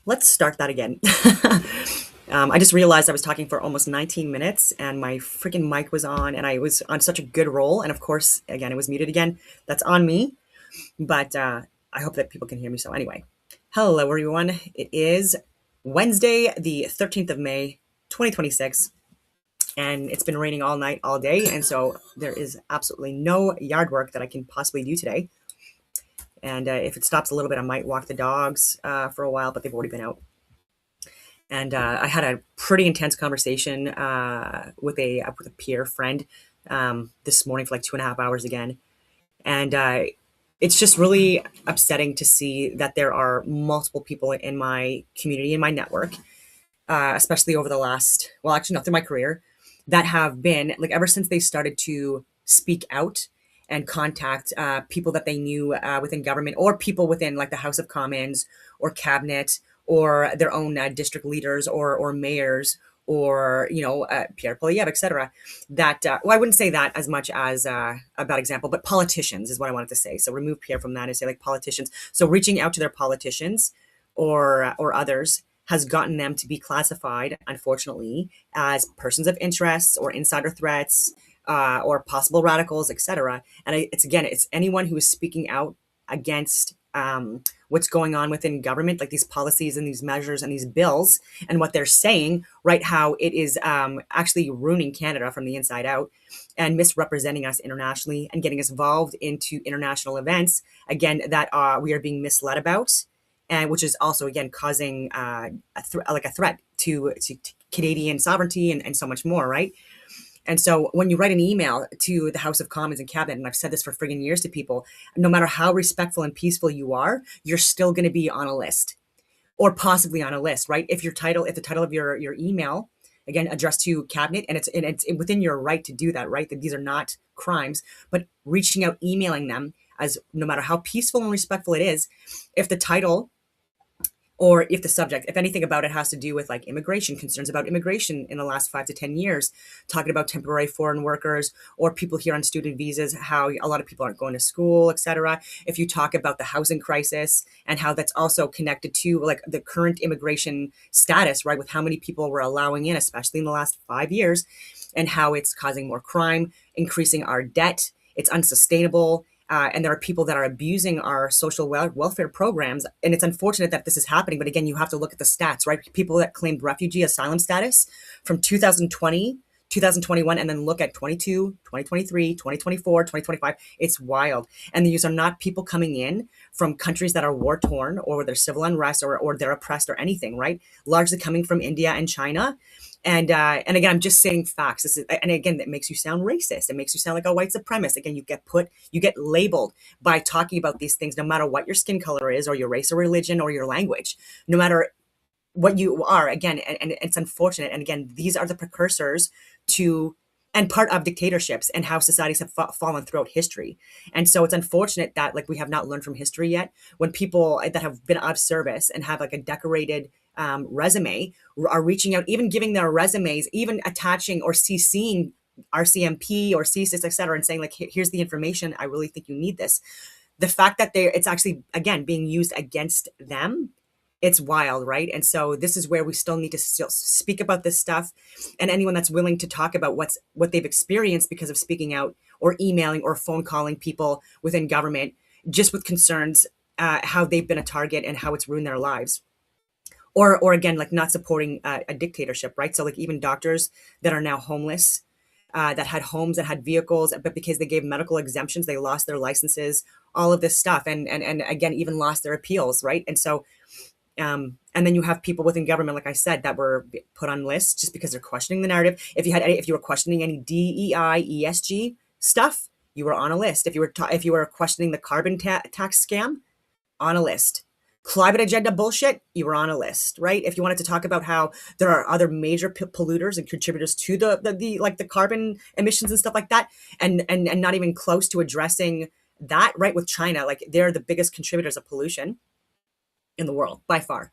Let's start that again. I just realized I was talking for almost 19 minutes and my freaking mic was on and I was on such a good roll. And of course, again, it was muted again. That's on me, but I hope that people can hear me. So, anyway, hello, everyone. It is Wednesday, the 13th of May, 2026, and it's been raining all night, all day. And so there is absolutely no yard work that I can possibly do today. And if it stops a little bit, I might walk the dogs for a while, but they've already been out. And I had a pretty intense conversation with a peer friend this morning for like 2.5 hours again, and it's just really upsetting to see that there are multiple people in my community, in my network, especially over the last, well, actually not through my career, that have been like ever since they started to speak out and contact people that they knew within government or people within like the House of Commons or cabinet or their own district leaders or mayors or Pierre Poilievre, etc. That well, I wouldn't say that as much as a bad example, but politicians is what I wanted to say. So remove Pierre from that and say like politicians. So reaching out to their politicians or others has gotten them to be classified, unfortunately, as persons of interest or insider threats or possible radicals, etc. And it's anyone who is speaking out against what's going on within government, like these policies and these measures and these bills, and what they're saying, right? How it is actually ruining Canada from the inside out and misrepresenting us internationally and getting us involved into international events, again, that we are being misled about, and which is also again causing like a threat to Canadian sovereignty and so much more, right? And so when you write an email to the House of Commons and Cabinet, and I've said this for friggin' years to people, no matter how respectful and peaceful you are, you're still going to be on a list or possibly on a list, right? If if the title of your email, again, addressed to Cabinet, and it's within your right to do that, right? That these are not crimes, but reaching out, emailing them, as no matter how peaceful and respectful it is, if the title or if the subject, if anything about it has to do with like immigration, concerns about immigration in the last 5 to 10 years, talking about temporary foreign workers or people here on student visas, how a lot of people aren't going to school, etc. If you talk about the housing crisis and how that's also connected to like the current immigration status, right, with how many people we're allowing in, especially in the last 5 years, and how it's causing more crime, increasing our debt, it's unsustainable, and there are people that are abusing our social welfare programs. And it's unfortunate that this is happening. But again, you have to look at the stats, right? People that claimed refugee asylum status from 2020, 2021, and then look at 22, 2023, 2024, 2025. It's wild. And these are not people coming in from countries that are war torn or where there's civil unrest or they're oppressed or anything, right? Largely coming from India and China. And again, I'm just saying facts. And again, that makes you sound racist. It makes you sound like a white supremacist. Again, you get labeled by talking about these things, no matter what your skin color is, or your race or religion, or your language, no matter what you are. Again, and it's unfortunate. And again, these are the precursors to and part of dictatorships and how societies have fallen throughout history. And so it's unfortunate that like we have not learned from history yet. When people that have been of service and have like a decorated resume are reaching out, even giving their resumes, even attaching or CCing RCMP or CSIS, et cetera, and saying like, here's the information. I really think you need this. The fact that it's actually, again, being used against them, it's wild, right? And so this is where we still need to still speak about this stuff, and anyone that's willing to talk about what they've experienced because of speaking out or emailing or phone calling people within government just with concerns, how they've been a target and how it's ruined their lives, or again, like not supporting a dictatorship, right? So like even doctors that are now homeless, that had homes, that had vehicles, but because they gave medical exemptions, they lost their licenses, all of this stuff, and again, even lost their appeals, right? And so and then you have people within government, like I said, that were put on lists just because they're questioning the narrative. If you were questioning any DEI, ESG stuff, you were on a list. If you were questioning the carbon tax scam, on a list. Climate agenda bullshit, you were on a list, right? If you wanted to talk about how there are other major polluters and contributors to the like the carbon emissions and stuff like that, and not even close to addressing that, right? With China, like they're the biggest contributors of pollution in the world by far.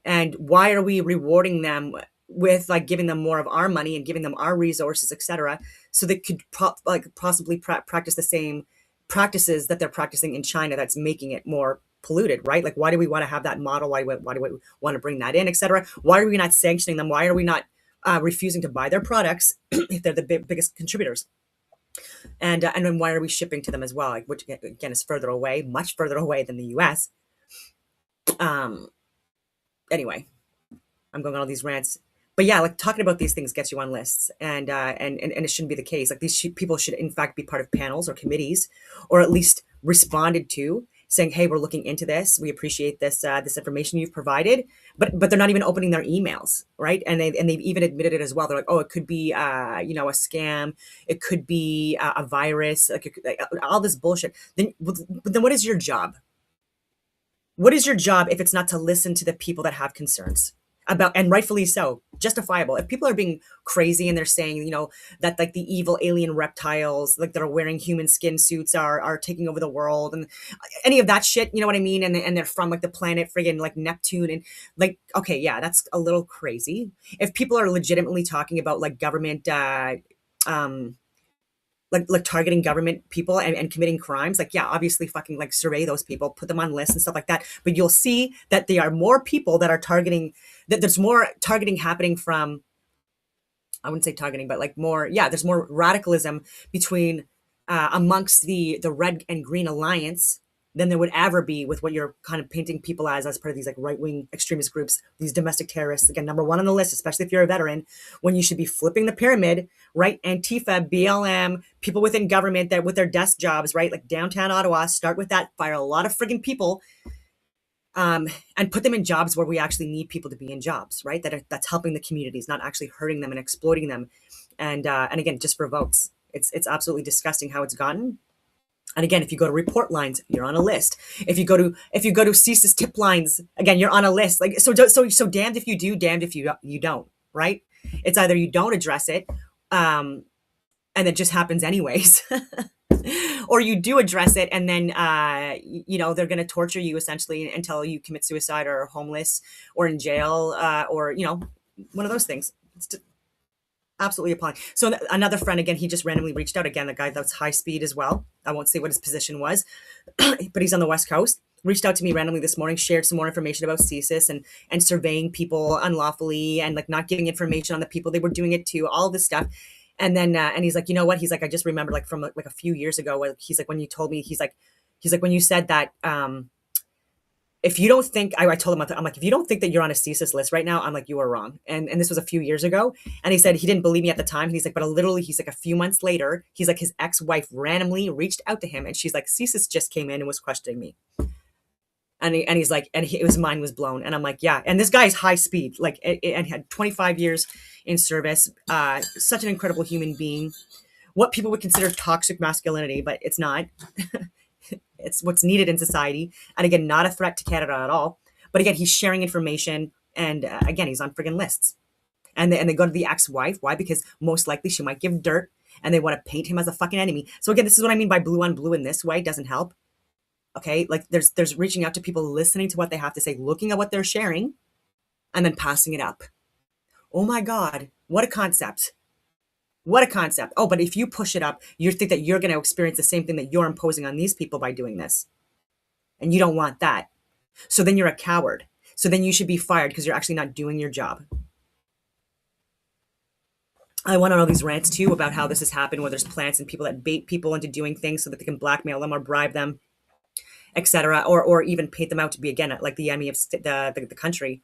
And why are we rewarding them with like giving them more of our money and giving them our resources, etc., so they could possibly practice the same practices that they're practicing in China that's making it more polluted, right? Like, why do we want to have that model? Why do we want to bring that in, etc.? Why are we not sanctioning them? Why are we not refusing to buy their products if they're the biggest contributors? And then why are we shipping to them as well? Like, which again is further away, much further away than the U.S. Um, anyway, I'm going on all these rants. But yeah, like talking about these things gets you on lists, and it shouldn't be the case. Like these people should in fact be part of panels or committees, or at least responded to, saying, "Hey, we're looking into this. We appreciate this information you've provided." But they're not even opening their emails, right? And they've even admitted it as well. They're like, "Oh, it could be a scam. It could be a virus. Like all this bullshit." Then what is your job? What is your job if it's not to listen to the people that have concerns about, and rightfully so, justifiable. If people are being crazy and they're saying, that like the evil alien reptiles, like that are wearing human skin suits are taking over the world and any of that shit, you know what I mean? And they're from like the planet friggin' like Neptune and like, okay, yeah, that's a little crazy. If people are legitimately talking about like government, um, like targeting government people and committing crimes, like yeah, obviously fucking like survey those people, put them on lists and stuff like that. But you'll see that there are more people that are targeting, that there's more targeting happening from, I wouldn't say targeting, but like more, yeah, there's more radicalism between amongst the red and green alliance than there would ever be with what you're kind of painting people as part of these like right-wing extremist groups, these domestic terrorists. Again, number one on the list, especially if you're a veteran, when you should be flipping the pyramid, right? Antifa, BLM, people within government that with their desk jobs, right? Like downtown Ottawa, start with that, fire a lot of friggin' people, and put them in jobs where we actually need people to be in jobs, right? That's helping the communities, not actually hurting them and exploiting them. And again, just for votes, it's absolutely disgusting how it's gotten. And again, if you go to report lines, you're on a list. If you go to CSIS tip lines, again, you're on a list. Like so damned if you do, damned if you don't, right? It's either you don't address it, and it just happens anyways. Or you do address it and then they're going to torture you essentially until you commit suicide or are homeless or in jail, or one of those things. It's absolutely appalling. So another friend, again, he just randomly reached out, again, the guy that's high speed as well, I won't say what his position was, but he's on the West Coast, reached out to me randomly this morning, shared some more information about CSIS and surveying people unlawfully and like not giving information on the people they were doing it to, all this stuff. And he's like, you know what? He's like, I just remembered like from like a few years ago. He's like, when you told me, he's like, when you said that, if you don't think, I told him, I'm like, if you don't think that you're on a CSIS list right now, I'm like, you are wrong. And this was a few years ago. And he said he didn't believe me at the time. And he's like, but literally, he's like, a few months later, he's like, his ex-wife randomly reached out to him and she's like, CSIS just came in and was questioning me. He's like, his mind was blown. And I'm like, yeah. And this guy is high speed, like, and had 25 years in service. Such an incredible human being. What people would consider toxic masculinity, but it's not. It's what's needed in society. And again, not a threat to Canada at all. But again, he's sharing information. And again, he's on friggin' lists. And they go to the ex-wife. Why? Because most likely she might give dirt and they want to paint him as a fucking enemy. So again, this is what I mean by blue on blue in this way doesn't help. Okay, like there's reaching out to people, listening to what they have to say, looking at what they're sharing, and then passing it up. Oh my God, what a concept. What a concept. Oh, but if you push it up, you think that you're going to experience the same thing that you're imposing on these people by doing this. And you don't want that. So then you're a coward. So then you should be fired because you're actually not doing your job. I went on all these rants too about how this has happened, where there's plants and people that bait people into doing things so that they can blackmail them or bribe them, etc., or even paint them out to be, again, like the enemy of the country.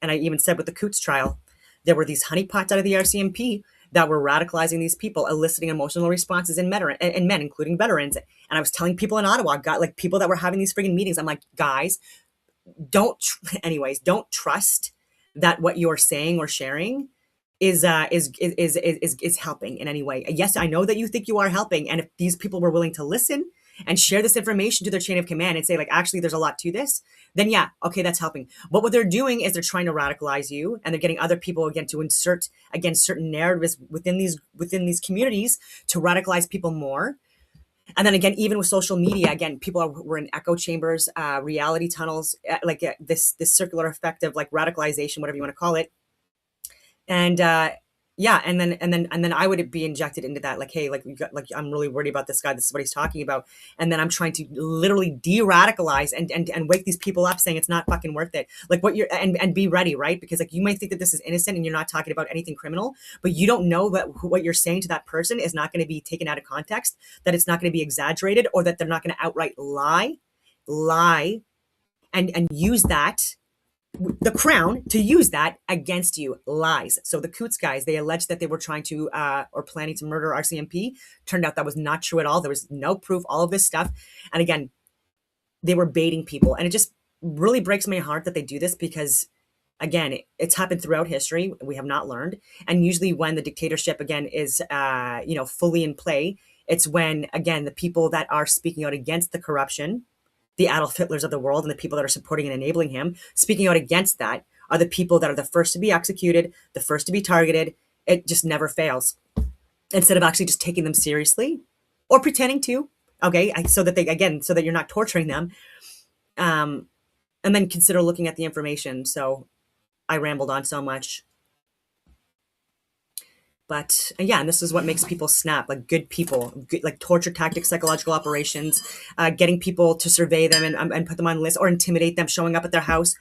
And I even said with the Coots trial, there were these honeypots out of the RCMP that were radicalizing these people, eliciting emotional responses in men, including veterans. And I was telling people in Ottawa, got like people that were having these friggin' meetings. I'm like, guys, don't trust that what you're saying or sharing is helping in any way. Yes, I know that you think you are helping, and if these people were willing to listen and share this information to their chain of command and say, like, actually, there's a lot to this, then yeah, okay, that's helping. But what they're doing is they're trying to radicalize you, and they're getting other people, again, to insert, again, certain narratives within these communities to radicalize people more. And then again, even with social media, again, were in echo chambers, reality tunnels, this circular effect of like radicalization, whatever you want to call it. And Yeah, and then I would be injected into that, like, hey, like, we got, like, I'm really worried about this guy, this is what he's talking about, and then I'm trying to literally de-radicalize and wake these people up, saying it's not fucking worth it, like, what you're, and be ready, right? Because, like, you might think that this is innocent and you're not talking about anything criminal, but you don't know that what you're saying to that person is not going to be taken out of context, that it's not going to be exaggerated, or that they're not going to outright lie and use that, the crown, to use that against you. Lies. So the Coots guys, they alleged that they were trying to or planning to murder RCMP. Turned out that was not true at all. There was no proof, all of this stuff. And again, they were baiting people, and it just really breaks my heart that they do this, because again, it's happened throughout history. We have not learned. And usually when the dictatorship again is fully in play, it's when, again, the people that are speaking out against the corruption, the Adolf Hitlers of the world, and the people that are supporting and enabling him, speaking out against that, are the people that are the first to be executed, the first to be targeted. It just never fails. Instead of actually just taking them seriously, or pretending to, okay, so that they, again, so that you're not torturing them, um, and then consider looking at the information. So I rambled on so much. But yeah, and this is what makes people snap, like good people, good, like torture tactics, psychological operations, getting people to survey them and put them on lists, or intimidate them, showing up at their house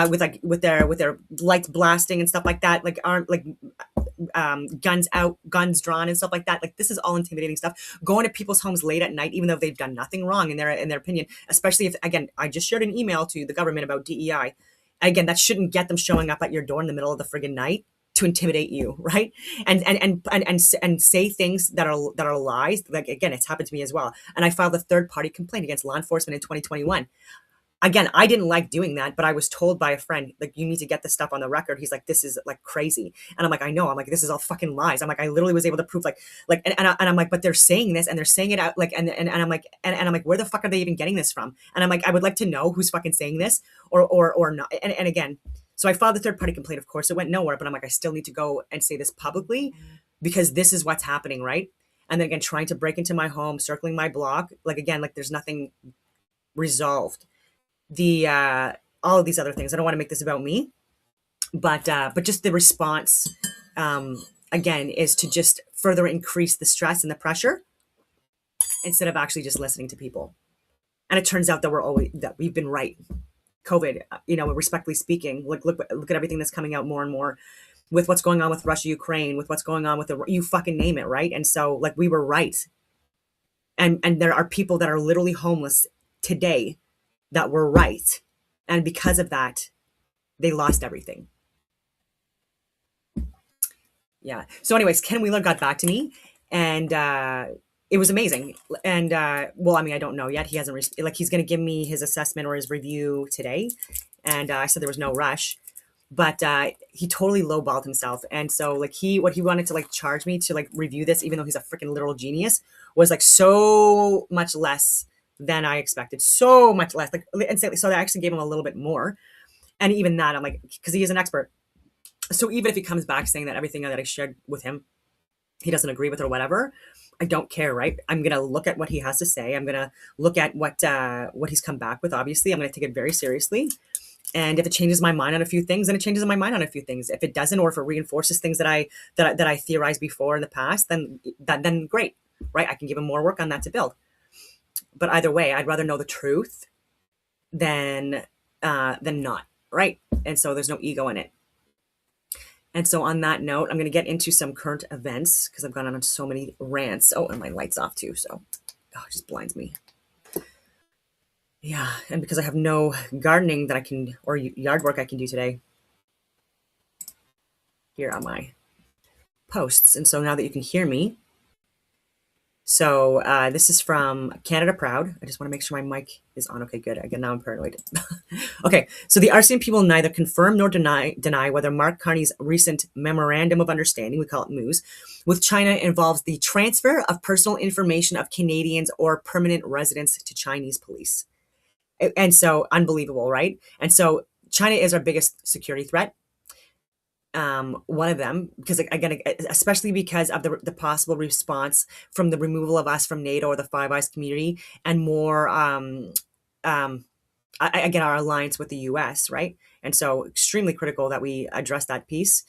with their lights blasting and stuff like that, like aren't like guns out, guns drawn and stuff like that. Like, this is all intimidating stuff. Going to people's homes late at night, even though they've done nothing wrong in their opinion. Especially if, again, I just shared an email to the government about DEI. Again, that shouldn't get them showing up at your door in the middle of the friggin' night to intimidate you, right? And say things that are lies. Like, again, it's happened to me as well. And I filed a third party complaint against law enforcement in 2021. Again, I didn't like doing that, but I was told by a friend, like, you need to get this stuff on the record. He's like, this is like crazy. And I'm like, I know. I'm like, this is all fucking lies. I'm like, I literally was able to prove, and I'm like, but they're saying this and they're saying it out, like, and I'm like, and I'm like, where the fuck are they even getting this from? And I'm like, I would like to know who's fucking saying this, or not. And again, so I filed the third party complaint. Of course, it went nowhere, but I'm like, I still need to go and say this publicly, because this is what's happening, right? And then again, trying to break into my home, circling my block, like, again, like, there's nothing resolved. The all of these other things. I don't want to make this about me, but just the response, again, is to just further increase the stress and the pressure, instead of actually just listening to people. And it turns out that we've been right. COVID, respectfully speaking, look at everything that's coming out more and more, with what's going on with Russia, Ukraine, with what's going on with you fucking name it, right? And so, like, we were right. And there are people that are literally homeless today that were right. And because of that, they lost everything. Yeah. So anyways, Ken Wheeler got back to me, and it was amazing. And well, I mean, I don't know yet. He hasn't like, he's going to give me his assessment or his review today. And I said there was no rush, but he totally lowballed himself. And so, like, what he wanted to, like, charge me to, like, review this, even though he's a freaking literal genius, was like so much less than I expected. So much less. Like, and so I actually gave him a little bit more. And even that, I'm like, because he is an expert. So even if he comes back saying that everything that I shared with him, he doesn't agree with or whatever, I don't care, right? I'm gonna look at what he has to say. I'm gonna look at what he's come back with. Obviously, I'm gonna take it very seriously. And if it changes my mind on a few things, then it changes my mind on a few things. If it doesn't, or if it reinforces things that I theorized before in the past, then great, right? I can give him more work on that to build. But either way, I'd rather know the truth than not, right? And so there's no ego in it. And so on that note, I'm going to get into some current events, because I've gone on so many rants. Oh, and my light's off too, so it just blinds me. Yeah, and because I have no gardening that I can, or yard work I can do today, here are my posts. And so now that you can hear me, so this is from Canada Proud. I just want to make sure my mic is on. Okay, good. Again, now I'm paranoid. Okay, so the RCMP will neither confirm nor deny whether Mark Carney's recent Memorandum of Understanding, we call it MOUS, with China involves the transfer of personal information of Canadians or permanent residents to Chinese police. And so, unbelievable, right? And so China is our biggest security threat. One of them, because, again, especially because of the possible response from the removal of us from NATO or the Five Eyes community, and more, again, our alliance with the US, right? And so extremely critical that we address that piece.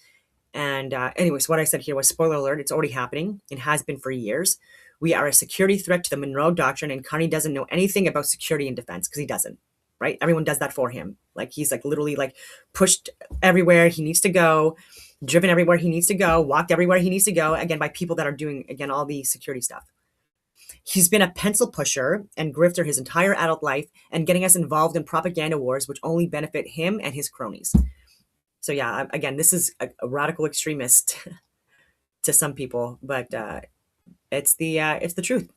And anyways, what I said here was spoiler alert, it's already happening. It has been for years. We are a security threat to the Monroe Doctrine, and Carney doesn't know anything about security and defense because he doesn't. Right? Everyone does that for him. Like he's like literally like pushed everywhere he needs to go, driven everywhere he needs to go, walked everywhere he needs to go, again, by people that are doing, again, all the security stuff. He's been a pencil pusher and grifter his entire adult life and getting us involved in propaganda wars, which only benefit him and his cronies. So yeah, again, this is a radical extremist to some people, but it's the truth.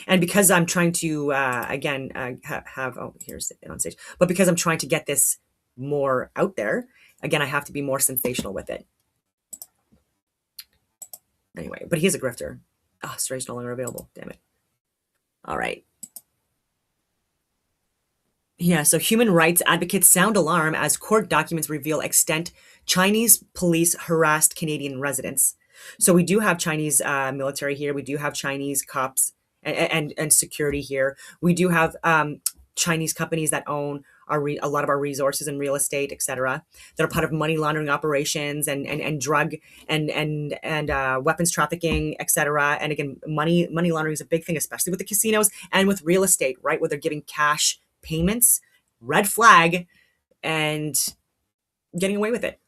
And because I'm trying to again have oh, here's it on stage, but because I'm trying to get this more out there, again, I have to be more sensational with it. Anyway, but he's a grifter. Oh, Stray's no longer available. Damn it. All right. Yeah, so human rights advocates sound alarm as court documents reveal extent Chinese police harassed Canadian residents. So we do have Chinese military here. We do have Chinese cops and security here. We do have Chinese companies that own a lot of our resources and real estate, etc. That are part of money laundering operations and drug and weapons trafficking, etc. And again, money laundering is a big thing, especially with the casinos and with real estate, right? Where they're giving cash payments, red flag, and getting away with it.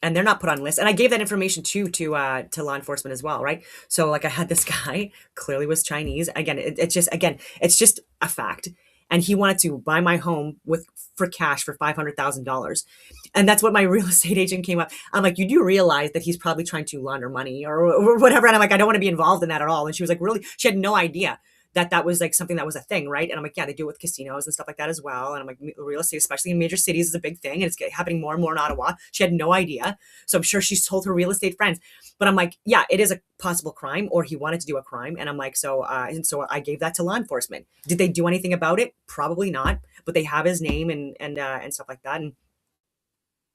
And they're not put on lists. And I gave that information too to law enforcement as well, right? So like I had this guy clearly was Chinese. Again, it's just a fact. And he wanted to buy my home for cash for $500,000. And that's what my real estate agent came up. I'm like, you do realize that he's probably trying to launder money or whatever. And I'm like, I don't want to be involved in that at all. And she was like, really? She had no idea that was like something that was a thing, right? And I'm like, yeah, they do it with casinos and stuff like that as well. And I'm like, real estate, especially in major cities, is a big thing, and it's happening more and more in Ottawa. She had no idea, so I'm sure she's told her real estate friends. But I'm like, yeah, it is a possible crime, or he wanted to do a crime, and I'm like, so I gave that to law enforcement. Did they do anything about it? Probably not, but they have his name and stuff like that, and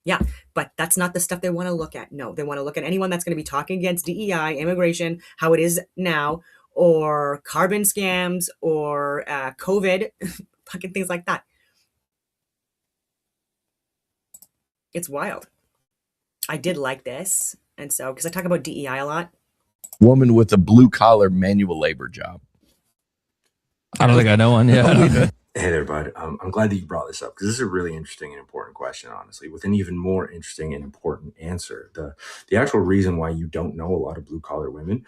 yeah, but that's not the stuff they want to look at. No, they want to look at anyone that's going to be talking against DEI, immigration, how it is now, or carbon scams, or COVID, fucking things like that. It's wild. I did like this. And so, because I talk about DEI a lot. Woman with a blue collar manual labor job. I don't think I know one. Yeah. Hey there, bud. I'm glad that you brought this up because this is a really interesting and important question, honestly, with an even more interesting and important answer. The actual reason why you don't know a lot of blue collar women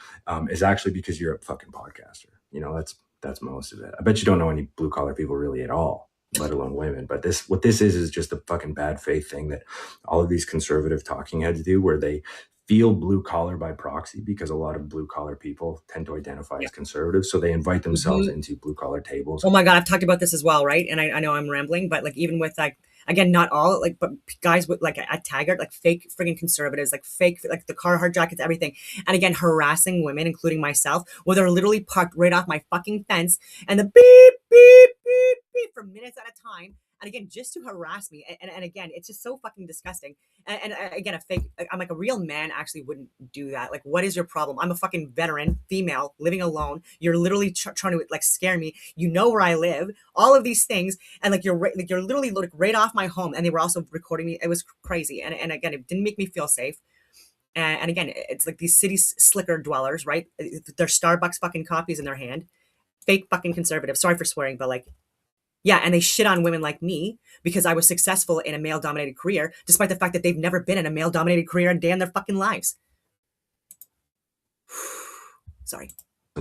is actually because you're a fucking podcaster. You know, that's most of it. I bet you don't know any blue collar people really at all, let alone women. But what this is just a fucking bad faith thing that all of these conservative talking heads do, where they feel blue collar by proxy because a lot of blue collar people tend to identify as conservative. So they invite themselves into blue collar tables. Oh my God, I've talked about this as well, right? And I know I'm rambling, but like even with like, again, not all, like, but guys with like at Taggart, like fake friggin' conservatives, like fake, like the Carhartt jackets, everything. And again, harassing women, including myself, where they're literally parked right off my fucking fence and the beep, beep, beep, beep for minutes at a time. And again, just to harass me. And again, it's just so fucking disgusting. And again, a fake, I'm like, a real man actually wouldn't do that. Like, what is your problem? I'm a fucking veteran, female, living alone. You're literally trying to like scare me. You know where I live, all of these things. And like, you're literally like right off my home. And they were also recording me. It was crazy. And again, it didn't make me feel safe. And again, it's like these city slicker dwellers, right? Their Starbucks fucking coffees in their hand. Fake fucking conservative. Sorry for swearing, but like, yeah, and they shit on women like me because I was successful in a male-dominated career, despite the fact that they've never been in a male-dominated career a day in their fucking lives. Sorry.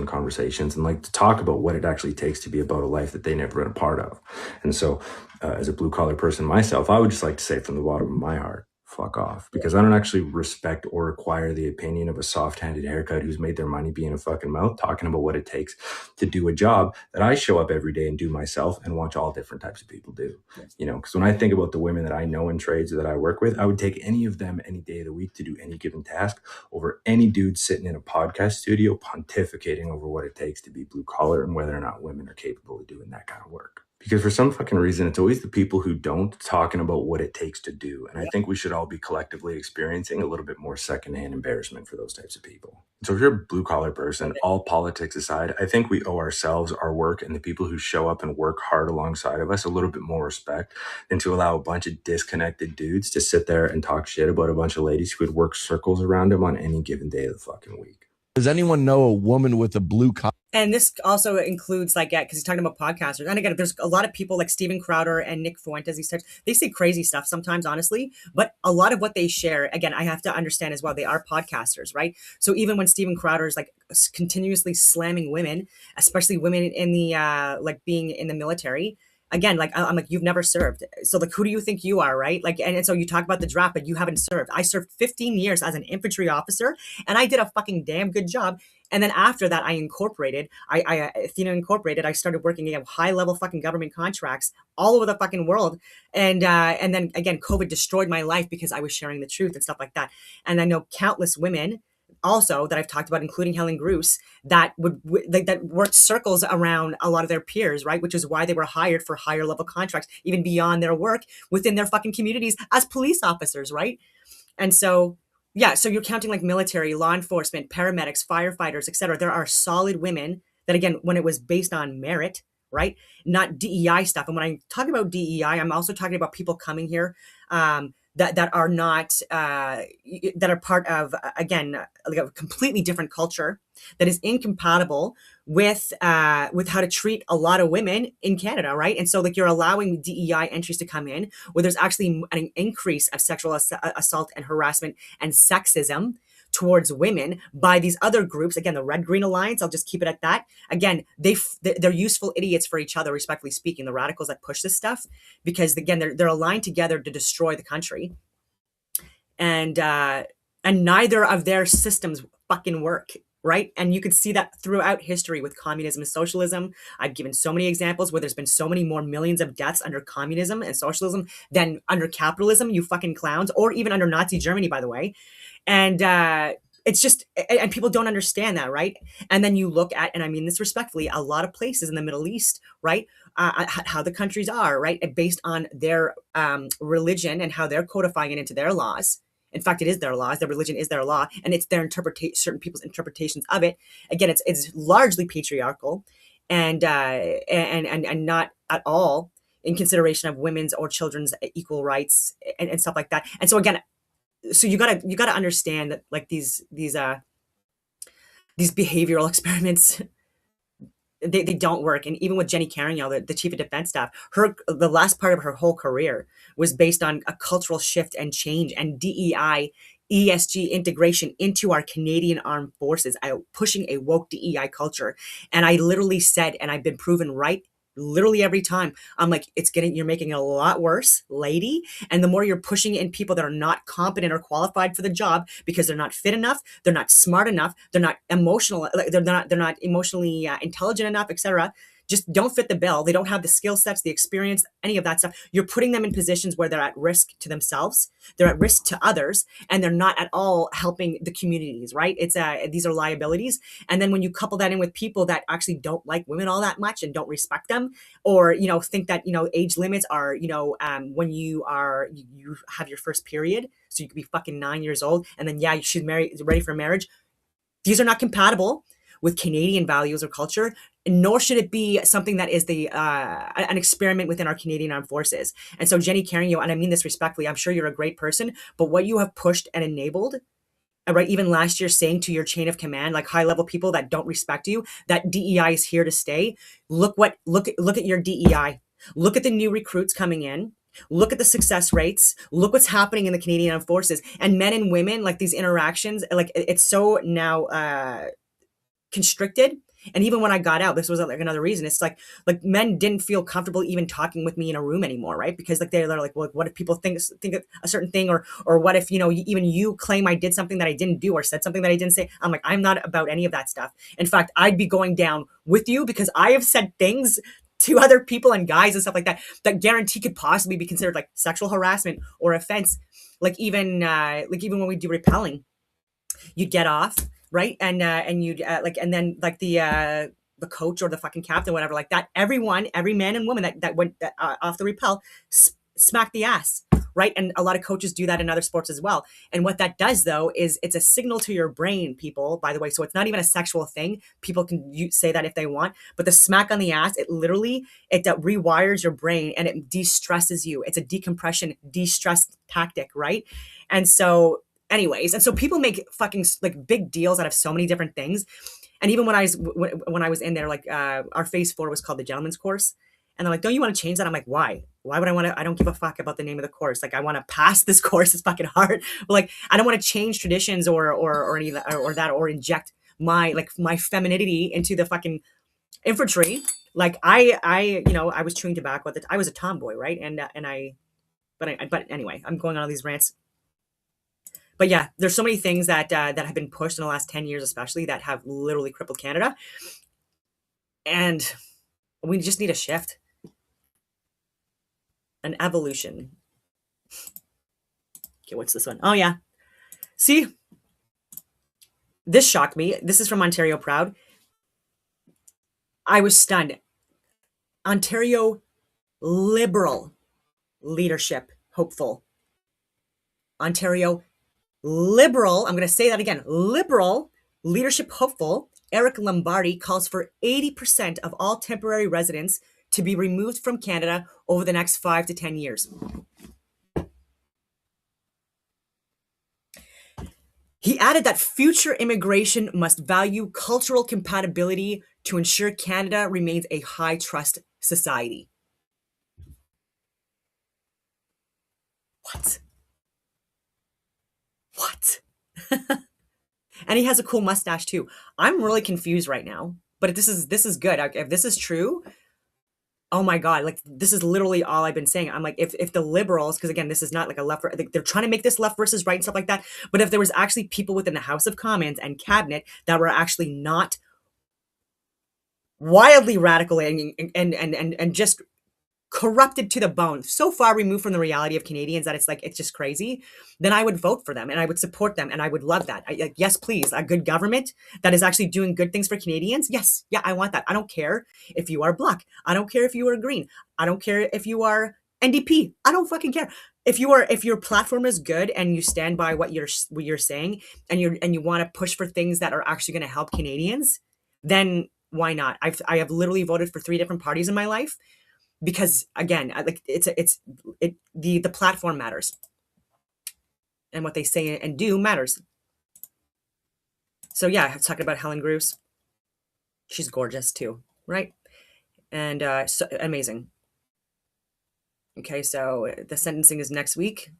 Conversations and like to talk about what it actually takes to be about a life that they never been a part of. And so as a blue collar person myself, I would just like to say from the bottom of my heart, fuck off, because I don't actually respect or require the opinion of a soft-handed haircut who's made their money being a fucking mouth talking about what it takes to do a job that I show up every day and do myself and watch all different types of people do. You know, because when I think about the women that I know in trades that I work with, I would take any of them any day of the week to do any given task over any dude sitting in a podcast studio pontificating over what it takes to be blue collar and whether or not women are capable of doing that kind of work. Because for some fucking reason, it's always the people who don't talking about what it takes to do. And I Yeah. think we should all be collectively experiencing a little bit more secondhand embarrassment for those types of people. So if you're a blue collar person, all politics aside, I think we owe ourselves, our work, and the people who show up and work hard alongside of us a little bit more respect than to allow a bunch of disconnected dudes to sit there and talk shit about a bunch of ladies who would work circles around them on any given day of the fucking week. Does anyone know a woman with a blue collar? And this also includes like, yeah, because he's talking about podcasters. And again, there's a lot of people like Steven Crowder and Nick Fuentes, these types, they say crazy stuff sometimes, honestly. But a lot of what they share, again, I have to understand as well, they are podcasters, right? So even when Steven Crowder is like continuously slamming women, especially women in the like being in the military, again, like I'm like, you've never served. So like, who do you think you are, right? Like, and so you talk about the draft, but you haven't served. I served 15 years as an infantry officer, and I did a fucking damn good job. And then after that, I incorporated, Athena Incorporated. I started working at high level fucking government contracts all over the fucking world. And then again, COVID destroyed my life because I was sharing the truth and stuff like that. And I know countless women also that I've talked about, including Helen Bruce, that that worked circles around a lot of their peers, right? Which is why they were hired for higher level contracts, even beyond their work within their fucking communities as police officers, right? And so, yeah, so you're counting like military, law enforcement, paramedics, firefighters, etc. There are solid women that, again, when it was based on merit, right? Not DEI stuff. And when I talk about DEI, I'm also talking about people coming here that are not that are part of again like a completely different culture that is incompatible with how to treat a lot of women in Canada, right? And so like you're allowing DEI entries to come in where there's actually an increase of sexual assault and harassment and sexism towards women by these other groups. Again, the Red Green Alliance, I'll just keep it at that. Again, they're useful idiots for each other, respectfully speaking, the radicals that push this stuff, because again, they're aligned together to destroy the country. And neither of their systems fucking work, right? And you could see that throughout history with communism and socialism. I've given so many examples where there's been so many more millions of deaths under communism and socialism than under capitalism, you fucking clowns, or even under Nazi Germany, by the way. And it's just, and people don't understand that, right? And then you look at, and I mean this respectfully, a lot of places in the Middle East, right? How the countries are, right? Based on their religion and how they're codifying it into their laws. In fact, it is their laws. Their religion is their law, and it's their interpretation. Certain people's interpretations of it. Again, it's largely patriarchal, and not at all in consideration of women's or children's equal rights and stuff like that. And so again, so you gotta understand that like these behavioral experiments, they don't work. And even with Jenny Carignan, the chief of defense staff, the last part of her whole career was based on a cultural shift and change and DEI, ESG integration into our Canadian armed forces, pushing a woke DEI culture. And I literally said, and I've been proven right literally every time. I'm like, you're making it a lot worse, lady. And the more you're pushing in people that are not competent or qualified for the job because they're not fit enough, they're not smart enough, they're not emotional, they're not emotionally intelligent enough, etc. Just don't fit the bill. They don't have the skill sets, the experience, any of that stuff. You're putting them in positions where they're at risk to themselves, they're at risk to others, and they're not at all helping the communities, right? These are liabilities. And then when you couple that in with people that actually don't like women all that much and don't respect them, or think that age limits are when you have your first period, so you could be fucking 9 years old, and then she's ready for marriage. These are not compatible with Canadian values or culture, nor should it be something that is an experiment within our Canadian armed forces. And so Jenny Carignan, and I mean this respectfully, I'm sure you're a great person, but what you have pushed and enabled, right, even last year, saying to your chain of command, like high level people that don't respect you, that DEI is here to stay. Look at your DEI. Look at the new recruits coming in. Look at the success rates. Look what's happening in the Canadian Armed Forces, and men and women, like these interactions, like it's so now constricted. And even when I got out, this was like another reason. It's like men didn't feel comfortable even talking with me in a room anymore, right? Because like they're like, well, what if people think a certain thing, or what if even you claim I did something that I didn't do or said something that I didn't say? I'm like, I'm not about any of that stuff. In fact, I'd be going down with you because I have said things to other people and guys and stuff like that that guarantee could possibly be considered like sexual harassment or offense. Like even when we do repelling, you'd get off, right? And you'd and then like the the coach or the fucking captain, whatever like that, every man and woman that went off the rappel smacked the ass, right? And a lot of coaches do that in other sports as well. And what that does, though, is it's a signal to your brain, people, by the way. So it's not even a sexual thing. People can say that if they want, but the smack on the ass, it rewires your brain and it de-stresses you. It's a decompression, de-stress tactic, right? And so anyways, and so people make fucking like big deals out of so many different things. And even when I was in there, like our phase 4 was called the gentleman's course. And they're like, don't you want to change that? I'm like, why? Why would I want to? I don't give a fuck about the name of the course. Like, I want to pass this course. It's fucking hard. But like, I don't want to change traditions or any or that or inject my femininity into the fucking infantry. Like I was chewing tobacco at the I was a tomboy, right? But anyway, I'm going on all these rants. But yeah, there's so many things that have been pushed in the last 10 years, especially, that have literally crippled Canada. And we just need a shift. An evolution. Okay, what's this one? Oh, yeah. See? This shocked me. This is from Ontario Proud. I was stunned. Ontario Liberal leadership hopeful. Ontario Liberal, I'm going to say that again, Liberal leadership hopeful Eric Lombardi calls for 80% of all temporary residents to be removed from Canada over the next 5 to 10 years. He added that future immigration must value cultural compatibility to ensure Canada remains a high trust society. What? And he has a cool mustache too. I'm really confused right now, but this is good. If this is true, oh my God, like this is literally all I've been saying. I'm like, if the Liberals, because again, this is not like a left, they're trying to make this left versus right and stuff like that. But if there was actually people within the House of Commons and cabinet that were actually not wildly radical and just corrupted to the bone, so far removed from the reality of Canadians that it's just crazy, then I would vote for them and I would support them and I would love that. Yes, please, a good government that is actually doing good things for Canadians. Yes, yeah, I want that. I don't care if you are Black. I don't care if you are Green. I don't care if you are NDP. I don't fucking care. If your platform is good and you stand by what you're saying and you want to push for things that are actually going to help Canadians, then why not? I have literally voted for 3 different parties in my life. Because again, the platform matters, and what they say and do matters. So yeah, I was talking about Helen Greaves. She's gorgeous too, right? And so amazing. Okay, so the sentencing is next week.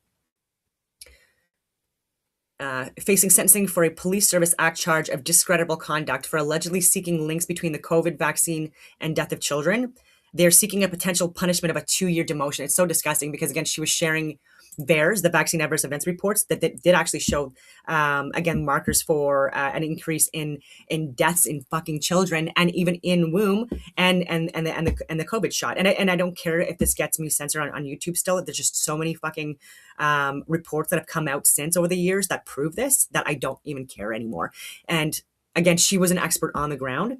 Facing sentencing for a Police Service Act charge of discreditable conduct for allegedly seeking links between the COVID vaccine and death of children. They're seeking a potential punishment of a 2-year demotion. It's so disgusting because, again, she was sharing the vaccine adverse events reports that did actually show, again, markers for an increase in deaths in fucking children and even in womb and the COVID shot. And I don't care if this gets me censored on YouTube still. There's just so many fucking reports that have come out since over the years that prove this that I don't even care anymore. And again, she was an expert on the ground,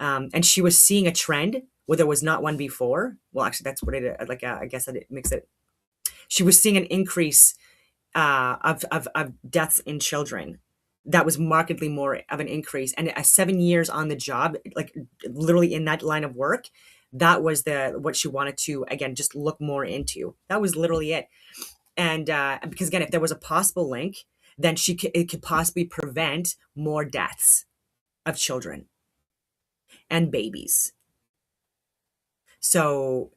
and she was seeing a trend where there was not one before. Well, actually, that's what it like. I guess that it makes it. She was seeing an increase of deaths in children. That was markedly more of an increase, and 7 years on the job, like literally in that line of work, that was what she wanted to again just look more into. That was literally it. And because again, if there was a possible link, then it could possibly prevent more deaths of children and babies. So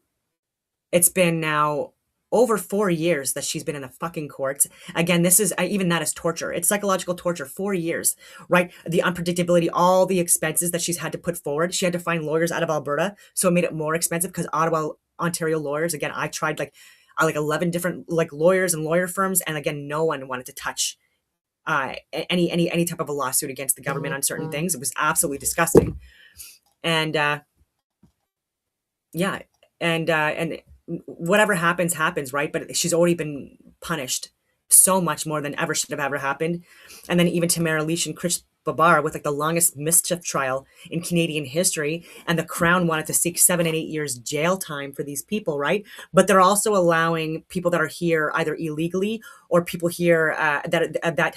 it's been now over 4 years that she's been in the fucking courts. Again, this is even that is torture. It's psychological torture. 4 years, right? The unpredictability, all the expenses that she's had to put forward. She had to find lawyers out of Alberta, so it made it more expensive because Ontario lawyers. Again, I tried like 11 different like lawyers and lawyer firms, and again, no one wanted to touch any type of a lawsuit against the government on certain things. It was absolutely disgusting, and yeah, and whatever happens, right? But she's already been punished so much more than ever should have ever happened. And then even Tamara Leach and Chris Babar with like the longest mischief trial in Canadian history, and the Crown wanted to seek 7 and 8 years jail time for these people, right? But they're also allowing people that are here either illegally or people here that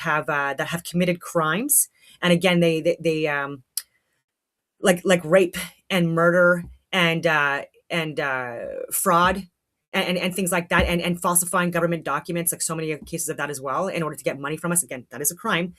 have committed crimes. And again, they like rape and murder and fraud and things like that, and falsifying government documents, like so many cases of that as well, in order to get money from us. Again, that is a crime.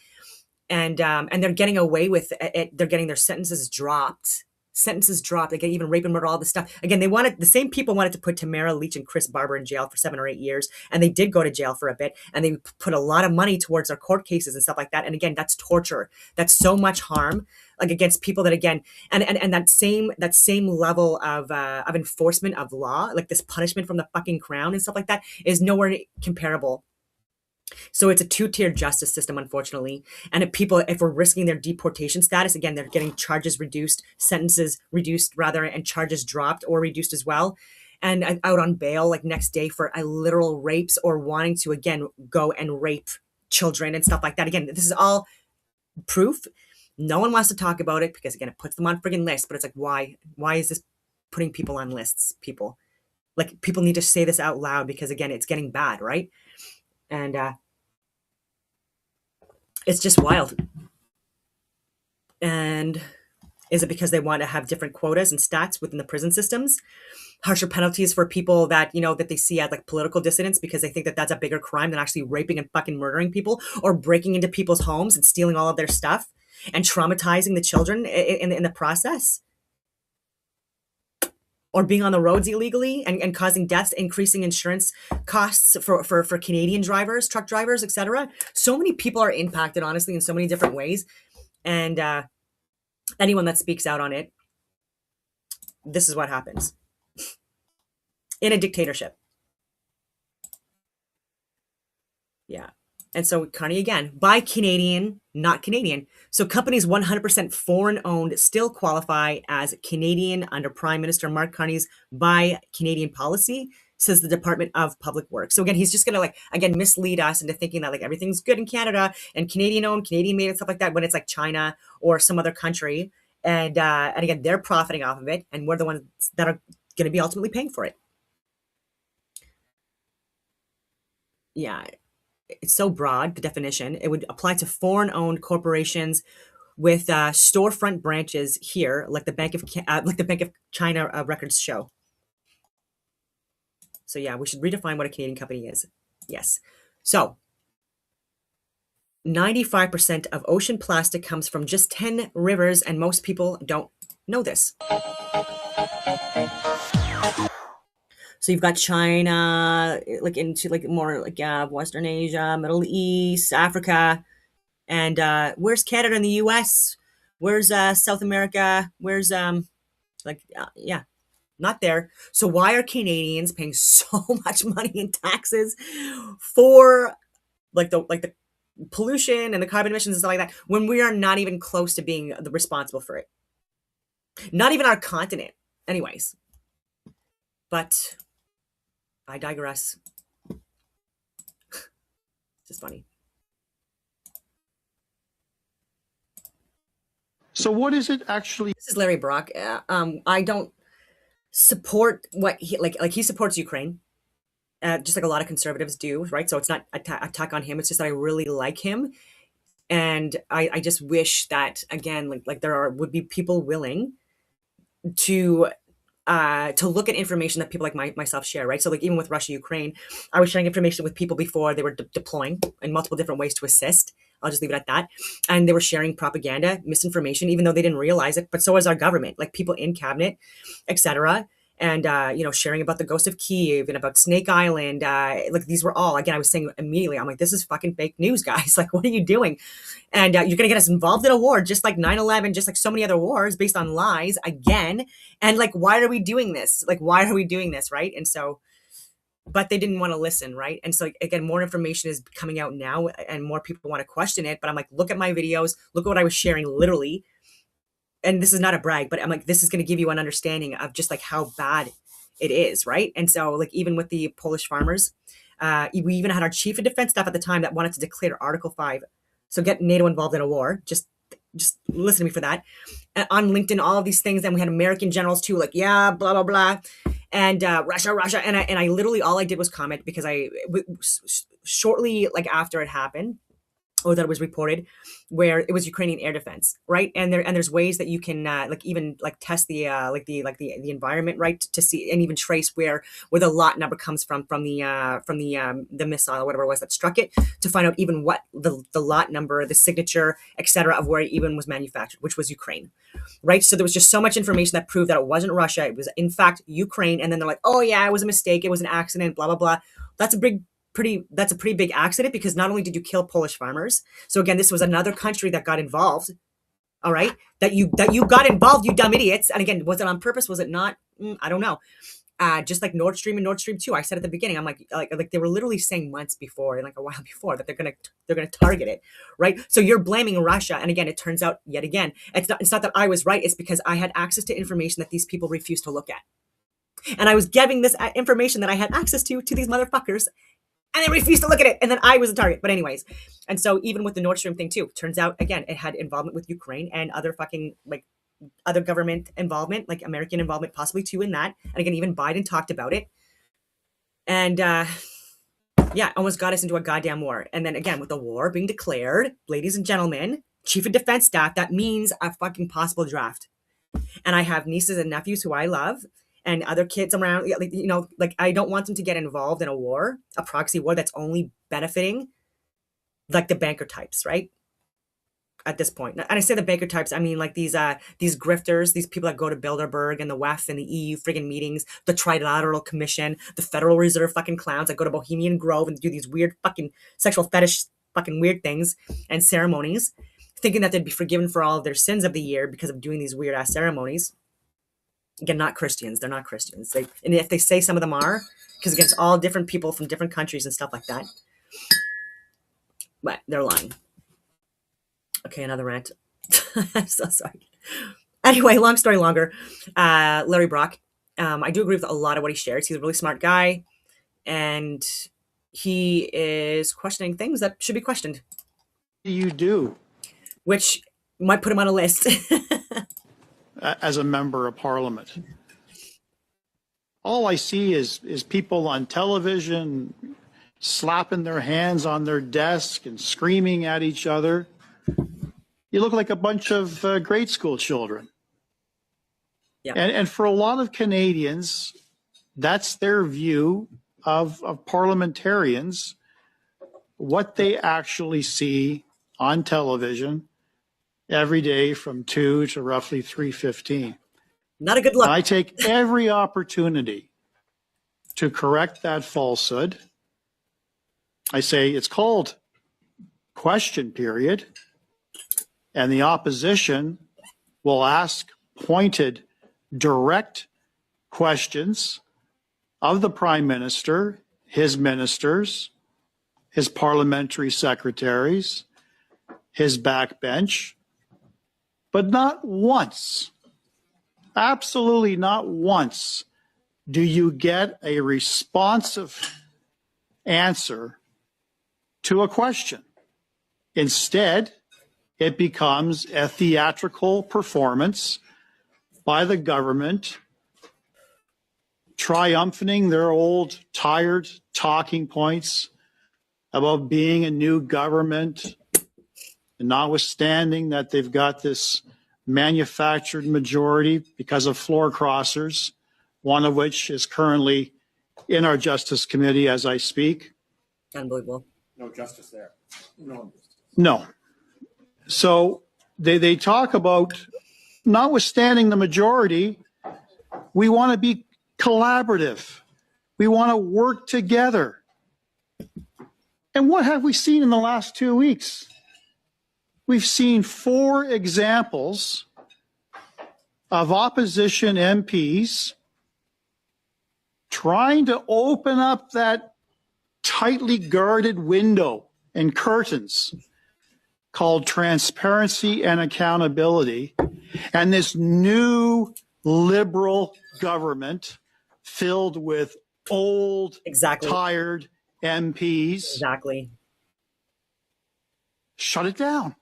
And they're getting away with it. They're getting their sentences dropped. They get even rape and murder, all this stuff. Again, the same people wanted to put Tamara Leach and Chris Barber in jail for 7 or 8 years, and they did go to jail for a bit, and they put a lot of money towards their court cases and stuff like that. And again, that's torture. That's so much harm, like against people that, again, and that same level of enforcement of law, like this punishment from the fucking Crown and stuff like that, is nowhere comparable. So it's a two-tiered justice system, unfortunately. And if we're risking their deportation status, again, they're getting charges reduced, sentences reduced rather, and charges dropped or reduced as well. And out on bail, like next day for literal rapes or wanting to, again, go and rape children and stuff like that. Again, this is all proof. No one wants to talk about it because, again, it puts them on friggin' lists. But it's like, why? Why is this putting people on lists, people? Like, people need to say this out loud because, again, it's getting bad, right? And it's just wild. And is it because they want to have different quotas and stats within the prison systems? Harsher penalties for people that, that they see as like political dissidents because they think that that's a bigger crime than actually raping and fucking murdering people, or breaking into people's homes and stealing all of their stuff and traumatizing the children in the process? Or being on the roads illegally and causing deaths, increasing insurance costs for Canadian drivers, truck drivers, etc. So many people are impacted, honestly, in so many different ways. And anyone that speaks out on it, this is what happens in a dictatorship. Yeah. And so, Carney, again, by Canadian, not Canadian. So companies 100% foreign owned still qualify as Canadian under Prime Minister Mark Carney's Buy Canadian policy, says the Department of Public Works. So again, he's just going to mislead us into thinking that everything's good in Canada and Canadian owned, Canadian made and stuff like that, when it's like China or some other country. And again, they're profiting off of it, and we're the ones that are going to be ultimately paying for it. Yeah. It's so broad, the definition. It would apply to foreign-owned corporations with storefront branches here, like the Bank of China records show. So yeah, we should redefine what a Canadian company is. Yes. So 95% of ocean plastic comes from just 10 rivers, and most people don't know this. So you've got China, into more Western Asia, Middle East, Africa, and where's Canada and the U.S.? Where's South America? Where's yeah, not there. So why are Canadians paying so much money in taxes for the pollution and the carbon emissions and stuff like that, when we are not even close to being responsible for it? Not even our continent, anyways. But I digress. It's just funny. So what is it actually? This is Larry Brock. I don't support what he supports Ukraine, just like a lot of conservatives do, right? So it's not attack on him. It's just that I really like him, and I just wish that, again, would be people willing to look at information that people like myself share, right? So even with Russia, Ukraine, I was sharing information with people before they were deploying in multiple different ways to assist. I'll just leave it at that. And they were sharing propaganda, misinformation, even though they didn't realize it. But so is our government, like people in cabinet, etc. And sharing about the ghost of Kyiv and about Snake Island. These were all, again, I was saying immediately, I'm like, this is fucking fake news, guys. Like, what are you doing? And you're going to get us involved in a war, just like 9/11, just like so many other wars based on lies again. And why are we doing this? Why are we doing this, right? And so, but they didn't want to listen, right? And so, again, more information is coming out now and more people want to question it. But I'm like, look at my videos. Look at what I was sharing literally. And this is not a brag, but I'm like, this is going to give you an understanding of just how bad it is, right? And so, even with the Polish farmers, we even had our chief of defense staff at the time that wanted to declare Article 5. So get NATO involved in a war, just just listen to me for that. And on LinkedIn, all of these things. And we had American generals too, like, yeah, blah, blah, blah. And Russia. And I literally, all I did was comment because shortly like after it happened, or that it was reported, where it was Ukrainian air defense, right? And there's ways that you can like even like test the environment, right, to see and even trace where the lot number comes from the missile or whatever it was that struck it, to find out even what the lot number, the signature, etc., of where it even was manufactured, which was Ukraine, right? So there was just so much information that proved that it wasn't Russia, it was in fact Ukraine. And then they're like, oh yeah, it was a mistake, it was an accident, blah blah blah. That's a pretty big accident, because not only did you kill Polish farmers, so again, this was another country that got involved. All right, that you got involved, you dumb idiots. And again, was it on purpose? Was it not? I don't know. Just like Nord Stream and Nord Stream 2, I said at the beginning, I'm like they were literally saying months before, and like a while before, that they're gonna target it, right? So you're blaming Russia, and again, it turns out yet again, it's not that I was right. It's because I had access to information that these people refused to look at, and I was giving this information that I had access to these motherfuckers, and they refused to look at it, and then I was the target. But anyways, and so even with the Nord Stream thing too, turns out again it had involvement with Ukraine and other fucking like other government involvement, like American involvement possibly too in that. And again, even Biden talked about it, and yeah, almost got us into a goddamn war. And then again, with the war being declared, ladies and gentlemen, Chief of Defense Staff, that means a fucking possible draft. And I have nieces and nephews who I love, and other kids around, like, like I don't want them to get involved in a war, a proxy war that's only benefiting like the banker types, right? At this point, and I say the banker types, I mean like these grifters, these people that go to Bilderberg and the WEF and the EU friggin' meetings, the Trilateral Commission, the Federal Reserve fucking clowns that go to Bohemian Grove and do these weird fucking sexual fetish fucking weird things and ceremonies, thinking that they'd be forgiven for all of their sins of the year because of doing these weird ass ceremonies. Again, not Christians. They're not Christians. And if they say some of them are, because against all different people from different countries and stuff like that, but they're lying. Okay, another rant. I'm so sorry. Anyway, long story longer. Larry Brock. I do agree with a lot of what he shares. He's a really smart guy, and he is questioning things that should be questioned, do you do which might put him on a list. as a member of parliament? All I see is people on television slapping their hands on their desk and screaming at each other. You look like a bunch of grade school children. Yeah. And for a lot of Canadians, that's their view of parliamentarians, what they actually see on television every day from 2 to roughly 3:15. Not a good look. I take every opportunity to correct that falsehood. I say it's called question period, and the opposition will ask pointed, direct questions of the Prime Minister, his ministers, his parliamentary secretaries, his backbench, but not once, absolutely not once, do you get a responsive answer to a question. Instead, it becomes a theatrical performance by the government triumphing their old tired talking points about being a new government, and notwithstanding that they've got this manufactured majority because of floor crossers, one of which is currently in our Justice Committee as I speak. Unbelievable. No justice there. No. No. So they talk about, notwithstanding the majority, we want to be collaborative. We want to work together. And what have we seen in the last 2 weeks? We've seen 4 examples of opposition MPs trying to open up that tightly guarded window and curtains called transparency and accountability, and this new liberal government filled with old, Exactly. tired MPs. Exactly. Shut it down.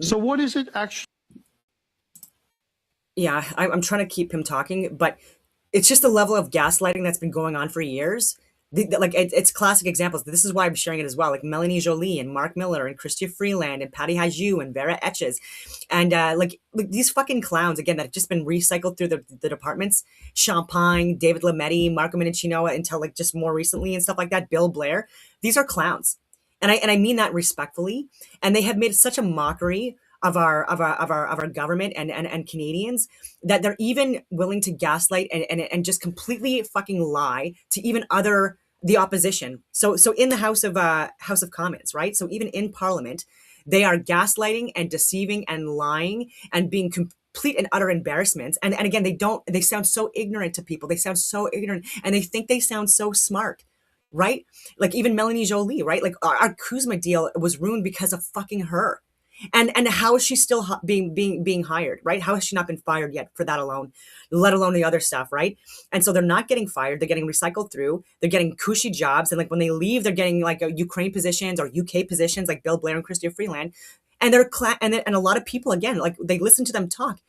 So what is it actually? Yeah, I'm trying to keep him talking, but it's just a level of gaslighting that's been going on for years. Like it's classic examples. This is why I'm sharing it as well. Like Melanie Jolie and Mark Miller and Chrystia Freeland and Patty Haju and Vera Etches, and like these fucking clowns again that have just been recycled through the departments. Champagne, David Lametti, Marco Mendicino, until like just more recently and stuff like that. Bill Blair. These are clowns, and I mean that respectfully. And they have made such a mockery of our government and Canadians that they're even willing to gaslight and just completely fucking lie to even the opposition. So in the House of Commons, right? So even in Parliament, they are gaslighting and deceiving and lying and being complete and utter embarrassments. And again, they sound so ignorant to people. They sound so ignorant and they think they sound so smart, right? Like even Melanie Jolie, right? Like our Kuzma deal was ruined because of fucking her. And how is she still being hired, right? How has she not been fired yet for that alone, let alone the other stuff, right? And so they're not getting fired, they're getting recycled through, they're getting cushy jobs, and like when they leave they're getting like Ukraine positions or UK positions like Bill Blair and Chrystia Freeland. And and a lot of people again, like they listen to them talk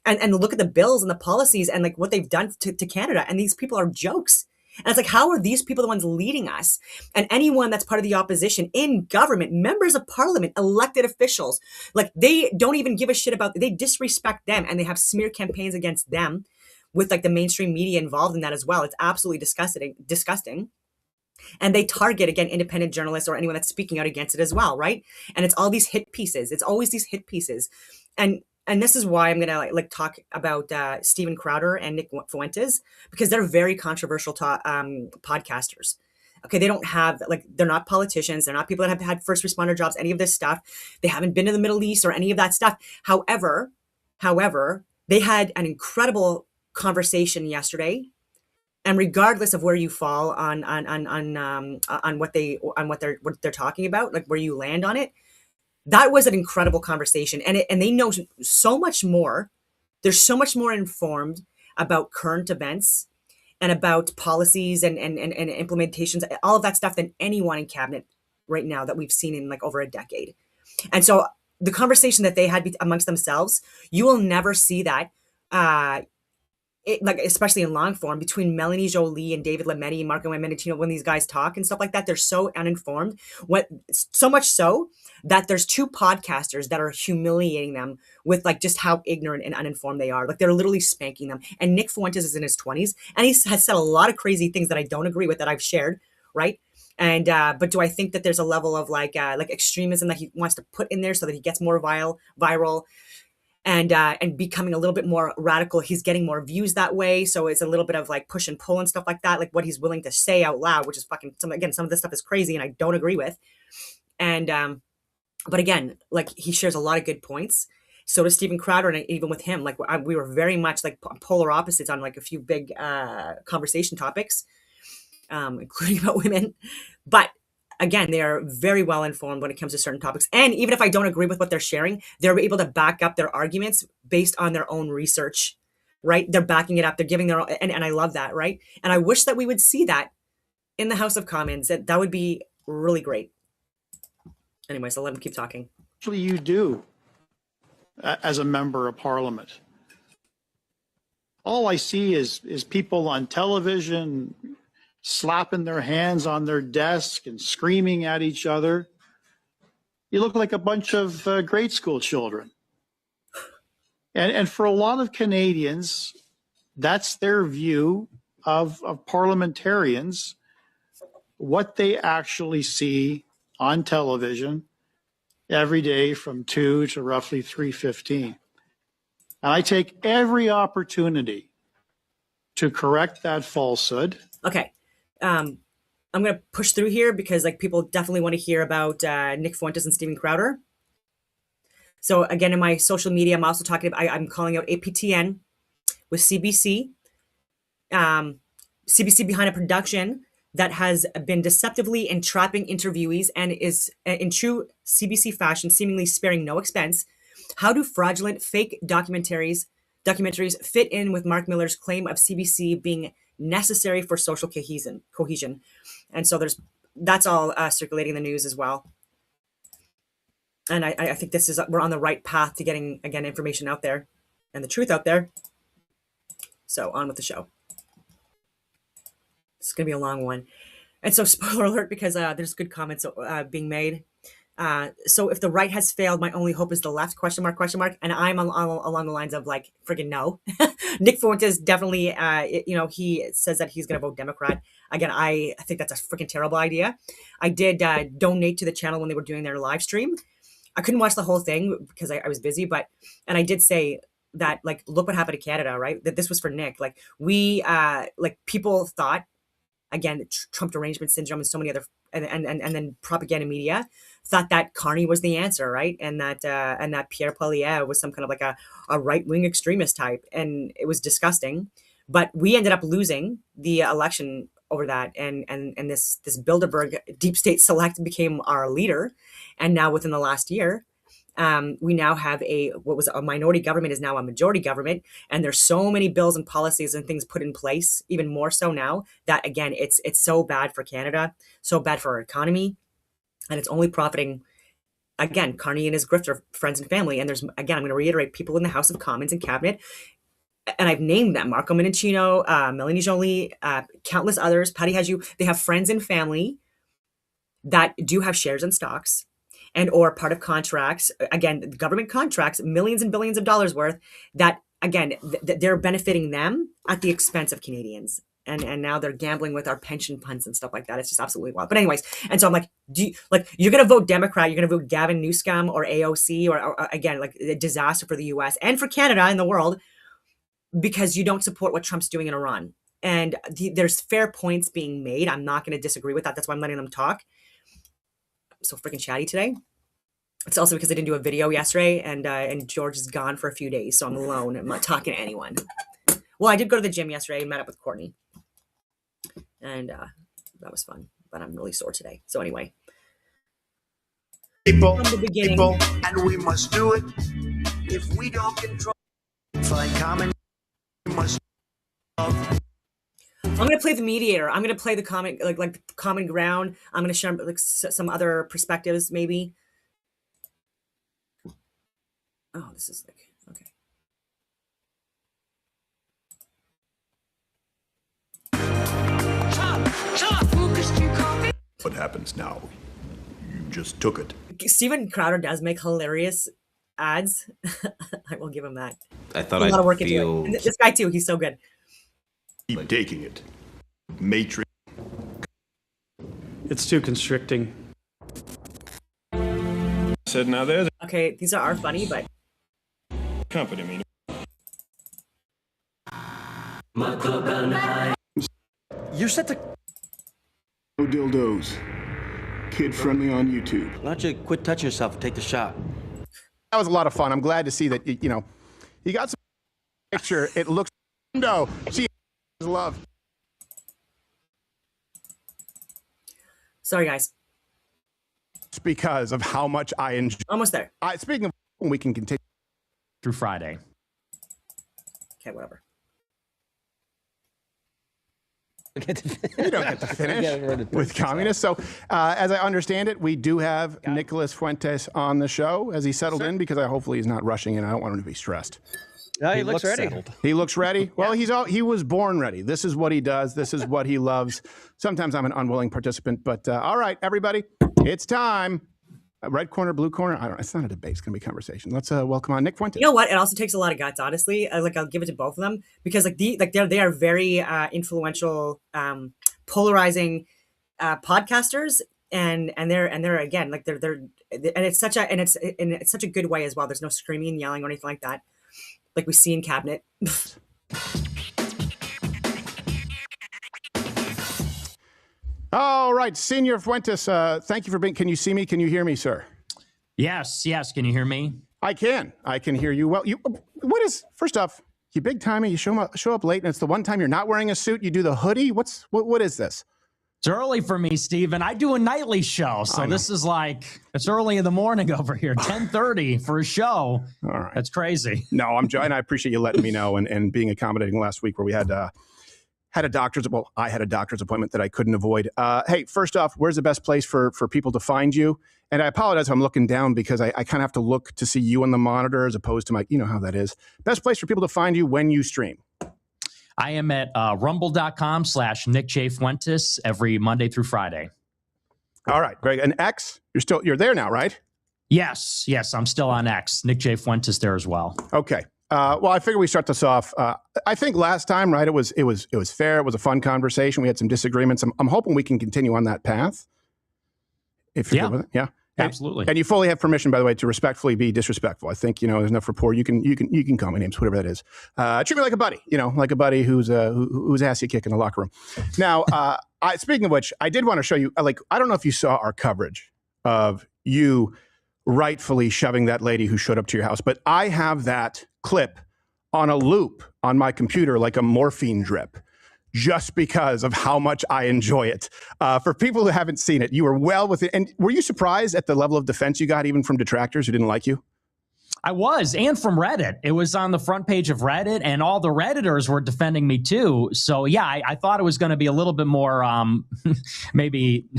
and look at the bills and the policies and like what they've done to Canada, and these people are jokes. And it's like, how are these people the ones leading us? And anyone that's part of the opposition in government, members of parliament, elected officials, like they don't even give a shit about, they disrespect them and they have smear campaigns against them with like the mainstream media involved in that as well. It's absolutely disgusting. And they target again independent journalists or anyone that's speaking out against it as well, right? And it's all these hit pieces. It's always these hit pieces. And this is why I'm gonna like talk about Steven Crowder and Nick Fuentes, because they're very controversial podcasters. Okay, they don't have like, they're not politicians, they're not people that have had first responder jobs, any of this stuff. They haven't been to the Middle East or any of that stuff. However, they had an incredible conversation yesterday. And regardless of where you fall on what they're talking about, like where you land on it, that was an incredible conversation. And they know so much more. They're so much more informed about current events and about policies and implementations, all of that stuff, than anyone in cabinet right now that we've seen in like over a decade. And so the conversation that they had amongst themselves, you will never see that like especially in long form between Melanie Jolie and David Lametti and Marco Mendicino. When these guys talk and stuff like that, they're so uninformed. So much so that there's two podcasters that are humiliating them with like just how ignorant and uninformed they are. Like they're literally spanking them. And Nick Fuentes is in his 20s and he has said a lot of crazy things that I don't agree with, that I've shared, right? And but do I think that there's a level of like extremism that he wants to put in there so that he gets more viral? And becoming a little bit more radical. He's getting more views that way. So it's a little bit of like push and pull and stuff like that, like what he's willing to say out loud, which is fucking some of this stuff is crazy and I don't agree with. And but again, like he shares a lot of good points. So does Steven Crowder, and even with him, like we were very much like polar opposites on like a few big conversation topics, including about women. But again, they are very well informed when it comes to certain topics. And even if I don't agree with what they're sharing, they're able to back up their arguments based on their own research, right? They're backing it up. They're giving their own, and I love that, right? And I wish that we would see that in the House of Commons. That would be really great. Anyways, I'll let them keep talking. Actually, you do as a member of parliament. All I see is people on television slapping their hands on their desk and screaming at each other. You look like a bunch of grade school children. And for a lot of Canadians, that's their view of parliamentarians, what they actually see on television every day from 2 to roughly 3:15. And I take every opportunity to correct that falsehood. Okay. I'm going to push through here because like people definitely want to hear about Nick Fuentes and Steven Crowder. So again, in my social media, I'm also talking about, I'm calling out APTN with CBC. CBC behind a production that has been deceptively entrapping interviewees and is, in true CBC fashion, seemingly sparing no expense. How do fraudulent fake documentaries fit in with Mark Miller's claim of CBC being necessary for social cohesion? And so that's all circulating in the news as well. And I think we're on the right path to getting, again, information out there and the truth out there. So on with the show. It's going to be a long one. And so spoiler alert, because there's good comments being made. So if the right has failed, my only hope is the left, question mark, question mark. And I'm along the lines of like, friggin' no. Nick Fuentes definitely, he says that he's going to vote Democrat. Again, I think that's a freaking terrible idea. I did donate to the channel when they were doing their live stream. I couldn't watch the whole thing because I was busy, and I did say that, like, look what happened to Canada, right? That this was for Nick. Like, people thought, again, Trump derangement syndrome and so many other, and then propaganda media thought that Carney was the answer, right? And that Pierre Poilievre was some kind of like a right-wing extremist type, and it was disgusting. But we ended up losing the election over that, and this Bilderberg deep state select became our leader, and now within the last year, we now have what was a minority government is now a majority government, and there's so many bills and policies and things put in place, even more so now, that again, it's so bad for Canada, so bad for our economy, and it's only profiting, again, Carney and his grifter friends and family. And there's, again, I'm going to reiterate, people in the House of Commons and cabinet, and I've named them: Marco Mendicino, Melanie Joly, countless others, Patty Haju. They have friends and family that do have shares and stocks, and or part of contracts, again, government contracts, millions and billions of dollars worth, that, again, they're benefiting them at the expense of Canadians. And now they're gambling with our pension funds and stuff like that. It's just absolutely wild. But anyways, and so I'm like, you're going to vote Democrat, you're going to vote Gavin Newsom or AOC, or again, like a disaster for the US and for Canada and the world, because you don't support what Trump's doing in Iran. And there's fair points being made. I'm not going to disagree with that. That's why I'm letting them talk. I'm so freaking chatty today. It's also because I didn't do a video yesterday, and George is gone for a few days, so I'm alone. I'm not talking to anyone. Well, I did go to the gym yesterday and met up with Courtney, and that was fun. But I'm really sore today. So anyway, people, from the beginning, and we must do it. If we don't control, find common, we must. I'm going to play the mediator. I'm going to play the common ground. I'm going to share like some other perspectives, maybe. Oh, this is like, okay. What happens now? You just took it. Steven Crowder does make hilarious ads. I will give him that. I thought a lot of work feel... into it. And this guy too, he's so good. Keep taking it. Matrix. It's too constricting. Said now there's okay, these are funny, but company meeting. You're set to. No dildos. Kid friendly on YouTube. Why don't you quit touching yourself and take the shot? That was a lot of fun. I'm glad to see that, you got some picture. It looks no. She love. Sorry, guys. It's because of how much I enjoy. Almost there. Speaking of, we can continue through Friday. Okay, whatever. You don't get to finish with communists. So, as I understand it, we do have Nicholas Fuentes on the show. Has he settled in? Because hopefully he's not rushing in. I don't want him to be stressed. No, he looks ready. Settled. He looks ready. Well, he was born ready. This is what he does. This is what he loves. Sometimes I'm an unwilling participant, but all right, everybody, it's time. Red corner, blue corner. I don't know. It's not a debate. It's going to be a conversation. Let's welcome on Nick Fuentes. You know what? It also takes a lot of guts, honestly. I'll give it to both of them, because they are very influential, polarizing podcasters, and they're again, like they're and it's such a good way as well. There's no screaming and yelling or anything like that, like we see in cabinet. All right, Senor Fuentes, thank you for being. Can you see me? Can you hear me, sir? Yes. Can you hear me? I can hear you well. First off, you big timey. You show up late, and it's the one time you're not wearing a suit. You do the hoodie. What is this? It's early for me, Steven. I do a nightly show, so this is like, it's early in the morning over here, 10:30 for a show. All right, that's crazy. No, I'm joking. I appreciate you letting me know and being accommodating last week where we had a doctor's, I had a doctor's appointment that I couldn't avoid. Hey, first off, where's the best place for people to find you? And I apologize if I'm looking down because I kind of have to look to see you on the monitor as opposed to my, you know how that is. Best place for people to find you when you stream. I am at rumble.com/Nick J. Fuentes every Monday through Friday. All right, Greg. And X, you're there now, right? Yes, I'm still on X. Nick J. Fuentes there as well. Okay. Well, I figure we start this off. I think last time, right? It was fair. It was a fun conversation. We had some disagreements. I'm hoping we can continue on that path. If you're good with it, yeah. Absolutely. And you fully have permission, by the way, to respectfully be disrespectful. I think, there's enough rapport. You can call me names, whatever that is. Treat me like a buddy, like a buddy who's ass you kick in the locker room. Now, speaking of which, I did want to show you, I don't know if you saw our coverage of you rightfully shoving that lady who showed up to your house, but I have that clip on a loop on my computer like a morphine drip, just because of how much I enjoy it. For people who haven't seen it, you were well within. And were you surprised at the level of defense you got, even from detractors who didn't like you? I was, and from Reddit. It was on the front page of Reddit, and all the Redditors were defending me too. So yeah, I thought it was going to be a little bit more maybe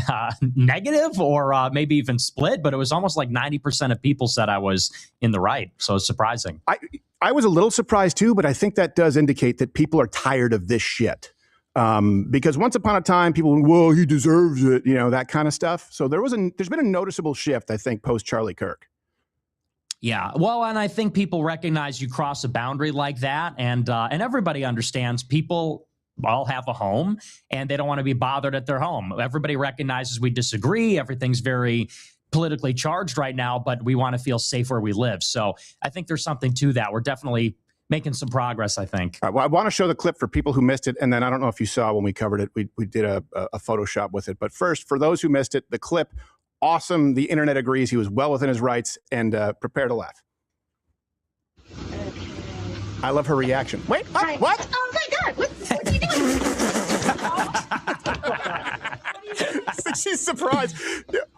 negative or maybe even split, but it was almost like 90% of people said I was in the right. So it's surprising. I was a little surprised too, but I think that does indicate that people are tired of this shit. Because once upon a time, people went, well, he deserves it, that kind of stuff. So there's been a noticeable shift, I think, post Charlie Kirk. Yeah, well, and I think people recognize you cross a boundary like that, and everybody understands people all have a home, and they don't want to be bothered at their home. Everybody recognizes we disagree. Everything's very politically charged right now, but we want to feel safe where we live. So I think there's something to that. We're definitely making some progress, I think. All right, well, I want to show the clip for people who missed it, and then I don't know if you saw when we covered it, we did a Photoshop with it. But first, for those who missed it, the clip, awesome. The internet agrees he was well within his rights, and prepare to laugh. I love her reaction. Wait, what? Oh my God, what are you doing? She's surprised.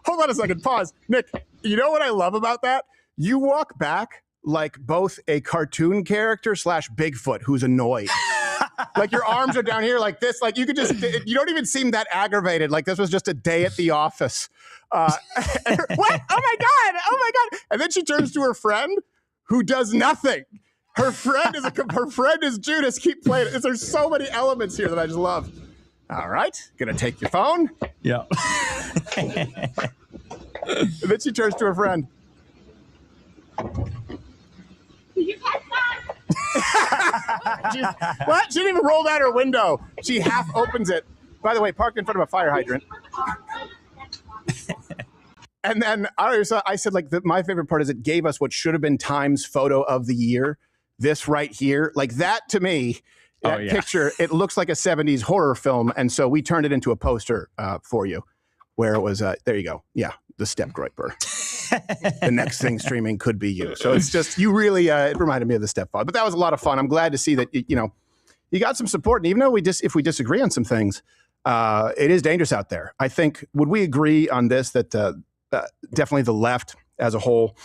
Hold on a second, pause. Nick, you know what I love about that? You walk back like both a cartoon character / Bigfoot who's annoyed. Like your arms are down here like this. Like you don't even seem that aggravated. Like this was just a day at the office. What? Oh my God. And then she turns to her friend who does nothing. Her friend is Judas. Keep playing it. There's so many elements here that I just love. All right. Gonna take your phone. Yeah. And then she turns to her friend. You What? She didn't even roll down her window. She half opens it. By the way, parked in front of a fire hydrant. And then I said, my favorite part is it gave us what should have been Time's photo of the year. This right here, like that to me, that picture, it looks like a 70s horror film. And so we turned it into a poster for you where it was, there you go. Yeah, the step groiper. The next thing streaming could be you. So it's just, you really, it reminded me of the stepfather. But that was a lot of fun. I'm glad to see that, you got some support. And even though if we disagree on some things, it is dangerous out there. I think, would we agree on this, that definitely the left as a whole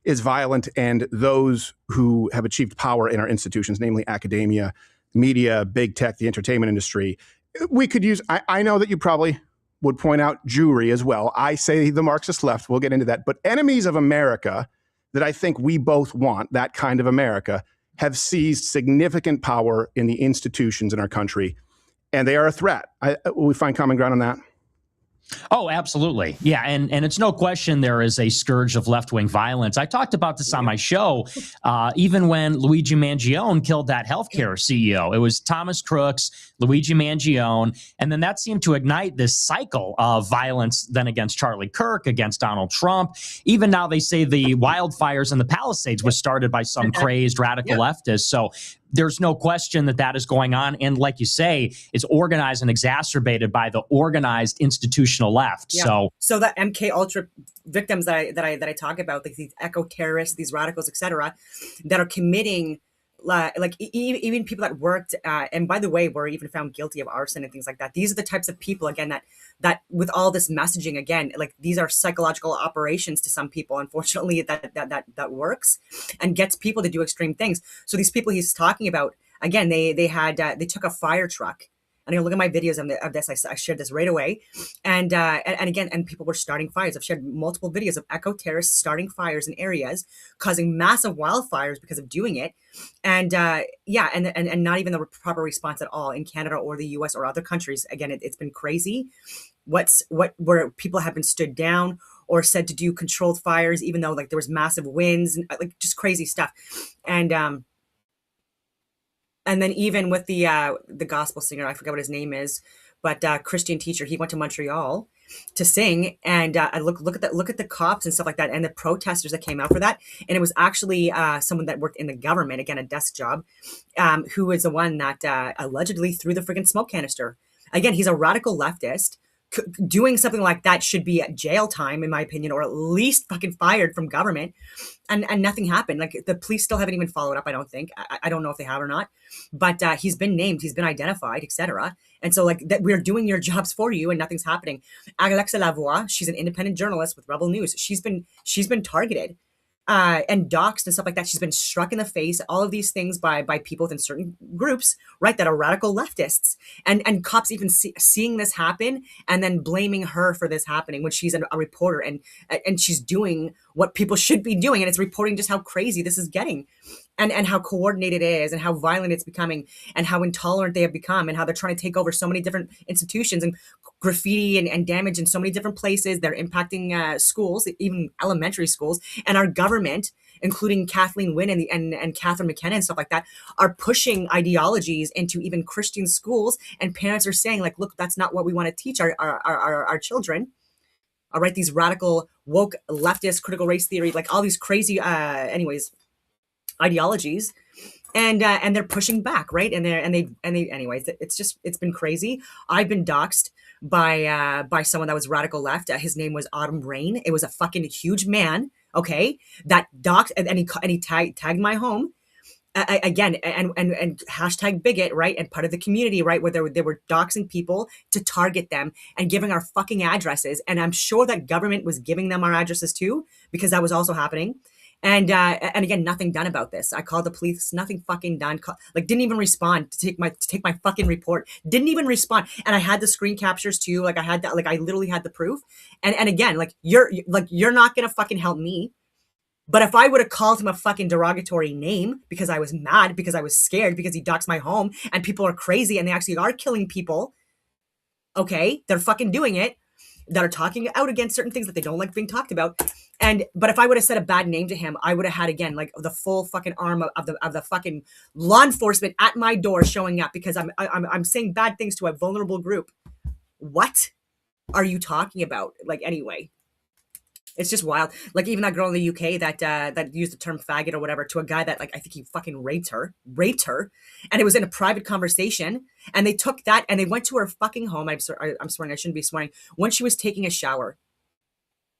is violent, and those who have achieved power in our institutions, namely academia, media, big tech, the entertainment industry, we could use, I know that you probably would point out Jewry as well. I say the Marxist left, we'll get into that. But enemies of America that I think we both want, that kind of America, have seized significant power in the institutions in our country, and they are a threat. Will we find common ground on that? Oh, absolutely. Yeah. And it's no question there is a scourge of left-wing violence. I talked about this on my show, even when Luigi Mangione killed that healthcare CEO. It was Thomas Crooks, Luigi Mangione, and then that seemed to ignite this cycle of violence then against Charlie Kirk, against Donald Trump. Even now they say the wildfires in the Palisades was started by some crazed radical leftist. So there's no question that is going on. And like you say, it's organized and exacerbated by the organized institutional left. Yeah. So that MK Ultra victims that I talk about, like these eco terrorists, these radicals, etc., that are committing, even people that worked, and by the way, were even found guilty of arson and things like that. These are the types of people, again, that with all this messaging, again, like these are psychological operations to some people, unfortunately, that works and gets people to do extreme things. So these people he's talking about, again, they took a fire truck And I look at my videos of this. I shared this right away, and again, and people were starting fires. I've shared multiple videos of eco terrorists starting fires in areas, causing massive wildfires because of doing it, and yeah, and not even the proper response at all in Canada or the U.S. or other countries. Again, it's been crazy. Where people have been stood down or said to do controlled fires, even though like there was massive winds and like just crazy stuff, and then even with the gospel singer, I forget what his name is, but Christian teacher, he went to Montreal to sing, and I look at the cops and stuff like that, and the protesters that came out for that, and it was actually someone that worked in the government, again a desk job, who was the one that allegedly threw the freaking smoke canister. Again, he's a radical leftist. Doing something like that should be jail time, in my opinion, or at least fucking fired from government. And nothing happened. Like the police still haven't even followed up. I don't think. I don't know if they have or not. But he's been named, he's been identified, etc. And so like that, we're doing your jobs for you, and nothing's happening. Alexa Lavoie, she's an independent journalist with Rebel News. She's been targeted. And doxxed and stuff like that. She's been struck in the face, all of these things by people within certain groups, right, that are radical leftists. And cops even seeing this happen and then blaming her for this happening when she's a reporter and she's doing what people should be doing. And it's reporting just how crazy this is getting and how coordinated it is and how violent it's becoming and how intolerant they have become and how they're trying to take over so many different institutions and graffiti and damage in so many different places. They're impacting schools, even elementary schools, and our government, including Kathleen Wynne and Catherine McKenna and stuff like that, are pushing ideologies into even Christian schools, and parents are saying like, look, that's not what we want to teach our children. All right, these radical woke leftist critical race theory, like all these crazy ideologies, and they're pushing back, right? And they anyways, it's been crazy. I've been doxxed by someone that was radical left. His name was Autumn Rain. It was a fucking huge man, okay, that doxed and he tagged my home. Again, and hashtag bigot, right? And part of the community, right? Where they were doxing people to target them and giving our fucking addresses. And I'm sure that government was giving them our addresses too, because that was also happening. And again, nothing done about this. I called the police, nothing fucking done. Like didn't even respond to take my fucking report. Didn't even respond. And I had the screen captures too. Like I had that. Like I literally had the proof. And again, like you're not gonna fucking help me. But if I would have called him a fucking derogatory name because I was mad, because I was scared, because he doxed my home, and people are crazy and they actually are killing people, okay, they're fucking doing it, that are talking out against certain things that they don't like being talked about. But if I would have said a bad name to him, I would have had, again, like the full fucking arm of the fucking law enforcement at my door showing up because I'm saying bad things to a vulnerable group. What are you talking about? Like, anyway. It's just wild. Like even that girl in the UK that used the term faggot or whatever to a guy that like I think he fucking raped her, and it was in a private conversation. And they took that and they went to her fucking home. I'm swearing, I shouldn't be swearing. When she was taking a shower,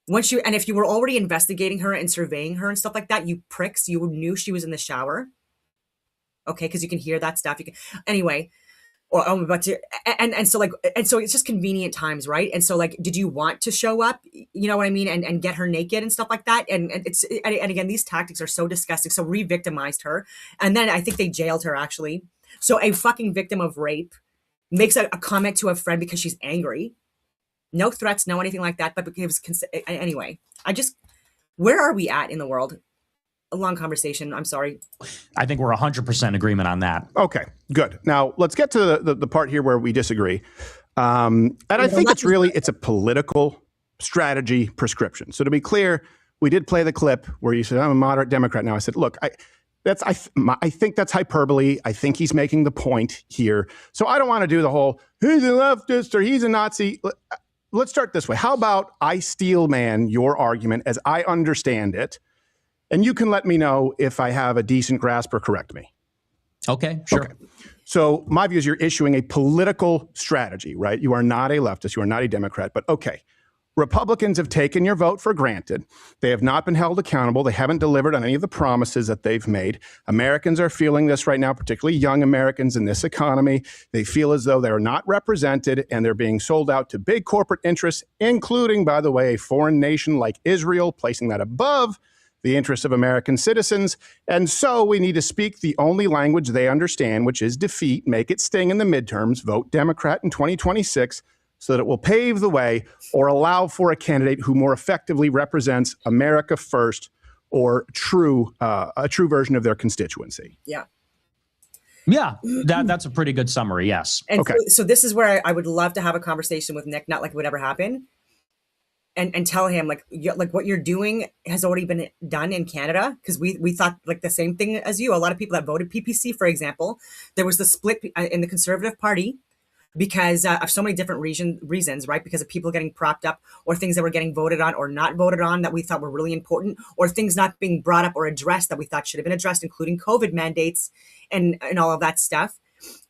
and if you were already investigating her and surveying her and stuff like that, you pricks, you knew she was in the shower, okay? Because you can hear that stuff. You can anyway. Or I'm about to, and so it's just convenient times, right? And so like, did you want to show up? You know what I mean? And get her naked and stuff like that. And again, these tactics are so disgusting. So re-victimized her, and then I think they jailed her actually. So a fucking victim of rape makes a comment to a friend because she's angry. No threats, no anything like that. But because anyway, where are we at in the world? A long conversation. I'm sorry. I think we're 100% agreement on that. Okay, good. Now let's get to the part here where we disagree. And I think it's a political strategy prescription. So to be clear, we did play the clip where you said, I'm a moderate Democrat now. I said, look, I think that's hyperbole. I think he's making the point here. So I don't want to do the whole, he's a leftist or he's a Nazi. Let's start this way. How about I steel man your argument as I understand it, and you can let me know if I have a decent grasp or correct me. Okay, sure. Okay. So my view is you're issuing a political strategy, right? You are not a leftist. You are not a Democrat. But okay, Republicans have taken your vote for granted. They have not been held accountable. They haven't delivered on any of the promises that they've made. Americans are feeling this right now, particularly young Americans in this economy. They feel as though they're not represented and they're being sold out to big corporate interests, including, by the way, a foreign nation like Israel, placing that above the interests of American citizens. And so we need to speak the only language they understand, which is defeat, make it sting in the midterms, vote Democrat in 2026, so that it will pave the way or allow for a candidate who more effectively represents America first or a true version of their constituency. Yeah. Yeah, that's a pretty good summary. Yes. And Okay. so this is where I would love to have a conversation with Nick, not like it would ever happen, and tell him like what you're doing has already been done in Canada, because we thought like the same thing as you. A lot of people that voted PPC, for example, there was the split in the Conservative Party because of so many different reasons, right? Because of people getting propped up, or things that were getting voted on or not voted on that we thought were really important, or things not being brought up or addressed that we thought should have been addressed, including COVID mandates and all of that stuff.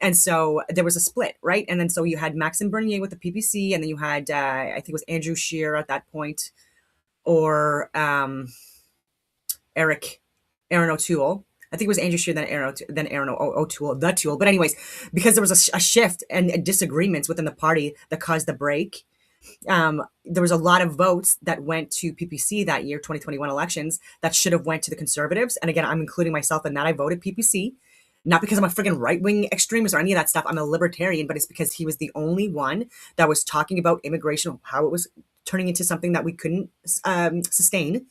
And so there was a split, right? And then so you had Maxime Bernier with the PPC, and then you had I think it was Andrew Scheer at that point, or Aaron O'Toole. I think it was Andrew Scheer, then Aaron O'Toole, the Toole. But anyways, because there was a shift and disagreements within the party that caused the break, there was a lot of votes that went to PPC that year, 2021 elections, that should have went to the Conservatives. And again, I'm including myself in that. I voted PPC, not because I'm a freaking right-wing extremist or any of that stuff. I'm a libertarian, but it's because he was the only one that was talking about immigration, how it was turning into something that we couldn't sustain.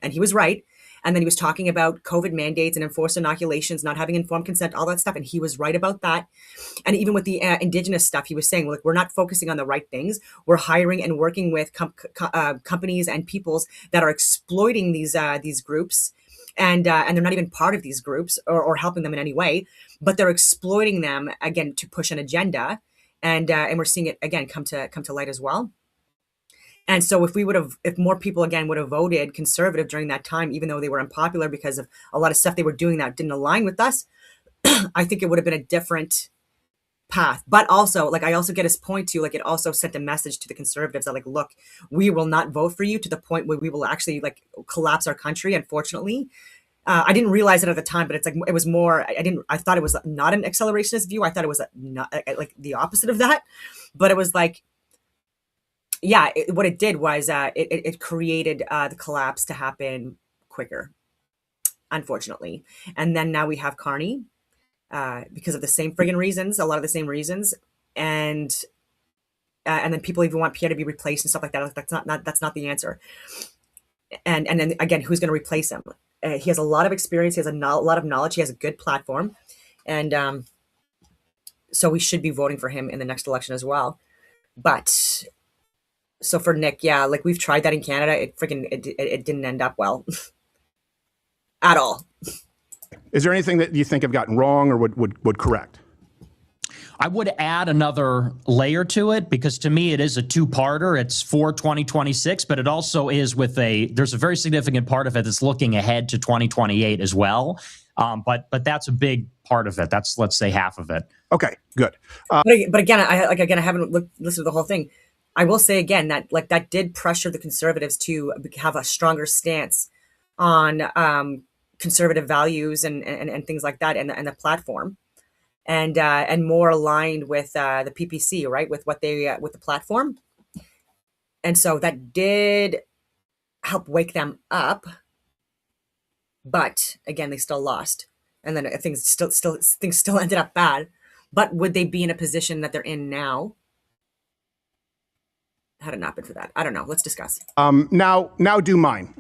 And he was right. And then he was talking about COVID mandates and enforced inoculations, not having informed consent, all that stuff. And he was right about that. And even with the Indigenous stuff, he was saying, look, we're not focusing on the right things. We're hiring and working with companies and peoples that are exploiting these groups. And they're not even part of these groups or helping them in any way, but they're exploiting them, again, to push an agenda. And we're seeing it, again, come to light as well. And so if more people, again, would have voted Conservative during that time, even though they were unpopular because of a lot of stuff they were doing that didn't align with us, I think it would have been a different path. But also, like, I also get his point too, like, it also sent a message to the Conservatives that, like, look, we will not vote for you to the point where we will actually, like, collapse our country, unfortunately. I didn't realize it at the time, but it's like, it was more, I thought it was not an accelerationist view. I thought it was not like the opposite of that. But it was like, yeah, what it did was it created the collapse to happen quicker, unfortunately. And then now we have Carney because of the same friggin' reasons, a lot of the same reasons, and then people even want Pierre to be replaced and stuff like that. Like, that's not the answer. And then again, who's going to replace him? He has a lot of experience. He has a lot of knowledge. He has a good platform, and so we should be voting for him in the next election as well. But so for Nick, yeah, like, we've tried that in Canada. It didn't end up well at all. Is there anything that you think have gotten wrong or would correct? I would add another layer to it, because to me it is a two-parter. It's for 2026, but it also is there's a very significant part of it that's looking ahead to 2028 as well. But that's a big part of it. That's, let's say, half of it. Okay, good. But again, I haven't listened to the whole thing. I will say again that, like, that did pressure the Conservatives to have a stronger stance on conservative values and things like that, and the platform, and more aligned with the PPC, right, with what they with the platform. And so that did help wake them up. But again, they still lost, and then things still ended up bad. But would they be in a position that they're in now had it not been for that? I don't know. Let's discuss. Now do mine.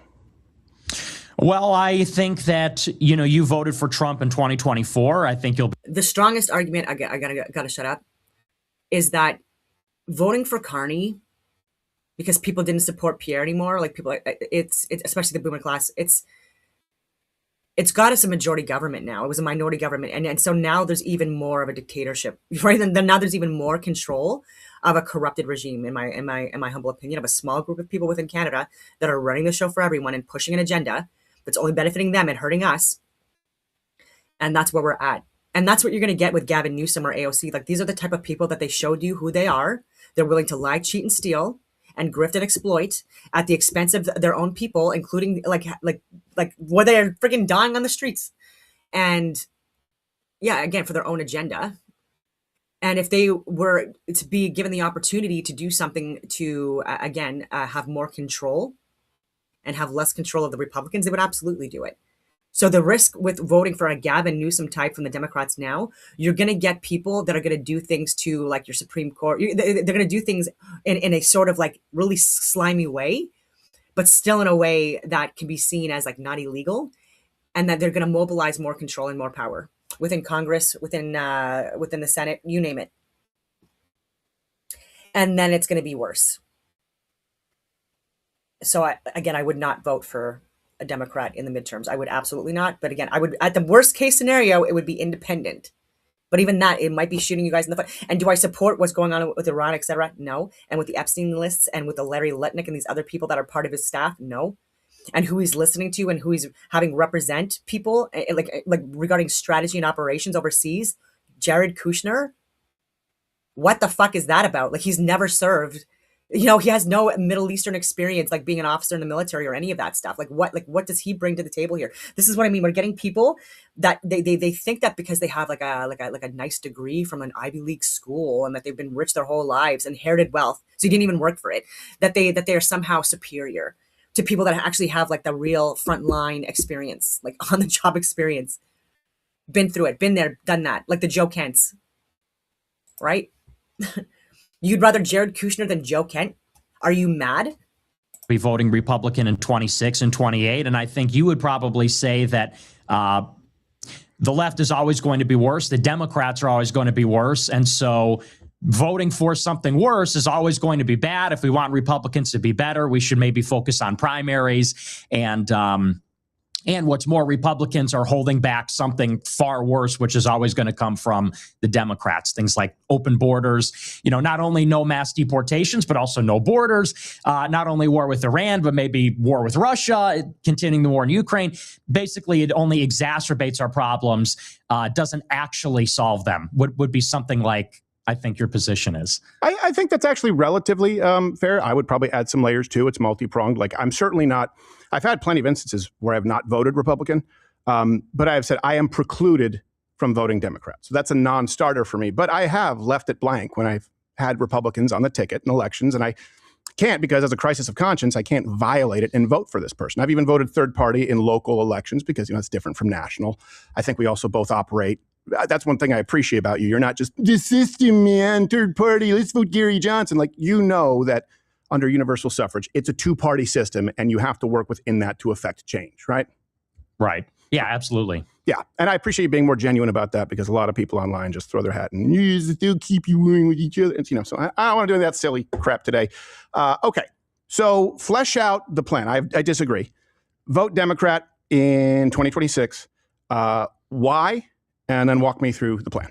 Well, I think that, you voted for Trump in 2024. I think you'll. The strongest argument, I gotta shut up, is that voting for Carney because people didn't support Pierre anymore. Like, people, it's especially the boomer class. It's got us a majority government now. It was a minority government, and so now there's even more of a dictatorship, right? And then now there's even more control of a corrupted regime, in my humble opinion, of a small group of people within Canada that are running the show for everyone and pushing an agenda that's only benefiting them and hurting us. And that's where we're at. And that's what you're going to get with Gavin Newsom or AOC. Like, these are the type of people that they showed you who they are. They're willing to lie, cheat, and steal, and grift and exploit at the expense of their own people, including like where they're freaking dying on the streets. And yeah, again, for their own agenda. And if they were to be given the opportunity to do something to, have more control and have less control of the Republicans, they would absolutely do it. So the risk with voting for a Gavin Newsom type from the Democrats now, you're going to get people that are going to do things to like your Supreme Court. They're going to do things in a sort of like really slimy way, but still in a way that can be seen as like not illegal, and that they're going to mobilize more control and more power within Congress, within the Senate, you name it. And then it's going to be worse. So I would not vote for a Democrat in the midterms. I would absolutely not. But again, I would, at the worst case scenario, it would be independent. But even that, it might be shooting you guys in the foot. And do I support what's going on with Iran, et cetera? No. And with the Epstein lists and with the Larry Letnick and these other people that are part of his staff? No. And who he's listening to and who he's having represent people, like regarding strategy and operations overseas? Jared Kushner? What the fuck is that about? Like, he's never served. He has no Middle Eastern experience, like being an officer in the military or any of that stuff. Like what does he bring to the table here? This is what I mean. We're getting people that they think that because they have like a nice degree from an Ivy League school and that they've been rich their whole lives, inherited wealth, so you didn't even work for it, that they are somehow superior to people that actually have like the real frontline experience, like on the job experience, been through it, been there, done that, like the Joe Kents, right? You'd rather Jared Kushner than Joe Kent? Are you mad? Be voting Republican in 26 and 28. And I think you would probably say that the left is always going to be worse. The Democrats are always going to be worse. And so voting for something worse is always going to be bad. If we want Republicans to be better, we should maybe focus on primaries. And what's more, Republicans are holding back something far worse, which is always going to come from the Democrats. Things like open borders, not only no mass deportations, but also no borders, not only war with Iran, but maybe war with Russia, continuing the war in Ukraine. Basically, it only exacerbates our problems, doesn't actually solve them. Would be something like, I think your position is. I think that's actually relatively fair. I would probably add some layers too. It's multi-pronged. Like, I'm certainly not, I've had plenty of instances where I've not voted Republican, but I have said I am precluded from voting Democrat. So that's a non-starter for me. But I have left it blank when I've had Republicans on the ticket in elections, and I can't, because as a crisis of conscience, I can't violate it and vote for this person. I've even voted third party in local elections because, it's different from national. I think we also both operate. That's one thing I appreciate about you. You're not just the system, man, third party, let's vote Gary Johnson. Like, that under universal suffrage, it's a two-party system, and you have to work within that to affect change, right? Right. Yeah, absolutely. Yeah. And I appreciate you being more genuine about that, because a lot of people online just throw their hat and they'll keep you warring with each other. And, so I don't want to do that silly crap today. Okay. So flesh out the plan. I disagree. Vote Democrat in 2026. Why? And then walk me through the plan.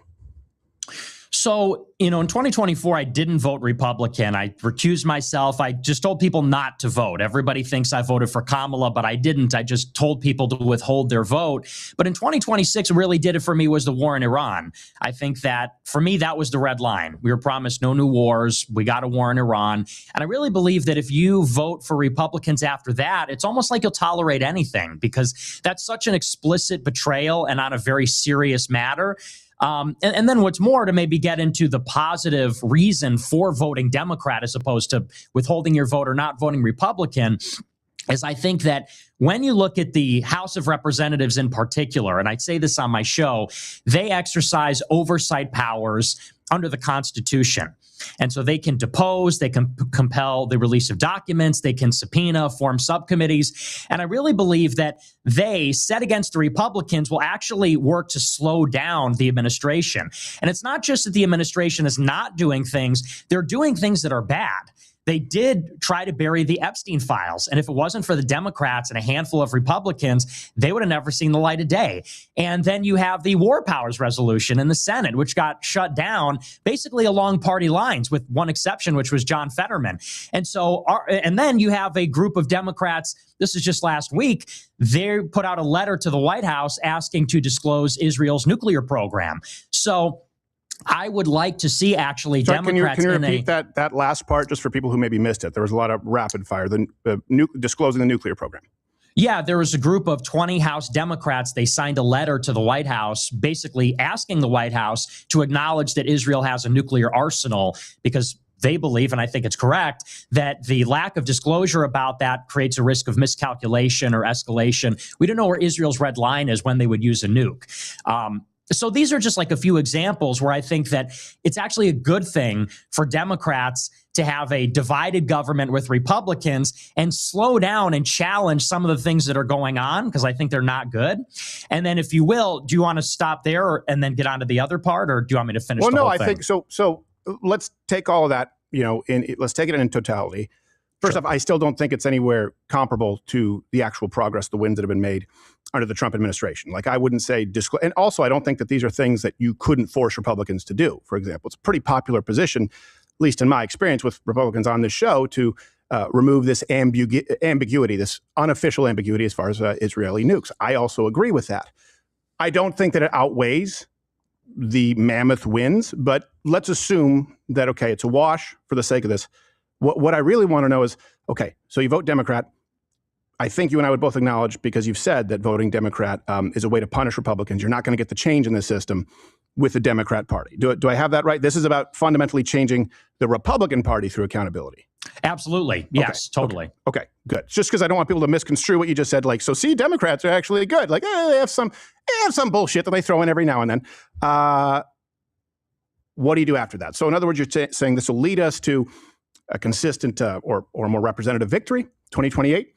So, in 2024, I didn't vote Republican. I recused myself. I just told people not to vote. Everybody thinks I voted for Kamala, but I didn't. I just told people to withhold their vote. But in 2026, what really did it for me was the war in Iran. I think that, for me, that was the red line. We were promised no new wars. We got a war in Iran. And I really believe that if you vote for Republicans after that, it's almost like you'll tolerate anything, because that's such an explicit betrayal and on a very serious matter. And then what's more, to maybe get into the positive reason for voting Democrat as opposed to withholding your vote or not voting Republican, is I think that when you look at the House of Representatives in particular, and I say this on my show, they exercise oversight powers under the Constitution. And so they can depose, they can compel the release of documents, they can subpoena, form subcommittees. And I really believe that they, set against the Republicans, will actually work to slow down the administration. And it's not just that the administration is not doing things, they're doing things that are bad. They did try to bury the Epstein files. And if it wasn't for the Democrats and a handful of Republicans, they would have never seen the light of day. And then you have the War Powers Resolution in the Senate, which got shut down basically along party lines, with one exception, which was John Fetterman. And so, and then you have a group of Democrats, this is just last week, they put out a letter to the White House asking to disclose Israel's nuclear program. So I would like to see actually Democrats. Can you repeat that last part just for people who maybe missed it? There was a lot of rapid fire, disclosing the nuclear program. Yeah, there was a group of 20 House Democrats. They signed a letter to the White House basically asking the White House to acknowledge that Israel has a nuclear arsenal, because they believe, and I think it's correct, that the lack of disclosure about that creates a risk of miscalculation or escalation. We don't know where Israel's red line is when they would use a nuke. So these are just like a few examples where I think that it's actually a good thing for Democrats to have a divided government with Republicans and slow down and challenge some of the things that are going on, because I think they're not good. And then, if you will, do you want to stop there and then get on to the other part, or do you want me to finish the whole thing? I think so. So let's take all of that, let's take it in totality. First off, I still don't think it's anywhere comparable to the actual progress, the wins that have been made under the Trump administration. Like, I wouldn't say and also, I don't think that these are things that you couldn't force Republicans to do. For example, it's a pretty popular position, at least in my experience with Republicans on this show, to remove this ambiguity, this unofficial ambiguity as far as Israeli nukes. I also agree with that. I don't think that it outweighs the mammoth wins, but let's assume that, okay, it's a wash for the sake of this. What I really want to know is, okay, so you vote Democrat. I think you and I would both acknowledge, because you've said that voting Democrat is a way to punish Republicans. You're not going to get the change in this system with the Democrat Party. Do I have that right? This is about fundamentally changing the Republican Party through accountability. Absolutely. Yes, totally. Okay, good. Just because I don't want people to misconstrue what you just said. Like, so see, Democrats are actually good. Like, they have some bullshit that they throw in every now and then. What do you do after that? So in other words, you're saying this will lead us to a consistent or more representative victory, 2028.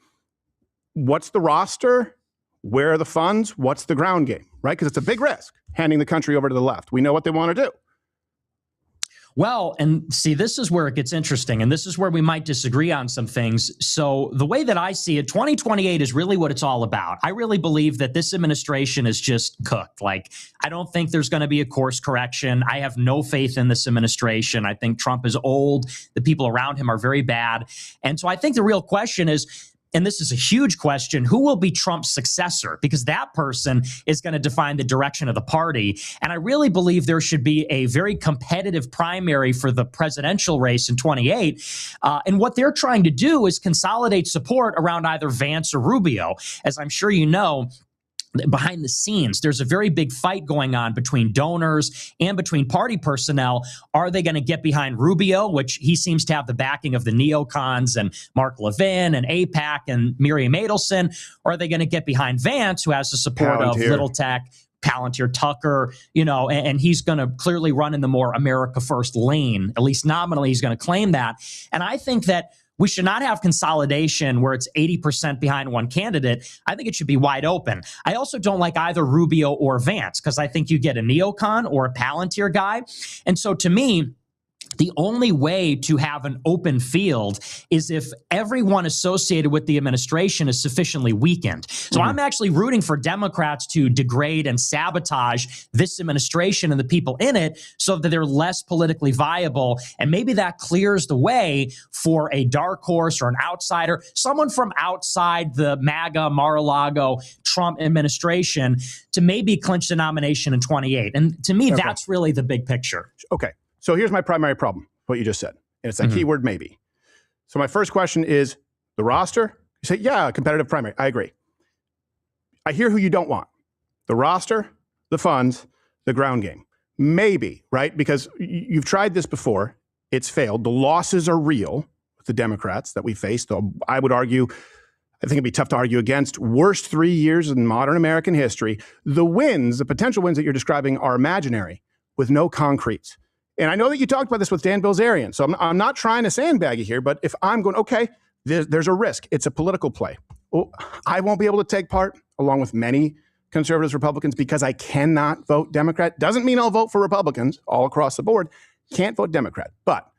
What's the roster? Where are the funds? What's the ground game, right? Because it's a big risk handing the country over to the left. We know what they want to do. Well, and see, this is where it gets interesting, and this is where we might disagree on some things. So the way that I see it, 2028 is really what it's all about. I really believe that this administration is just cooked. Like, I don't think there's going to be a course correction. I have no faith in this administration. I think Trump is old. The people around him are very bad. And so I think the real question is, and this is a huge question, who will be Trump's successor? Because that person is going to define the direction of the party. And I really believe there should be a very competitive primary for the presidential race in 28. And what they're trying to do is consolidate support around either Vance or Rubio. As I'm sure you know, behind the scenes, there's a very big fight going on between donors and between party personnel. Are they going to get behind Rubio, which he seems to have the backing of the neocons and Mark Levin and AIPAC and Miriam Adelson? Or are they going to get behind Vance, who has the support of Little Tech, Palantir, Tucker, and he's going to clearly run in the more America First lane. At least nominally, he's going to claim that. And I think that we should not have consolidation where it's 80% behind one candidate. I think it should be wide open. I also don't like either Rubio or Vance, because I think you get a neocon or a Palantir guy. And so to me, the only way to have an open field is if everyone associated with the administration is sufficiently weakened. So I'm actually rooting for Democrats to degrade and sabotage this administration and the people in it so that they're less politically viable. And maybe that clears the way for a dark horse or an outsider, someone from outside the MAGA, Mar-a-Lago, Trump administration to maybe clinch the nomination in 28. And to me, that's really the big picture. Okay. So here's my primary problem, what you just said. And it's that keyword maybe. So my first question is the roster. You say, yeah, competitive primary. I agree. I hear who you don't want. The roster, the funds, the ground game. Maybe, right? Because you've tried this before. It's failed. The losses are real with the Democrats that we faced. Though I would argue, I think it'd be tough to argue against, worst 3 years in modern American history. The wins, the potential wins that you're describing are imaginary with no concretes. And I know that you talked about this with Dan Bilzerian, so I'm not trying to sandbag you here, but if I'm going, okay, there's a risk. It's a political play. Well, I won't be able to take part, along with many conservatives, Republicans, because I cannot vote Democrat. Doesn't mean I'll vote for Republicans all across the board. Can't vote Democrat. But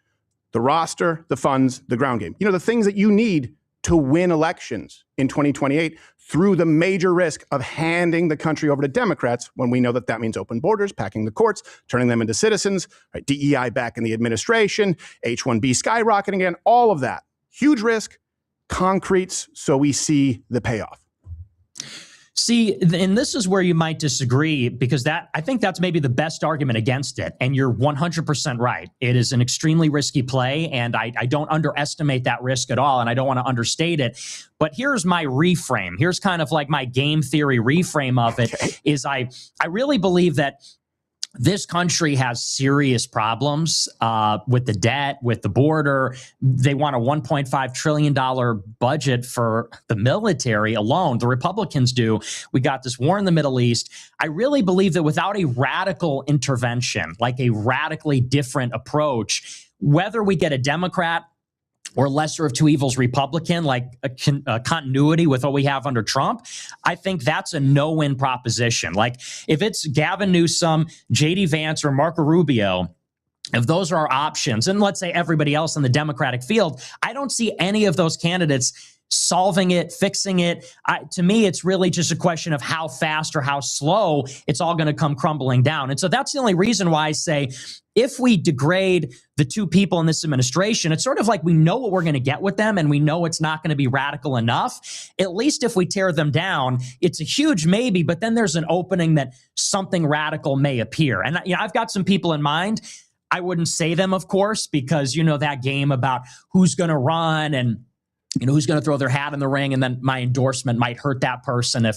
the roster, the funds, the ground game, the things that you need to win elections in 2028 through the major risk of handing the country over to Democrats, when we know that that means open borders, packing the courts, turning them into citizens, right? DEI back in the administration, H-1B skyrocketing again, all of that. Huge risk, concretes, so we see the payoff. See, and this is where you might disagree, because I think that's maybe the best argument against it. And you're 100% right. It is an extremely risky play, and I don't underestimate that risk at all, and I don't want to understate it. But here's my reframe. Here's kind of like my game theory reframe of it, is I really believe that this country has serious problems with the debt, with the border. They want a $1.5 trillion budget for the military alone. The Republicans do. We got this war in the Middle East. I really believe that without a radical intervention, like a radically different approach, whether we get a Democrat or lesser of two evils Republican, like a continuity with what we have under Trump, I think that's a no-win proposition. Like if it's Gavin Newsom, JD Vance, or Marco Rubio, if those are our options, and let's say everybody else in the Democratic field, I don't see any of those candidates solving it, fixing it. To me, it's really just a question of how fast or how slow it's all going to come crumbling down. And so that's the only reason why I say, if we degrade the two people in this administration, it's sort of like we know what we're going to get with them and we know it's not going to be radical enough. At least if we tear them down, it's a huge maybe, but then there's an opening that something radical may appear. And I've got some people in mind. I wouldn't say them, of course, because that game about who's going to run and who's going to throw their hat in the ring, and then my endorsement might hurt that person if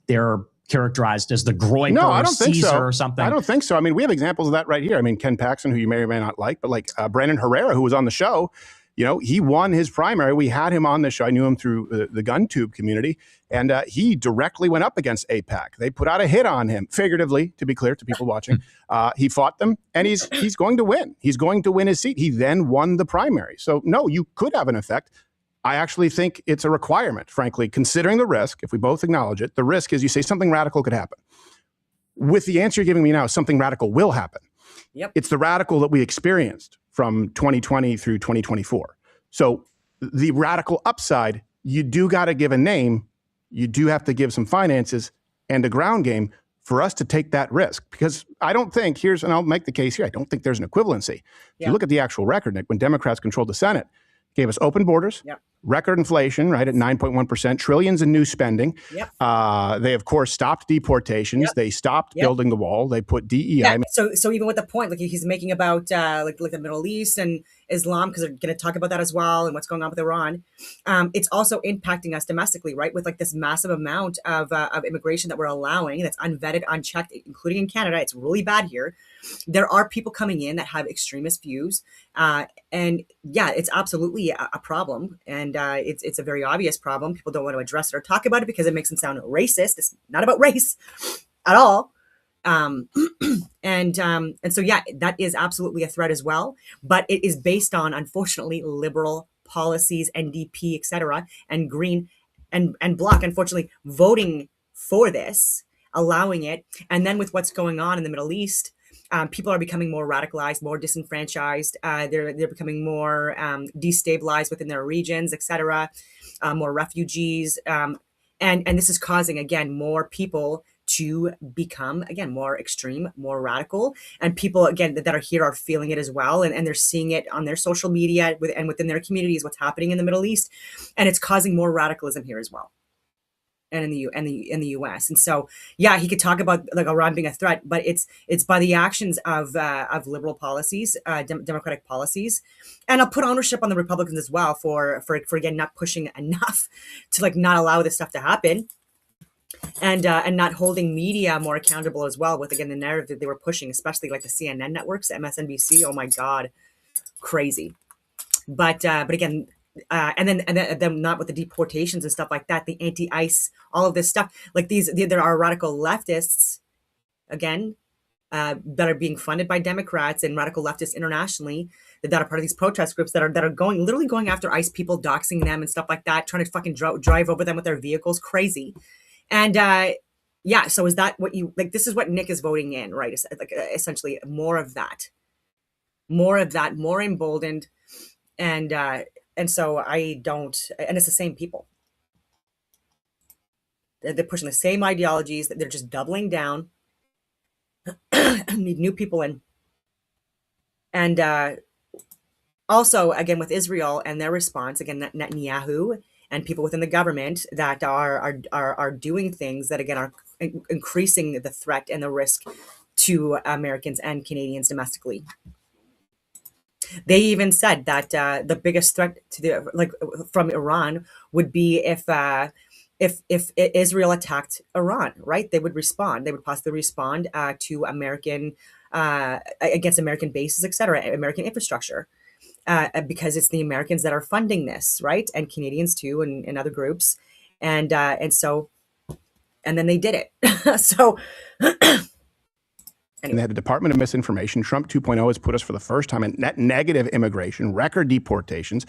they're characterized as the Groiper or Caesar or something. I don't think so. I mean, we have examples of that right here. I mean, Ken Paxton, who you may or may not like, but like Brandon Herrera, who was on the show, he won his primary. We had him on the show. I knew him through the GunTube community, and he directly went up against AIPAC. They put out a hit on him, figuratively, to be clear to people watching. He fought them, and he's going to win. He's going to win his seat. He then won the primary. So, no, you could have an effect. I actually think it's a requirement, frankly, considering the risk. If we both acknowledge it, the risk is you say something radical could happen. With the answer you're giving me now, something radical will happen. Yep. It's the radical that we experienced from 2020 through 2024. So the radical upside, you do got to give a name. You do have to give some finances and a ground game for us to take that risk. Because I don't think, and I'll make the case here, I don't think there's an equivalency. If you look at the actual record, Nick, when Democrats controlled the Senate, gave us open borders, record inflation, right, at 9.1%, trillions in new spending. They, of course, stopped deportations. They stopped building the wall. They put DEI. So even with the point, like he's making about like the Middle East and Islam, because they're going to talk about that as well, and what's going on with Iran. It's also impacting us domestically, right? With like this massive amount of immigration that we're allowing that's unvetted, unchecked, including in Canada. It's really bad here. There are people coming in that have extremist views, and it's absolutely a problem, and it's a very obvious problem. People don't want to address it or talk about it because it makes them sound racist. It's not about race at all. And so that is absolutely a threat as well, but it is based on, unfortunately, liberal policies, NDP, etc., and Green and Bloc, unfortunately, voting for this, allowing it. And then with what's going on in the Middle East, people are becoming more radicalized, more disenfranchised. They're becoming more destabilized within their regions, etc., more refugees. And this is causing, again, more people to become, again, more extreme, more radical. And people, again, that are here are feeling it as well. And they're seeing it on their social media and within their communities, what's happening in the Middle East. And it's causing more radicalism here as well. And in the U.S. And so, he could talk about like Iran being a threat, but it's by the actions of liberal policies, democratic policies, and I'll put ownership on the Republicans as well for again not pushing enough to like not allow this stuff to happen, and not holding media more accountable as well with, again, the narrative that they were pushing, especially like the CNN networks, MSNBC. Oh my God, crazy. But again. And then not with the deportations and stuff like that, the anti-ICE, all of this stuff, like there are radical leftists, again, that are being funded by Democrats and radical leftists internationally that are part of these protest groups that are literally going after ICE people, doxing them and stuff like that, trying to fucking drive over them with their vehicles, crazy. And so is that what you like? This is what Nick is voting in, right? It's like essentially more of that, more emboldened, and so I don't, and it's the same people. They're pushing the same ideologies, that they're just doubling down, need new people in. And also, again, with Israel and their response, again, Netanyahu and people within the government that are doing things that, again, are increasing the threat and the risk to Americans and Canadians domestically. They even said that the biggest threat to from Iran would be if Israel attacked Iran, right? They would respond. They would possibly respond to American against American bases, et cetera, American infrastructure, because it's the Americans that are funding this, right? And Canadians too, and other groups. And so, and then they did it. So And they had the Department of Misinformation. Trump 2.0 has put us for the first time in net negative immigration, record deportations,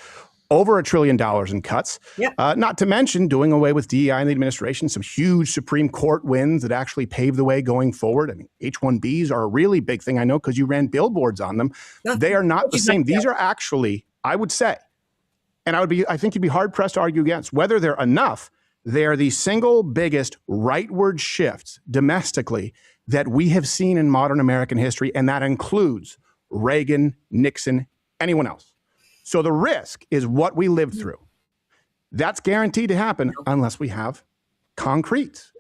over $1 trillion in cuts. Yep. Not to mention doing away with DEI in the administration, some huge Supreme Court wins that actually pave the way going forward. I mean, H-1Bs are a really big thing. I know because you ran billboards on them. No, they are not the same. not These are actually, I would say, and I think you'd be hard pressed to argue against whether they're enough. They are the single biggest rightward shifts domestically that we have seen in modern American history, and that includes Reagan, Nixon, anyone else. So the risk is what we lived through. That's guaranteed to happen unless we have concrete.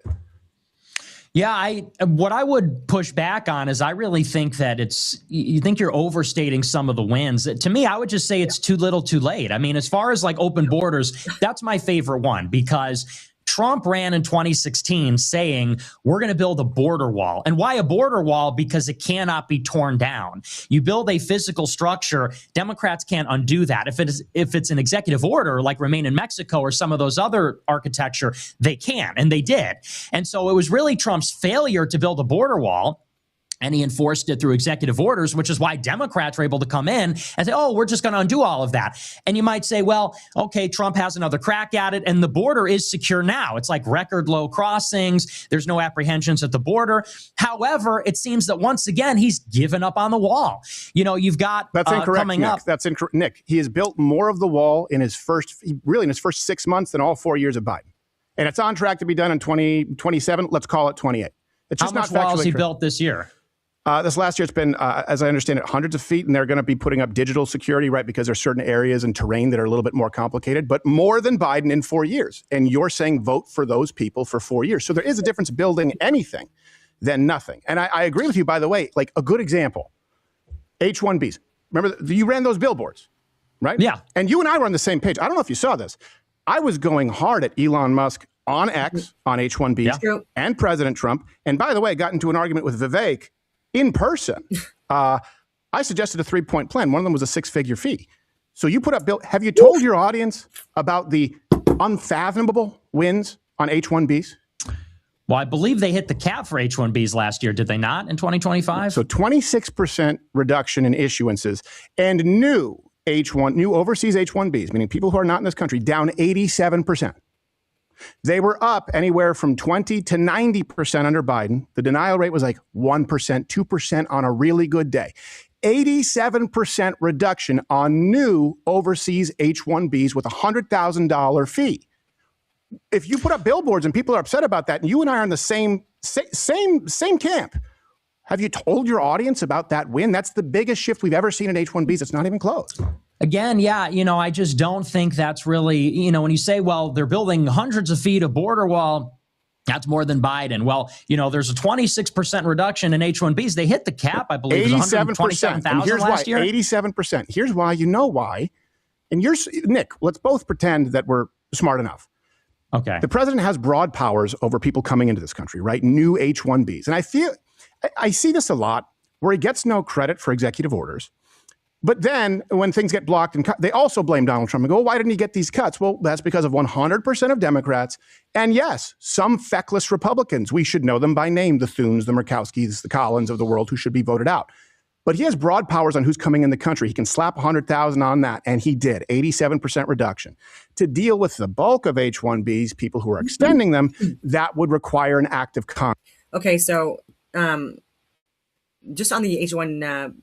Yeah, what I would push back on is I really think that you think you're overstating some of the wins. To me, I would just say it's too little too late. I mean, as far as like open borders, that's my favorite one because Trump ran in 2016 saying, we're going to build a border wall. And why a border wall? Because it cannot be torn down. You build a physical structure. Democrats can't undo that. If it's an executive order, like remain in Mexico or some of those other architecture, they can, and they did. And so it was really Trump's failure to build a border wall. And he enforced it through executive orders, which is why Democrats were able to come in and say, oh, we're just going to undo all of that. And you might say, well, okay, Trump has another crack at it. And the border is secure now. It's like record low crossings. There's no apprehensions at the border. However, it seems that once again, he's given up on the wall. You know, you've got That's incorrect, coming Nick. up. That's incorrect. Nick, he has built more of the wall in his first 6 months than all 4 years of Biden. And it's on track to be done in 2027. Let's call it 28. It's just How much not wall has he true. built this year? This last year, it's been, as I understand it, hundreds of feet, and they're going to be putting up digital security, right, because there's certain areas and terrain that are a little bit more complicated, but more than Biden in 4 years. And you're saying vote for those people for 4 years. So there is a difference building anything than nothing. And I agree with you, by the way, like a good example, H-1Bs. Remember, you ran those billboards, right? Yeah. And you and I were on the same page. I don't know if you saw this. I was going hard at Elon Musk on X, on H-1Bs, Yeah. and President Trump. And by the way, I got into an argument with Vivek in person. I suggested a 3-point plan. One of them was a 6-figure fee. So you put up bill. Have you told your audience about the unfathomable wins on H-1Bs? Well, I believe they hit the cap for H-1Bs last year, did they not, in 2025? So 26% reduction in issuances and new overseas H-1Bs, meaning people who are not in this country, down 87%. They were up anywhere from 20 to 90% under Biden. The denial rate was like 1%, 2% on a really good day. 87% reduction on new overseas H-1Bs with a $100,000 fee. If you put up billboards and people are upset about that, and you and I are in the same camp, have you told your audience about that win? That's the biggest shift we've ever seen in H-1Bs. It's not even close. Again, yeah, I just don't think that's really, when you say, well, they're building hundreds of feet of border wall, that's more than Biden. Well, there's a 26% reduction in H-1Bs. They hit the cap, I believe, 87%. And here's last why, year. 87%. Here's why, you know why. And Nick, let's both pretend that we're smart enough. Okay. The president has broad powers over people coming into this country, right? New H-1Bs. And I see this a lot where he gets no credit for executive orders. But then when things get blocked and cut, they also blame Donald Trump and go, well, why didn't he get these cuts? Well, that's because of 100% of Democrats. And yes, some feckless Republicans. We should know them by name, the Thunes, the Murkowskis, the Collins of the world who should be voted out. But he has broad powers on who's coming in the country. He can slap 100,000 on that. And he did, 87% reduction. To deal with the bulk of H-1Bs, people who are extending them, that would require an act of Congress. Okay, so just on the H1,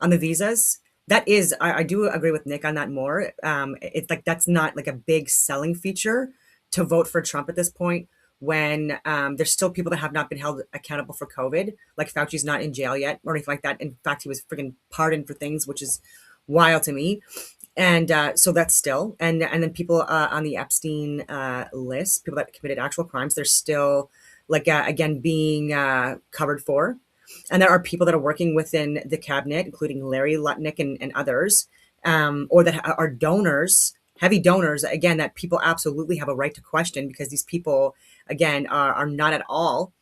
on the visas, that is, I do agree with Nick on that more. It's like that's not like a big selling feature to vote for Trump at this point when there's still people that have not been held accountable for COVID. Like Fauci's not in jail yet or anything like that. In fact, he was freaking pardoned for things, which is wild to me. And so that's still, and then people on the Epstein list, people that committed actual crimes, they're still like, again, being covered for. And there are people that are working within the cabinet, including Larry Lutnick and others, or that are donors, heavy donors, again, that people absolutely have a right to question because these people, again, are not at all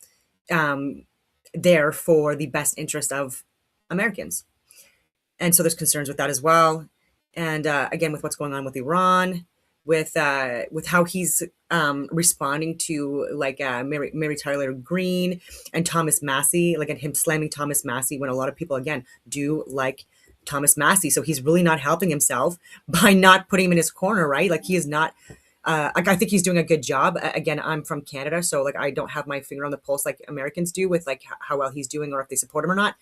there for the best interest of Americans. And so there's concerns with that as well. And again, with what's going on with Iran, with how he's responding to like Mary Tyler Greene and Thomas Massey, like, and him slamming Thomas Massey when a lot of people again do like Thomas Massey. So he's really not helping himself by not putting him in his corner, right? Like he is not. Like I think he's doing a good job. Again, I'm from Canada, so like I don't have my finger on the pulse like Americans do with like how well he's doing or if they support him or not.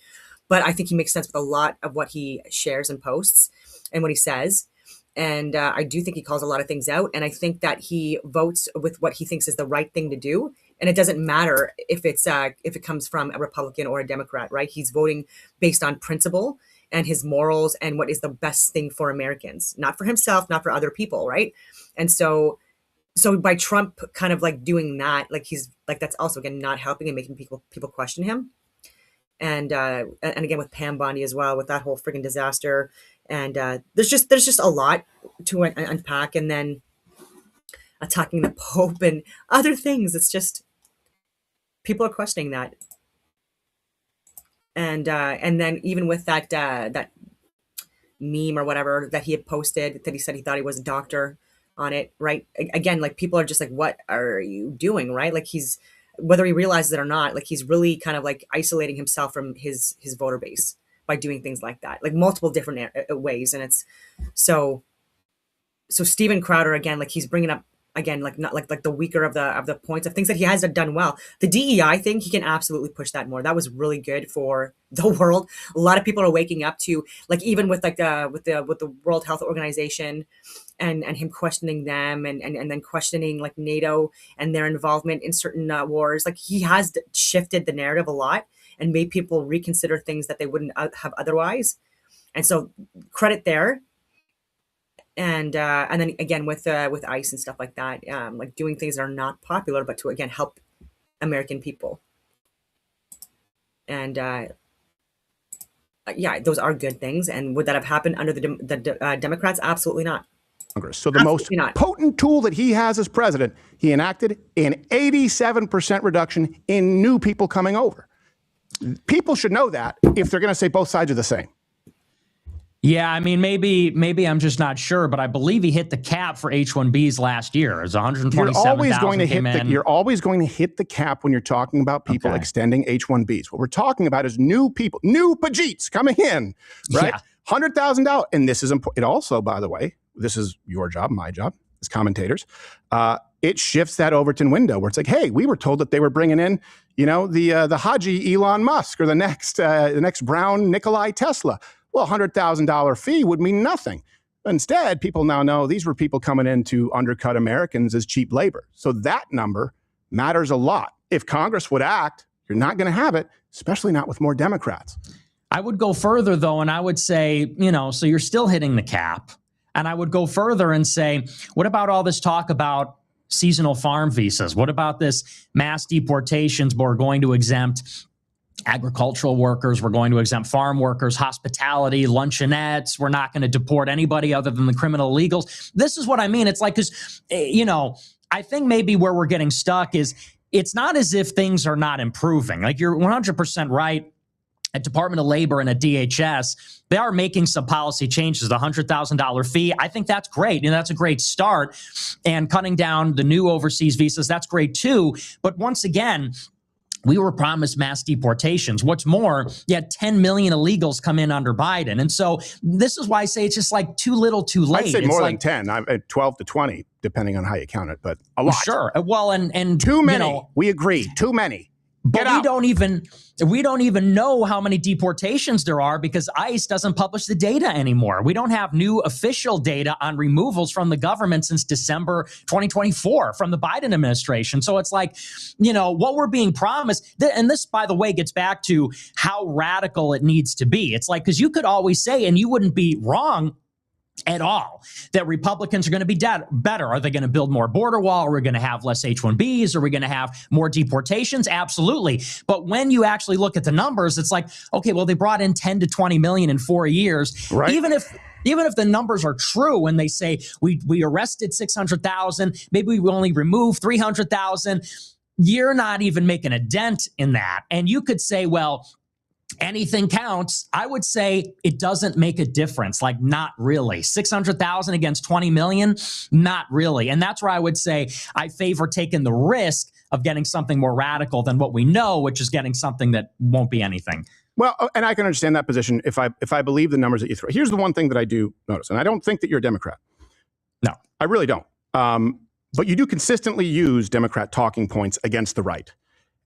But I think he makes sense with a lot of what he shares and posts and what he says. And I do think he calls a lot of things out. And I think that he votes with what he thinks is the right thing to do. And it doesn't matter if it comes from a Republican or a Democrat, right? He's voting based on principle and his morals and what is the best thing for Americans, not for himself, not for other people, right? And so by Trump kind of like doing that, like he's like that's also again not helping and making people question him. And again with Pam Bondi as well with that whole freaking disaster. And there's just a lot to unpack. And then attacking the Pope and other things. It's just people are questioning that. And then even with that that meme or whatever that he had posted that he said he thought he was a doctor on it, right? Again, like people are just like, what are you doing, right? Like he's, whether he realizes it or not, like he's really kind of like isolating himself from his voter base by doing things like that, like multiple different ways. And it's so Steven Crowder, again, like he's bringing up again, like not like the weaker of the points of things that he has done well. The DEI thing, he can absolutely push that more. That was really good for the world. A lot of people are waking up to, like, even with like with the World Health Organization and him questioning them and then questioning like NATO and their involvement in certain wars. Like he has shifted the narrative a lot and made people reconsider things that they wouldn't have otherwise. And so credit there. And then again with ICE and stuff like that, like doing things that are not popular, but to again help American people. And yeah, those are good things. And would that have happened under the Democrats? Absolutely not. Congress. So the most potent tool that he has as president, he enacted an 87% reduction in new people coming over. People should know that if they're going to say both sides are the same. Yeah, I mean, maybe I'm just not sure, but I believe he hit the cap for H-1Bs last year. It was 127,000 came in. You're always going to hit the cap when you're talking about people extending H-1Bs. What we're talking about is new people, new Pajeets coming in, right? Yeah. $100,000. And this is important. It also, by the way, this is your job, my job as commentators. It shifts that Overton window where it's like, hey, we were told that they were bringing in, you know, the Haji Elon Musk or the next Brown Nikolai Tesla. Well, $100,000 fee would mean nothing. Instead, people now know these were people coming in to undercut Americans as cheap labor. So that number matters a lot. If Congress would act, you're not going to have it, especially not with more Democrats. I would go further, though, and I would say, you know, so you're still hitting the cap. And I would go further and say, what about all this talk about seasonal farm visas? What about this mass deportations? We're going to exempt agricultural workers. We're going to exempt farm workers, hospitality, luncheonettes. We're not going to deport anybody other than the criminal illegals. This is what I mean. It's like, because, you know, I think maybe where we're getting stuck is it's not as if things are not improving. Like you're 100% right. At Department of Labor and at DHS, they are making some policy changes. The $100,000 fee, I think that's great. And that's a great start. And cutting down the new overseas visas, that's great too. But once again, we were promised mass deportations. What's more, you had 10 million illegals come in under Biden. And so this is why I say it's just like too little too late. I'd say it's more like, than 10, 12 to 20, depending on how you count it, but a lot. Sure. Well, and too many. You know, we agree. Too many. But we don't even know how many deportations there are because ICE doesn't publish the data anymore. We don't have new official data on removals from the government since December 2024 from the Biden administration. So it's like, you know, what we're being promised, and this, by the way, gets back to how radical it needs to be. It's like, because you could always say, and you wouldn't be wrong at all, that Republicans are going to be better. Are they going to build more border wall? Are we going to have less H-1Bs? Are we going to have more deportations? Absolutely. But when you actually look at the numbers, it's like, okay, well, they brought in 10 to 20 million in 4 years. Right. Even if the numbers are true when they say we arrested 600,000, maybe we only removed 300,000. you're not even making a dent in that. And you could say, well, anything counts. I would say it doesn't make a difference. Like, not really. 600,000 against 20 million, not really. And that's where I would say I favor taking the risk of getting something more radical than what we know, which is getting something that won't be anything. Well, and I can understand that position if I believe the numbers that you throw. Here's the one thing that I do notice, and I don't think that you're a Democrat. No, I really don't. But you do consistently use Democrat talking points against the right.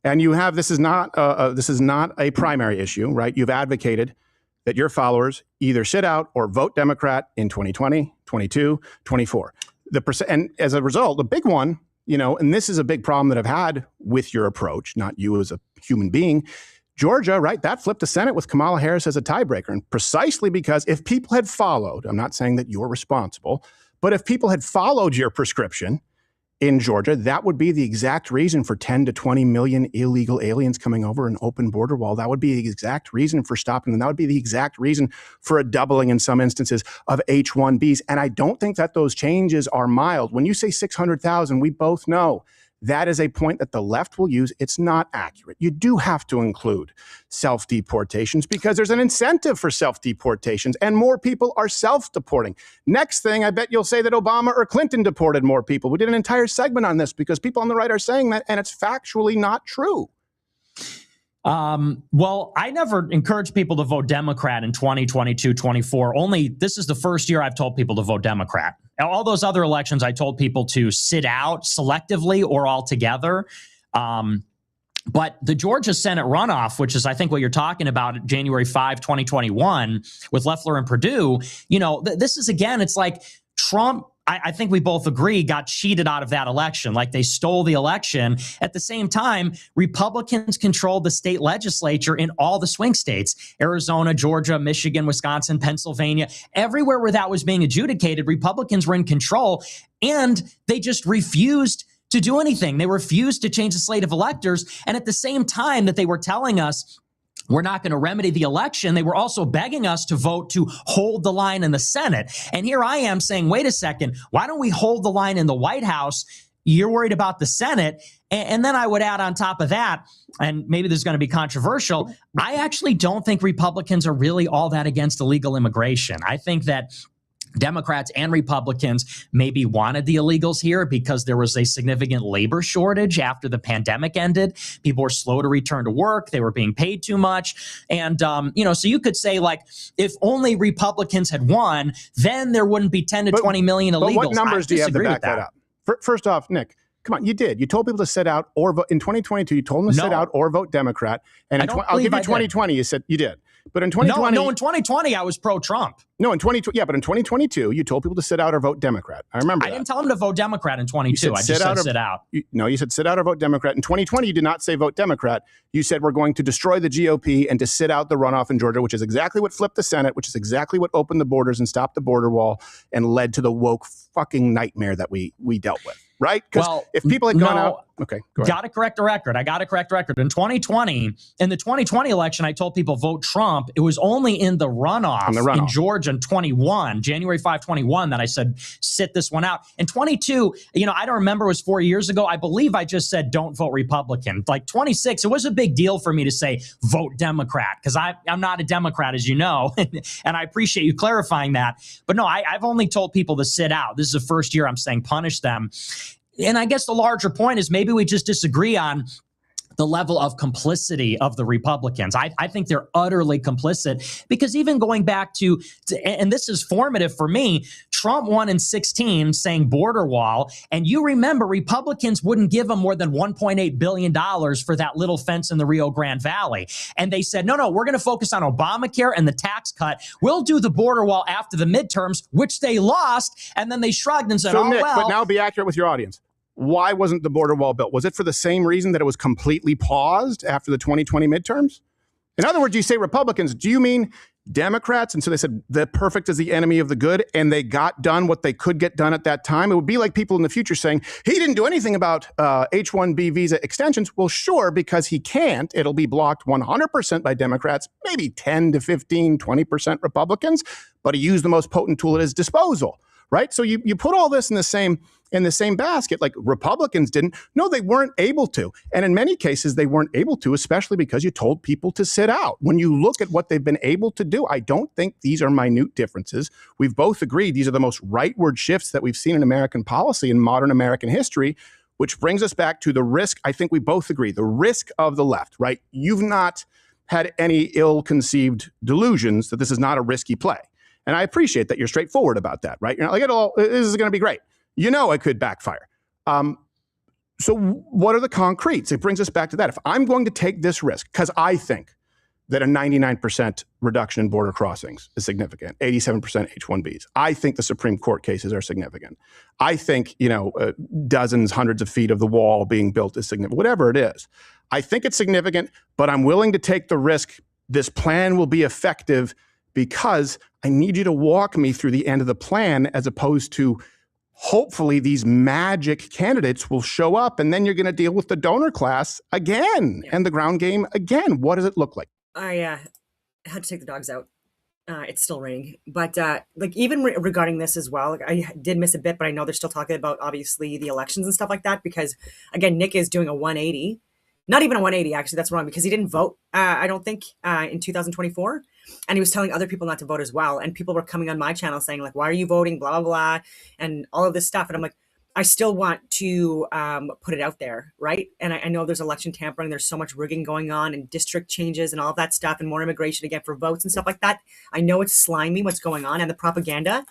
And you have, this is not a primary issue, right? You've advocated that your followers either sit out or vote Democrat in 2020, 22, 24. And as a result, the big one, and this is a big problem that I've had with your approach, not you as a human being, Georgia, right? That flipped the Senate with Kamala Harris as a tiebreaker. And precisely because if people had followed, I'm not saying that you're responsible, but if people had followed your prescription in Georgia, that would be the exact reason for 10 to 20 million illegal aliens coming over an open border wall. That would be the exact reason for stopping them. That would be the exact reason for a doubling in some instances of H-1Bs. And I don't think that those changes are mild. When you say 600,000, we both know that is a point that the left will use. It's not accurate. You do have to include self-deportations because there's an incentive for self-deportations and more people are self-deporting. Next thing, I bet you'll say that Obama or Clinton deported more people. We did an entire segment on this because people on the right are saying that, and it's factually not true. Well, I never encourage people to vote Democrat in 2022, 24. Only this is the first year I've told people to vote Democrat. All those other elections, I told people to sit out selectively or altogether. But the Georgia Senate runoff, which is, I think, what you're talking about, January 5, 2021, with Loeffler and Perdue, this is, again, it's like Trump, I think we both agree, got cheated out of that election. Like, they stole the election. At the same time, Republicans controlled the state legislature in all the swing states: Arizona, Georgia, Michigan, Wisconsin, Pennsylvania. Everywhere where that was being adjudicated, Republicans were in control, and they just refused to do anything. They refused to change the slate of electors. And at the same time that they were telling us we're not going to remedy the election, they were also begging us to vote to hold the line in the Senate. And here I am saying, wait a second, why don't we hold the line in the White House? You're worried about the Senate. And then I would add on top of that, and maybe this is going to be controversial, I actually don't think Republicans are really all that against illegal immigration. I think that Democrats and Republicans maybe wanted the illegals here because there was a significant labor shortage after the pandemic ended. People were slow to return to work. They were being paid too much. And, so you could say, like, if only Republicans had won, then there wouldn't be 10 to 20 million illegals. But what numbers do you have to back that up? First off, Nick, come on, you did. You told people to sit out or vote. In 2022, you told them to sit out or vote Democrat. And I'll give you 2020, you said you did. But in 2020, no, in 2020, I was pro-Trump. No, in 2020, yeah, but in 2022, you told people to sit out or vote Democrat. I remember. I didn't tell them to vote Democrat in 22. I just said sit out. You said sit out or vote Democrat. In 2020, you did not say vote Democrat. You said we're going to destroy the GOP and to sit out the runoff in Georgia, which is exactly what flipped the Senate, which is exactly what opened the borders and stopped the border wall and led to the woke fucking nightmare that we dealt with. Right? Because if people had gone out, okay, go ahead. Got to correct the record. I got to correct the record. In 2020, in the 2020 election, I told people vote Trump. It was only in the runoff in Georgia in 21, January 5, 21, that I said sit this one out. In 22, I don't remember, it was 4 years ago. I believe I just said don't vote Republican. Like 26, it was a big deal for me to say vote Democrat because I'm not a Democrat, as you know, and I appreciate you clarifying that. But no, I've only told people to sit out. This is the first year I'm saying punish them. And I guess the larger point is maybe we just disagree on the level of complicity of the Republicans. I think they're utterly complicit because even going back to, and this is formative for me, Trump won in 16 saying border wall. And you remember Republicans wouldn't give him more than $1.8 billion for that little fence in the Rio Grande Valley. And they said, no, we're going to focus on Obamacare and the tax cut. We'll do the border wall after the midterms, which they lost. And then they shrugged and said, Nick, but now be accurate with your audience. Why wasn't the border wall built? Was it for the same reason that it was completely paused after the 2020 midterms? In other words, you say Republicans, do you mean Democrats? And so they said the perfect is the enemy of the good, and they got done what they could get done at that time. It would be like people in the future saying, he didn't do anything about H-1B visa extensions. Well, sure, because he can't. It'll be blocked 100% by Democrats, maybe 10 to 15, 20% Republicans, but he used the most potent tool at his disposal. Right? So you put all this in the same in the same basket like Republicans didn't. No, they weren't able to. And in many cases, they weren't able to, especially because you told people to sit out. When you look at what they've been able to do, I don't think these are minute differences. We've both agreed these are the most rightward shifts that we've seen in American policy in modern American history, which brings us back to the risk. I think we both agree, the risk of the left, right? You've not had any ill-conceived delusions that this is not a risky play. And I appreciate that you're straightforward about that, right? You're not like, this is going to be great. You know it could backfire. So what are the concretes? It brings us back to that. If I'm going to take this risk, because I think that a 99% reduction in border crossings is significant, 87% H-1Bs. I think the Supreme Court cases are significant. I think, dozens, hundreds of feet of the wall being built is significant, whatever it is. I think it's significant, but I'm willing to take the risk. This plan will be effective because I need you to walk me through the end of the plan, as opposed to hopefully these magic candidates will show up and then you're going to deal with the donor class again and the ground game again. What does it look like? I had to take the dogs out. It's still raining, but even regarding this as well, I did miss a bit, but I know they're still talking about obviously the elections and stuff like that, because again, Nick is doing a 180, not even a 180. Actually, that's wrong, because he didn't vote. I don't think in 2024, and he was telling other people not to vote as well. And people were coming on my channel saying like, "Why are you voting?" Blah blah blah, and all of this stuff. And I'm like, I still want to put it out there, right? And I know there's election tampering. There's so much rigging going on and district changes and all of that stuff, and more immigration again for votes and stuff like that. I know it's slimy what's going on and the propaganda,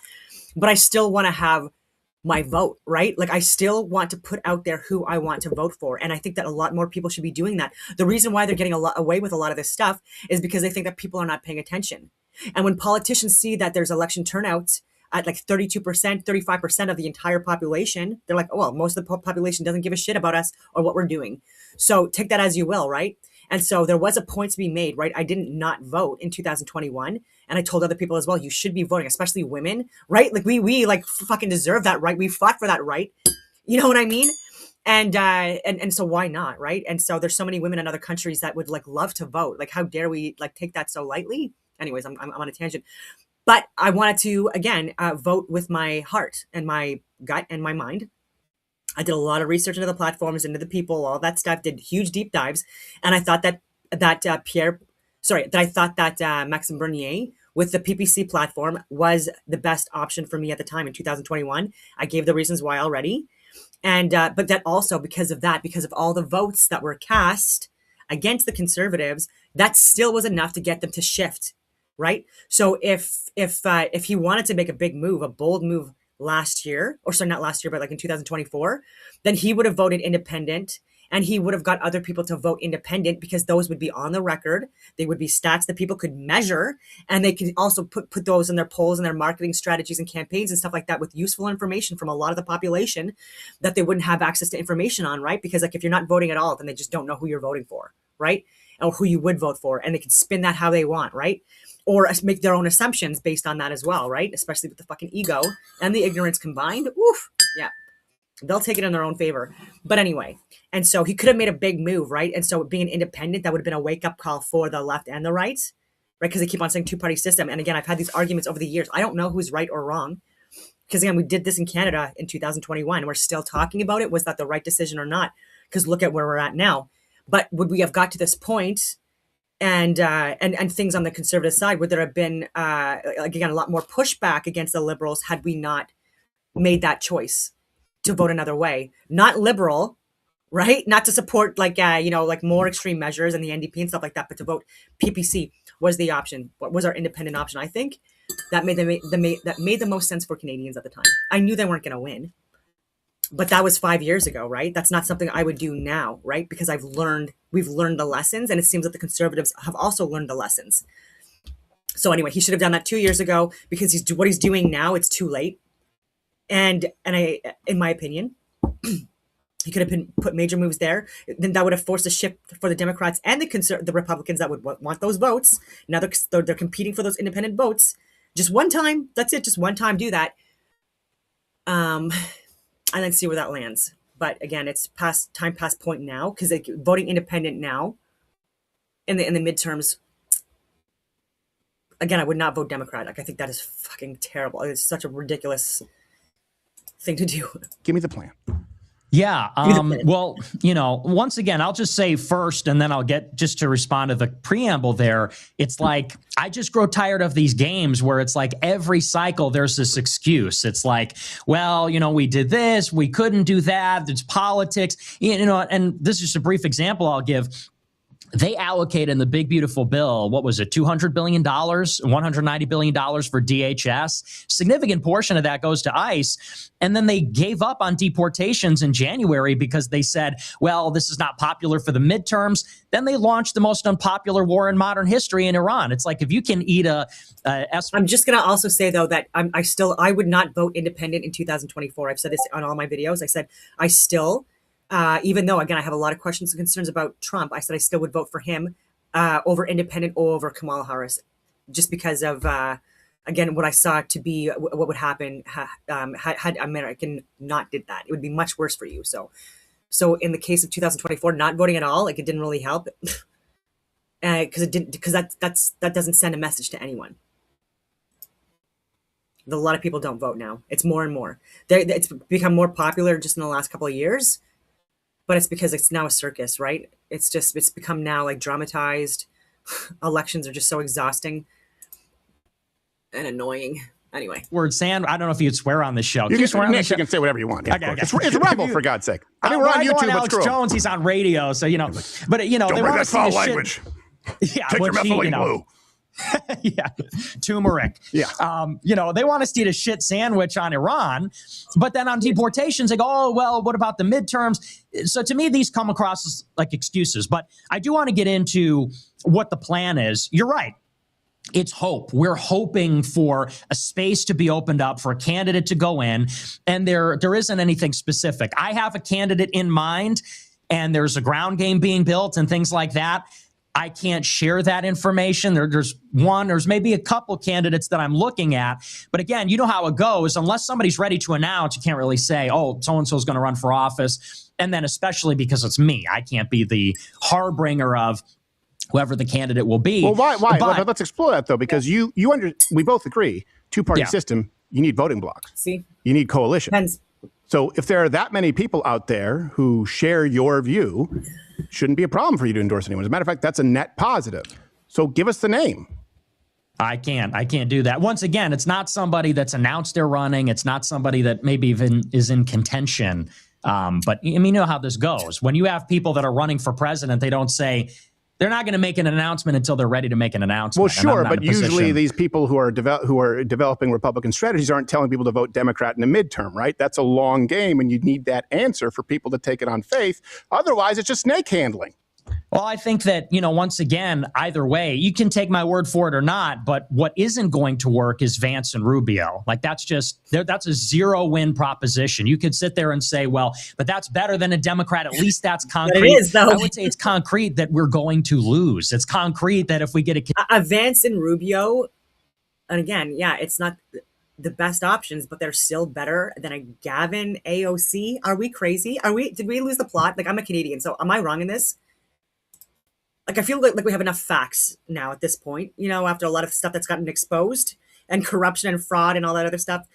but I still want to have my vote, right? Like I still want to put out there who I want to vote for. And I think that a lot more people should be doing that. The reason why they're getting away with a lot of this stuff is because they think that people are not paying attention. And when politicians see that there's election turnout at like 32%, 35% of the entire population, they're like, oh, well, most of the population doesn't give a shit about us or what we're doing. So take that as you will, right? And so there was a point to be made, right? I didn't not vote in 2021. And I told other people as well, you should be voting, especially women, right? Like we like fucking deserve that right. We fought for that right. You know what I mean? And so why not, right? And so there's so many women in other countries that would like love to vote. Like, how dare we like take that so lightly? Anyways, I'm on a tangent. But I wanted to, again, vote with my heart and my gut and my mind. I did a lot of research into the platforms, into the people, all that stuff, did huge deep dives. And I thought that Maxime Bernier with the PPC platform was the best option for me at the time in 2021. I gave the reasons why already. And but that also because of all the votes that were cast against the Conservatives, that still was enough to get them to shift. Right. So if he wanted to make a big move, a bold move last year, or sorry, not last year, but like in 2024, then he would have voted independent, and he would have got other people to vote independent, because those would be on the record. They would be stats that people could measure, and they could also put those in their polls and their marketing strategies and campaigns and stuff like that, with useful information from a lot of the population that they wouldn't have access to information on, right? Because like if you're not voting at all, then they just don't know who you're voting for, right? Or who you would vote for, and they can spin that how they want, right? Or make their own assumptions based on that as well, right? Especially with the fucking ego and the ignorance combined. Oof, yeah. They'll take it in their own favor. But anyway, and so he could have made a big move, right? And so being independent, that would have been a wake-up call for the left and the right, right? Because they keep on saying two-party system. And again, I've had these arguments over the years. I don't know who's right or wrong. Because again, we did this in Canada in 2021. And we're still talking about it. Was that the right decision or not? Because look at where we're at now. But would we have got to this point and things on the Conservative side, would there have been again a lot more pushback against the Liberals had we not made that choice to vote another way? Not liberal, right? Not to support like more extreme measures and the NDP and stuff like that, but to vote PPC was the option. What was our independent option? I think that made the most sense for Canadians at the time. I knew they weren't going to win, but that was 5 years ago, right? That's not something I would do now, right? Because we've learned the lessons, and it seems that the Conservatives have also learned the lessons. So anyway, he should have done that 2 years ago, because what he's doing now, it's too late. And I, in my opinion, he could have put major moves there. Then that would have forced a shift for the Democrats and the Republicans that would want those votes. Now they're competing for those independent votes. Just one time, that's it. Just one time, do that. And then see where that lands. But again, it's past point now, because voting independent now in the midterms. Again, I would not vote Democrat. Like, I think that is fucking terrible. It's such a ridiculous thing to do. Give me the plan. Yeah. Well, once again, I'll just say first, and then I'll get just to respond to the preamble there. It's like, I just grow tired of these games where it's like every cycle there's this excuse. It's like, well, we did this, we couldn't do that. It's politics, and this is just a brief example I'll give. They allocated in the big, beautiful bill, what was it, $200 billion, $190 billion for DHS. Significant portion of that goes to ICE. And then they gave up on deportations in January because they said, well, this is not popular for the midterms. Then they launched the most unpopular war in modern history in Iran. It's like, if you can eat I'm just going to also say, though, that I would not vote independent in 2024. I've said this on all my videos. I said, even though, again, I have a lot of questions and concerns about Trump, I said I still would vote for him over independent or over Kamala Harris, just because of, again, what I saw to be what would happen had American not did that. It would be much worse for you. So in the case of 2024, not voting at all, like, it didn't really help, because that doesn't send a message to anyone. A lot of people don't vote now. It's more and more. It's become more popular just in the last couple of years. But it's because it's now a circus, right? It's become now like dramatized. Elections are just so exhausting and annoying. Anyway. Word sand. I don't know if you'd swear on this show. You can swear on this show. You can say whatever you want. Yeah, okay. It's Rebel, for God's sake. I mean, we're on YouTube. Alex Jones, he's on radio, so But they want to see the language. Yeah, take your methylene blue. Yeah, turmeric. Yeah. They want us to eat a shit sandwich on Iran, but then on deportations, they go, oh, well, what about the midterms? So to me, these come across as like excuses, but I do want to get into what the plan is. You're right. It's hope. We're hoping for a space to be opened up for a candidate to go in, and there isn't anything specific. I have a candidate in mind, and there's a ground game being built and things like that. I can't share that information. There's maybe a couple candidates that I'm looking at. But again, you know how it goes. Unless somebody's ready to announce, you can't really say, oh, so-and-so is going to run for office. And then especially because it's me, I can't be the harbinger of whoever the candidate will be. Well, why? Let's explore that, though, because we both agree, two-party system, you need voting blocks. See? You need coalition. Depends. So if there are that many people out there who share your view, shouldn't be a problem for you to endorse anyone. As a matter of fact, that's a net positive. So give us the name. I can't do that. Once again, it's not somebody that's announced they're running. It's not somebody that maybe even is in contention. But you know how this goes. When you have people that are running for president, they don't say, they're not going to make an announcement until they're ready to make an announcement. Well, sure, but usually these people who are developing Republican strategies aren't telling people to vote Democrat in a midterm, right? That's a long game, and you need that answer for people to take it on faith. Otherwise, it's just snake handling. Well, I think that, once again, either way, you can take my word for it or not, but what isn't going to work is Vance and Rubio. Like, that's a 0-win proposition. You could sit there and say, well, but that's better than a Democrat. At least that's concrete. It is, though. I would say it's concrete that we're going to lose. It's concrete that if we get a Vance and Rubio, and again, yeah, it's not the best options, but they're still better than a Gavin AOC. Are we crazy? Did we lose the plot? Like, I'm a Canadian, so am I wrong in this? Like, I feel like we have enough facts now at this point, after a lot of stuff that's gotten exposed and corruption and fraud and all that other stuff,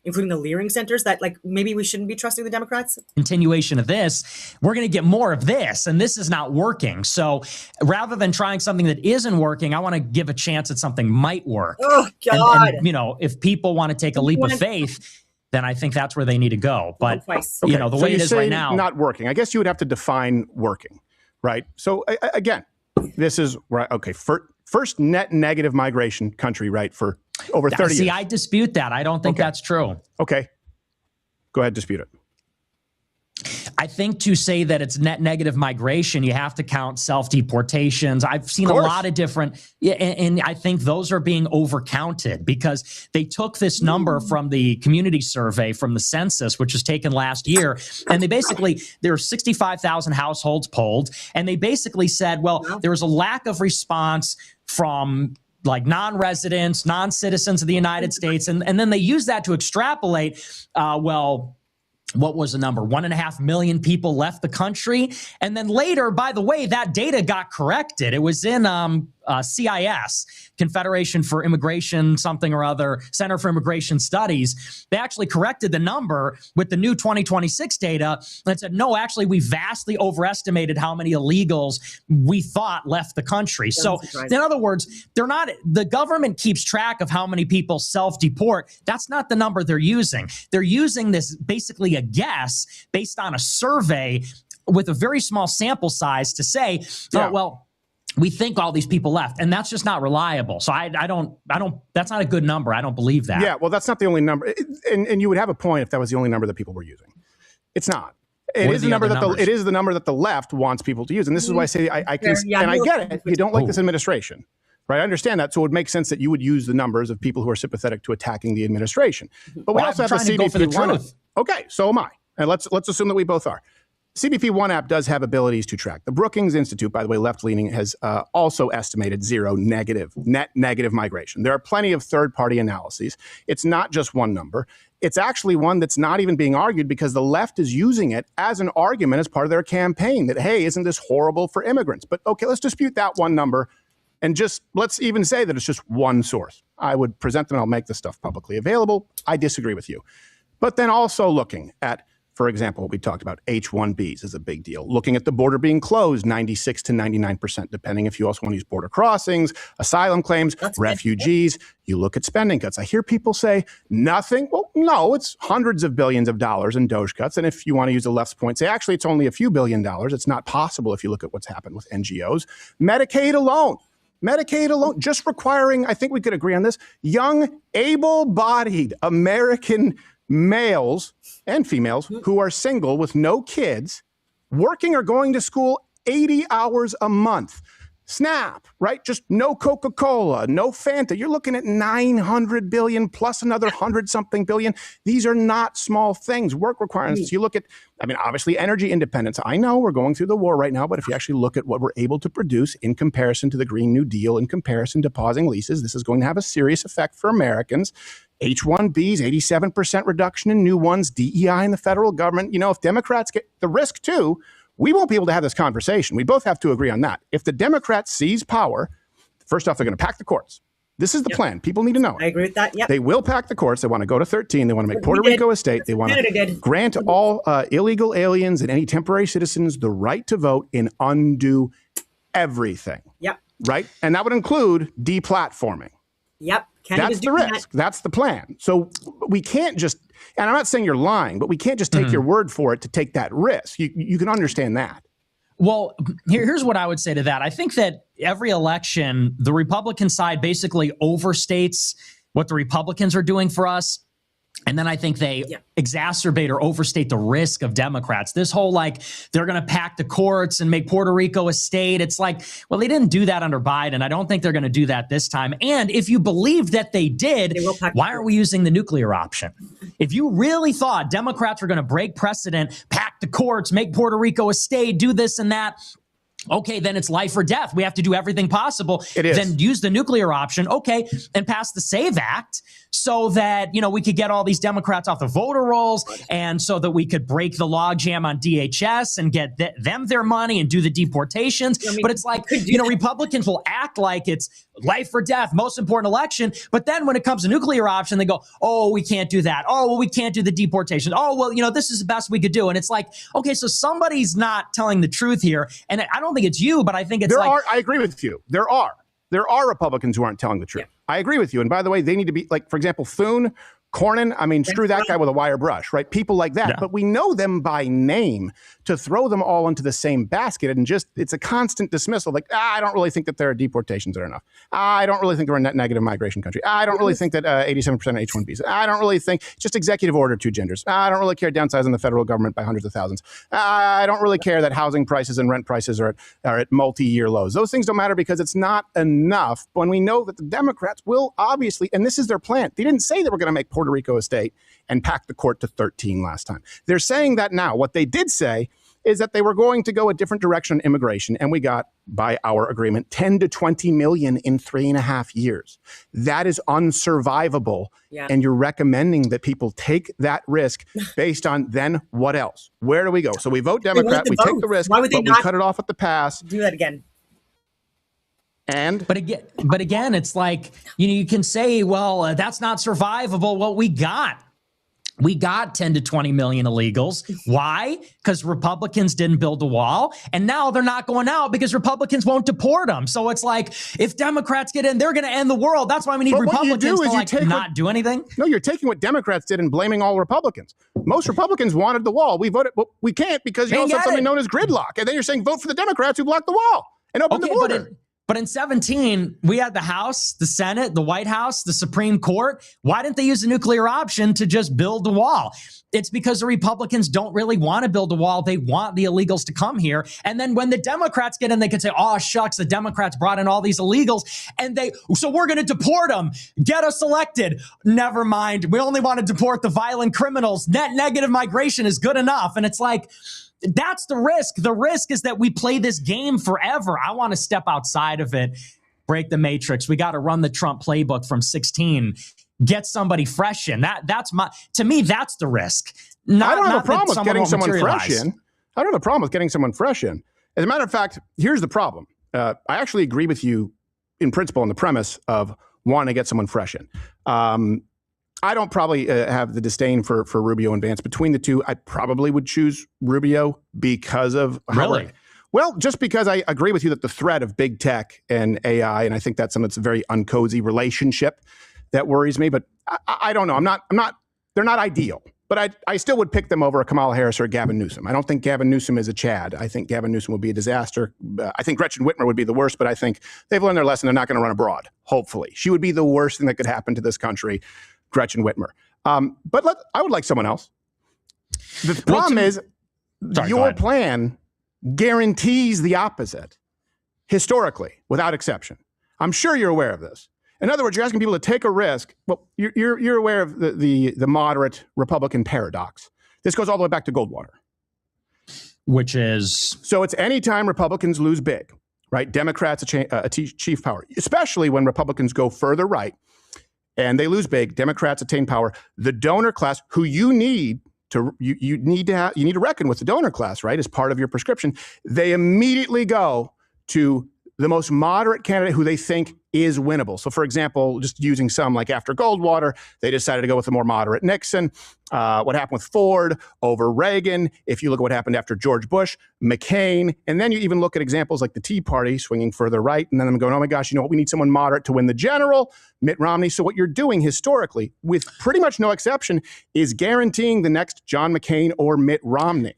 including the Leering centers, that like maybe we shouldn't be trusting the Democrats. Continuation of this, we're going to get more of this, and this is not working. So rather than trying something that isn't working, I want to give a chance that something might work. Oh, God. And if people want to take a leap of faith, then I think that's where they need to go. But, the way it is right now. Not working. I guess you would have to define working, right? So again, this is right. Okay. First net negative migration country, right? For over 30 years. See, I dispute that. I don't think that's true. Okay. Go ahead, dispute it. I think to say that it's net negative migration, you have to count self-deportations. I've seen a lot of different, and I think those are being overcounted because they took this number from the community survey from the census, which was taken last year, and there were 65,000 households polled, and they basically said, well, there was a lack of response from like non-residents, non-citizens of the United States, and then they used that to extrapolate, what was the number? 1.5 million people left the country. And then later, by the way, that data got corrected. It was in CIS, Confederation for Immigration something or other, Center for Immigration Studies, they actually corrected the number with the new 2026 data and said, no, actually, we vastly overestimated how many illegals we thought left the country. So in other words, the government keeps track of how many people self-deport. That's not the number they're using. They're using this basically a guess based on a survey with a very small sample size to say, oh, well, we think all these people left, and that's just not reliable. So I don't, that's not a good number. I don't believe that. Yeah, well, that's not the only number. And you would have a point if that was the only number that people were using. It's not. It is the number that the left wants people to use. And this is why I say I get it. You don't like this administration. Right, I understand that. So it would make sense that you would use the numbers of people who are sympathetic to attacking the administration. But we also have the CBP One app. Okay, so am I. And let's assume that we both are. CBP One app does have abilities to track. The Brookings Institute, by the way, left-leaning, has also estimated net negative migration. There are plenty of third-party analyses. It's not just one number. It's actually one that's not even being argued because the left is using it as an argument as part of their campaign that, hey, isn't this horrible for immigrants? But okay, let's dispute that one number. And just let's even say that it's just one source. I would present them and I'll make this stuff publicly available. I disagree with you. But then also looking at, for example, what we talked about, H-1Bs is a big deal. Looking at the border being closed 96 to 99%, depending if you also want to use border crossings, asylum claims, refugees. You look at spending cuts. I hear people say nothing. Well, no, it's hundreds of billions of dollars in DOGE cuts. And if you want to use the left's point, say actually it's only a few $1 billion. It's not possible if you look at what's happened with NGOs. Medicaid alone, just requiring, I think we could agree on this, young, able-bodied American males and females who are single with no kids, working or going to school 80 hours a month. SNAP, right? Just no Coca-Cola, no Fanta. You're looking at 900 billion plus another 100-something billion. These are not small things. Work requirements. You look at, I mean, obviously energy independence. I know we're going through the war right now, but if you actually look at what we're able to produce in comparison to the Green New Deal, in comparison to pausing leases, this is going to have a serious effect for Americans. H-1Bs, 87% reduction in new ones, DEI in the federal government. You know, if Democrats get the risk too, we won't be able to have this conversation. We both have to agree on that. If the Democrats seize power, first off, they're going to pack the courts. This is the plan. People need to know it. I agree with that. Yep. They will pack the courts. They want to go to 13. They want to make Puerto Rico a state. They want to grant all illegal aliens and any temporary citizens the right to vote and undo everything. Yep. Right? And that would include deplatforming. Yep. That's the risk. That's the plan. So we can't just, and I'm not saying you're lying, but we can't just take your word for it to take that risk. You can understand that. Well, here's what I would say to that. I think that every election, the Republican side basically overstates what the Republicans are doing for us. And then I think they exacerbate or overstate the risk of Democrats. This whole like they're going to pack the courts and make Puerto Rico a state. It's like, well, they didn't do that under Biden. I don't think they're going to do that this time. And if you believe that they did, why aren't we using the nuclear option? If you really thought Democrats were going to break precedent, pack the courts, make Puerto Rico a state, do this and that, okay, then it's life or death. We have to do everything possible. It is. Then use the nuclear option, okay, and pass the SAVE Act so that, you know, we could get all these Democrats off the voter rolls and so that we could break the logjam on DHS and get them their money and do the deportations. I mean, but it's like, you know, Republicans will act like it's life or death, most important election. But then when it comes to nuclear option, they go, oh, we can't do that. Oh, well, we can't do the deportation. Oh, well, you know, this is the best we could do. And it's like, okay, so somebody's not telling the truth here. And I don't think it's you, but I think it's I agree with you. There are Republicans who aren't telling the truth. Yeah. I agree with you. And by the way, they need to be like, for example, Thune, Cornyn, I mean, screw that guy with a wire brush, right? People like that. Yeah. But we know them by name. To throw them all into the same basket and just, it's a constant dismissal. Like, I don't really think that there are deportations that are enough. I don't really think we're a net negative migration country. I don't really think that 87% H-1Bs. I don't really think, just executive order 2 genders. I don't really care downsizing the federal government by hundreds of thousands. I don't really care that housing prices and rent prices are at multi-year lows. Those things don't matter because it's not enough when we know that the Democrats will obviously, and this is their plan. They didn't say they were going to make Puerto Rico a state and pack the court to 13 last time. They're saying that now. What they did say is that they were going to go a different direction on immigration, and we got, by our agreement, 10 to 20 million in 3.5 years. That is unsurvivable, and you're recommending that people take that risk based on then what else? Where do we go? So we vote Democrat, we take the risk, but we cut it off at the pass. Do that again. And but again, it's like, you can say, well, that's not survivable. Well, we got 10 to 20 million illegals. Why? Because Republicans didn't build a wall. And now they're not going out because Republicans won't deport them. So it's like, if Democrats get in, they're going to end the world. That's why we need Republicans to not do anything. No, you're taking what Democrats did and blaming all Republicans. Most Republicans wanted the wall. We voted, but we can't because you also have something known as gridlock. And then you're saying vote for the Democrats who blocked the wall and opened the border. But in 17, we had the House, the Senate, the White House, the Supreme Court. Why didn't they use the nuclear option to just build the wall? It's because the Republicans don't really want to build a wall. They want the illegals to come here. And then when the Democrats get in, they can say, oh, shucks, the Democrats brought in all these illegals. And so we're going to deport them. Get us elected. Never mind. We only want to deport the violent criminals. Net negative migration is good enough. And it's like, that's the risk. The risk is that we play this game forever. I want to step outside of it, break the matrix. We got to run the Trump playbook from 16, get somebody fresh in. To me, that's the risk. I don't have a problem with getting someone fresh in. I don't have a problem with getting someone fresh in. As a matter of fact, here's the problem. I actually agree with you in principle on the premise of wanting to get someone fresh in. I don't probably have the disdain for Rubio and Vance. Between the two, I probably would choose Rubio because of really. Well, just because I agree with you that the threat of big tech and AI, and I think that's something that's a very uncozy relationship that worries me. But I don't know. I'm not. They're not ideal. But I still would pick them over a Kamala Harris or a Gavin Newsom. I don't think Gavin Newsom is a Chad. I think Gavin Newsom would be a disaster. I think Gretchen Whitmer would be the worst, but I think they've learned their lesson. They're not going to run abroad, hopefully. She would be the worst thing that could happen to this country, Gretchen Whitmer. But I would like someone else. The problem is your plan guarantees the opposite, historically, without exception. I'm sure you're aware of this. In other words, you're asking people to take a risk. Well, you're aware of the moderate Republican paradox. This goes all the way back to Goldwater. Which is? So it's anytime Republicans lose big, right? Democrats achieve power, especially when Republicans go further right and they lose big, Democrats attain power. The donor class, who you need to reckon with the donor class, right, as part of your prescription. They immediately go to the most moderate candidate who they think is winnable. So, for example, just using some like after Goldwater, they decided to go with a more moderate Nixon. What happened with Ford over Reagan? If you look at what happened after George Bush, McCain, and then you even look at examples like the Tea Party swinging further right, and then I'm going, oh my gosh, you know what? We need someone moderate to win the general, Mitt Romney. So what you're doing historically, with pretty much no exception, is guaranteeing the next John McCain or Mitt Romney. I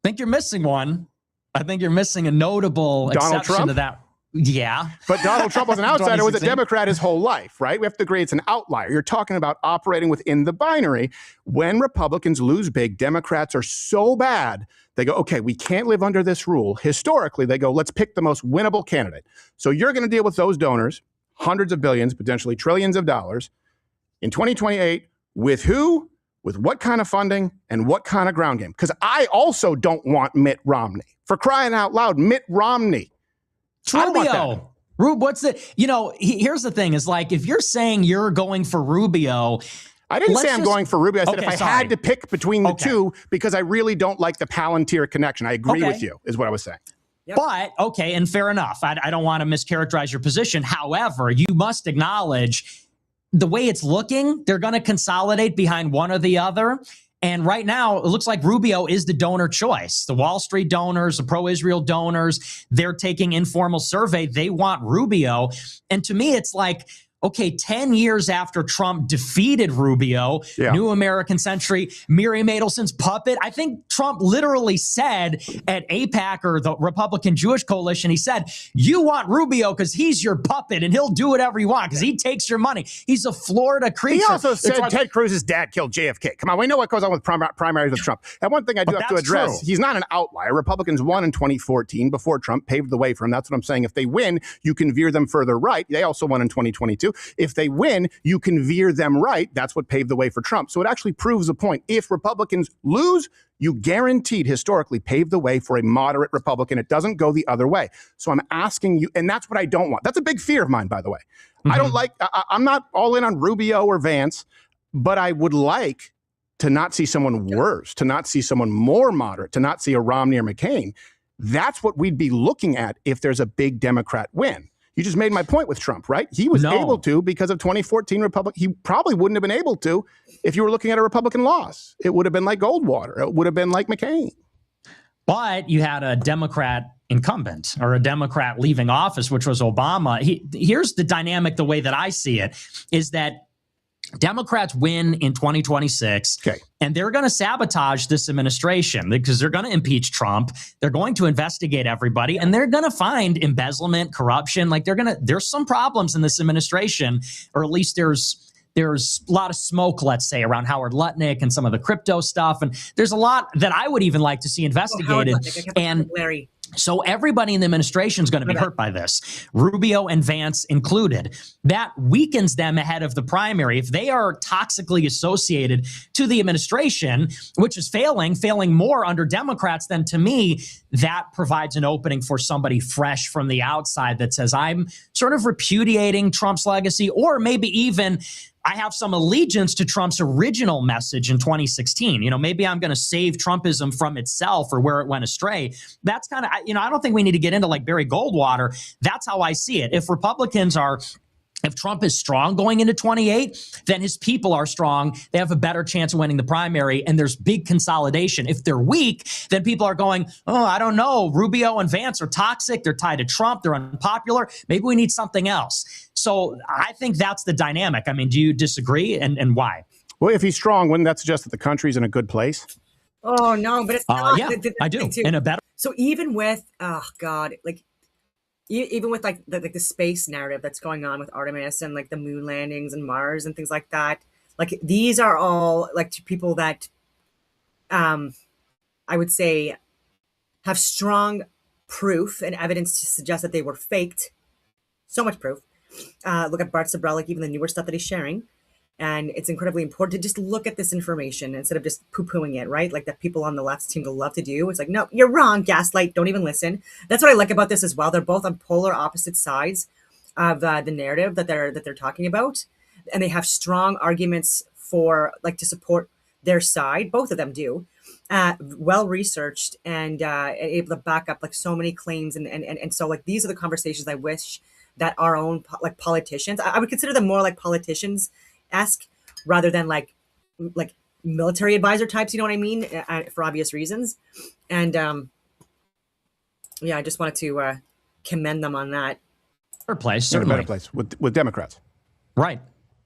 think you're missing one. I think you're missing a notable exception to that. Yeah. But Donald Trump was an outsider, was a Democrat his whole life, right? We have to agree it's an outlier. You're talking about operating within the binary. When Republicans lose big, Democrats are so bad, they go, okay, we can't live under this rule. Historically, they go, let's pick the most winnable candidate. So you're going to deal with those donors, hundreds of billions, potentially trillions of dollars, in 2028, with who? With what kind of funding and what kind of ground game? Because I also don't want Mitt Romney. For crying out loud, Mitt Romney. Rubio. What's the, here's the thing is like, if you're saying you're going for Rubio. I didn't say I'm going for Rubio. I said if I had to pick between the two, because I really don't like the Palantir connection. I agree with you, is what I was saying. Yep. But, okay, and fair enough. I don't want to mischaracterize your position. However, you must acknowledge the way it's looking, they're going to consolidate behind one or the other. And right now, it looks like Rubio is the donor choice. The Wall Street donors, the pro-Israel donors, they're taking informal survey. They want Rubio. And to me, it's like, okay, 10 years after Trump defeated Rubio, New American Century, Miriam Adelson's puppet, I think Trump literally said at AIPAC, or the Republican Jewish Coalition, he said, you want Rubio because he's your puppet and he'll do whatever you want because he takes your money. He's a Florida creature. He also said Ted Cruz's dad killed JFK. Come on, we know what goes on with primaries with Trump. And one thing I do have to address, he's not an outlier. Republicans won in 2014 before Trump paved the way for him. That's what I'm saying. If they win, you can veer them further right. They also won in 2022. If they win, you can veer them right. That's what paved the way for Trump. So it actually proves a point. If Republicans lose, you guaranteed historically paved the way for a moderate Republican. It doesn't go the other way. So I'm asking you, and that's what I don't want. That's a big fear of mine, by the way. I don't like, I'm not all in on Rubio or Vance, but I would like to not see someone worse, to not see someone more moderate, to not see a Romney or McCain. That's what we'd be looking at if there's a big Democrat win. You just made my point with Trump, right? He was No. able to because of 2014 Republic. He probably wouldn't have been able to if you were looking at a Republican loss. It would have been like Goldwater. It would have been like McCain. But you had a Democrat incumbent or a Democrat leaving office, which was Obama. Here's the dynamic, the way that I see it, is that Democrats win in 2026, and they're going to sabotage this administration because they're going to impeach Trump. They're going to investigate everybody, and they're going to find embezzlement, corruption. Like there's some problems in this administration, or at least there's a lot of smoke, let's say, around Howard Lutnick and some of the crypto stuff. And there's a lot that I would even like to see investigated. Larry. So everybody in the administration is going to be hurt by this, Rubio and Vance included. That weakens them ahead of the primary. If they are toxically associated to the administration, which is failing more under Democrats, then to me, that provides an opening for somebody fresh from the outside that says, I'm sort of repudiating Trump's legacy, or maybe even I have some allegiance to Trump's original message in 2016. Maybe I'm going to save Trumpism from itself or where it went astray. That's kind of, I don't think we need to get into like Barry Goldwater. That's how I see it. If Trump is strong going into 28, then his people are strong. They have a better chance of winning the primary, and there's big consolidation. If they're weak, then people are going, oh, I don't know. Rubio and Vance are toxic. They're tied to Trump. They're unpopular. Maybe we need something else. So I think that's the dynamic. I mean, do you disagree, and why? Well, if he's strong, wouldn't that suggest that the country's in a good place? Oh, no, but it's not. Yeah, I do. In a better. So even with, oh, God, even with like the space narrative that's going on with Artemis and like the moon landings and Mars and things like that, like these are all like to people that I would say have strong proof and evidence to suggest that they were faked. So much proof. Look at Bart Sabrelik, even the newer stuff that he's sharing. And it's incredibly important to just look at this information instead of just poo-pooing it, right? Like that people on the left seem to love to do. It's like, no, you're wrong, gaslight, don't even listen. That's what I like about this as well. They're both on polar opposite sides of the narrative that they're talking about. And they have strong arguments for, like, to support their side. Both of them do. Well-researched and able to back up like so many claims. And so like these are the conversations I wish that our own like politicians, I would consider them more like politicians-esque rather than like military advisor types, you know what I mean? For obvious reasons. And yeah, I just wanted to commend them on that. Better place, certainly. In a better place with Democrats. Right.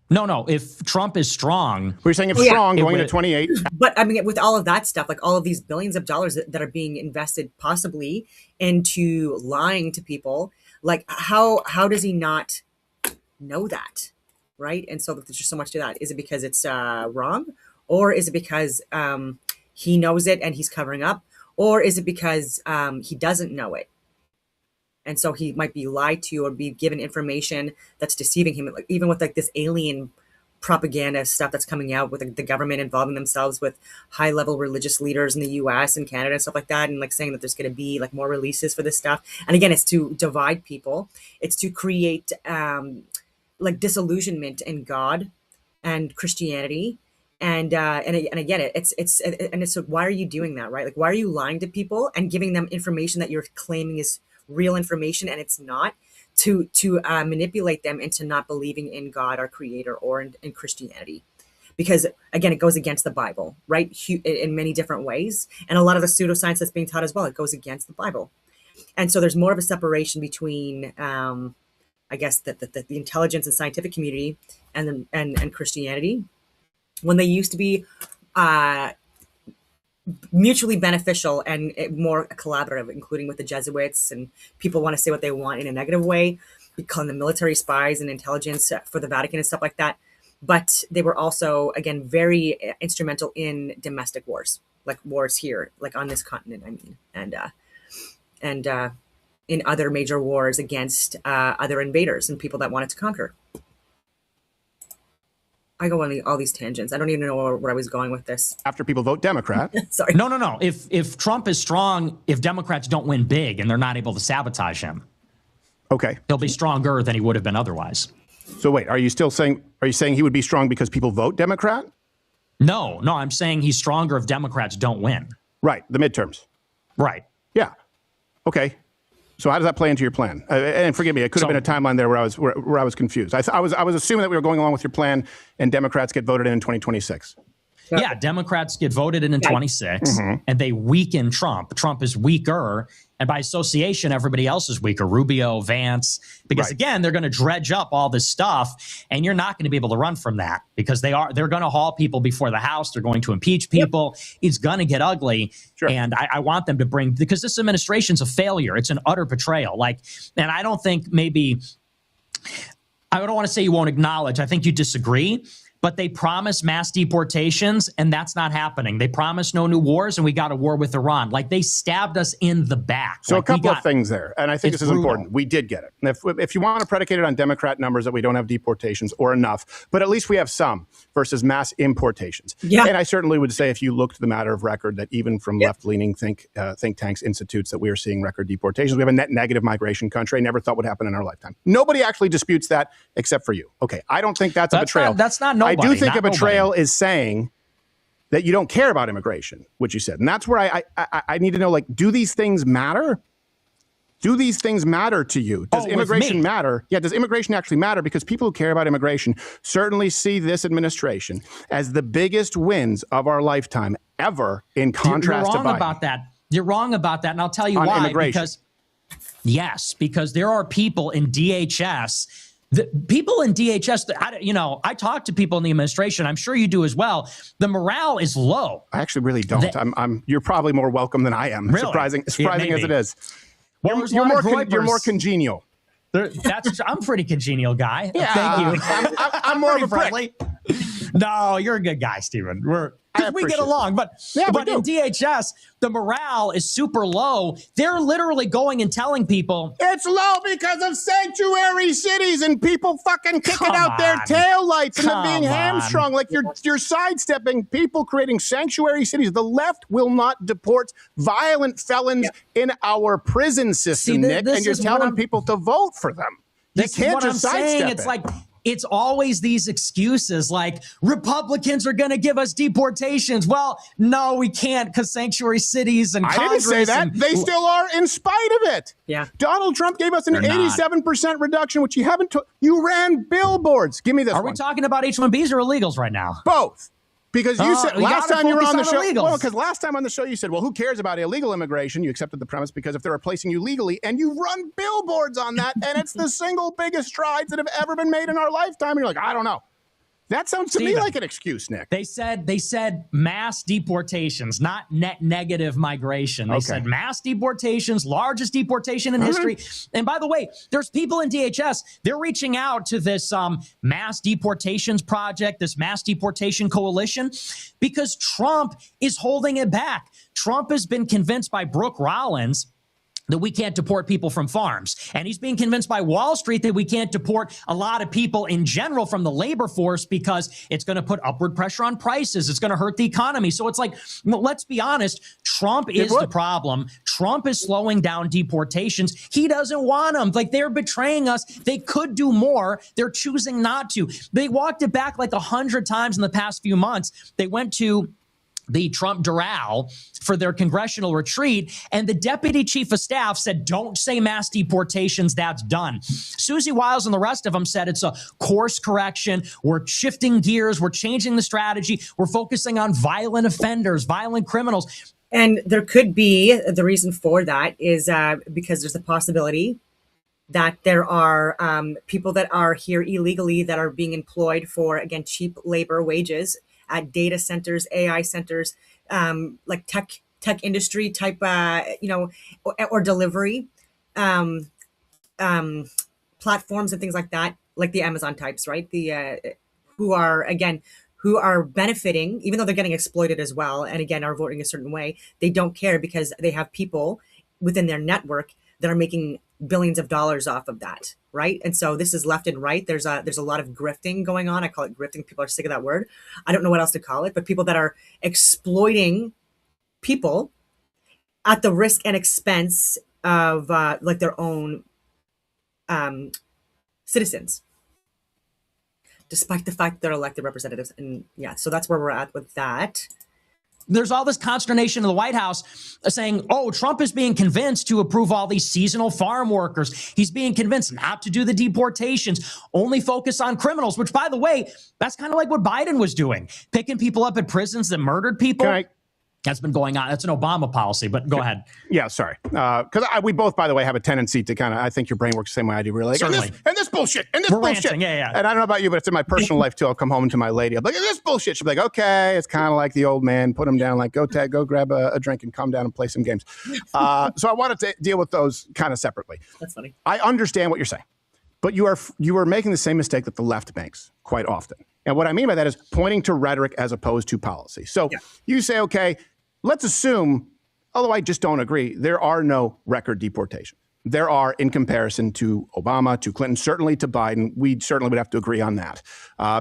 No. If Trump is strong, we're saying strong going into 28. But I mean, with all of that stuff, like all of these billions of dollars that are being invested possibly into lying to people, like how does he not know that? Right. And so there's just so much to that. Is it because it's wrong? Or is it because he knows it and he's covering up? Or is it because he doesn't know it? And so he might be lied to or be given information that's deceiving him, like, even with like this alien propaganda stuff that's coming out with the government involving themselves with high level religious leaders in the US and Canada and stuff like that. And like saying that there's going to be like more releases for this stuff. And again, it's to divide people. It's to create like disillusionment in God and Christianity. And again, it's so why are you doing that, right? Like, why are you lying to people and giving them information that you're claiming is real information and it's not, to manipulate them into not believing in God, our creator, or in Christianity? Because again, it goes against the Bible, right? In many different ways. And a lot of the pseudoscience that's being taught as well, it goes against the Bible. And so there's more of a separation between, I guess, the intelligence and scientific community and Christianity, when they used to be mutually beneficial and more collaborative, including with the Jesuits, and people want to say what they want in a negative way, calling them military spies and intelligence for the Vatican and stuff like that. But they were also, again, very instrumental in domestic wars, like wars here, like on this continent, I mean, and in other major wars against other invaders and people that wanted to conquer. I go on all these tangents. I don't even know where I was going with this. After people vote Democrat. Sorry. No. If Trump is strong, if Democrats don't win big and they're not able to sabotage him, okay, he'll be stronger than he would have been otherwise. So wait, are you saying he would be strong because people vote Democrat? No, I'm saying he's stronger if Democrats don't win. Right, the midterms. Right. Yeah. Okay. So how does that play into your plan? And forgive me, it could have been a timeline there where I was confused. I was assuming that we were going along with your plan, and Democrats get voted in 2026. Yeah, Democrats get voted in 26, and they weaken Trump. Trump is weaker, and by association, everybody else is weaker. Rubio, Vance, because again, they're going to dredge up all this stuff, and you're not going to be able to run from that because they're going to haul people before the House. They're going to impeach people. It's going to get ugly, and I want them to bring, because this administration's a failure. It's an utter betrayal. And I don't think I don't want to say you won't acknowledge. I think you disagree. But they promised mass deportations, and that's not happening. They promised no new wars, and we got a war with Iran. They stabbed us in the back. So a couple of things there, and I think this is important. We did get it. And if you want to predicate it on Democrat numbers that we don't have deportations or enough, but at least we have some versus mass importations. Yeah. And I certainly would say if you looked at the matter of record that even from left-leaning think tanks, institutes, that we are seeing record deportations. We have a net negative migration country. I never thought would happen in our lifetime. Nobody actually disputes that except for you. Okay, I don't think that's a betrayal. That's not nobody. I do think a betrayal is saying that you don't care about immigration, which you said. And that's where I need to know, do these things matter? Do these things matter to you? Does immigration matter? Yeah, does immigration actually matter? Because people who care about immigration certainly see this administration as the biggest wins of our lifetime ever, in contrast to Biden. You're wrong about that. You're wrong about that, and I'll tell you why. Because there are people in DHS. The people in DHS, I talk to people in the administration. I'm sure you do as well. The morale is low. I actually really don't. You're probably more welcome than I am. Really? Surprising as it is. Well, you're more congenial. I'm a pretty congenial guy. Yeah, thank you. I'm more of a friendly. No, you're a good guy, Stephen. We get along, but in DHS, the morale is super low. They're literally going and telling people it's low because of sanctuary cities and people fucking kicking out their taillights and them being hamstrung. You're sidestepping people creating sanctuary cities. The left will not deport violent felons in our prison system, Nick, and you're telling people to vote for them. You can't just sidestep it. It's always these excuses like Republicans are going to give us deportations. Well, no, we can't because sanctuary cities and Congress. I didn't say that. They still are in spite of it. Yeah. Donald Trump gave us an 87% reduction, which you haven't. You ran billboards. Give me this. Are we talking about H-1Bs or illegals right now? Both. Because you said last time you were on the show, because last time on the show you said, well, who cares about illegal immigration? You accepted the premise because if they're replacing you legally, and you run billboards on that, and it's the single biggest strides that have ever been made in our lifetime. And you're like, I don't know. That sounds to me like an excuse, Nick. They said mass deportations, not net negative migration. They said mass deportations, largest deportation in history. And by the way, there's people in DHS, they're reaching out to this mass deportations project, this mass deportation coalition, because Trump is holding it back. Trump has been convinced by Brooke Rollins that we can't deport people from farms. And he's being convinced by Wall Street that we can't deport a lot of people in general from the labor force because it's going to put upward pressure on prices. It's going to hurt the economy. So it's let's be honest, Trump is the problem. Trump is slowing down deportations. He doesn't want them. They're betraying us. They could do more. They're choosing not to. They walked it back 100 times in the past few months. They went to the Trump Doral for their congressional retreat, and the deputy chief of staff said, don't say mass deportations, that's done. Susie Wiles and the rest of them said it's a course correction. We're shifting gears. We're changing the strategy. We're focusing on violent offenders, violent criminals. And there could be, the reason for that is because there's a possibility that there are people that are here illegally that are being employed for, again, cheap labor wages at data centers, AI centers, like tech industry type, or delivery platforms and things like that, like the Amazon types, right? Who are benefiting, even though they're getting exploited as well, and again are voting a certain way. They don't care because they have people within their network that are making billions of dollars off of that, right? And so this is left and right. There's a lot of grifting going on. I call it grifting. People are sick of that word. I don't know what else to call it, but people that are exploiting people at the risk and expense of their own citizens, despite the fact that they're elected representatives. And yeah, so that's where we're at with that. There's all this consternation in the White House saying, oh, Trump is being convinced to approve all these seasonal farm workers. He's being convinced not to do the deportations, only focus on criminals, which, by the way, that's kind of like what Biden was doing, picking people up at prisons that murdered people. That's been going on. That's an Obama policy, but go ahead. Yeah, sorry. Because we both, by the way, have a tendency to kind of, I think your brain works the same way I do. We're like, and this bullshit, and this We're bullshit. ranting, yeah. And I don't know about you, but it's in my personal life too. I'll come home to my lady. I'm like, this bullshit. She'll be like, okay. It's kind of like the old man. Put him down, like, go, Ted, go grab a drink and calm down and play some games. So I wanted to deal with those kind of separately. That's funny. I understand what you're saying, but you are making the same mistake that the left makes quite often. And what I mean by that is pointing to rhetoric as opposed to policy. So you say, okay, let's assume, although I just don't agree, there are no record deportations. There are in comparison to Obama, to Clinton, certainly to Biden. We certainly would have to agree on that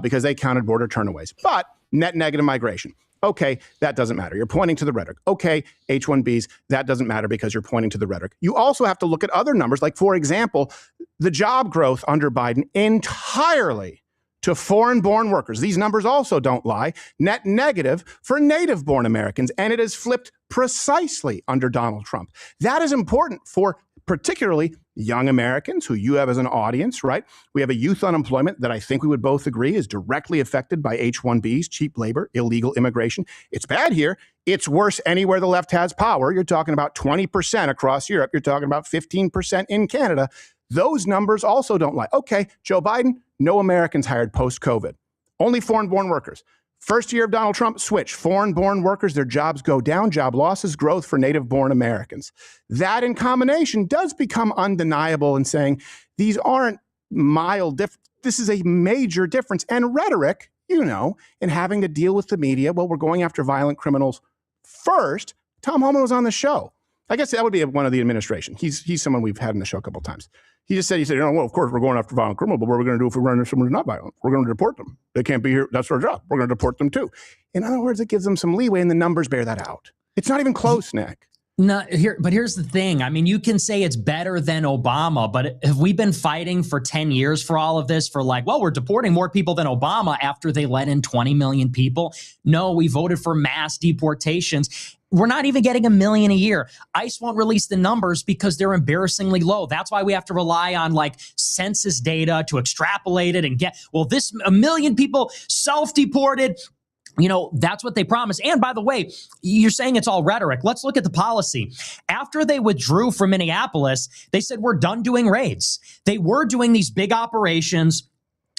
because they counted border turnaways. But net negative migration. Okay, that doesn't matter. You're pointing to the rhetoric. Okay, H-1Bs, that doesn't matter because you're pointing to the rhetoric. You also have to look at other numbers, like, for example, the job growth under Biden entirely to foreign-born workers. These numbers also don't lie. Net negative for native-born Americans, and it has flipped precisely under Donald Trump. That is important for particularly young Americans who you have as an audience, right? We have a youth unemployment that I think we would both agree is directly affected by H-1Bs, cheap labor, illegal immigration. It's bad here. It's worse anywhere the left has power. You're talking about 20% across Europe. You're talking about 15% in Canada. Those numbers also don't lie. Okay, Joe Biden, no Americans hired post-COVID. Only foreign-born workers. First year of Donald Trump, switch. Foreign-born workers, their jobs go down, job losses, growth for native-born Americans. That in combination does become undeniable in saying these aren't mild differences. This is a major difference. And rhetoric, you know, in having to deal with the media, well, we're going after violent criminals first. Tom Homan was on the show. I guess that would be one of the administration. He's someone we've had in the show a couple of times. He said, you know, well, of course, we're going after violent criminals, but what are we going to do if we run into someone who's not violent? We're going to deport them. They can't be here. That's our job. We're going to deport them too. In other words, it gives them some leeway, and the numbers bear that out. It's not even close, Nick. No, but here's the thing. I mean, you can say it's better than Obama, but have we been fighting for 10 years for all of this? For like, well, we're deporting more people than Obama after they let in 20 million people. No, we voted for mass deportations. We're not even getting 1 million a year. ICE won't release the numbers because they're embarrassingly low. That's why we have to rely on like census data to extrapolate it and get, well, 1 million people self-deported. You know, that's what they promised. And by the way, you're saying it's all rhetoric. Let's look at the policy. After they withdrew from Minneapolis, they said, we're done doing raids. They were doing these big operations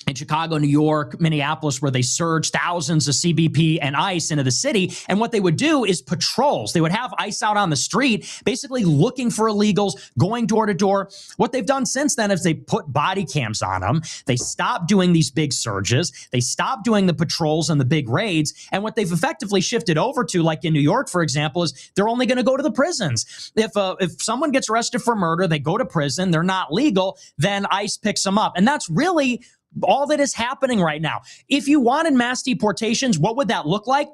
in Chicago, New York, Minneapolis, where they surged thousands of CBP and ICE into the city. And what they would do is patrols. They would have ICE out on the street, basically looking for illegals, going door to door. What they've done since then is they put body cams on them. They stopped doing these big surges. They stopped doing the patrols and the big raids. And what they've effectively shifted over to, like in New York, for example, is they're only going to go to the prisons. If someone gets arrested for murder, they go to prison, they're not legal, then ICE picks them up. And that's really all that is happening right now. If you wanted mass deportations, what would that look like?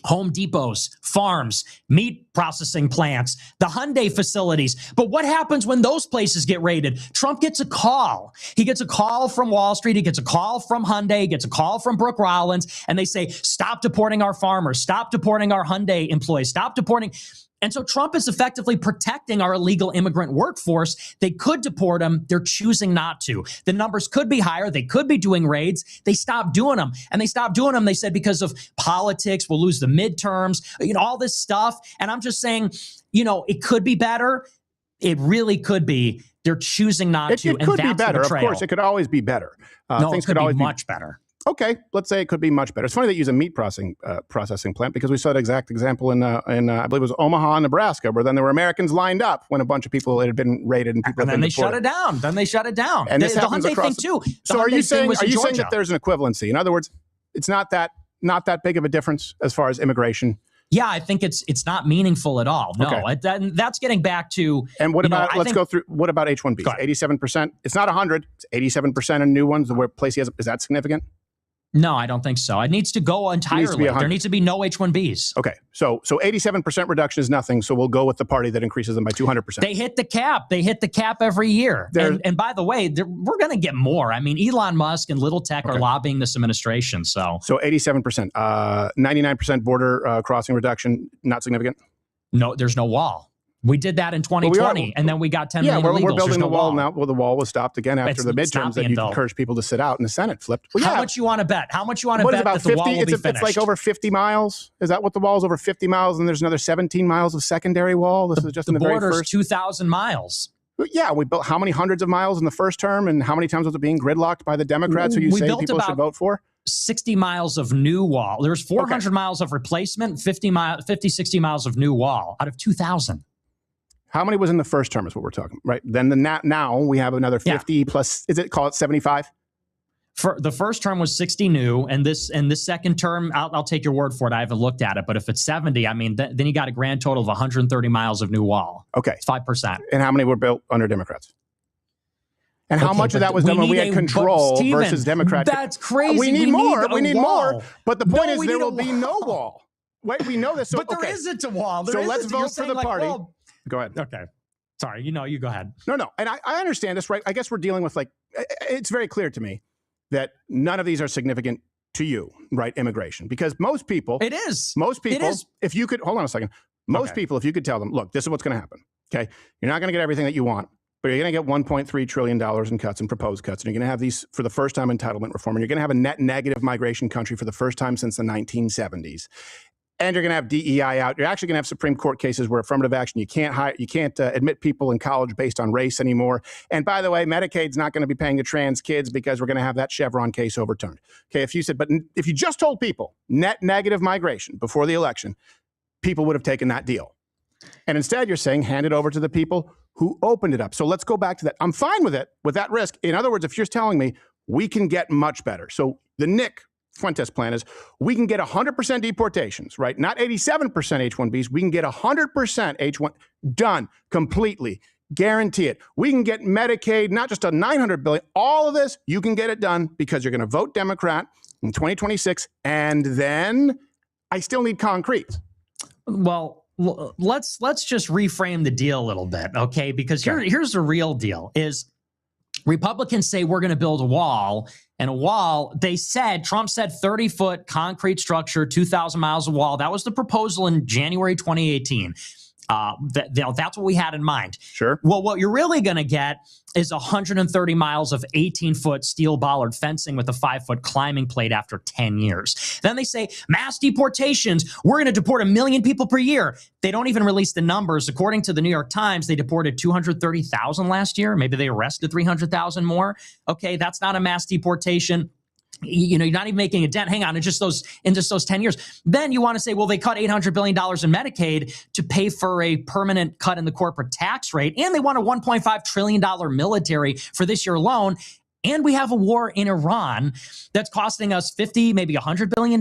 Home Depots, farms, meat processing plants, the Hyundai facilities. But what happens when those places get raided? Trump gets a call. He gets a call from Wall Street. He gets a call from Hyundai. He gets a call from Brooke Rollins. And they say, stop deporting our farmers. Stop deporting our Hyundai employees. Stop deporting. And so Trump is effectively protecting our illegal immigrant workforce. They could deport them. They're choosing not to. The numbers could be higher. They could be doing raids. They stopped doing them. And they stopped doing them, they said, because of politics. We'll lose the midterms, you know, all this stuff. And I'm just saying, you know, it could be better. It really could be. They're choosing not to. It could be better. Of course, it could always be better. No, things could always be much better. Okay, let's say it could be much better. It's funny they use a meat processing plant because we saw that exact example in I believe it was Omaha, Nebraska, where then there were Americans lined up when a bunch of people had been raided and people. And then they shut it down. And this the happens Hyundai across thing too. So are you saying that there's an equivalency? In other words, it's not that big of a difference as far as immigration. Yeah, I think it's not meaningful at all. No, okay. That's getting back to. And what about, let's go through, what about H-1Bs? 87%. It's not 100, it's 87% in new ones. The place he has, is that significant? No, I don't think so. It needs to go entirely. There needs to be no H-1Bs. Okay, so 87% reduction is nothing, so we'll go with the party that increases them by 200%. They hit the cap. They hit the cap every year. And by the way, we're going to get more. I mean, Elon Musk and Little Tech are lobbying this administration. So 87%, 99% border crossing reduction, not significant? No, there's no wall. We did that in 2020, and then we got 10 million illegals. We're building the wall now. Well, the wall was stopped again after the midterms, and you encouraged people to sit out, and the Senate flipped. Well, How much you want to bet? How much you want to bet about that the 50? wall will be finished? It's like over 50 miles. Is that what the wall is? Over 50 miles, and there's another 17 miles of secondary wall. This is just in the very border's first 2,000 miles. Yeah, we built how many hundreds of miles in the first term, and how many times was it being gridlocked by the Democrats who you say people should vote for? 60 miles of new wall. There's 400 miles of replacement, 60 miles of new wall out of 2,000. How many was in the first term is what we're talking, right? Then now we have another 50 plus, call it 75? For the first term was 60 new, and this second term, I'll take your word for it. I haven't looked at it, but if it's 70, I mean, then you got a grand total of 130 miles of new wall. Okay. It's 5%. And how many were built under Democrats? And how much of that was done when we had control versus Democrats? That's crazy. We need more. We need more. But the point is there will be no wall. Wait, we know this. So, but there isn't a wall. So let's vote for the party. Go ahead. Okay. Sorry. You go ahead. No. And I understand this, right? I guess we're dealing with it's very clear to me that none of these are significant to you, right? Immigration. Because most people. It is. Most people. If you could, hold on a second. Most people, if you could tell them, look, this is what's going to happen. Okay. You're not going to get everything that you want, but you're going to get $1.3 trillion in cuts and proposed cuts. And you're going to have these for the first time entitlement reform. And you're going to have a net negative migration country for the first time since the 1970s. And you're going to have DEI out. You're actually going to have Supreme Court cases where affirmative action, you can't admit people in college based on race anymore. And by the way, Medicaid's not going to be paying the trans kids because we're going to have that Chevron case overturned. Okay, if you just told people net negative migration before the election, people would have taken that deal. And instead, you're saying hand it over to the people who opened it up. So let's go back to that. I'm fine with it, with that risk. In other words, if you're telling me we can get much better. So the Fuentes plan is we can get 100% deportations, right? Not 87% H-1Bs. We can get 100% H-1 done completely. Guarantee it. We can get Medicaid, not just a $900 billion. All of this, you can get it done because you're going to vote Democrat in 2026. And then I still need concrete. Well, let's just reframe the deal a little bit, okay? Because here's the real deal is Republicans say we're going to build a wall, and a wall, Trump said 30-foot concrete structure, 2,000 miles of wall. That was the proposal in January 2018. That's what we had in mind. Sure. Well, what you're really going to get is 130 miles of 18-foot steel bollard fencing with a 5-foot climbing plate after 10 years. Then they say mass deportations. We're going to deport 1 million people per year. They don't even release the numbers. According to the New York Times, they deported 230,000 last year. Maybe they arrested 300,000 more. Okay, that's not a mass deportation. You're not even making a dent. Hang on, in just those 10 years. Then you want to say, well, they cut $800 billion in Medicaid to pay for a permanent cut in the corporate tax rate. And they want a $1.5 trillion military for this year alone. And we have a war in Iran that's costing us $50, maybe $100 billion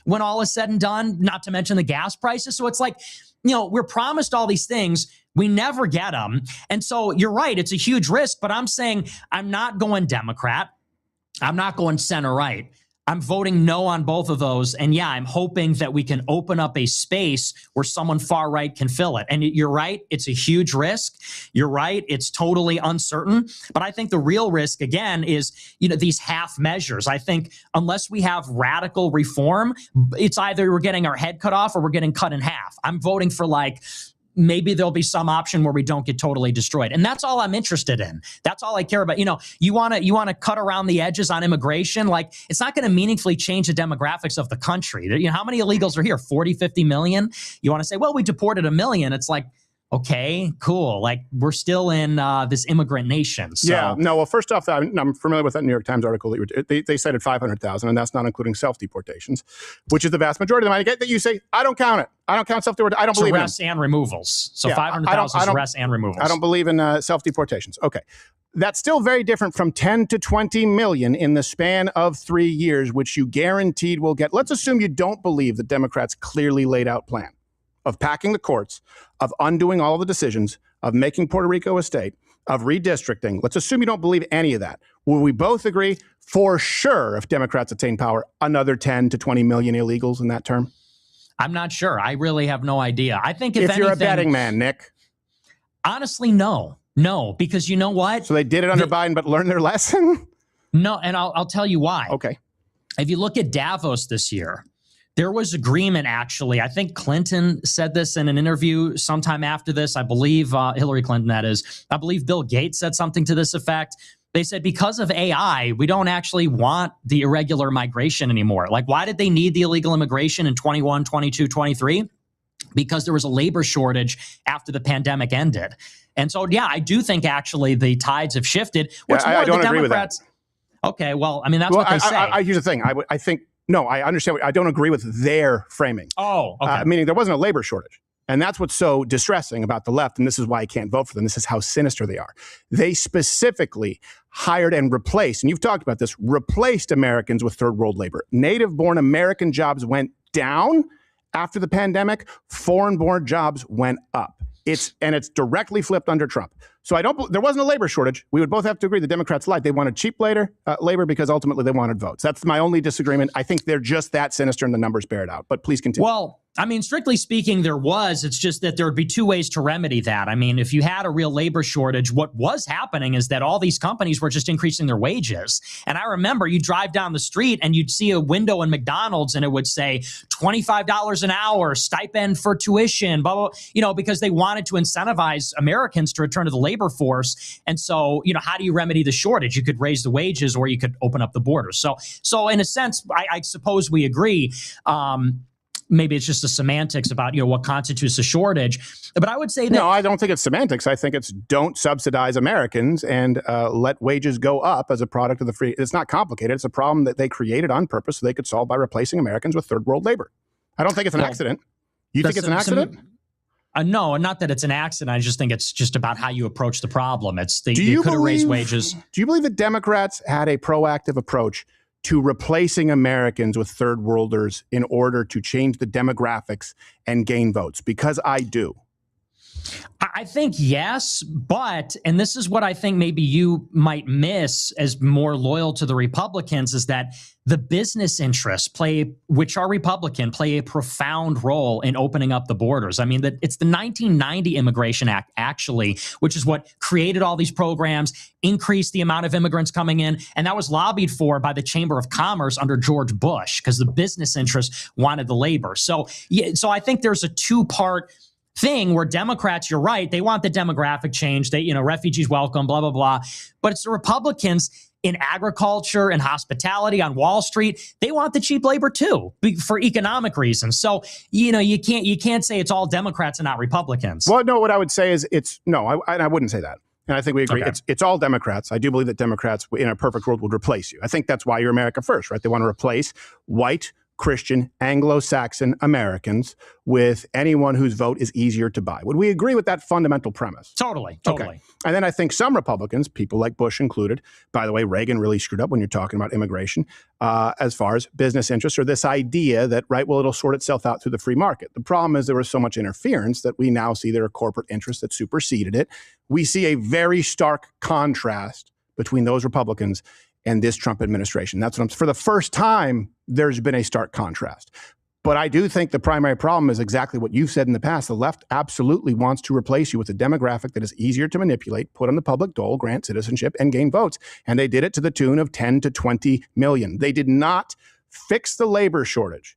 when all is said and done, not to mention the gas prices. So it's like, we're promised all these things. We never get them. And so you're right. It's a huge risk. But I'm saying I'm not going Democrat. I'm not going center right. I'm voting no on both of those. And yeah, I'm hoping that we can open up a space where someone far right can fill it. And you're right. It's a huge risk. You're right. It's totally uncertain. But I think the real risk, again, is, these half measures. I think unless we have radical reform, it's either we're getting our head cut off or we're getting cut in half. I'm voting for maybe there'll be some option where we don't get totally destroyed. And that's all I'm interested in. That's all I care about. You want to cut around the edges on immigration. It's not going to meaningfully change the demographics of the country. How many illegals are here? 40, 50 million? You want to say, well, we deported 1 million. It's like, okay, cool. We're still in this immigrant nation. So. Yeah. No, well, first off, I'm familiar with that New York Times article that they cited 500,000, and that's not including self-deportations, which is the vast majority of them. I get that you say, I don't count it. I don't count self-deportation. I don't believe in arrests and removals. So 500,000 is arrests and removals. I don't believe in self-deportations. Okay. That's still very different from 10 to 20 million in the span of 3 years, which you guaranteed will get. Let's assume you don't believe the Democrats' clearly laid out plan of packing the courts, of undoing all of the decisions, of making Puerto Rico a state, of redistricting. Let's assume you don't believe any of that. will we both agree for sure if Democrats attain power, another 10 to 20 million illegals in that term? I'm not sure. I really have no idea. I think if you're anything, a betting man, Nick. Honestly, no, because you know what? So they did it under Biden, but learned their lesson? No, and I'll tell you why. Okay. If you look at Davos this year, there was agreement, actually. I think Clinton said this in an interview sometime after this. I believe Hillary Clinton, that is. I believe Bill Gates said something to this effect. They said because of AI, we don't actually want the irregular migration anymore. Like, why did they need the illegal immigration in 21, 22, 23? Because there was a labor shortage after the pandemic ended. And so, yeah, I do think actually the tides have shifted. What's more, I don't the agree Democrats, with that. Okay, well, I mean, that's what they say. Here's the thing. I think, no, I understand. I don't agree with their framing. Oh, okay. Meaning there wasn't a labor shortage. And that's what's so distressing about the left. And this is why I can't vote for them. This is how sinister they are. They specifically hired and replaced, and you've talked about this, replaced Americans with third world labor. Native-born American jobs went down after the pandemic. Foreign-born jobs went up. It's directly flipped under Trump. So there wasn't a labor shortage. We would both have to agree the Democrats lied. They wanted cheap labor because ultimately they wanted votes. That's my only disagreement. I think they're just that sinister and the numbers bear it out. But please continue. Well, I mean, strictly speaking, there was. It's just that there would be two ways to remedy that. I mean, if you had a real labor shortage, what was happening is that all these companies were just increasing their wages. And I remember you drive down the street and you'd see a window in McDonald's and it would say $25 an hour, stipend for tuition, blah, blah, because they wanted to incentivize Americans to return to the labor force. And so, how do you remedy the shortage? You could raise the wages or you could open up the borders. So in a sense, I suppose we agree. Maybe it's just the semantics about, what constitutes a shortage. But I would say that... No, I don't think it's semantics. I think it's don't subsidize Americans and let wages go up as a product of the free... It's not complicated. It's a problem that they created on purpose so they could solve by replacing Americans with third world labor. I don't think it's an accident. You think it's an accident? No, not that it's an accident. I just think it's just about how you approach the problem. They could have raised wages. Do you believe that Democrats had a proactive approach to replacing Americans with third worlders in order to change the demographics and gain votes? Because I do. I think yes, but, and this is what I think maybe you might miss as more loyal to the Republicans, is that the business interests which are Republican, play a profound role in opening up the borders. I mean, it's the 1990 Immigration Act, actually, which is what created all these programs, increased the amount of immigrants coming in, and that was lobbied for by the Chamber of Commerce under George Bush because the business interests wanted the labor. So I think there's a two-part thing where Democrats, you're right, they want the demographic change. They, refugees welcome, blah, blah, blah. But it's the Republicans in agriculture and hospitality on Wall Street. They want the cheap labor too, for economic reasons. So, you can't say it's all Democrats and not Republicans. Well, no, what I would say is I wouldn't say that. And I think we agree. Okay. It's all Democrats. I do believe that Democrats in a perfect world would replace you. I think that's why you're America First, right? They want to replace white, Christian, Anglo-Saxon Americans with anyone whose vote is easier to buy. Would we agree with that fundamental premise? Totally. Okay. And then I think some Republicans, people like Bush included, by the way, Reagan really screwed up when you're talking about immigration, as far as business interests, or this idea that, it'll sort itself out through the free market. The problem is there was so much interference that we now see there are corporate interests that superseded it. We see a very stark contrast between those Republicans and this Trump administration. That's what for the first time, there's been a stark contrast. But I do think the primary problem is exactly what you've said in the past. The left absolutely wants to replace you with a demographic that is easier to manipulate, put on the public dole, grant citizenship, and gain votes. And they did it to the tune of 10 to 20 million. They did not fix the labor shortage.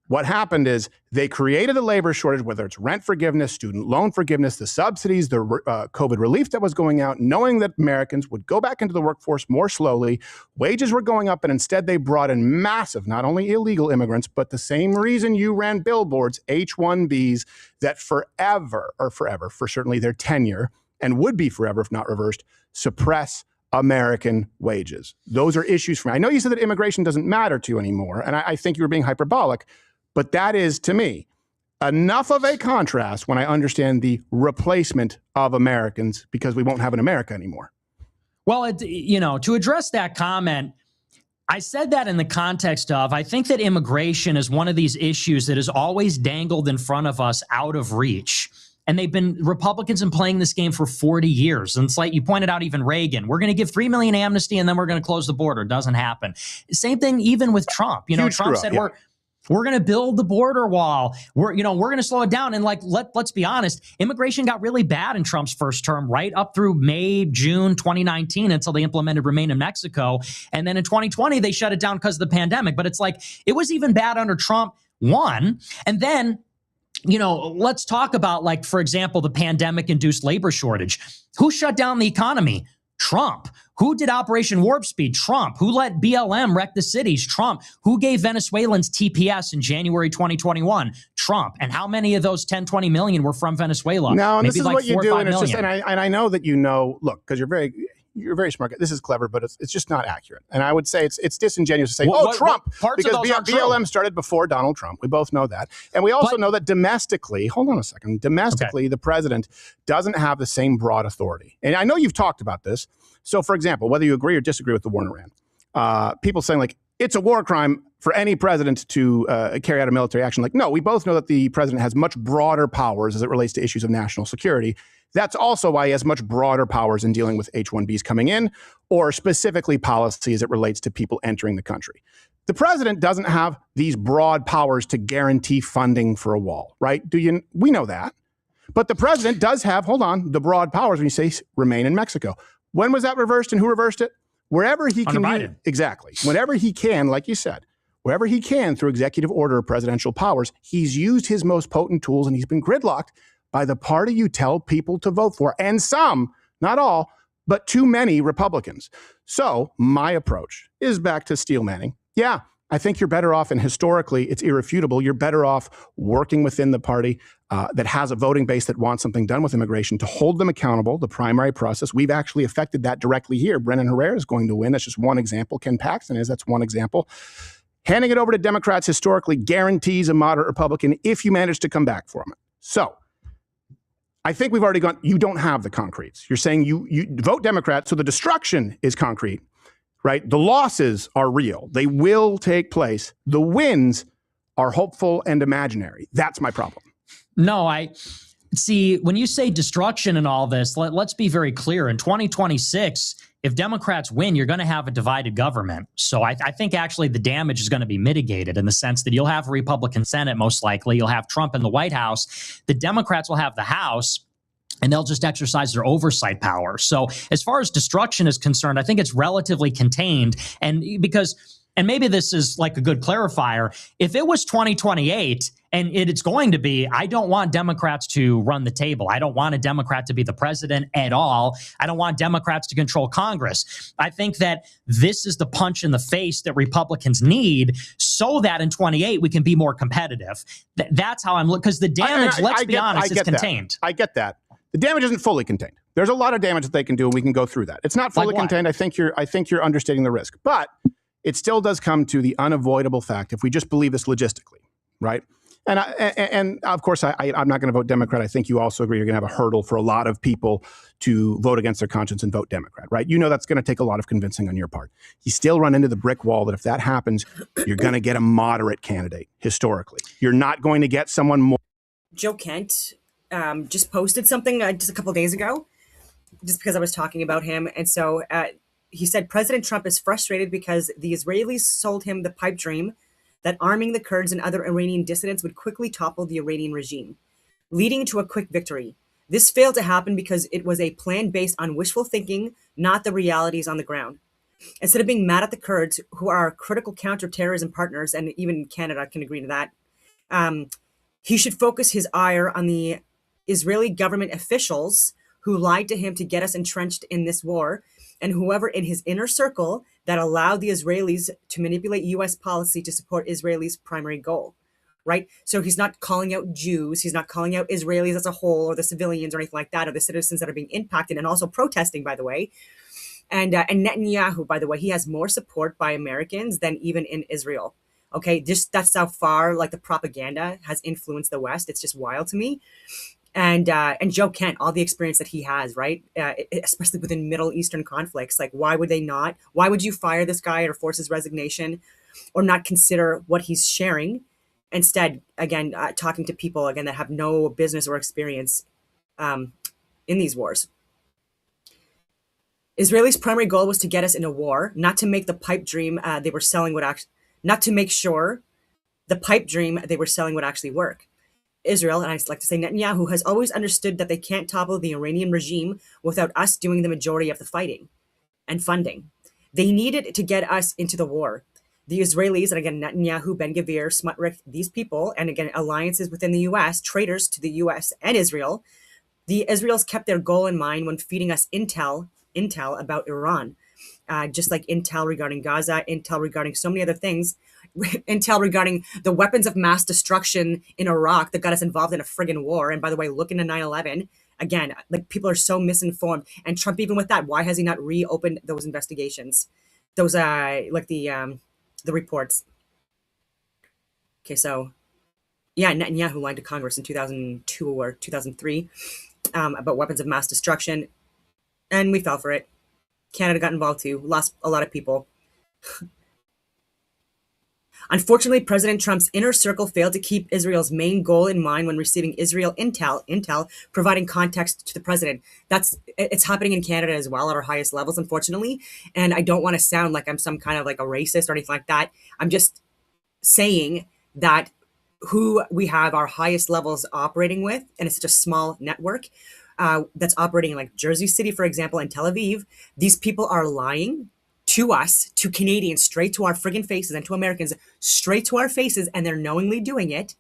What happened is they created a labor shortage, whether it's rent forgiveness, student loan forgiveness, the subsidies, the COVID relief that was going out, knowing that Americans would go back into the workforce more slowly. Wages were going up, and instead they brought in massive, not only illegal immigrants, but the same reason you ran billboards, H-1Bs, that for certainly their tenure, and would be forever if not reversed, suppress American wages. Those are issues for me. I know you said that immigration doesn't matter to you anymore, and I think you were being hyperbolic. But that is, to me, enough of a contrast when I understand the replacement of Americans because we won't have an America anymore. Well, to address that comment, I said that in the context of, I think that immigration is one of these issues that is always dangled in front of us out of reach. And Republicans have been playing this game for 40 years. And it's like you pointed out, even Reagan, we're going to give 3 million amnesty and then we're going to close the border. Doesn't happen. Same thing even with Trump. Trump said we're going to build the border wall. We're going to slow it down. And let's be honest, immigration got really bad in Trump's first term, right up through May, June 2019 until they implemented Remain in Mexico. And then in 2020, they shut it down because of the pandemic. But it's like it was even bad under Trump 1. And then let's talk about, for example, the pandemic-induced labor shortage. Who shut down the economy? Trump. Who did Operation Warp Speed? Trump. Who let BLM wreck the cities? Trump. Who gave Venezuelans TPS in January 2021? Trump. And how many of those 10-20 million were from Venezuela? No, and maybe this is like what you 4 or do, 5 and it's million. just, and I know that look, because you're very smart. This is clever, but it's just not accurate. And I would say it's disingenuous to say, Trump, because BLM started before Donald Trump. We both know that. And we also know that domestically, hold on a second, the president doesn't have the same broad authority. And I know you've talked about this. So, for example, whether you agree or disagree with the war in Iran, people saying it's a war crime for any president to carry out a military action. No, we both know that the president has much broader powers as it relates to issues of national security. That's also why he has much broader powers in dealing with H-1Bs coming in, or specifically policy as it relates to people entering the country. The president doesn't have these broad powers to guarantee funding for a wall, right? We know that. But the president does have, the broad powers when you say remain in Mexico. When was that reversed and who reversed it? Wherever he can. Exactly. Whenever he can, like you said, wherever he can through executive order or presidential powers, he's used his most potent tools and he's been gridlocked by the party you tell people to vote for. And some, not all, but too many Republicans. So my approach is back to steel manning. Yeah, I think you're better off, and historically it's irrefutable, you're better off working within the party that has a voting base that wants something done with immigration to hold them accountable, the primary process. We've actually affected that directly here. Brennan Herrera is going to win. That's just one example. Ken Paxton is. That's one example. Handing it over to Democrats historically guarantees a moderate Republican if you manage to come back for them. So I think we've already gone, you don't have the concretes. You're saying you vote Democrat, so the destruction is concrete, right? The losses are real. They will take place. The wins are hopeful and imaginary. That's my problem. No, I see. When you say destruction and all this, let's be very clear. In 2026, if Democrats win, you're going to have a divided government. So I think actually the damage is going to be mitigated in the sense that you'll have a Republican Senate, most likely. You'll have Trump in the White House. The Democrats will have the House, and they'll just exercise their oversight power. So as far as destruction is concerned, I think it's relatively contained. And maybe this is like a good clarifier, if it was 2028 and it's going to be, I don't want Democrats to run the table. I don't want a Democrat to be the president at all. I don't want Democrats to control Congress. I think that this is the punch in the face that Republicans need so that in 28 we can be more competitive. That's how I'm looking, because the damage, let's be honest, is contained. I get that. The damage isn't fully contained. There's a lot of damage that they can do, and we can go through that. It's not fully contained. I think you're understating the risk, but it still does come to the unavoidable fact, if we just believe this logistically, right? And of course, I'm not going to vote Democrat. I think you also agree you're going to have a hurdle for a lot of people to vote against their conscience and vote Democrat, right? You know that's going to take a lot of convincing on your part. You still run into the brick wall that if that happens, you're going to get a moderate candidate historically. You're not going to get someone more. Joe Kent just posted something just a couple days ago, just because I was talking about him. And so he said President Trump is frustrated because the Israelis sold him the pipe dream that arming the Kurds and other Iranian dissidents would quickly topple the Iranian regime, leading to a quick victory. This failed to happen because it was a plan based on wishful thinking, not the realities on the ground. Instead of being mad at the Kurds, who are our critical counterterrorism partners, and even Canada can agree to that, he should focus his ire on the Israeli government officials who lied to him to get us entrenched in this war, and whoever in his inner circle that allowed the Israelis to manipulate U.S. policy to support Israelis' primary goal, right? So he's not calling out Jews. He's not calling out Israelis as a whole or the civilians or anything like that, or the citizens that are being impacted and also protesting, by the way. And Netanyahu, by the way, he has more support by Americans than even in Israel. Okay, just that's how far like the propaganda has influenced the West. It's just wild to me. And Joe Kent, all the experience that he has, right, especially within Middle Eastern conflicts, like why would you fire this guy or force his resignation or not consider what he's sharing? Instead, again, talking to people, again, that have no business or experience in these wars. Israelis' primary goal was to get us in a war, not to make the pipe dream they were selling would actually, not to make sure the pipe dream they were selling would actually work. Israel, and I like to say Netanyahu, has always understood that they can't topple the Iranian regime without us doing the majority of the fighting and funding. They needed to get us into the war. The Israelis, and again, Netanyahu, Ben-Gvir, Smotrich, these people, and again, alliances within the U.S., traitors to the U.S. and Israel, the Israels kept their goal in mind when feeding us intel about Iran, just like intel regarding Gaza, intel regarding so many other things, intel regarding the weapons of mass destruction in Iraq that got us involved in a friggin' war. And by the way, look into 9/11. Again, like people are so misinformed. And Trump, even with that, why has he not reopened those investigations? Those like the reports. Okay, so yeah, Netanyahu lied to Congress in 2002 or 2003 about weapons of mass destruction, and we fell for it. Canada got involved too, lost a lot of people. Unfortunately, President Trump's inner circle failed to keep Israel's main goal in mind when receiving Israel intel, providing context to the president. It's happening in Canada as well at our highest levels, unfortunately. And I don't want to sound like I'm some kind of like a racist or anything like that. I'm just saying that who we have our highest levels operating with, and it's such a small network that's operating in like Jersey City, for example, and Tel Aviv. These people are lying to us, to Canadians, straight to our friggin' faces, and to Americans, straight to our faces, and they're knowingly doing it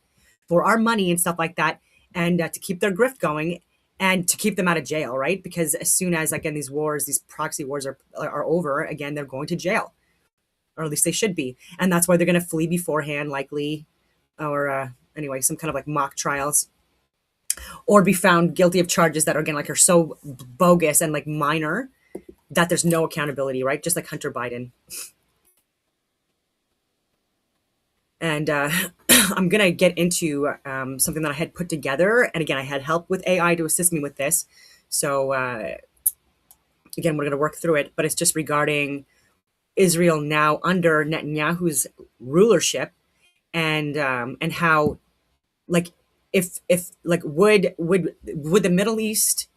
for our money and stuff like that, and to keep their grift going and to keep them out of jail, right? Because as soon as, again, these wars, these proxy wars are over, again, they're going to jail, or at least they should be. And that's why they're going to flee beforehand, likely, or anyway, some kind of like mock trials, or be found guilty of charges that, again, like are so bogus and like minor that there's no accountability, right? Just like Hunter Biden. And I'm going to get into something that I had put together. And again, I had help with AI to assist me with this. So again, we're going to work through it, but it's just regarding Israel now under Netanyahu's rulership, and how, like, if like would the Middle East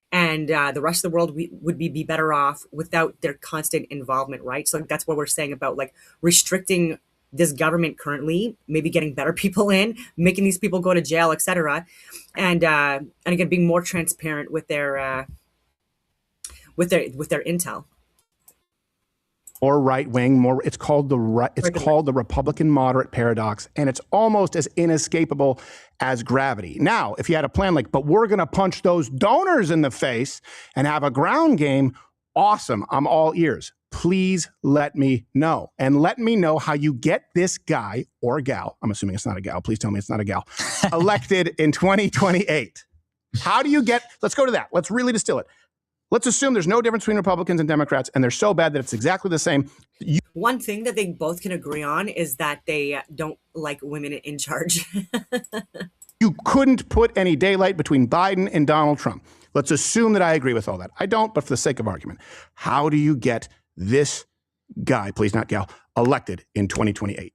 and the rest of the world would be better off without their constant involvement, right? So that's what we're saying about like restricting this government currently, maybe getting better people in, making these people go to jail, etc., and again being more transparent with their intel. Or right wing, more. It's called the Republican moderate paradox, and it's almost as inescapable as gravity. Now, if you had a plan like, but we're going to punch those donors in the face and have a ground game, awesome. I'm all ears. Please let me know, and let me know how you get this guy or gal. I'm assuming it's not a gal. Please tell me it's not a gal. Elected in 2028. How do you get? Let's go to that. Let's really distill it. Let's assume there's no difference between Republicans and Democrats, and they're so bad that it's exactly the same. One thing that they both can agree on is that they don't like women in charge. You couldn't put any daylight between Biden and Donald Trump. Let's assume that I agree with all that. I don't, but for the sake of argument, how do you get this guy, please not gal, elected in 2028?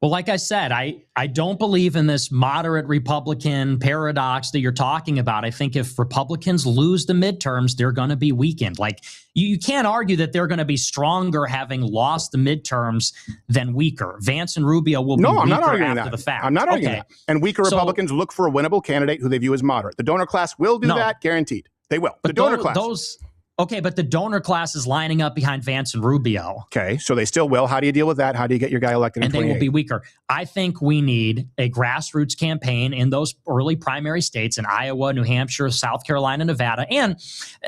Well, like I said, I don't believe in this moderate Republican paradox that you're talking about. I think if Republicans lose the midterms, they're going to be weakened. Like you can't argue that they're going to be stronger having lost the midterms than weaker. Vance and Rubio will be weaker I'm not arguing after that. the fact. I'm not arguing that. And weaker Republicans look for a winnable candidate who they view as moderate. The donor class will do that, guaranteed. They will. But the donor class. Okay, but the donor class is lining up behind Vance and Rubio. Okay, so they still will. How do you deal with that? How do you get your guy elected in 2028? And they will be weaker. I think we need a grassroots campaign in those early primary states in Iowa, New Hampshire, South Carolina, Nevada. And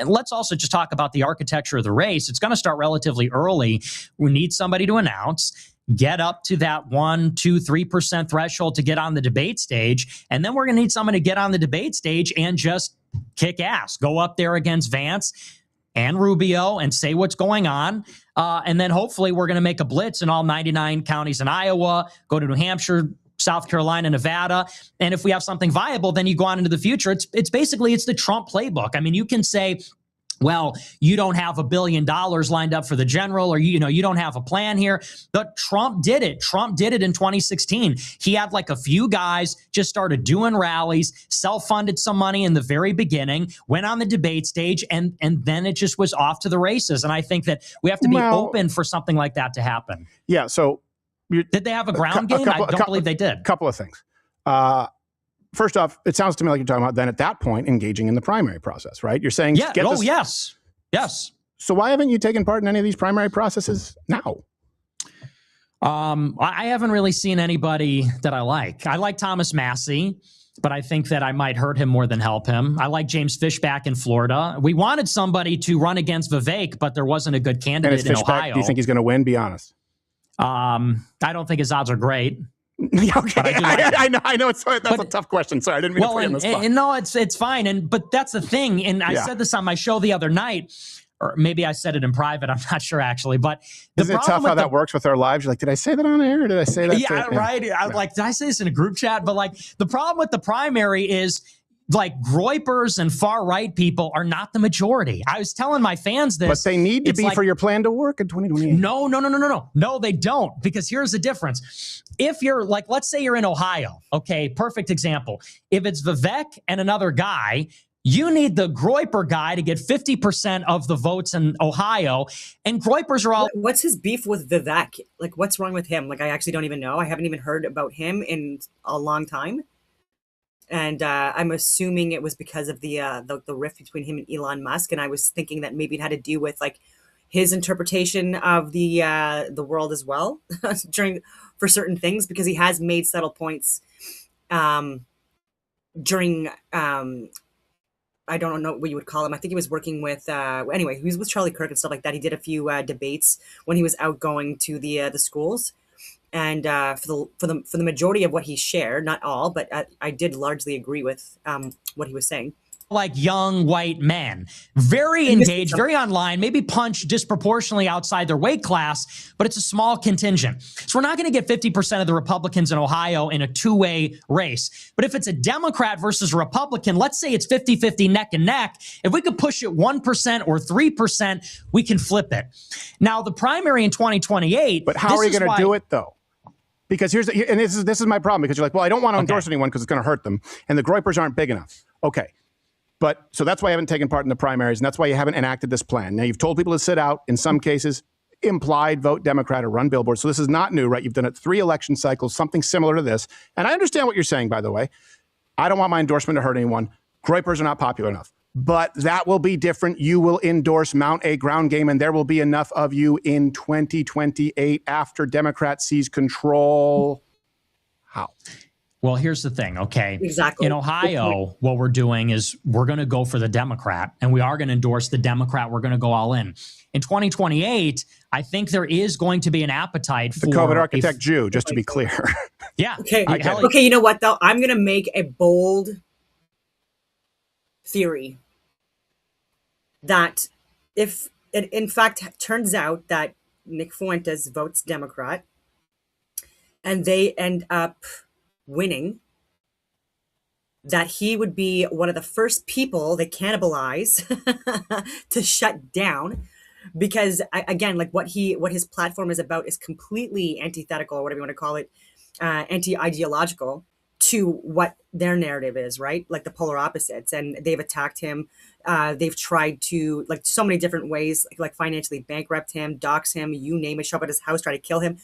let's also just talk about the architecture of the race. It's going to start relatively early. We need somebody to announce, get up to that 1%, 2%, 3% threshold to get on the debate stage. And then we're going to need someone to get on the debate stage and just kick ass, go up there against Vance and Rubio and say what's going on. And then hopefully we're going to make a blitz in all 99 counties in Iowa, go to New Hampshire, South Carolina, Nevada. And if we have something viable, then you go on into the future. It's basically the Trump playbook. I mean, you can say well, you don't have $1 billion lined up for the general, or, you don't have a plan here. But Trump did it. Trump did it in 2016. He had like a few guys, just started doing rallies, self-funded some money in the very beginning, went on the debate stage, and then it just was off to the races. And I think that we have to be open for something like that to happen. Yeah. So did they have a ground game? I don't believe they did. A couple of things. First off, it sounds to me like you're talking about then at that point engaging in the primary process, right? You're saying, yeah. Yes. So why haven't you taken part in any of these primary processes now? I haven't really seen anybody that I like. I like Thomas Massey, but I think that I might hurt him more than help him. I like James Fishback in Florida. We wanted somebody to run against Vivek, but there wasn't a good candidate in Ohio. Do you think he's going to win? Be honest. I don't think his odds are great. Okay, I know. That's a tough question. Sorry, I didn't mean to put you on the spot. No, it's fine. But that's the thing. And I said this on my show the other night, or maybe I said it in private. I'm not sure actually. But isn't it tough how that works with our lives? You're like, did I say that on air? Or did I say that? Yeah, right. I was like, did I say this in a group chat? But like, the problem with the primary is, like, groypers and far right people are not the majority. I was telling my fans this. But they need to be for your plan to work in 2028. No, they don't. Because here's the difference. If you're like, let's say you're in Ohio. Okay, perfect example. If it's Vivek and another guy, you need the groyper guy to get 50% of the votes in Ohio. And groypers are all... What's his beef with Vivek? Like, what's wrong with him? Like, I actually don't even know. I haven't even heard about him in a long time. And I'm assuming it was because of the rift between him and Elon Musk. And I was thinking that maybe it had to do with like his interpretation of the world as well for certain things, because he has made subtle points during I don't know what you would call him. I think he was working with anyway, he was with Charlie Kirk and stuff like that. He did a few debates when he was out going to the schools. And for the majority of what he shared, not all, but I did largely agree with what he was saying. Like young white men, very engaged, very online, maybe punch disproportionately outside their weight class, but it's a small contingent. So we're not going to get 50% of the Republicans in Ohio in a two-way race. But if it's a Democrat versus a Republican, let's say it's 50-50 neck and neck, if we could push it 1% or 3%, we can flip it. Now, the primary in 2028... But how are you going to do it, though? Because this is my problem, because you're like, well, I don't want to endorse anyone because it's going to hurt them, and the groypers aren't big enough. Okay. But so that's why I haven't taken part in the primaries, and that's why you haven't enacted this plan. Now, you've told people to sit out, in some cases, implied vote Democrat or run billboards. So this is not new, right? You've done it 3 election cycles, something similar to this. And I understand what you're saying, by the way. I don't want my endorsement to hurt anyone. Groypers are not popular enough. But that will be different. You will endorse mount a ground game, and there will be enough of you in 2028 after Democrats seize control. How? Well, here's the thing, okay? Exactly. In Ohio, what we're doing is we're going to go for the Democrat, and we are going to endorse the Democrat. We're going to go all in. In 2028, I think there is going to be an appetite for... The COVID architect Jew, just to be clear. Yeah. Okay, you know what, though? I'm going to make a bold theory that if it, in fact, turns out that Nick Fuentes votes Democrat and they end up winning, that he would be one of the first people they cannibalize to shut down, because again, like what his platform is about is completely antithetical, or whatever you want to call it, anti-ideological to what their narrative is, right? Like the polar opposites. And they've attacked him. They've tried to, like, so many different ways, like financially bankrupt him, dox him, you name it, show up at his house, try to kill him,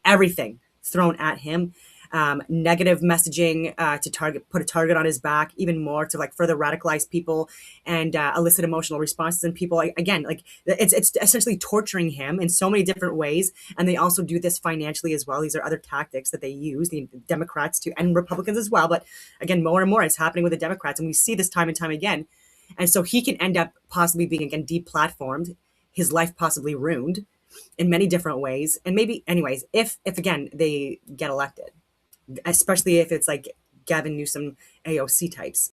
everything thrown at him. Negative messaging to put a target on his back, even more to like further radicalize people and elicit emotional responses in people. Again, like it's essentially torturing him in so many different ways. And they also do this financially as well. These are other tactics that they use, the Democrats and Republicans as well. But again, more and more it's happening with the Democrats, and we see this time and time again. And so he can end up possibly being again deplatformed, his life possibly ruined in many different ways. And maybe, anyways, if again they get elected, especially if it's like Gavin Newsom AOC types.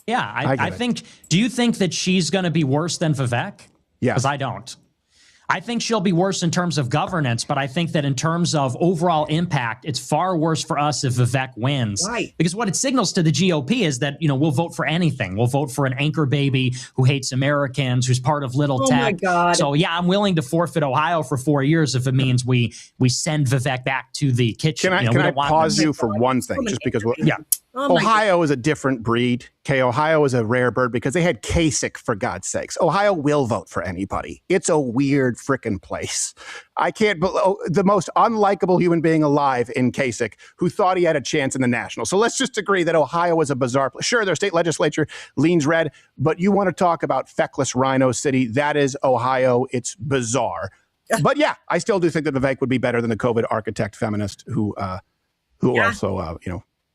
Yeah, I think, do you think that she's going to be worse than Vivek? Yeah. Because I don't. I think she'll be worse in terms of governance, but I think that in terms of overall impact, it's far worse for us if Vivek wins. Right. Because what it signals to the GOP is that, we'll vote for anything. We'll vote for an anchor baby who hates Americans, who's part of little tech. Oh my God. So yeah, I'm willing to forfit Ohio for 4 years if it means we send Vivek back to the kitchen. Can I pause you for one thing, just because Ohio is a different breed. Okay, Ohio is a rare bird because they had Kasich, for God's sakes. Ohio will vote for anybody. It's a weird frickin' place. I can't the most unlikable human being alive in Kasich who thought he had a chance in the national. So let's just agree that Ohio is a bizarre place. Sure, their state legislature leans red, but you want to talk about feckless Rhino City. That is Ohio. It's bizarre. But yeah, I still do think that Vivek would be better than the COVID architect feminist who also,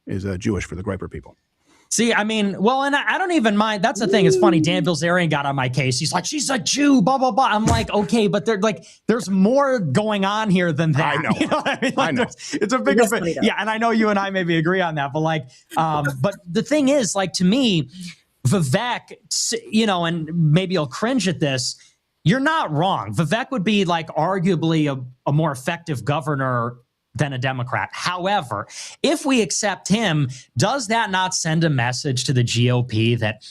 is Jewish for the Groyper people. See, I mean, well, and I don't even mind. That's the thing. It's funny. Dan Bilzerian got on my case. He's like, she's a Jew, blah, blah, blah. I'm like, okay, but there's more going on here than that. I know. You know what I mean? Like, I know. It's a bigger thing. Yeah, and I know you and I maybe agree on that, but but the thing is, to me, Vivek, and maybe you'll cringe at this, you're not wrong. Vivek would be arguably a more effective governor than a Democrat. However, if we accept him, does that not send a message to the GOP that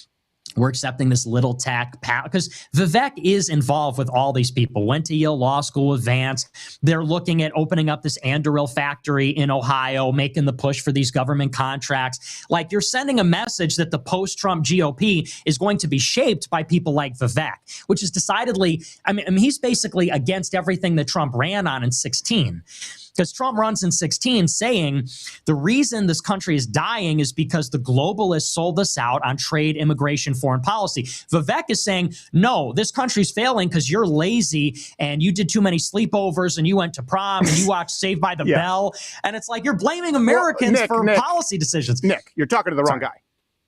we're accepting this little tech power? Because Vivek is involved with all these people, went to Yale Law School with Vance. They're looking at opening up this Anduril factory in Ohio, making the push for these government contracts. You're sending a message that the post-Trump GOP is going to be shaped by people like Vivek, which is decidedly, I mean, he's basically against everything that Trump ran on in 2016. Because Trump runs in 2016 saying the reason this country is dying is because the globalists sold us out on trade, immigration, foreign policy. Vivek is saying, no, this country's failing because you're lazy and you did too many sleepovers and you went to prom and you watched Saved by the Bell. And it's like you're blaming Americans for policy decisions. Nick, you're talking to the wrong guy.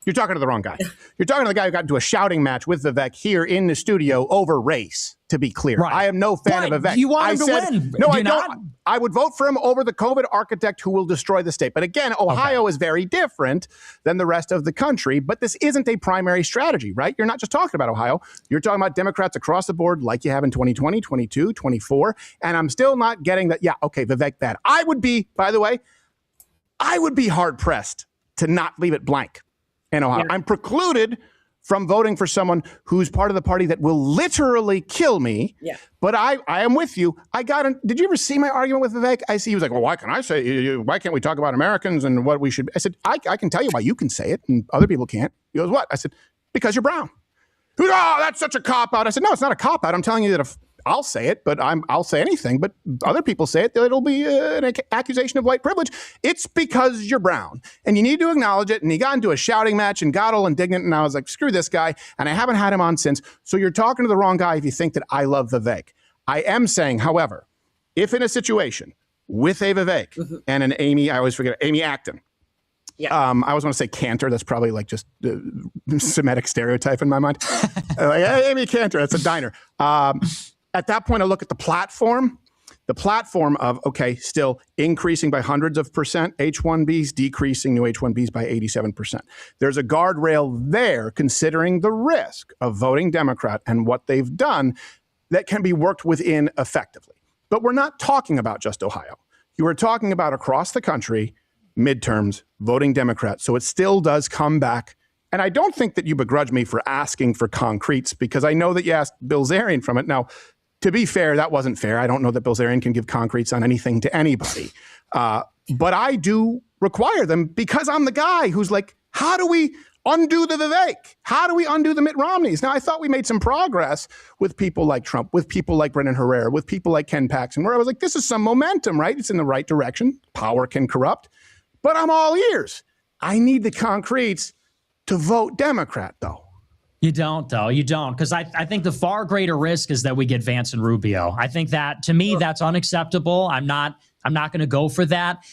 You're talking to the wrong guy. You're talking to the guy who got into a shouting match with Vivek here in the studio over race, to be clear. Right. I am no fan of Vivek. You want him to win. No, I don't. I would vote for him over the COVID architect who will destroy the state. But again, Ohio is very different than the rest of the country. But this isn't a primary strategy, right? You're not just talking about Ohio. You're talking about Democrats across the board like you have in 2020, 22, 24. And I'm still not getting that. Yeah, okay, Vivek bad. I would be, by the way, hard-pressed to not leave it blank in Ohio. Yeah. I'm precluded from voting for someone who's part of the party that will literally kill me. Yeah. But I am with you. Did you ever see my argument with Vivek? I see he was like, well, why can't we talk about Americans and what we should? I said, I can tell you why you can say it and other people can't. He goes, what? I said, because you're brown. He goes, oh, that's such a cop-out. I said, no, it's not a cop-out. I'm telling you that if I'll say it, but I'll say anything, but other people say it, it'll be an accusation of white privilege. It's because you're brown, and you need to acknowledge it. And he got into a shouting match and got all indignant, and I was like, screw this guy, and I haven't had him on since. So you're talking to the wrong guy if you think that I love Vivek. I am saying, however, if in a situation with a Vivek and an Amy, I always forget, Amy Acton. Yeah. I always want to say Cantor. That's probably just the Semitic stereotype in my mind. Hey, Amy Cantor, that's a diner. At that point, I look at the platform of, okay, still increasing by hundreds of percent H-1Bs, decreasing new H-1Bs by 87%. There's a guardrail there considering the risk of voting Democrat and what they've done that can be worked within effectively. But we're not talking about just Ohio. You are talking about across the country, midterms, voting Democrat. So it still does come back. And I don't think that you begrudge me for asking for concretes because I know that you asked Bilzerian from it. Now, to be fair, that wasn't fair. I don't know that Bilzerian can give concretes on anything to anybody. But I do require them because I'm the guy who's like, how do we undo the Vivek? How do we undo the Mitt Romneys? Now, I thought we made some progress with people like Trump, with people like Brendan Herrera, with people like Ken Paxton, where I was like, this is some momentum, right? It's in the right direction. Power can corrupt. But I'm all ears. I need the concretes to vote Democrat, though. You don't, though. You don't. Because I think the far greater risk is that we get Vance and Rubio. I think that, to me, that's unacceptable. I'm not going to go for that.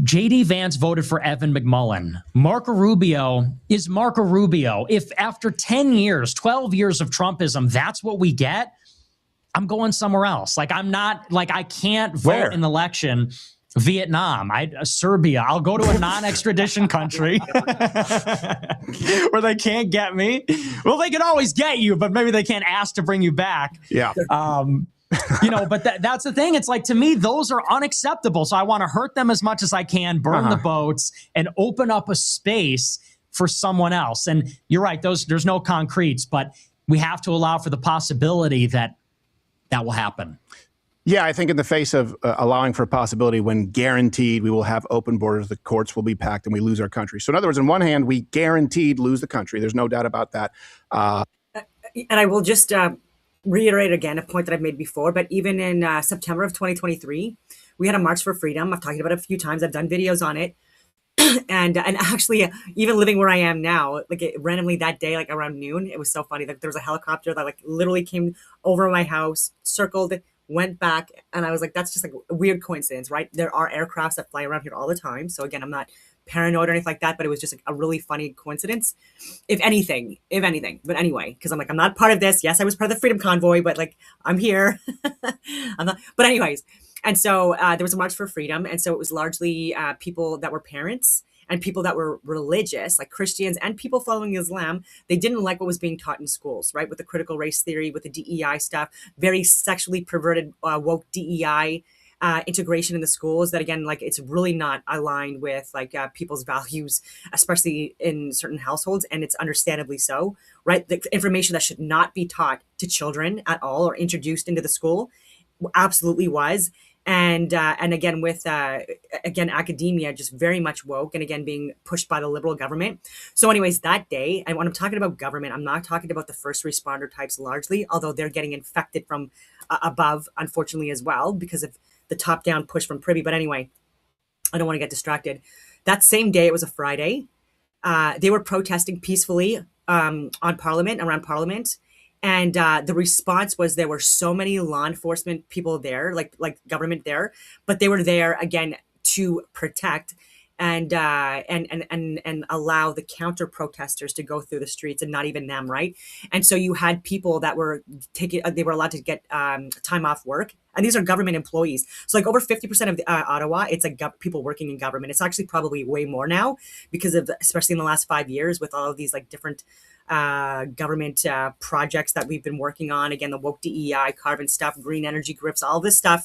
J.D. Vance voted for Evan McMullin. Marco Rubio is Marco Rubio. If after 10 years, 12 years of Trumpism, that's what we get, I'm going somewhere else. I can't vote in an election Vietnam, Serbia. I'll go to a non-extradition country where they can't get me. Well, they can always get you, but maybe they can't ask to bring you back. Yeah. But that's the thing. It's like, to me, those are unacceptable. So I want to hurt them as much as I can, burn the boats, and open up a space for someone else. And you're right. There's no concretes, but we have to allow for the possibility that will happen. Yeah, I think in the face of allowing for a possibility when guaranteed we will have open borders, the courts will be packed, and we lose our country. So in other words, on one hand, we guaranteed lose the country. There's no doubt about that. And I will just reiterate again a point that I've made before, but even in September of 2023, we had a March for Freedom. I've talked about it a few times. I've done videos on it. And actually, even living where I am now, like randomly that day, like around noon, it was so funny. Like there was a helicopter that like literally came over my house, circled, went back, and I was like, that's just like a weird coincidence, right? There are aircrafts that fly around here all the time. So again, I'm not paranoid or anything like that, but it was just like a really funny coincidence, if anything. But anyway, because I'm like, I'm not part of this. Yes, I was part of the Freedom Convoy, but like I'm here. I'm not. But anyways, and so there was a March for Freedom, and so it was largely people that were parents and people that were religious, like Christians and people following Islam. They didn't like what was being taught in schools, right? With the critical race theory, with the DEI stuff, very sexually perverted, woke DEI integration in the schools that, again, like it's really not aligned with like people's values, especially in certain households. And it's understandably so, right? The information that should not be taught to children at all or introduced into the school absolutely was. And again, with academia just very much woke and again being pushed by the liberal government. So anyways, that day, and when I'm talking about government, I'm not talking about the first responder types largely, although they're getting infected from above, unfortunately, as well, because of the top down push from Privy. But anyway, I don't want to get distracted. That same day, it was a Friday. They were protesting peacefully around Parliament. And the response was there were so many law enforcement people there, like government there, but they were there again to protect and allow the counter protesters to go through the streets and not even them, right? And so you had people that were they were allowed to get time off work. And these are government employees. So like over 50% of Ottawa, it's like people working in government. It's actually probably way more now because of, especially in the last 5 years with all of these like different government projects that we've been working on. Again, the woke DEI, carbon stuff, green energy grips, all this stuff.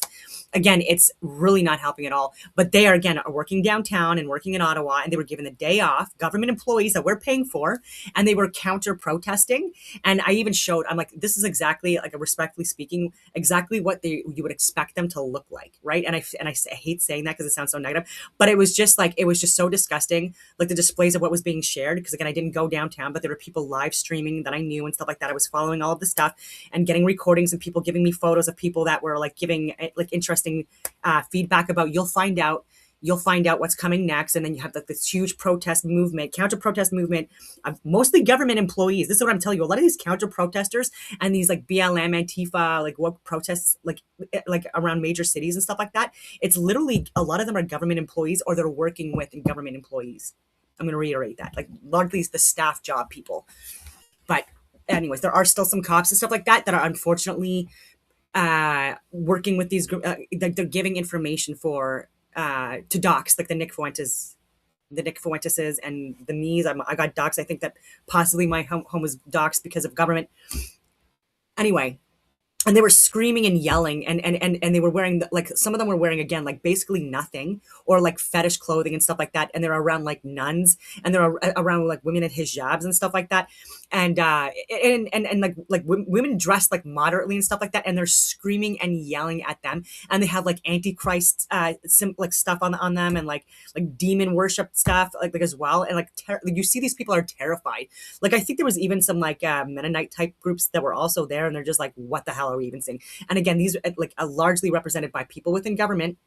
Again, it's really not helping at all. But they are, again, working downtown and working in Ottawa, and they were given the day off, government employees that we're paying for, and they were counter protesting. And I even showed, I'm like, this is exactly, like, respectfully speaking, exactly what you would expect them to look like, right? And I hate saying that because it sounds so negative, but it was just so disgusting, like the displays of what was being shared. Because again, I didn't go downtown, but there were people live streaming that I knew and stuff like that. I was following all of the stuff and getting recordings and people giving me photos of people that were like giving like interesting feedback about you'll find out what's coming next. And then you have like this huge protest movement, counter protest movement of mostly government employees. This is what I'm telling you. A lot of these counter protesters and these like BLM, Antifa, like woke protests, like around major cities and stuff like that. It's literally, a lot of them are government employees or they're working with government employees. I'm going to reiterate that, like largely it's the staff job people. But anyways, there are still some cops and stuff like that are unfortunately working with these groups. They're giving information for to docs, like the Nick Fuenteses and the me's. I got docs. I think that possibly my home was docs because of government. Anyway. And they were screaming and yelling and they were wearing, like, some of them were wearing, again, like basically nothing or like fetish clothing and stuff like that. And they're around like nuns and they're around like women in hijabs and stuff like that. And like women dressed like moderately and stuff like that. And they're screaming and yelling at them. And they have like Antichrist like stuff on them and like demon worship stuff like as well. And like you see these people are terrified. Like I think there was even some like Mennonite type groups that were also there and they're just like, what the hell are we even seeing? And again, these are largely represented by people within government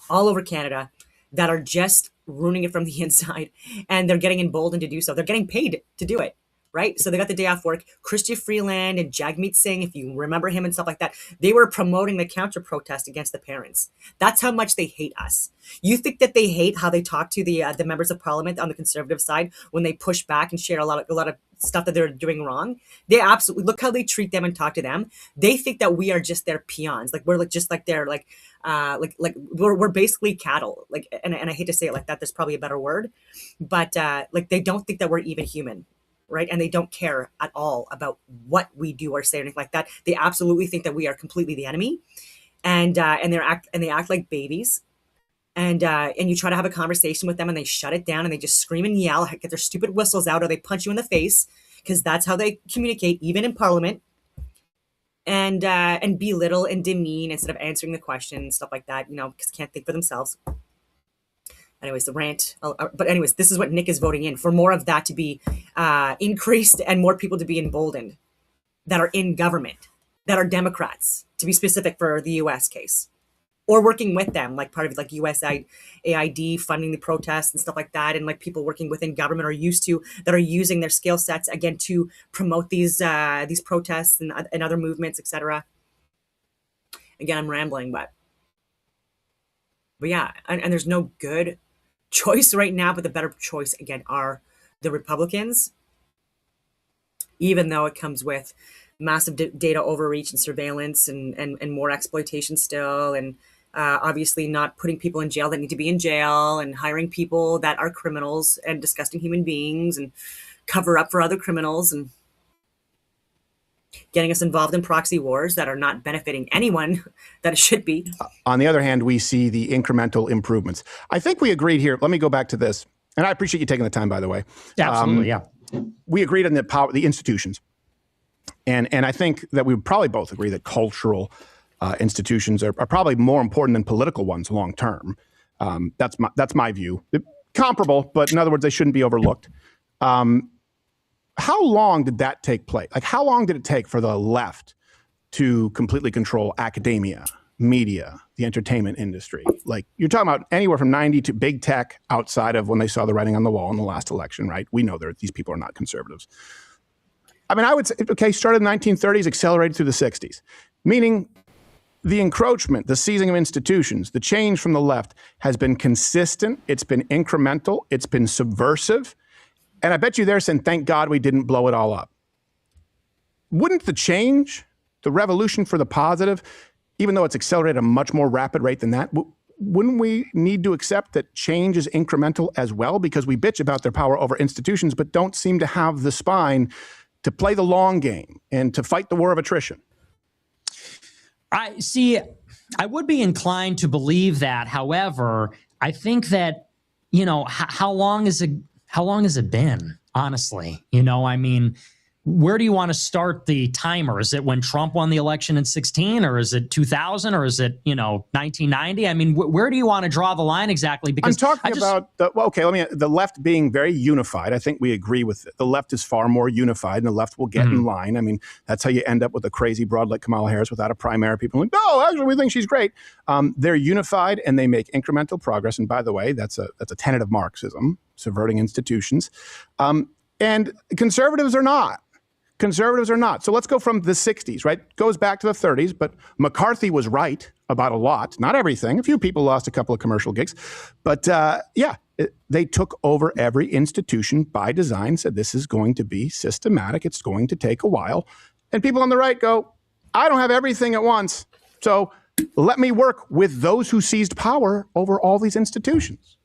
all over Canada that are just ruining it from the inside, and they're getting emboldened to do so. They're getting paid to do it. right? So they got the day off work. Chrystia Freeland and Jagmeet Singh, if you remember him and stuff like that, they were promoting the counter protest against the parents. That's how much they hate us. You think that they hate how they talk to the members of parliament on the conservative side when they push back and share a lot of stuff that they're doing wrong? They absolutely look how they treat them and talk to them. They think that we are just their peons, like we're like just like they're like we're basically cattle. Like, and I hate to say it like that. There's probably a better word, but like they don't think that we're even human. Right. And they don't care at all about what we do or say or anything like that. They absolutely think that we are completely the enemy. And they act like babies. And you try to have a conversation with them and they shut it down and they just scream and yell, get their stupid whistles out, or they punch you in the face, because that's how they communicate, even in parliament. And belittle and demean instead of answering the question and stuff like that, because can't think for themselves. Anyways, the rant. But anyways, this is what Nick is voting in for: more of that to be increased and more people to be emboldened that are in government, that are Democrats, to be specific for the U.S. case, or working with them, like part of like USAID funding the protests and stuff like that, and like people working within government that are using their skill sets again to promote these protests and other movements, etc. Again, I'm rambling, but yeah, and there's no good choice right now, but the better choice again are the Republicans, even though it comes with massive data overreach and surveillance and more exploitation still, and obviously not putting people in jail that need to be in jail, and hiring people that are criminals and disgusting human beings and cover up for other criminals, and getting us involved in proxy wars that are not benefiting anyone that it should be. On the other hand, we see the incremental improvements. I think we agreed here. Let me go back to this. And I appreciate you taking the time, by the way. Absolutely, yeah. We agreed on the institutions. And I think that we would probably both agree that cultural institutions are probably more important than political ones long term. That's my view. Comparable, but in other words, they shouldn't be overlooked. How long did that take place? Like, how long did it take for the left to completely control academia, media, the entertainment industry? Like, you're talking about anywhere from 90 to big tech outside of when they saw the writing on the wall in the last election, right? We know these people are not conservatives. I mean, I would say, okay, started in the 1930s, accelerated through the 60s, meaning the encroachment, the seizing of institutions, the change from the left has been consistent. It's been incremental. It's been subversive. And I bet you they're saying, thank God we didn't blow it all up. Wouldn't the change, the revolution for the positive, even though it's accelerated at a much more rapid rate than that, wouldn't we need to accept that change is incremental as well? Because we bitch about their power over institutions, but don't seem to have the spine to play the long game and to fight the war of attrition. I would be inclined to believe that. However, I think that, how long has it been, honestly? I mean, where do you want to start the timer? Is it when Trump won the election in 2016, or is it 2000, or is it, 1990? I mean, where do you want to draw the line exactly? Because I'm talking about the left being very unified. I think we agree with it. The left is far more unified, and the left will get in line. I mean, that's how you end up with a crazy broad like Kamala Harris without a primary. People are like, no, actually, we think she's great. They're unified and they make incremental progress. And by the way, that's a tenet of Marxism, subverting institutions. And conservatives are not. Conservatives are not. So let's go from the 60s, right? Goes back to the 30s, but McCarthy was right about a lot. Not everything. A few people lost a couple of commercial gigs. But they took over every institution by design, said this is going to be systematic. It's going to take a while. And people on the right go, I don't have everything at once. So let me work with those who seized power over all these institutions.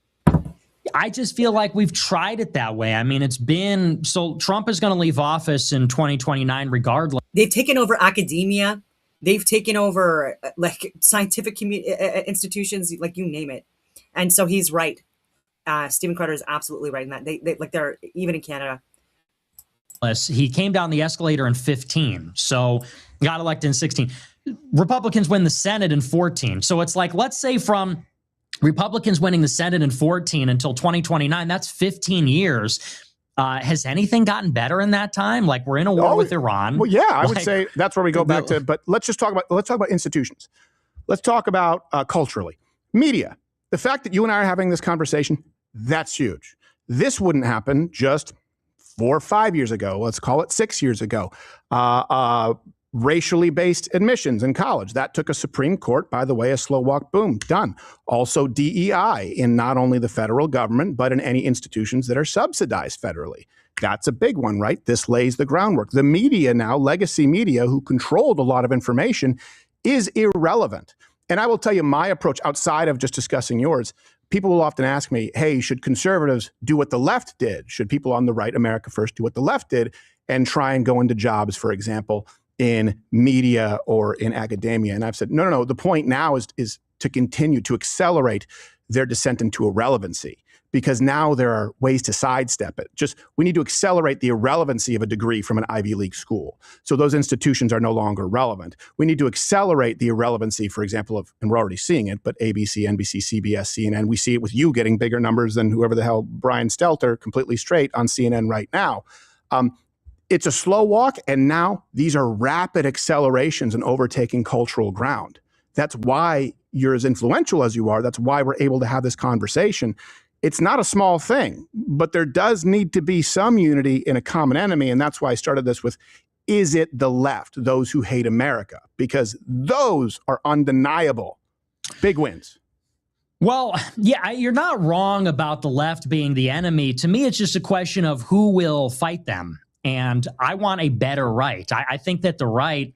I just feel like we've tried it that way. I mean, so Trump is going to leave office in 2029 regardless. They've taken over academia. They've taken over like scientific institutions, like you name it. And so he's right. Stephen Crowder is absolutely right in that. They're even in Canada. He came down the escalator in 2015, so got elected in 2016. Republicans win the Senate in 2014. So it's like, let's say from Republicans winning the Senate in 2014 until 2029, that's 15 years. Has anything gotten better in that time? Like, we're in a war with Iran. Well, yeah, I would say that's where we go back to. But let's talk about institutions. Let's talk about culturally. Media. The fact that you and I are having this conversation, that's huge. This wouldn't happen just 4 or 5 years ago, let's call it 6 years ago, racially based admissions in college. That took a Supreme Court, by the way, a slow walk, boom, done. Also DEI in not only the federal government, but in any institutions that are subsidized federally. That's a big one, right? This lays the groundwork. The media now, legacy media, who controlled a lot of information, is irrelevant. And I will tell you my approach outside of just discussing yours. People will often ask me, hey, should conservatives do what the left did? Should people on the right, America First, do what the left did and try and go into jobs, for example, in media or in academia? And I've said, no. The point now is to continue to accelerate their descent into irrelevancy, because now there are ways to sidestep it. We need to accelerate the irrelevancy of a degree from an Ivy League school. So those institutions are no longer relevant. We need to accelerate the irrelevancy, for example, and we're already seeing it, but ABC, NBC, CBS, CNN, we see it with you getting bigger numbers than whoever the hell, Brian Stelter, completely straight on CNN right now. It's a slow walk, and now these are rapid accelerations and overtaking cultural ground. That's why you're as influential as you are. That's why we're able to have this conversation. It's not a small thing, but there does need to be some unity in a common enemy, and that's why I started this with, is it the left, those who hate America? Because those are undeniable big wins. Well, yeah, you're not wrong about the left being the enemy. To me, it's just a question of who will fight them. And I want a better right. I think that the right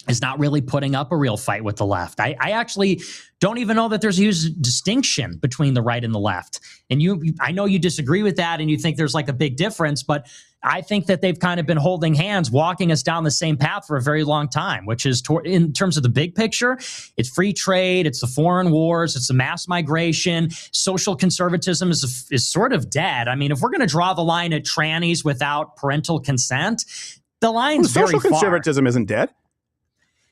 is not really putting up a real fight with the left. I actually don't even know that there's a huge distinction between the right and the left. And I know you disagree with that and you think there's like a big difference, but I think that they've kind of been holding hands, walking us down the same path for a very long time, which is in terms of the big picture, it's free trade, it's the foreign wars, it's the mass migration. Social conservatism is sort of dead. I mean, if we're going to draw the line at trannies without parental consent, the line's very far. Social conservatism isn't dead.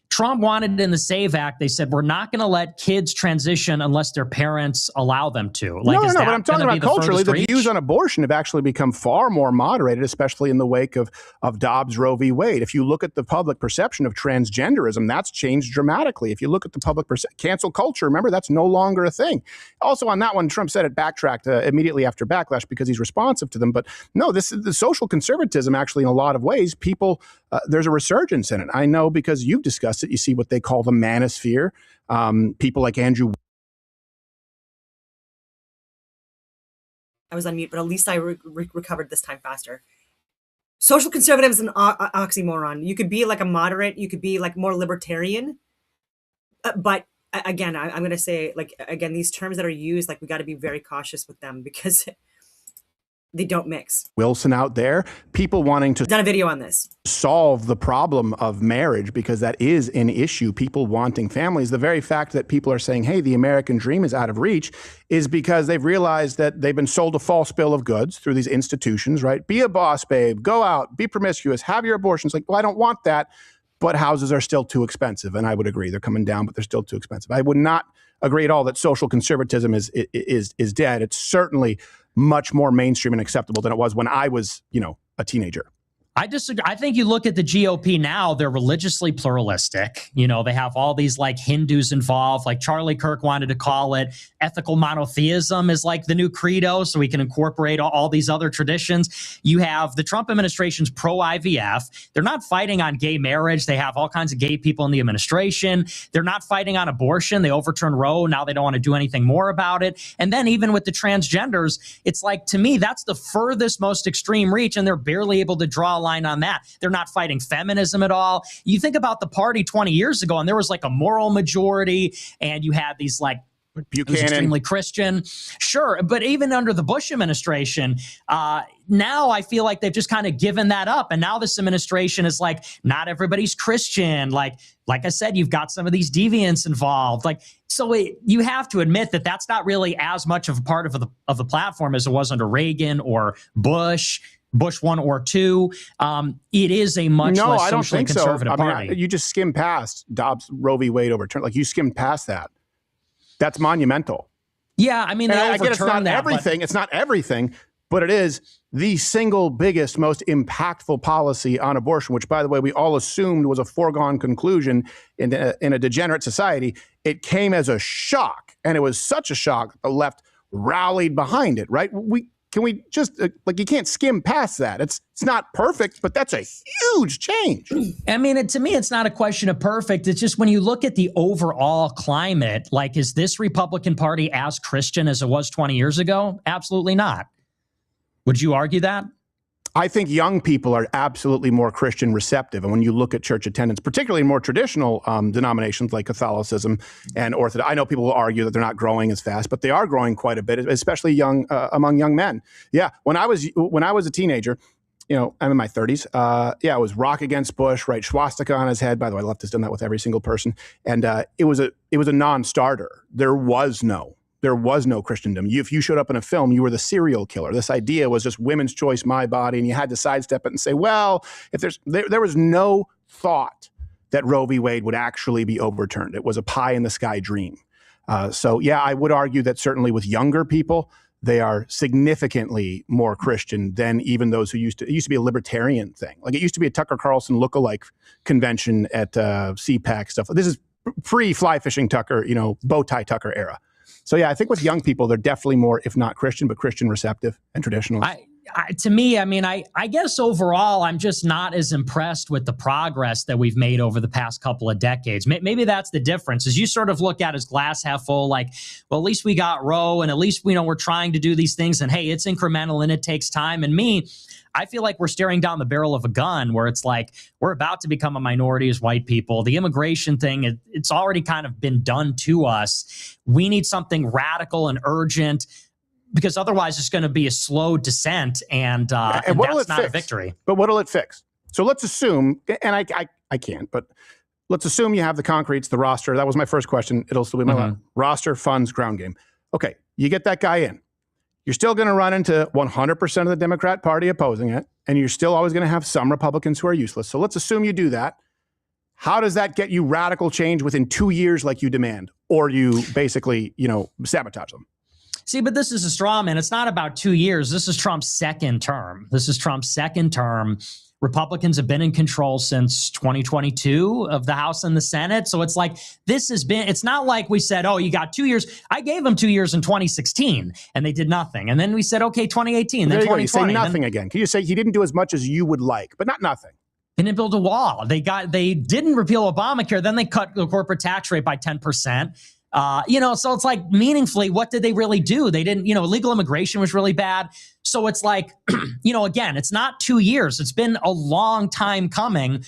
Trump wanted in the SAVE Act, they said, we're not going to let kids transition unless their parents allow them to. Like, no, but I'm talking about culturally. The views on abortion have actually become far more moderated, especially in the wake of Dobbs, Roe v. Wade. If you look at the public perception of transgenderism, that's changed dramatically. If you look at the public cancel culture, remember, that's no longer a thing. Also on that one, Trump said it backtracked immediately after backlash because he's responsive to them. But no, this is the social conservatism actually in a lot of ways. People, there's a resurgence in it. I know because you've discussed it. You see what they call the manosphere. People like Andrew. I was on mute, but at least I recovered this time faster. Social conservative is an oxymoron. You could be like a moderate, you could be like more libertarian. But again, I'm going to say, like, again, these terms that are used, like, we got to be very cautious with them because they don't mix. Wilson out there, people wanting to done a video on this. Solve the problem of marriage because that is an issue. People wanting families. The very fact that people are saying, hey, the American dream is out of reach is because they've realized that they've been sold a false bill of goods through these institutions, right? Be a boss, babe, go out, be promiscuous, have your abortions. Like, well, I don't want that, but houses are still too expensive. And I would agree they're coming down, but they're still too expensive. I would not agree at all that social conservatism is dead. It's certainly much more mainstream and acceptable than it was when I was, a teenager. I disagree. I think you look at the GOP now, they're religiously pluralistic. They have all these like Hindus involved, like Charlie Kirk wanted to call it ethical monotheism is like the new credo. So we can incorporate all these other traditions. You have the Trump administration's pro-IVF. They're not fighting on gay marriage. They have all kinds of gay people in the administration. They're not fighting on abortion. They overturned Roe. Now they don't want to do anything more about it. And then even with the transgenders, it's like, to me, that's the furthest, most extreme reach. And they're barely able to draw a line on that. They're not fighting feminism at all. You think about the party 20 years ago, and there was like a moral majority, and you had these like Buchanan, extremely Christian. Sure. But even under the Bush administration, now I feel like they've just kind of given that up. And now this administration is like, not everybody's Christian. Like I said, you've got some of these deviants involved. You have to admit that that's not really as much of a part of the platform as it was under Reagan or Bush 1 or 2. It is a much less socially conservative party. You just skimmed past Dobbs, Roe v. Wade overturned. Like, you skimmed past that. That's monumental. Yeah, I mean, I get it's not everything. It's not everything, but it is the single biggest, most impactful policy on abortion, which, by the way, we all assumed was a foregone conclusion in a degenerate society. It came as a shock, and it was such a shock that the left rallied behind it, right? Can we just like, you can't skim past that. It's not perfect, but that's a huge change. I mean, to me, it's not a question of perfect. It's just when you look at the overall climate, like, is this Republican Party as Christian as it was 20 years ago? Absolutely not. Would you argue that? I think young people are absolutely more Christian receptive. And when you look at church attendance, particularly in more traditional denominations like Catholicism and Orthodox, I know people will argue that they're not growing as fast, but they are growing quite a bit, especially among young men. Yeah, when I was a teenager, I'm in my 30s. It was Rock Against Bush, right? Swastika on his head. By the way, left has done that with every single person. And it was a non-starter. There was no Christendom. If you showed up in a film, you were the serial killer. This idea was just women's choice, my body, and you had to sidestep it and say, well, if there was no thought that Roe v. Wade would actually be overturned. It was a pie in the sky dream. I would argue that certainly with younger people, they are significantly more Christian than even those who it used to be a libertarian thing. Like, it used to be a Tucker Carlson lookalike convention at CPAC stuff. This is pre-fly fishing Tucker, bow tie Tucker era. So yeah, I think with young people, they're definitely more, if not Christian, but Christian receptive and traditionalist. To me, I guess overall, I'm just not as impressed with the progress that we've made over the past couple of decades. Maybe that's the difference. As you sort of look at as glass half full, like, well, at least we got Roe, and at least we're trying to do these things, and hey, it's incremental and it takes time. And me, I feel like we're staring down the barrel of a gun where it's like we're about to become a minority as white people. The immigration thing, it's already kind of been done to us. We need something radical and urgent, because otherwise it's going to be a slow descent, and that's not a victory. But what'll it fix? So let's assume, and I can't, but let's assume you have the concretes, the roster. That was my first question. It'll still be my last. Roster, funds, ground game. Okay, you get that guy in. You're still going to run into 100% of the Democrat Party opposing it, and you're still always going to have some Republicans who are useless. So let's assume you do that. How does that get you radical change within 2 years like you demand? Or you basically, sabotage them? See, but this is a straw man. It's not about 2 years. This is Trump's second term. Republicans have been in control since 2022 of the House and the Senate. So it's like, it's not like we said, oh, you got 2 years. I gave them 2 years in 2016 and they did nothing. And then we said, okay, 2018, then 2020. You say nothing again. Can you say he didn't do as much as you would like, but not nothing? They didn't build a wall. They didn't repeal Obamacare. Then they cut the corporate tax rate by 10%. So it's like, meaningfully, what did they really do? They didn't, illegal immigration was really bad. So it's like, again, it's not 2 years. It's been a long time coming.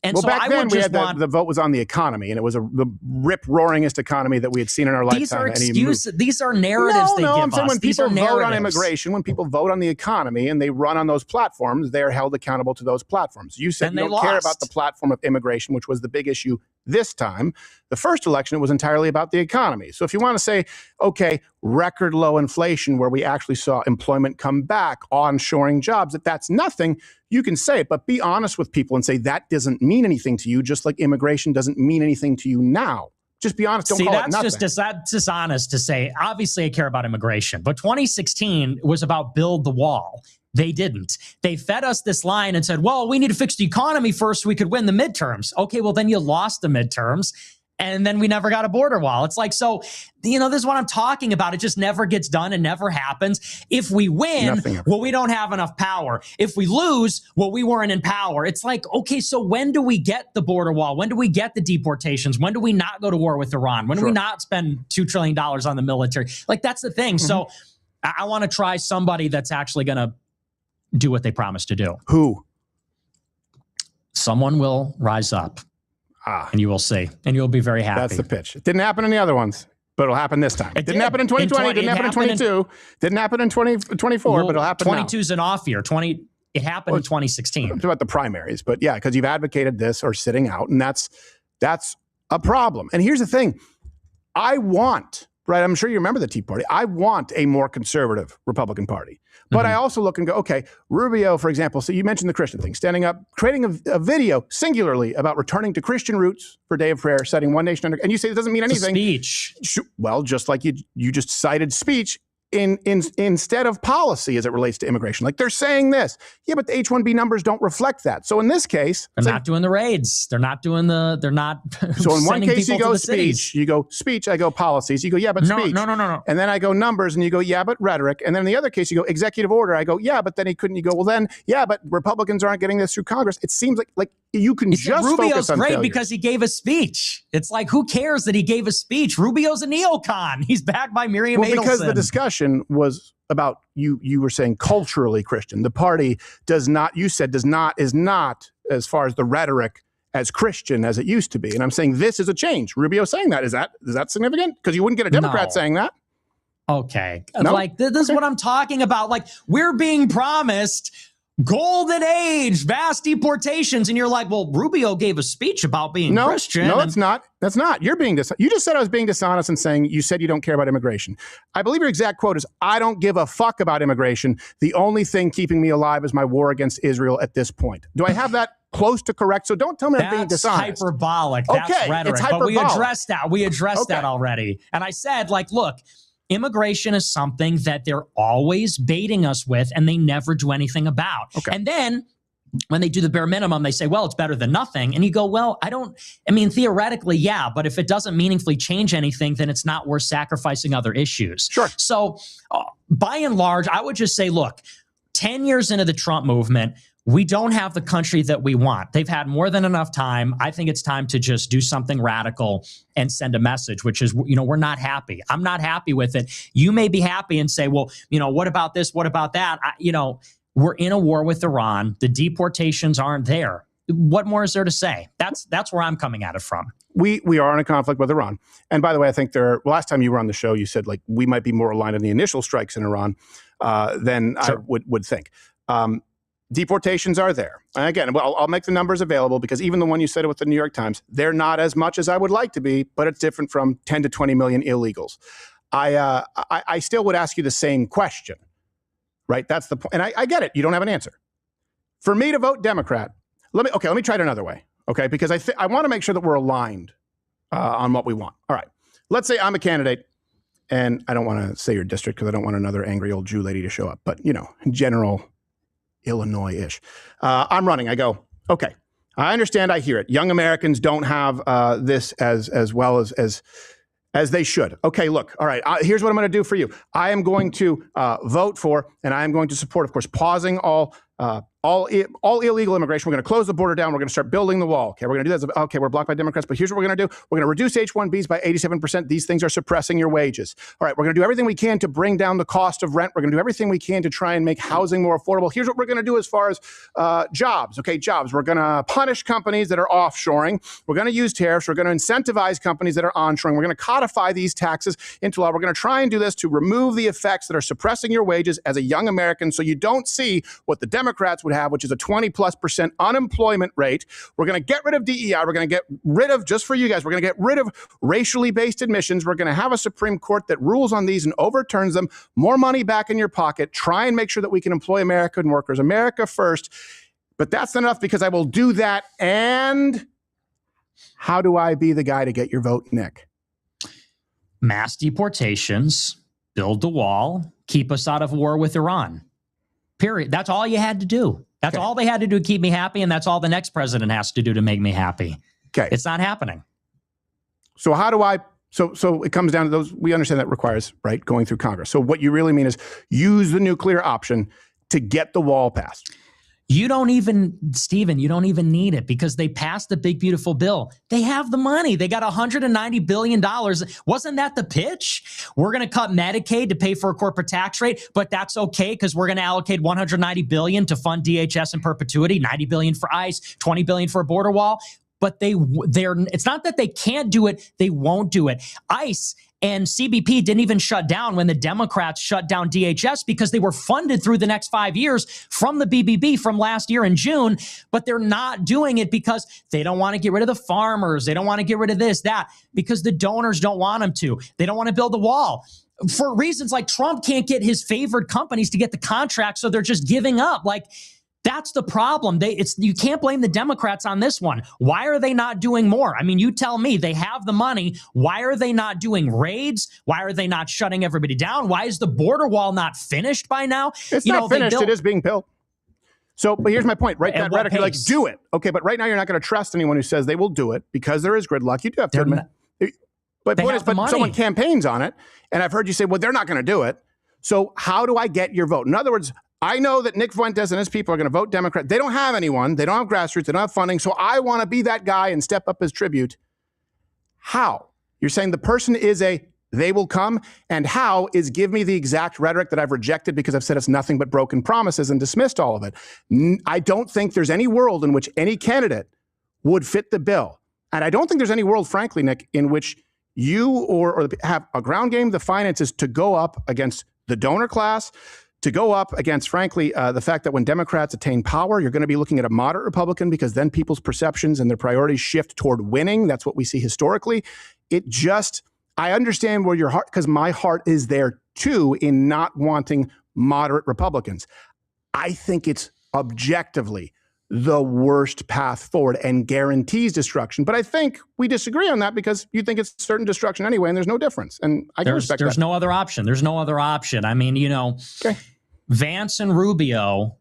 And well, so back I then would we just had the vote was on the economy, and it was the rip-roaringest economy that we had seen in our lifetime. These are excuses. These are narratives they give I'm saying us. when people vote on immigration, when people vote on the economy and they run on those platforms, they're held accountable to those platforms. You said you don't care about the platform of immigration, which was the big issue this time. The first election, it was entirely about the economy. So if you want to say, okay, record low inflation where we actually saw employment come back, onshoring jobs, that's nothing, you can say it, but be honest with people and say that doesn't mean anything to you, just like immigration doesn't mean anything to you now. Just be honest. Don't call it nothing. That's dishonest to say. Obviously, I care about immigration, but 2016 was about build the wall. They didn't. They fed us this line and said, well, we need to fix the economy first so we could win the midterms. Okay, well, then you lost the midterms. And then we never got a border wall. It's like, so, this is what I'm talking about. It just never gets done. It never happens. If we win, well, we don't have enough power. If we lose, well, we weren't in power. It's like, okay, so when do we get the border wall? When do we get the deportations? When do we not go to war with Iran? When do we not spend $2 trillion on the military? Like, that's the thing. So I want to try somebody that's actually going to do what they promised to do. Who? Someone will rise up. And you will see. And you'll be very happy. That's the pitch. It didn't happen in the other ones, but it'll happen this time. It didn't happen in 2020. Didn't happen in 22. Didn't happen in 2024, but it'll happen 22's an off year. It happened in 2016. It's about the primaries. But yeah, because you've advocated this or sitting out, and that's a problem. And here's the thing. I'm sure you remember the Tea Party. I want a more conservative Republican Party. But I also look and go, okay, Rubio, for example, so you mentioned the Christian thing, standing up, creating a video singularly about returning to Christian roots for Day of Prayer, setting one nation under, and you say it doesn't mean anything. Speech. Well, just like you just cited speech, instead of policy as it relates to immigration. Like they're saying this, yeah, but the H-1B numbers don't reflect that. So in this case, they're not doing the raids. They're not doing they're not. So in one case you go speech, cities. you go speech, I go policies, you go, yeah, but speech. No. And then I go numbers and you go, yeah, but rhetoric. And then in the other case you go executive order. I go, yeah, but then he couldn't, you go, well then, yeah, but Republicans aren't getting this through Congress. It seems like you can just Rubio's focus on great failures. because he gave a speech. It's like, who cares that he gave a speech? Rubio's a neocon. He's backed by Miriam Adelson. Because the discussion was about you were saying culturally Christian. The party is not as far as the rhetoric as Christian as it used to be. And I'm saying this is a change. Rubio saying that. Is that significant? Because you wouldn't get a Democrat saying that. Okay. No? Like this is what I'm talking about. Like we're being promised golden age, vast deportations. And you're like, well, Rubio gave a speech about being Christian. No, it's not. That's not. You're being dishonest. You just said I was being dishonest and saying you said you don't care about immigration. I believe your exact quote is, I don't give a fuck about immigration. The only thing keeping me alive is my war against Israel at this point. Do I have that close to correct? So don't tell me I'm being dishonest. Hyperbolic. That's rhetoric. It's hyperbolic. But we addressed that. We addressed that already. And I said, like, look, immigration is something that they're always baiting us with and they never do anything about. Okay. And then when they do the bare minimum, they say, well, it's better than nothing. And you go, well, theoretically, yeah, but if it doesn't meaningfully change anything, then it's not worth sacrificing other issues. Sure. So by and large, I would just say, look, 10 years into the Trump movement, we don't have the country that we want. They've had more than enough time. I think it's time to just do something radical and send a message, which is, we're not happy. I'm not happy with it. You may be happy and say, well, what about this? What about that? We're in a war with Iran. The deportations aren't there. What more is there to say? That's where I'm coming at it from. We are in a conflict with Iran. And by the way, I think last time you were on the show, you said like we might be more aligned in the initial strikes in Iran than Sure. I would think. Deportations are there. And again, I'll make the numbers available because even the one you said with the New York Times, they're not as much as I would like to be, but it's different from 10 to 20 million illegals. I still would ask you the same question, right? That's the point. And I get it. You don't have an answer. For me to vote Democrat, let me try it another way, okay? Because I want to make sure that we're aligned on what we want. All right. Let's say I'm a candidate, and I don't want to say your district because I don't want another angry old Jew lady to show up, but, in general, Illinois-ish. I'm running. I go, okay, I understand. I hear it. Young Americans don't have this as well as they should. Okay, look, all right, here's what I'm going to do for you. I am going to vote for, and I am going to support, of course, pausing all illegal immigration. We're going to close the border down. We're going to start building the wall. Okay, we're going to do this. Okay, we're blocked by Democrats, but here's what we're going to do. We're going to reduce H-1Bs by 87%. These things are suppressing your wages. All right, we're going to do everything we can to bring down the cost of rent. We're going to do everything we can to try and make housing more affordable. Here's what we're going to do as far as jobs. Okay, jobs. We're going to punish companies that are offshoring. We're going to use tariffs. We're going to incentivize companies that are onshoring. We're going to codify these taxes into law. We're going to try and do this to remove the effects that are suppressing your wages as a young American so you don't see what the Democrats would have, which is a 20+% unemployment rate. We're going to get rid of DEI. We're going to get rid of, just for you guys, we're going to get rid of racially based admissions. We're going to have a Supreme Court that rules on these and overturns them. More money back in your pocket. Try and make sure that we can employ American workers. America first. But that's not enough because I will do that. And how do I be the guy to get your vote, Nick? Mass deportations, build the wall, keep us out of war with Iran. Period. That's all you had to do. That's all they had to do to keep me happy, and that's all the next president has to do to make me happy. Okay. It's not happening. So how do I, so it comes down to those, we understand that requires, right, going through Congress. So what you really mean is use the nuclear option to get the wall passed. Stephen, you don't even need it because they passed the big, beautiful bill. They have the money. They got $190 billion. Wasn't that the pitch? We're going to cut Medicaid to pay for a corporate tax rate, but that's okay because we're going to allocate $190 billion to fund DHS in perpetuity, $90 billion for ICE, $20 billion for a border wall. But it's not that they can't do it. They won't do it. ICE and CBP didn't even shut down when the Democrats shut down DHS because they were funded through the next 5 years from the BBB from last year in June. But they're not doing it because they don't want to get rid of the farmers. They don't want to get rid of this, that, because the donors don't want them to. They don't want to build the wall. For reasons like Trump can't get his favored companies to get the contract, so they're just giving up. Like, That's the problem. You can't blame the Democrats on this one. Why are they not doing more? I mean, you tell me. They have the money. Why are they not doing raids? Why are they not shutting everybody down? Why is the border wall not finished by now? It's not finished. It is being built. So, but here's my point. Right, that rhetoric, you're like, do it. Okay, but right now you're not going to trust anyone who says they will do it because there is gridlock. You do have to admit. But someone campaigns on it, and I've heard you say, well, they're not going to do it. So how do I get your vote? In other words, I know that Nick Fuentes and his people are going to vote Democrat. They don't have anyone. They don't have grassroots. They don't have funding. So I want to be that guy and step up as tribute. How? You're saying the person is they will come, and how is give me the exact rhetoric that I've rejected because I've said it's nothing but broken promises and dismissed all of it. I don't think there's any world in which any candidate would fit the bill. And I don't think there's any world, frankly, Nick, in which you or have a ground game, the finances to go up against the donor class, to go up against, frankly, the fact that when Democrats attain power, you're going to be looking at a moderate Republican because then people's perceptions and their priorities shift toward winning. That's what we see historically. I understand where your heart, because my heart is there too in not wanting moderate Republicans. I think it's objectively the worst path forward and guarantees destruction. But I think we disagree on that because you think it's certain destruction anyway, and there's no difference. And I can respect that. There's no other option. There's no other option. I mean, Vance and Rubio,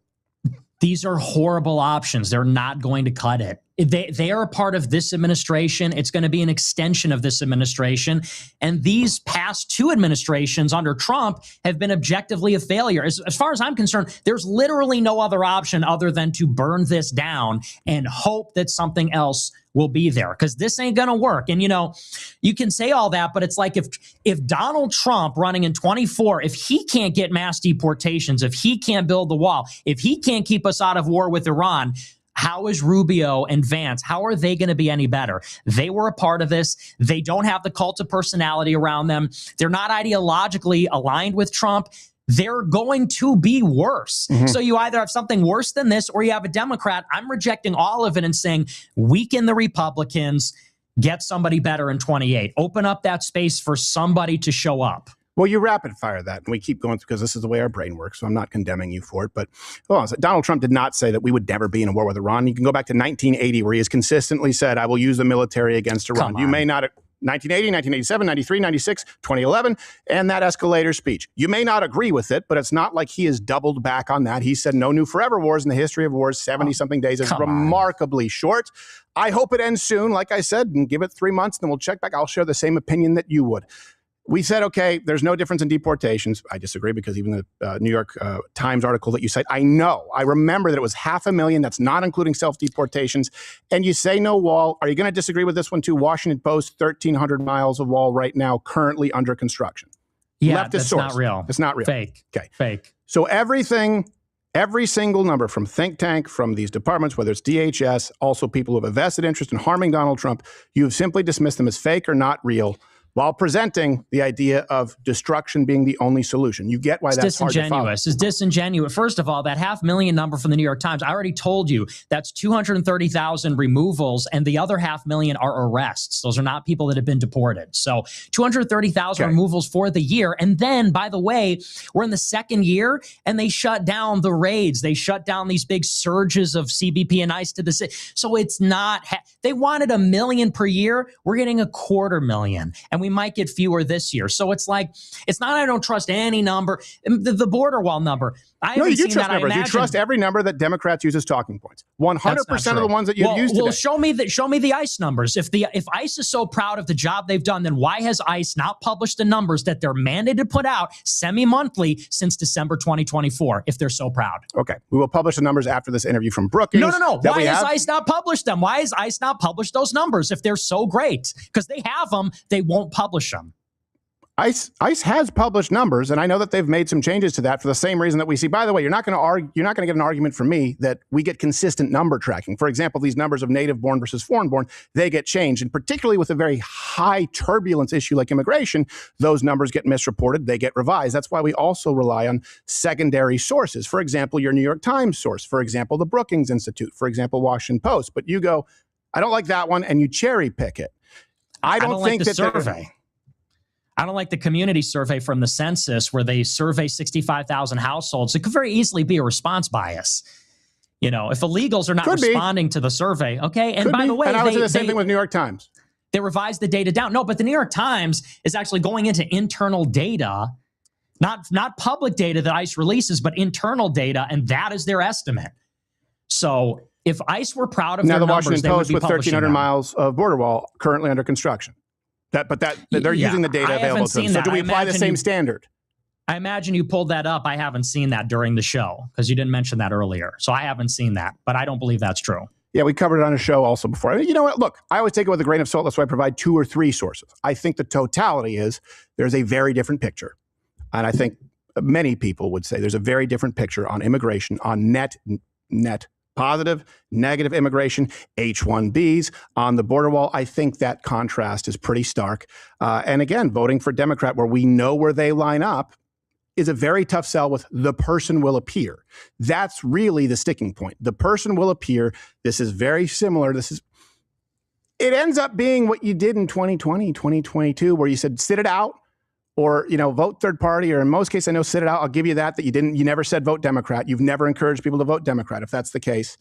these are horrible options. They're not going to cut it. They are a part of this administration. It's going to be an extension of this administration. And these past two administrations under Trump have been objectively a failure. As far as I'm concerned, there's literally no other option other than to burn this down and hope that something else will be there, because this ain't going to work. And, you can say all that, but it's like if Donald Trump running in 24, if he can't get mass deportations, if he can't build the wall, if he can't keep us out of war with Iran, how is Rubio and Vance, how are they going to be any better? They were a part of this. They don't have the cult of personality around them. They're not ideologically aligned with Trump. They're going to be worse. Mm-hmm. So you either have something worse than this or you have a Democrat. I'm rejecting all of it and saying weaken the Republicans, get somebody better in 28. Open up that space for somebody to show up. Well, you rapid fire that, and we keep going because this is the way our brain works, so I'm not condemning you for it. But Donald Trump did not say that we would never be in a war with Iran. You can go back to 1980, where he has consistently said, I will use the military against Iran. You may not, 1980, 1987, 93, 96, 2011, and that escalator speech. You may not agree with it, but it's not like he has doubled back on that. He said no new forever wars in the history of wars, 70-something days is remarkably short. I hope it ends soon, like I said, and give it 3 months, then we'll check back. I'll share the same opinion that you would. We said, okay, there's no difference in deportations. I disagree because even the New York Times article that you cite, I remember that it was 500,000. That's not including self-deportations. And you say no wall. Are you going to disagree with this one too? Washington Post, 1,300 miles of wall right now, currently under construction. Yeah, Leftist that's source. not real. It's not real. Fake. Okay. Fake. So every single number from think tank, from these departments, whether it's DHS, also people who have a vested interest in harming Donald Trump, you have simply dismissed them as fake or not real, while presenting the idea of destruction being the only solution. You get why that's hard to follow. Disingenuous. It's disingenuous. First of all, that 500,000 number from the New York Times, I already told you that's 230,000 removals, and the other 500,000 are arrests. Those are not people that have been deported. So 230,000 removals for the year. And then, by the way, we're in the second year, and they shut down the raids. They shut down these big surges of CBP and ICE to the city. So it's not, they wanted 1 million per year. We're getting 250,000. And we might get fewer this year. So it's like, it's not I don't trust any number. The border wall number. No, you do trust numbers. You trust every number that Democrats use as talking points. 100% of the ones that you've used today. Well, show me the ICE numbers. If ICE is so proud of the job they've done, then why has ICE not published the numbers that they're mandated to put out semi-monthly since December 2024, if they're so proud? Okay. We will publish the numbers after this interview from Brookings. No. Why has ICE not published them? Why has ICE not published those numbers if they're so great? Because they have them, they won't publish them. ICE has published numbers, and I know that they've made some changes to that for the same reason that we see. By the way, you're not going to get an argument from me that we get consistent number tracking. For example, these numbers of native-born versus foreign-born, they get changed, and particularly with a very high turbulence issue like immigration, those numbers get misreported, they get revised. That's why we also rely on secondary sources. For example, your New York Times source. For example, the Brookings Institute. For example, Washington Post. But you go, I don't like that one, and you cherry pick it. I don't think like the that survey. I don't like the community survey from the census where they survey 65,000 households. It could very easily be a response bias. You know, if illegals are not Could be. responding to the survey, okay. And Could by be. the way, and I would say the same thing with New York Times. They revised the data down. No, but the New York Times is actually going into internal data, not public data that ICE releases, but internal data, and that is their estimate. So if ICE were proud of Now their the numbers, Washington they would Post be with publishing 1,300 them. miles of border wall currently under construction. But they're Yeah, using the data I haven't available to them. seen So that. do we I apply the imagine same you- standard? I imagine you pulled that up. I haven't seen that during the show because you didn't mention that earlier. So I haven't seen that, but I don't believe that's true. Yeah, we covered it on a show also before. I mean, you know what? Look, I always take it with a grain of salt. That's why I provide 2 or 3 sources. I think the totality is there's a very different picture. And I think many people would say there's a very different picture on immigration, on net positive, negative immigration, H-1Bs, on the border wall. I think that contrast is pretty stark. And again, voting for Democrat where we know where they line up is a very tough sell with the person will appear. That's really the sticking point. The person will appear. This is very similar. It ends up being what you did in 2020, 2022, where you said, sit it out or, vote third party, or in most cases, I know sit it out. I'll give you that you never said vote Democrat. You've never encouraged people to vote Democrat. If that's the case,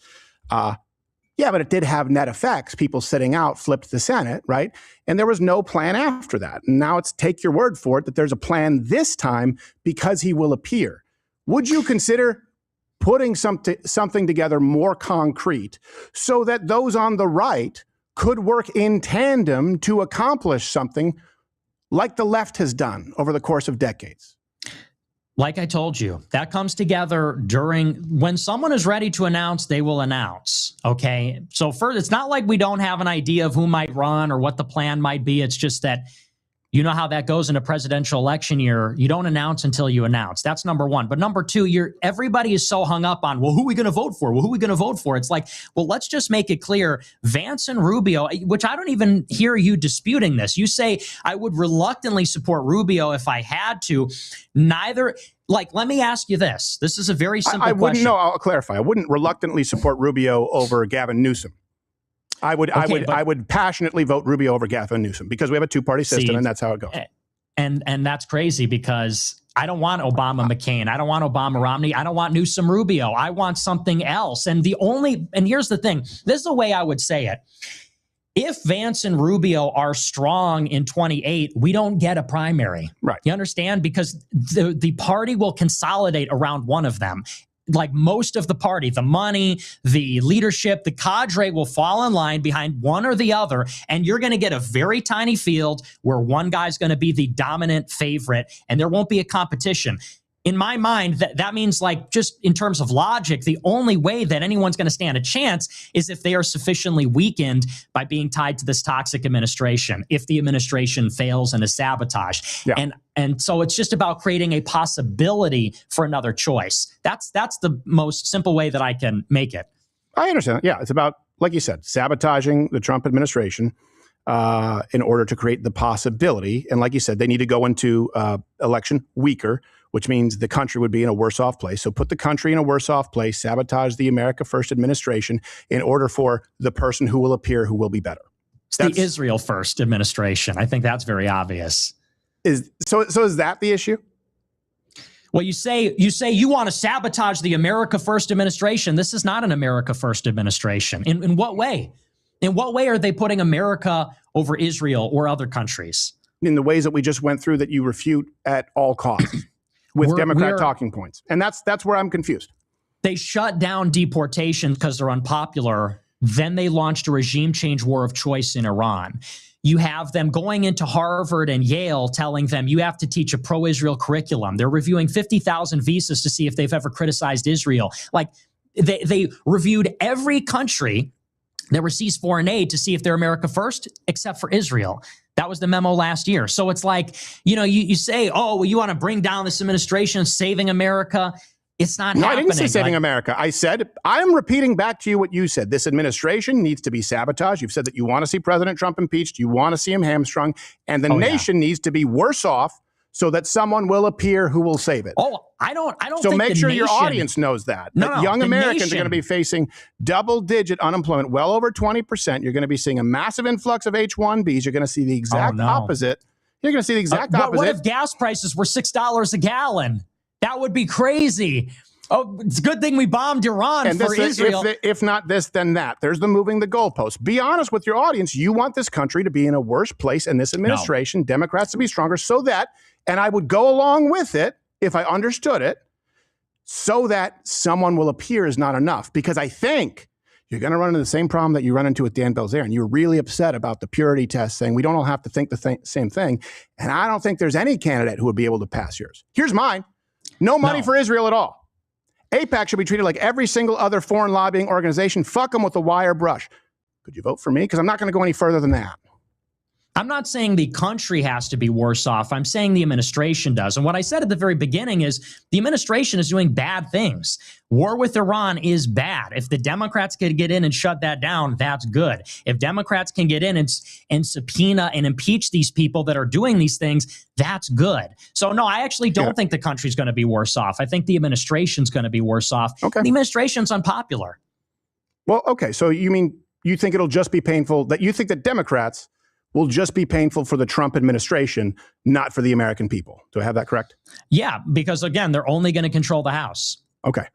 yeah, but it did have net effects. People sitting out flipped the Senate, right? And there was no plan after that. And now it's take your word for it that there's a plan this time because he will appear. Would you consider putting something together more concrete so that those on the right could work in tandem to accomplish something like the left has done over the course of decades? Like I told you, that comes together when someone is ready to announce, they will announce. Okay. So first, it's not like we don't have an idea of who might run or what the plan might be. It's just that you know how that goes in a presidential election year. You don't announce until you announce. That's number one. But number two, everybody is so hung up on, well, who are we going to vote for? Well, who are we going to vote for? It's like, well, let's just make it clear. Vance and Rubio, which I don't even hear you disputing this. You say, I would reluctantly support Rubio if I had to. Let me ask you this. This is a very simple question. No, I'll clarify. I wouldn't reluctantly support Rubio over Gavin Newsom. I would passionately vote Rubio over Gavin Newsom because we have a 2-party system, and that's how it goes. And that's crazy because I don't want Obama McCain. I don't want Obama Romney. I don't want Newsom Rubio. I want something else. And here's the thing. This is the way I would say it. If Vance and Rubio are strong in 28, we don't get a primary. Right. You understand? Because the party will consolidate around one of them. Like most of the party, the money, the leadership, the cadre will fall in line behind one or the other. And you're going to get a very tiny field where one guy's going to be the dominant favorite and there won't be a competition. In my mind, that means, like, just in terms of logic, the only way that anyone's going to stand a chance is if they are sufficiently weakened by being tied to this toxic administration, if the administration fails and is sabotaged. Yeah. And so it's just about creating a possibility for another choice. That's the most simple way that I can make it. I understand. Yeah, it's about, like you said, sabotaging the Trump administration in order to create the possibility. And like you said, they need to go into election weaker, which means the country would be in a worse off place. So put the country in a worse off place, sabotage the America First administration in order for the person who will appear who will be better. It's the Israel First administration. I think that's very obvious. So is that the issue? Well, you say you want to sabotage the America First administration. This is not an America First administration. In what way? In what way are they putting America over Israel or other countries? In the ways that we just went through that you refute at all costs with Democrat talking points. And that's where I'm confused. They shut down deportation because they're unpopular. Then they launched a regime change war of choice in Iran. You have them going into Harvard and Yale telling them you have to teach a pro-Israel curriculum. They're reviewing 50,000 visas to see if they've ever criticized Israel. Like they reviewed every country that receives foreign aid to see if they're America First, except for Israel. That was the memo last year. So it's like, you say, oh, well, you want to bring down this administration, saving America. It's not happening. No, I didn't say saving America. I said, I'm repeating back to you what you said. This administration needs to be sabotaged. You've said that you want to see President Trump impeached. You want to see him hamstrung. And the nation needs to be worse off so that someone will appear who will save it. Oh, I don't So think make the sure nation, your audience knows that. No, young the Americans are nation. going to be facing double-digit unemployment, well over 20%. You're going to be seeing a massive influx of H-1Bs. You're going to see the exact opposite. You're going to see the exact opposite. What if gas prices were $6 a gallon? That would be crazy. Oh, it's a good thing we bombed Iran And for Israel. if not this, then that. There's the moving the goalposts. Be honest with your audience. You want this country to be in a worse place and this administration, Democrats to be stronger so that, and I would go along with it if I understood it, so that someone will appear is not enough. Because I think you're going to run into the same problem that you run into with Dan Bilzerian. You're really upset about the purity test, saying we don't all have to think the same thing. And I don't think there's any candidate who would be able to pass yours. Here's mine. No money for Israel at all. AIPAC should be treated like every single other foreign lobbying organization. Fuck them with a wire brush. Could you vote for me? Because I'm not going to go any further than that. I'm not saying the country has to be worse off. I'm saying the administration does. And what I said at the very beginning is the administration is doing bad things. War with Iran is bad. If the Democrats can get in and shut that down, that's good. If Democrats can get in and subpoena and impeach these people that are doing these things, that's good. So, no, I actually don't think the country's going to be worse off. I think the administration's going to be worse off. Okay. The administration's unpopular. Well, okay. So you mean you think it'll just be painful, that you think that Democrats will just be painful for the Trump administration, not for the American people. Do I have that correct? Yeah, because again, they're only going to control the House. Okay.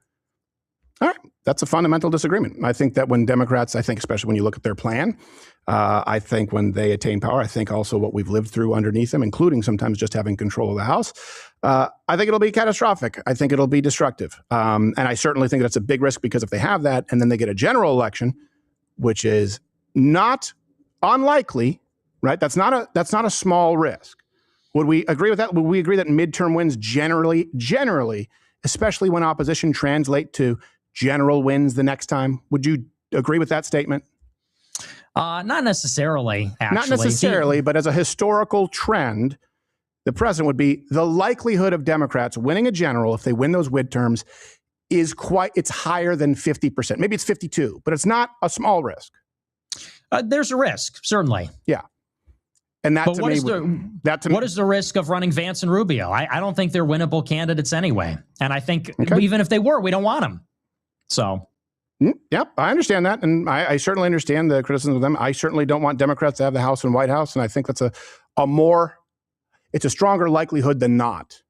All right. That's a fundamental disagreement. I think that when Democrats, I think especially when you look at their plan, I think when they attain power, I think also what we've lived through underneath them, including sometimes just having control of the House, I think it'll be catastrophic. I think it'll be destructive. And I certainly think that's a big risk, because if they have that and then they get a general election, which is not unlikely, right? That's not a small risk. Would we agree with that? Would we agree that midterm wins generally, especially when opposition translate to general wins the next time? Would you agree with that statement? Not necessarily, actually. Not necessarily, but as a historical trend, the precedent would be the likelihood of Democrats winning a general, if they win those midterms, it's higher than 50%. Maybe it's 52, but it's not a small risk. There's a risk, certainly. Yeah. And that, what is the risk of running Vance and Rubio? I don't think they're winnable candidates anyway. And I think even if they were, we don't want them. So. Yep, I understand that. And I certainly understand the criticism of them. I certainly don't want Democrats to have the House and White House. And I think that's it's a stronger likelihood than not.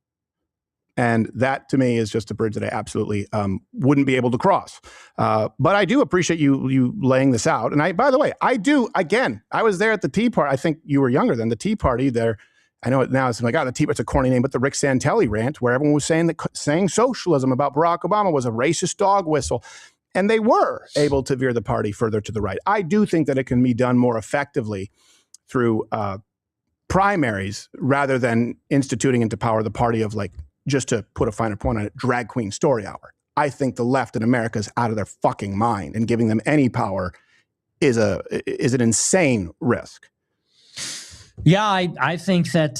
And that, to me, is just a bridge that I absolutely wouldn't be able to cross. But I do appreciate you laying this out. And by the way, I was there at the Tea Party. I think you were younger than the Tea Party there. I know it now. It's like, the Tea Party, it's a corny name, but the Rick Santelli rant, where everyone was saying socialism about Barack Obama was a racist dog whistle. And they were able to veer the party further to the right. I do think that it can be done more effectively through primaries rather than instituting into power the party of, like, just to put a finer point on it, drag queen story hour. I think the left in America is out of their fucking mind, and giving them any power is an insane risk. Yeah, I think that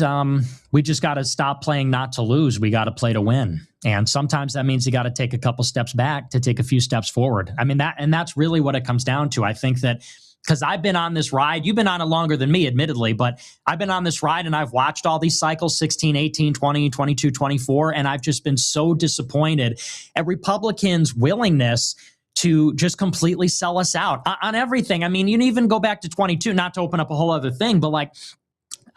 we just got to stop playing not to lose. We got to play to win. And sometimes that means you got to take a couple steps back to take a few steps forward. I mean, that's really what it comes down to. I think that because I've been on this ride, you've been on it longer than me, admittedly, but I've been on this ride and I've watched all these cycles, 16, 18, 20, 22, 24, and I've just been so disappointed at Republicans' willingness to just completely sell us out on everything. I mean, you can even go back to 22, not to open up a whole other thing, but like,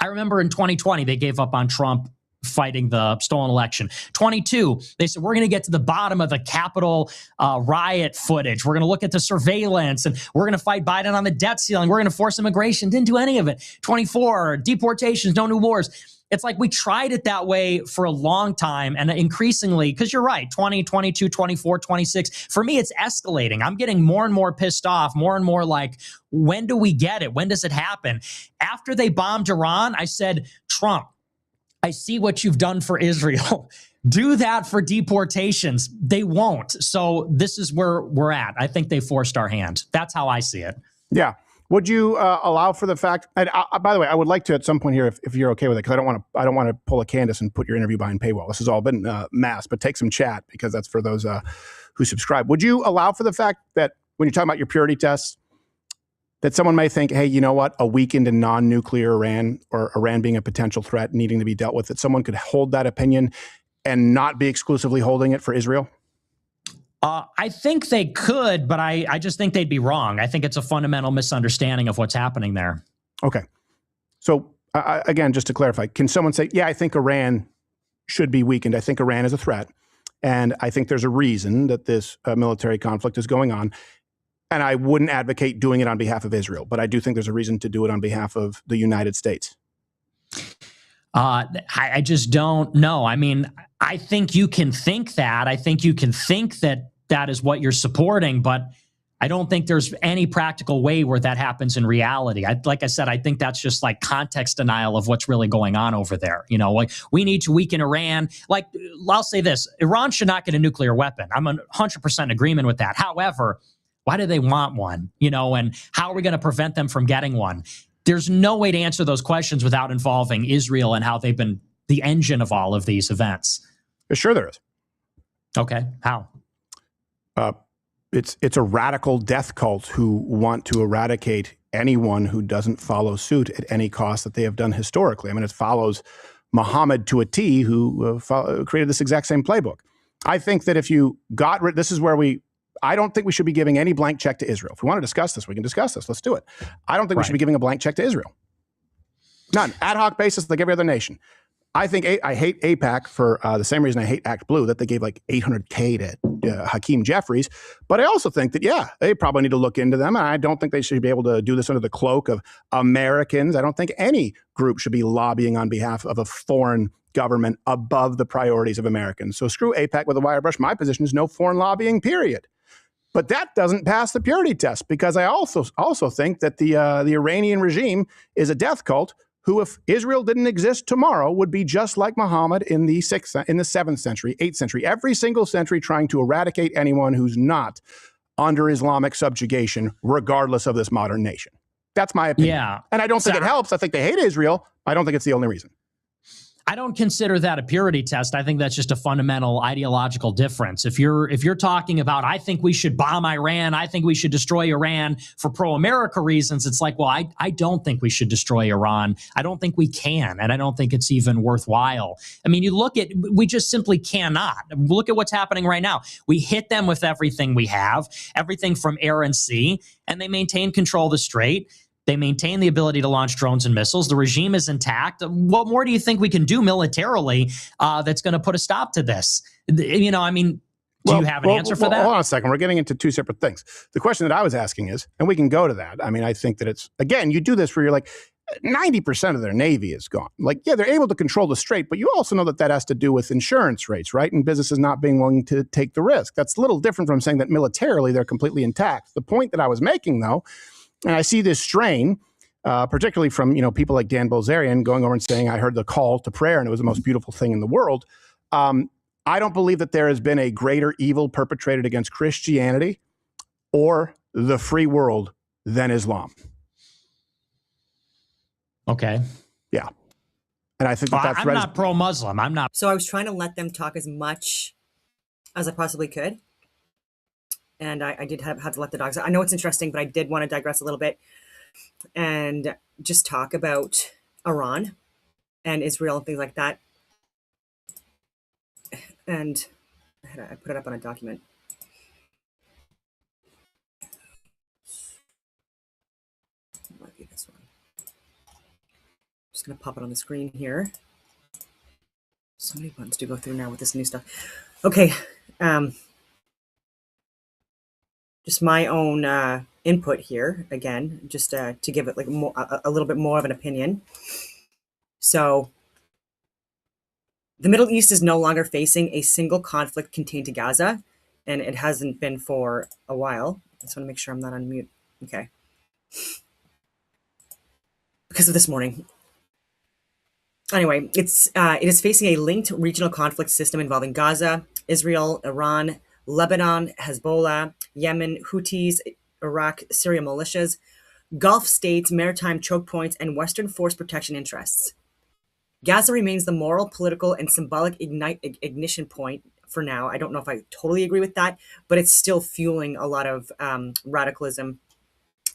I remember in 2020, they gave up on Trump fighting the stolen election. 22, they said, we're going to get to the bottom of the Capitol riot footage. We're going to look at the surveillance, and we're going to fight Biden on the debt ceiling. We're going to force immigration. Didn't do any of it. 24, deportations, no new wars. It's like we tried it that way for a long time, and increasingly, because you're right, 20, 22, 24, 26. For me, it's escalating. I'm getting more and more pissed off, more and more like, when do we get it? When does it happen? After they bombed Iran, I said, Trump, I see what you've done for Israel. Do that for deportations. They won't. So this is where we're at. I think they forced our hand. That's how I see it. Yeah. Would you allow for the fact? And by the way, I would like to at some point here, if you're okay with it, because I don't want to pull a Candace and put your interview behind paywall. This has all been masked, but take some chat, because that's for those who subscribe. Would you allow for the fact that when you're talking about your purity tests, that someone may think, hey, you know what, a weakened and non-nuclear Iran, or Iran being a potential threat needing to be dealt with, that someone could hold that opinion and not be exclusively holding it for Israel? I think they could, but I just think they'd be wrong. I think it's a fundamental misunderstanding of what's happening there. Okay. So again, just to clarify, can someone say, yeah, I think Iran should be weakened. I think Iran is a threat. And I think there's a reason that this military conflict is going on. And I wouldn't advocate doing it on behalf of Israel, but I do think there's a reason to do it on behalf of the United States. I just don't know. I mean, I think you can think that. I think you can think that that is what you're supporting, but I don't think there's any practical way where that happens in reality. Like I said, I think that's just like context denial of what's really going on over there. You know, like we need to weaken Iran. Like, I'll say this, Iran should not get a nuclear weapon. I'm 100% agreement with that. However, why do they want one? You know, and how are we going to prevent them from getting one? There's no way to answer those questions without involving Israel and how they've been the engine of all of these events. Sure there is. Okay, how? It's a radical death cult who want to eradicate anyone who doesn't follow suit at any cost that they have done historically. I mean, it follows Muhammad to a T, who created this exact same playbook. I think that if you got rid, this is where I don't think we should be giving any blank check to Israel. If we want to discuss this, we can discuss this. Let's do it. I don't think we should be giving a blank check to Israel. None. Ad hoc basis like every other nation. I think I hate AIPAC for the same reason I hate Act Blue, that they gave like $800K to Hakeem Jeffries. But I also think that, yeah, they probably need to look into them. And I don't think they should be able to do this under the cloak of Americans. I don't think any group should be lobbying on behalf of a foreign government above the priorities of Americans. So screw AIPAC with a wire brush. My position is no foreign lobbying, period. But that doesn't pass the purity test, because I also think that the Iranian regime is a death cult who, if Israel didn't exist tomorrow, would be just like Muhammad in the 7th century, 8th century, every single century, trying to eradicate anyone who's not under Islamic subjugation, regardless of this modern nation. That's my opinion. Yeah. And I don't think it helps. I think they hate Israel. I don't think it's the only reason. I don't consider that a purity test. I think that's just a fundamental ideological difference. If you're talking about, I think we should bomb Iran, I think we should destroy Iran for pro-America reasons, it's like, well, I don't think we should destroy Iran. I don't think we can, and I don't think it's even worthwhile. I mean, we just simply cannot. Look at what's happening right now. We hit them with everything we have, everything from air and sea, and they maintain control of the strait. They maintain the ability to launch drones and missiles. The regime is intact. What more do you think we can do militarily that's going to put a stop to this? You know, I mean, do you have an answer for that? Hold on a second. We're getting into two separate things. The question that I was asking is, and we can go to that. I mean, I think that it's, again, you do this where you're like, 90% of their Navy is gone. Like, yeah, they're able to control the strait, but you also know that that has to do with insurance rates, right? And businesses not being willing to take the risk. That's a little different from saying that militarily they're completely intact. The point that I was making, though, and I see this strain, particularly from people like Dan Bilzerian going over and saying, I heard the call to prayer and it was the most beautiful thing in the world. I don't believe that there has been a greater evil perpetrated against Christianity or the free world than Islam. Okay. Yeah. And I think that's I'm not pro-Muslim. I'm not. So I was trying to let them talk as much as I possibly could. And I did have to let the dogs out. I know it's interesting, but I did want to digress a little bit and just talk about Iran and Israel and things like that. And I put it up on a document. It might be this one. Just going to pop it on the screen here. So many buttons to go through now with this new stuff. Okay. Just my own input here, again, just to give it like a little bit more of an opinion. So the Middle East is no longer facing a single conflict contained to Gaza, and it hasn't been for a while. I just want to make sure I'm not on mute. Okay. Because of this morning. Anyway, it is facing a linked regional conflict system involving Gaza, Israel, Iran, Lebanon, Hezbollah, Yemen, Houthis, Iraq, Syria militias, Gulf states, maritime choke points, and Western force protection interests. Gaza remains the moral, political, and symbolic ignition point for now. I don't know if I totally agree with that, but it's still fueling a lot of radicalism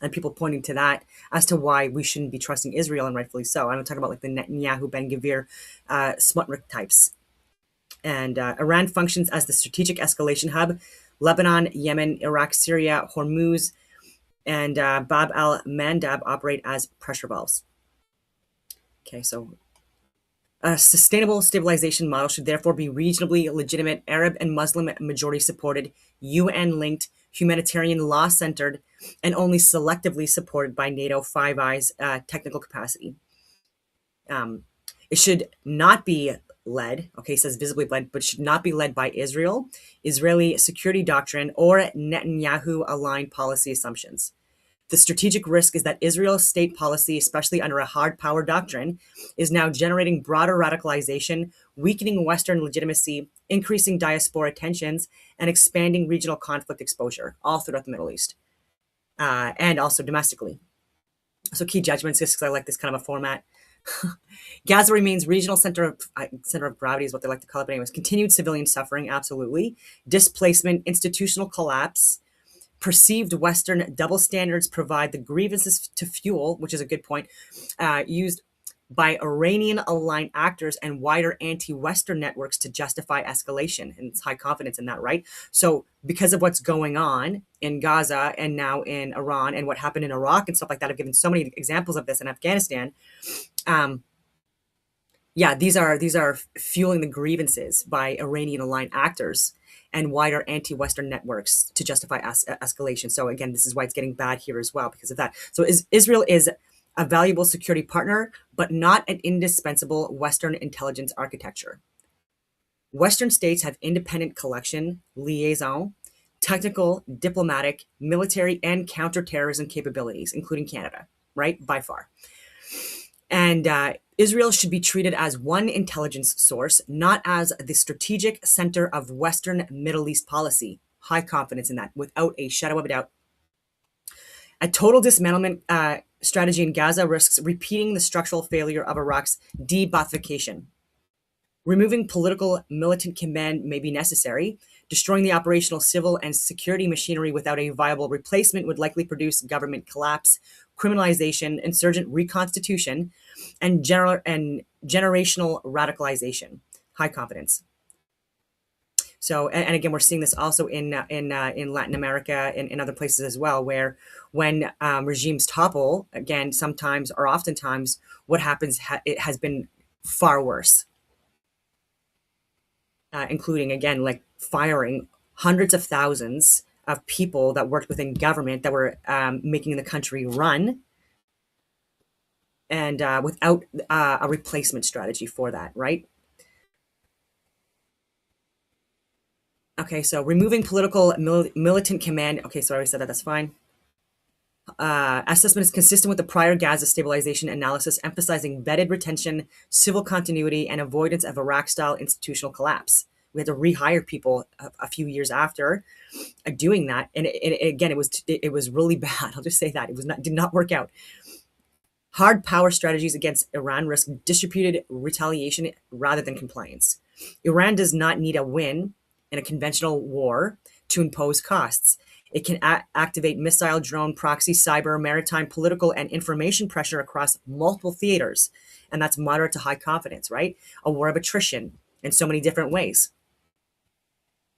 and people pointing to that as to why we shouldn't be trusting Israel, and rightfully so. I'm talking about like the Netanyahu, Ben-Gvir, Smotrich types. And Iran functions as the strategic escalation hub. Lebanon, Yemen, Iraq, Syria, Hormuz, and Bab al-Mandab operate as pressure valves. Okay, so A sustainable stabilization model should therefore be reasonably legitimate, Arab and Muslim majority supported, UN linked, humanitarian law centered, and only selectively supported by NATO Five Eyes technical capacity. It should not be led, okay, it says visibly led, but should not be led by Israel, Israeli security doctrine, or Netanyahu aligned policy assumptions. The strategic risk is that Israel's state policy, especially under a hard power doctrine, is now generating broader radicalization, weakening Western legitimacy, increasing diaspora tensions, and expanding regional conflict exposure all throughout the Middle East and also domestically. So key judgments, just because I like this kind of a format. Gaza remains regional center of gravity is what they like to call it, but anyways, continued civilian suffering, absolutely. Displacement, institutional collapse, perceived Western double standards provide the grievances to fuel, which is a good point, used by Iranian-aligned actors and wider anti-Western networks to justify escalation. And it's high confidence in that, right? So because of what's going on in Gaza and now in Iran and what happened in Iraq and stuff like that, I've given so many examples of this in Afghanistan. Yeah, these are fueling the grievances by Iranian-aligned actors and wider anti-Western networks to justify escalation. So again, this is why it's getting bad here as well because of that. So Israel is a valuable security partner, but not an indispensable Western intelligence architecture. Western states have independent collection, liaison, technical, diplomatic, military, and counterterrorism capabilities, including Canada, right? By far. And Israel should be treated as one intelligence source, not as the strategic center of Western Middle East policy. High confidence in that, without a shadow of a doubt. A total dismantlement strategy in Gaza risks repeating the structural failure of Iraq's de-Baathification. Removing political militant command may be necessary. Destroying the operational civil and security machinery without a viable replacement would likely produce government collapse, criminalization, insurgent reconstitution, and generational radicalization. High confidence. So, and again, we're seeing this also in Latin America and in other places as well, where when regimes topple, again, sometimes or oftentimes, what happens it has been far worse, including again like firing hundreds of thousands of people that worked within government that were making the country run, and without a replacement strategy for that, right? Okay, so removing political militant command. Okay, so I already said that, that's fine. Assessment is consistent with the prior Gaza stabilization analysis, emphasizing vetted retention, civil continuity, and avoidance of Iraq-style institutional collapse. We had to rehire people a few years after doing that, and again, it was really bad. I'll just say that did not work out. Hard power strategies against Iran risk distributed retaliation rather than compliance. Iran does not need a win in a conventional war to impose costs. It can activate missile, drone, proxy, cyber, maritime, political, and information pressure across multiple theaters. And that's moderate to high confidence, right? A war of attrition in so many different ways.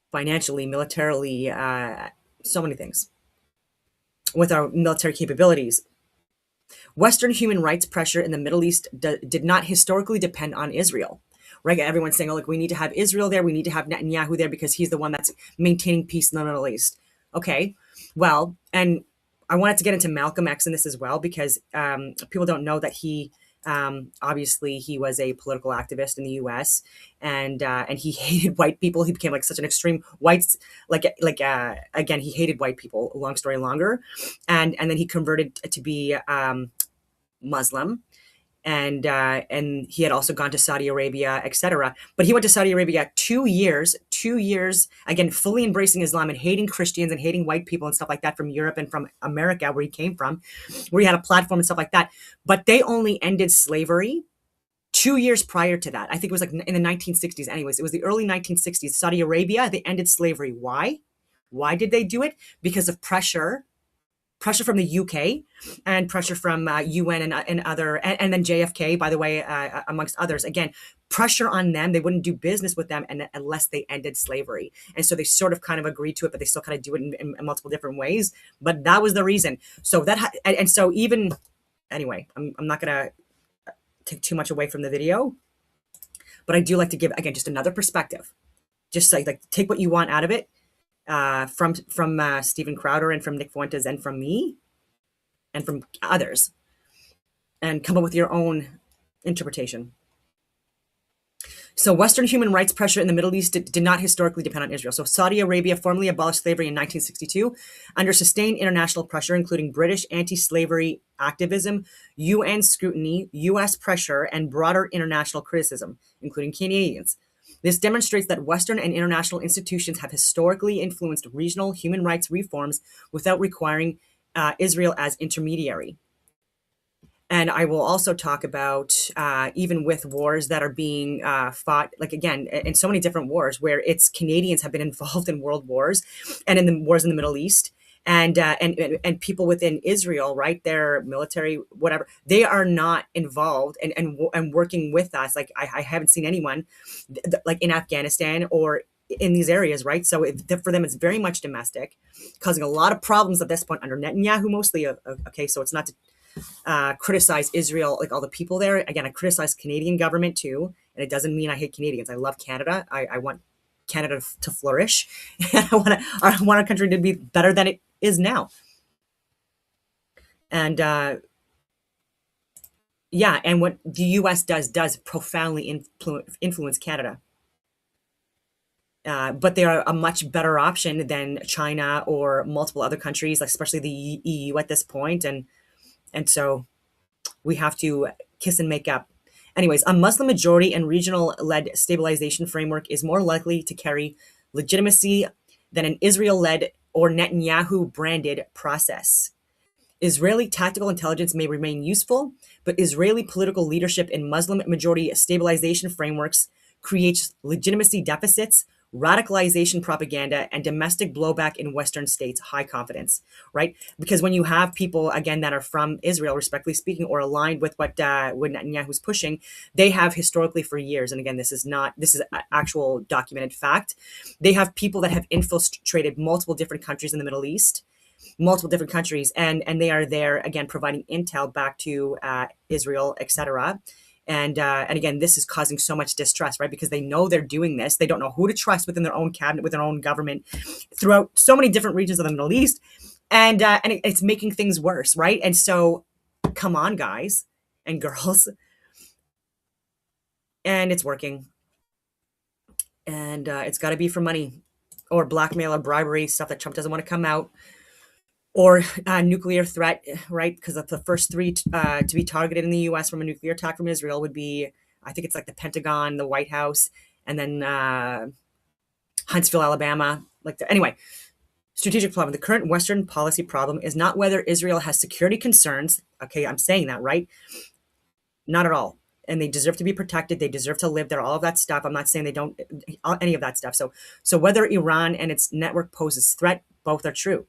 Financially, militarily, so many things. With our military capabilities. Western human rights pressure in the Middle East did not historically depend on Israel. Right? Everyone's saying, oh, look, we need to have Israel there. We need to have Netanyahu there because he's the one that's maintaining peace in the Middle East. Okay, well, and I wanted to get into Malcolm X in this as well because people don't know that he obviously he was a political activist in the U.S. and he hated white people. He became like such an extreme white, again, he hated white people. Long story longer, and then he converted to be Muslim. And he had also gone to Saudi Arabia, etc. But he went to Saudi Arabia 2 years, again, fully embracing Islam and hating Christians and hating white people and stuff like that from Europe and from America, where he came from, where he had a platform and stuff like that. But they only ended slavery 2 years prior to that. I think it was like in the 1960s. Anyways, it was the early 1960s. Saudi Arabia, they ended slavery. Why? Why did they do it? Because of pressure from the UK and pressure from UN and other, and then JFK, by the way, amongst others. Again, pressure on them. They wouldn't do business with them unless they ended slavery. And so they sort of kind of agreed to it, but they still kind of do it in multiple different ways. But that was the reason. So and so even, anyway, I'm not going to take too much away from the video. But I do like to give, again, just another perspective. Just like take what you want out of it, from Steven Crowder and from Nick Fuentes and from me and from others, and come up with your own interpretation. So Western human rights pressure in the Middle East did not historically depend on Israel. So Saudi Arabia formally abolished slavery in 1962 under sustained international pressure, including British anti-slavery activism, UN scrutiny, US pressure, and broader international criticism, including Canadians. This demonstrates that Western and international institutions have historically influenced regional human rights reforms without requiring Israel as intermediary. And I will also talk about even with wars that are being fought, like again, in so many different wars where it's Canadians have been involved in world wars and in the wars in the Middle East. And people within Israel, right, their military, whatever, they are not involved and working with us. Like I haven't seen anyone like in Afghanistan or in these areas, right? So for them, it's very much domestic, causing a lot of problems at this point under Netanyahu mostly. Okay, so it's not to criticize Israel, like all the people there. Again, I criticize Canadian government too, and it doesn't mean I hate Canadians. I love Canada. I want Canada to flourish. I want our country to be better than it is now. And yeah, and what the U.S. does profoundly influence Canada. But they are a much better option than China or multiple other countries, especially the EU at this point. And so we have to kiss and make up. Anyways, a Muslim majority and regional-led stabilization framework is more likely to carry legitimacy than an Israel-led or Netanyahu-branded process. Israeli tactical intelligence may remain useful, but Israeli political leadership in Muslim-majority stabilization frameworks creates legitimacy deficits, radicalization propaganda, and domestic blowback in Western states. High confidence, right? Because when you have people, again, that are from Israel, respectfully speaking, or aligned with what Netanyahu's pushing, they have historically for years, and again, this is actual documented fact, they have people that have infiltrated multiple different countries in the Middle East, multiple different countries, and they are there, again, providing intel back to Israel, etc. And again, this is causing so much distrust, right? Because they know they're doing this. They don't know who to trust within their own cabinet, with their own government, throughout so many different regions of the Middle East, and it's making things worse, right? And so, come on, guys and girls, and it's working, and it's got to be for money, or blackmail, or bribery, stuff that Trump doesn't want to come out, or nuclear threat, right? Because the first three to be targeted in the U.S. from a nuclear attack from Israel would be, I think it's like the Pentagon, the White House, and then Huntsville, Alabama. Anyway, strategic problem. The current Western policy problem is not whether Israel has security concerns. Okay, I'm saying that, right? Not at all. And they deserve to be protected. They deserve to live there. All of that stuff. I'm not saying they don't, any of that stuff. So whether Iran and its network poses threat, both are true.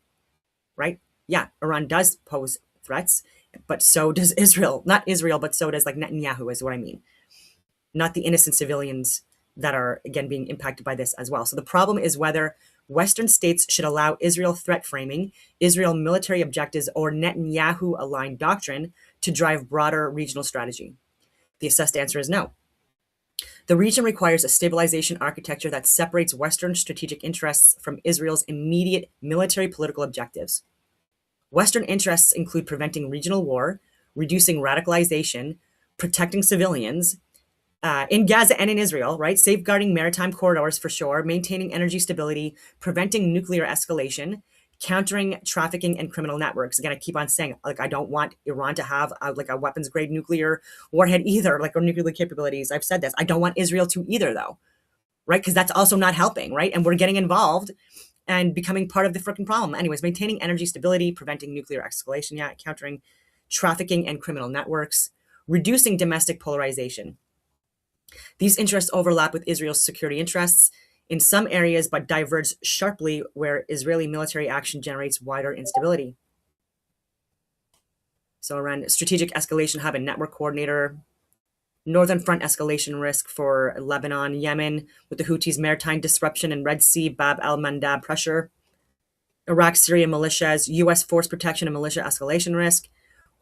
Right? Yeah, Iran does pose threats, but so does Israel. Not Israel, but so does like Netanyahu is what I mean. Not the innocent civilians that are, again, being impacted by this as well. So the problem is whether Western states should allow Israel threat framing, Israel military objectives, or Netanyahu-aligned doctrine to drive broader regional strategy. The assessed answer is no. The region requires a stabilization architecture that separates Western strategic interests from Israel's immediate military political objectives. Western interests include preventing regional war, reducing radicalization, protecting civilians in Gaza and in Israel, right? Safeguarding maritime corridors for sure, maintaining energy stability, preventing nuclear escalation, countering trafficking and criminal networks. Again, I keep on saying, like, I don't want Iran to have like a weapons grade nuclear warhead either, like, or nuclear capabilities. I've said this. I don't want Israel to either, though, right? Because that's also not helping, right? And we're getting involved and becoming part of the freaking problem. Anyways, maintaining energy stability, preventing nuclear escalation, yeah, countering trafficking and criminal networks, reducing domestic polarization. These interests overlap with Israel's security interests in some areas, but diverge sharply where Israeli military action generates wider instability. So around strategic escalation hub and network coordinator, Northern Front escalation risk for Lebanon, Yemen, with the Houthis' maritime disruption and Red Sea, Bab al-Mandab pressure, Iraq, Syria militias, U.S. force protection and militia escalation risk,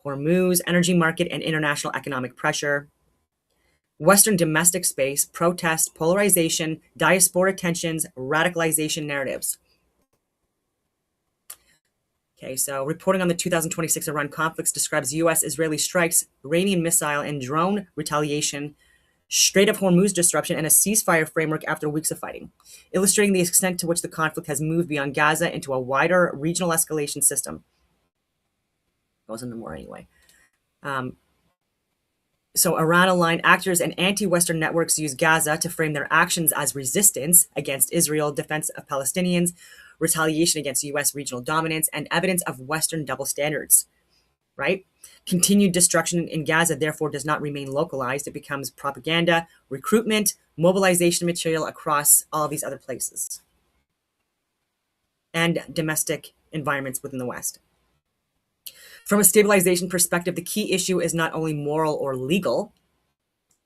Hormuz, energy market and international economic pressure, Western domestic space, protest, polarization, diasporic tensions, radicalization narratives. Okay, so reporting on the 2026 Iran conflicts describes U.S.-Israeli strikes, Iranian missile and drone retaliation, Strait of Hormuz disruption, and a ceasefire framework after weeks of fighting, illustrating the extent to which the conflict has moved beyond Gaza into a wider regional escalation system. Goes into more anyway. So Iran-aligned actors and anti-Western networks use Gaza to frame their actions as resistance against Israel, defense of Palestinians, retaliation against U.S. regional dominance, and evidence of Western double standards, right? Continued destruction in Gaza, therefore, does not remain localized. It becomes propaganda, recruitment, mobilization material across all these other places and domestic environments within the West. From a stabilization perspective, the key issue is not only moral or legal,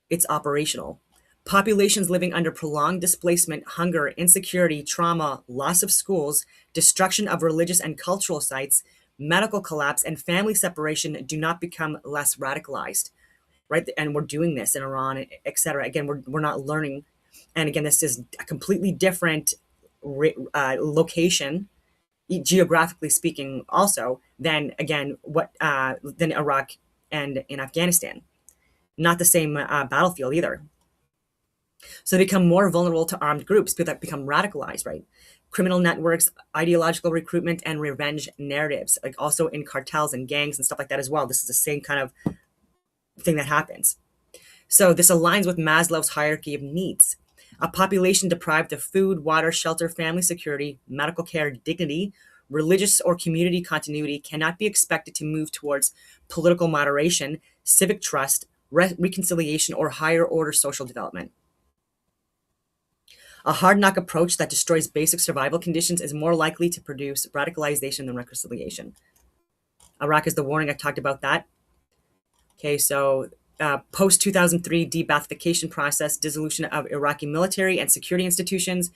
it's operational. Populations living under prolonged displacement, hunger, insecurity, trauma, loss of schools, destruction of religious and cultural sites, medical collapse, and family separation do not become less radicalized, right? And we're doing this in Iran, etc. Again, we're not learning. And again, this is a completely different location, geographically speaking, also than again than Iraq and in Afghanistan. Not the same battlefield either. So they become more vulnerable to armed groups, people that become radicalized, right? Criminal networks, ideological recruitment, and revenge narratives, like also in cartels and gangs and stuff like that as well. This is the same kind of thing that happens. So this aligns with Maslow's hierarchy of needs. A population deprived of food, water, shelter, family security, medical care, dignity, religious or community continuity cannot be expected to move towards political moderation, civic trust, reconciliation, or higher order social development. A hard knock approach that destroys basic survival conditions is more likely to produce radicalization than reconciliation. Iraq is the warning. I talked about that. Okay, so post 2003 de-Baathification process, dissolution of Iraqi military and security institutions,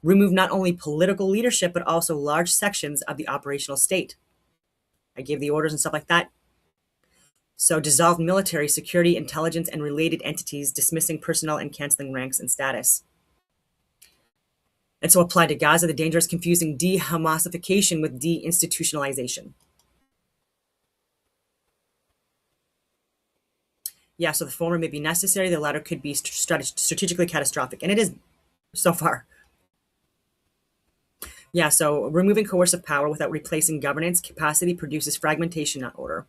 removed not only political leadership, but also large sections of the operational state. I gave the orders and stuff like that. So dissolved military, security, intelligence, and related entities, dismissing personnel and canceling ranks and status. And so applied to Gaza, the danger is confusing de-Hamasification with de-institutionalization. Yeah, so the former may be necessary, the latter could be strategically catastrophic, and it is so far. Yeah, so removing coercive power without replacing governance capacity produces fragmentation, not order.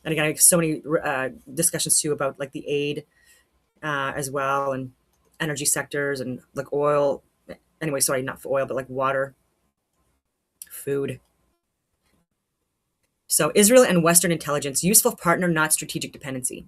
And again, I have so many discussions too about like the aid as well, and energy sectors and like oil. Anyway, sorry, not for oil, but like water, food. So Israel and Western intelligence, useful partner, not strategic dependency.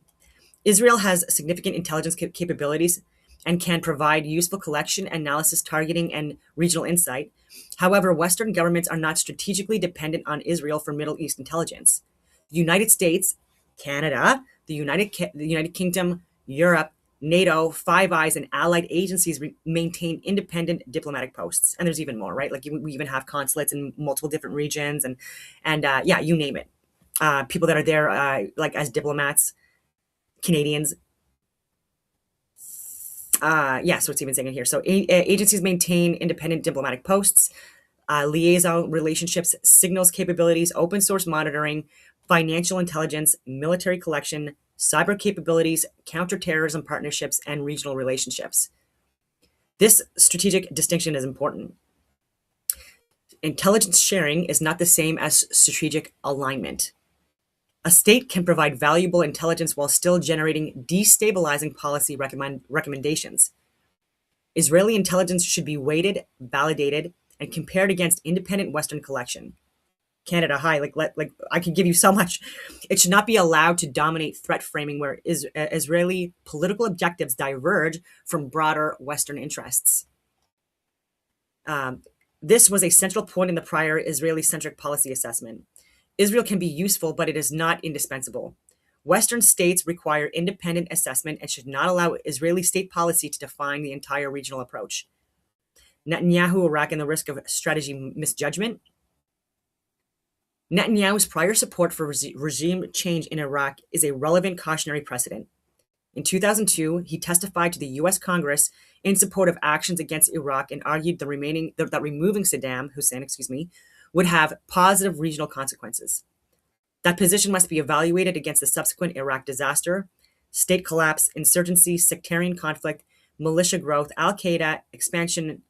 Israel has significant intelligence capabilities and can provide useful collection, analysis, targeting, and regional insight. However, Western governments are not strategically dependent on Israel for Middle East intelligence. The United States, Canada, the United Kingdom, Europe, NATO, Five Eyes, and allied agencies maintain independent diplomatic posts. And there's even more, right? Like we even have consulates in multiple different regions, and yeah, you name it. People that are there like as diplomats, Canadians. Yeah, so it's even saying it here. So agencies maintain independent diplomatic posts, liaison relationships, signals capabilities, open source monitoring, financial intelligence, military collection, cyber capabilities, counterterrorism partnerships, and regional relationships. This strategic distinction is important. Intelligence sharing is not the same as strategic alignment. A state can provide valuable intelligence while still generating destabilizing policy recommendations. Israeli intelligence should be weighted, validated, and compared against independent Western collection. Canada, hi, like I could give you so much. It should not be allowed to dominate threat framing where Israeli political objectives diverge from broader Western interests. This was a central point in the prior Israeli-centric policy assessment. Israel can be useful, but it is not indispensable. Western states require independent assessment and should not allow Israeli state policy to define the entire regional approach. Netanyahu, Iraq, and the risk of strategy misjudgment. Netanyahu's prior support for regime change in Iraq is a relevant cautionary precedent. In 2002, he testified to the US Congress in support of actions against Iraq and argued that removing Saddam Hussein, would have positive regional consequences. That position must be evaluated against the subsequent Iraq disaster, state collapse, insurgency, sectarian conflict, militia growth, Al Qaeda expansion,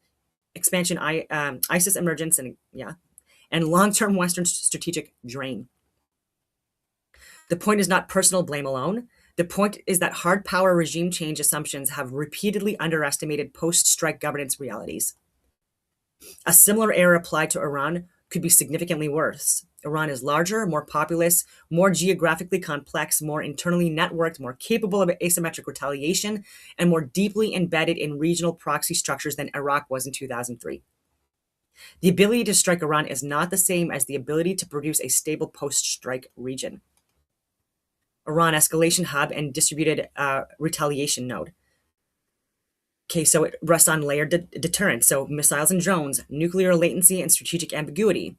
ISIS emergence, and long-term Western strategic drain. The point is not personal blame alone. The point is that hard power regime change assumptions have repeatedly underestimated post-strike governance realities. A similar error applied to Iran could be significantly worse. Iran is larger, more populous, more geographically complex, more internally networked, more capable of asymmetric retaliation, and more deeply embedded in regional proxy structures than Iraq was in 2003. The ability to strike Iran is not the same as the ability to produce a stable post-strike region. Iran escalation hub and distributed retaliation node. Okay, so it rests on layered deterrence, so missiles and drones, nuclear latency and strategic ambiguity,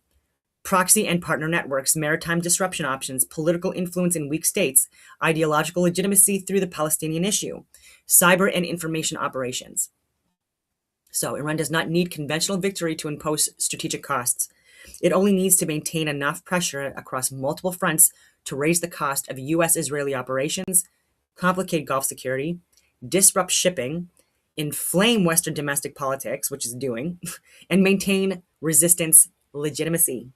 proxy and partner networks, maritime disruption options, political influence in weak states, ideological legitimacy through the Palestinian issue, cyber and information operations. So Iran does not need conventional victory to impose strategic costs. It only needs to maintain enough pressure across multiple fronts to raise the cost of US-Israeli operations, complicate Gulf security, disrupt shipping, inflame Western domestic politics, which is doing, and maintain resistance legitimacy.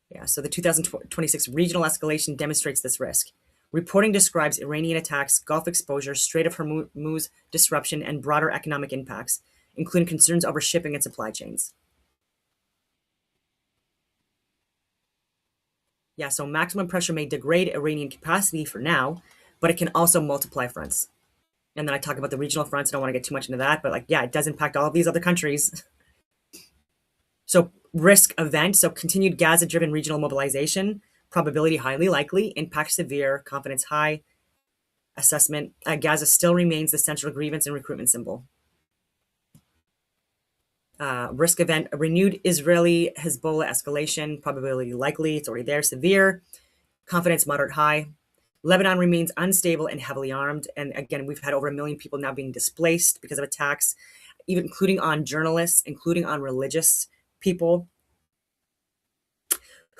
Yeah, so the 2026 regional escalation demonstrates this risk. Reporting describes Iranian attacks, Gulf exposure, Strait of Hormuz disruption, and broader economic impacts, including concerns over shipping and supply chains. Yeah, so maximum pressure may degrade Iranian capacity for now, but it can also multiply fronts. And then I talk about the regional fronts. I don't want to get too much into that, but it does impact all of these other countries. So risk event, so continued Gaza-driven regional mobilization, probability highly likely, impact severe, confidence high, assessment. Gaza still remains the central grievance and recruitment symbol. Risk event, a renewed Israeli-Hezbollah escalation, probability likely, it's already there, severe, confidence moderate high. Lebanon remains unstable and heavily armed. And again, we've had over 1 million people now being displaced because of attacks, even including on journalists, including on religious people.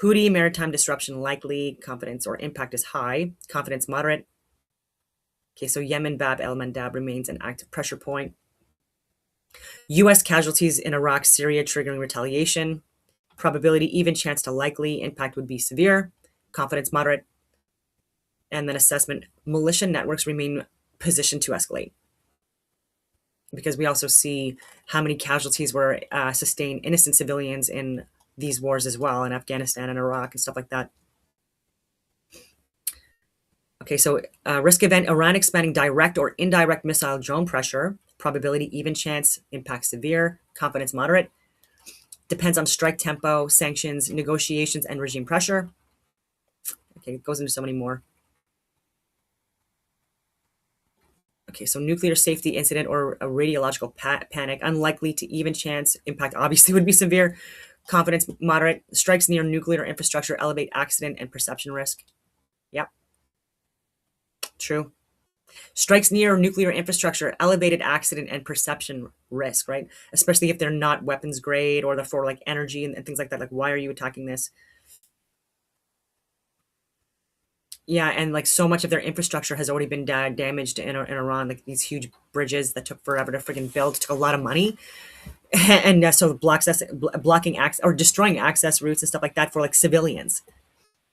Houthi maritime disruption likely, confidence or impact is high, confidence moderate. Okay, so Yemen Bab el-Mandab remains an active pressure point. US casualties in Iraq, Syria triggering retaliation. Probability even chance to likely, impact would be severe, confidence moderate. And then assessment, militia networks remain positioned to escalate. Because we also see how many casualties were sustained innocent civilians in these wars as well, in Afghanistan and Iraq and stuff like that. Okay, so risk event, Iran expanding direct or indirect missile drone pressure, probability even chance, impact severe, confidence moderate. Depends on strike tempo, sanctions, negotiations, and regime pressure. Okay, it goes into so many more. Okay, so nuclear safety incident or a radiological panic, unlikely to even chance, impact obviously would be severe, confidence moderate, strikes near nuclear infrastructure elevate accident and perception risk. Yep, true. Strikes near nuclear infrastructure elevated accident and perception risk, right? Especially if they're not weapons grade or they're for like energy and things like that. Like, why are you attacking this? Yeah, and like so much of their infrastructure has already been damaged in Iran. Like these huge bridges that took forever to freaking build, took a lot of money, and so blocking access or destroying access routes and stuff like that for like civilians,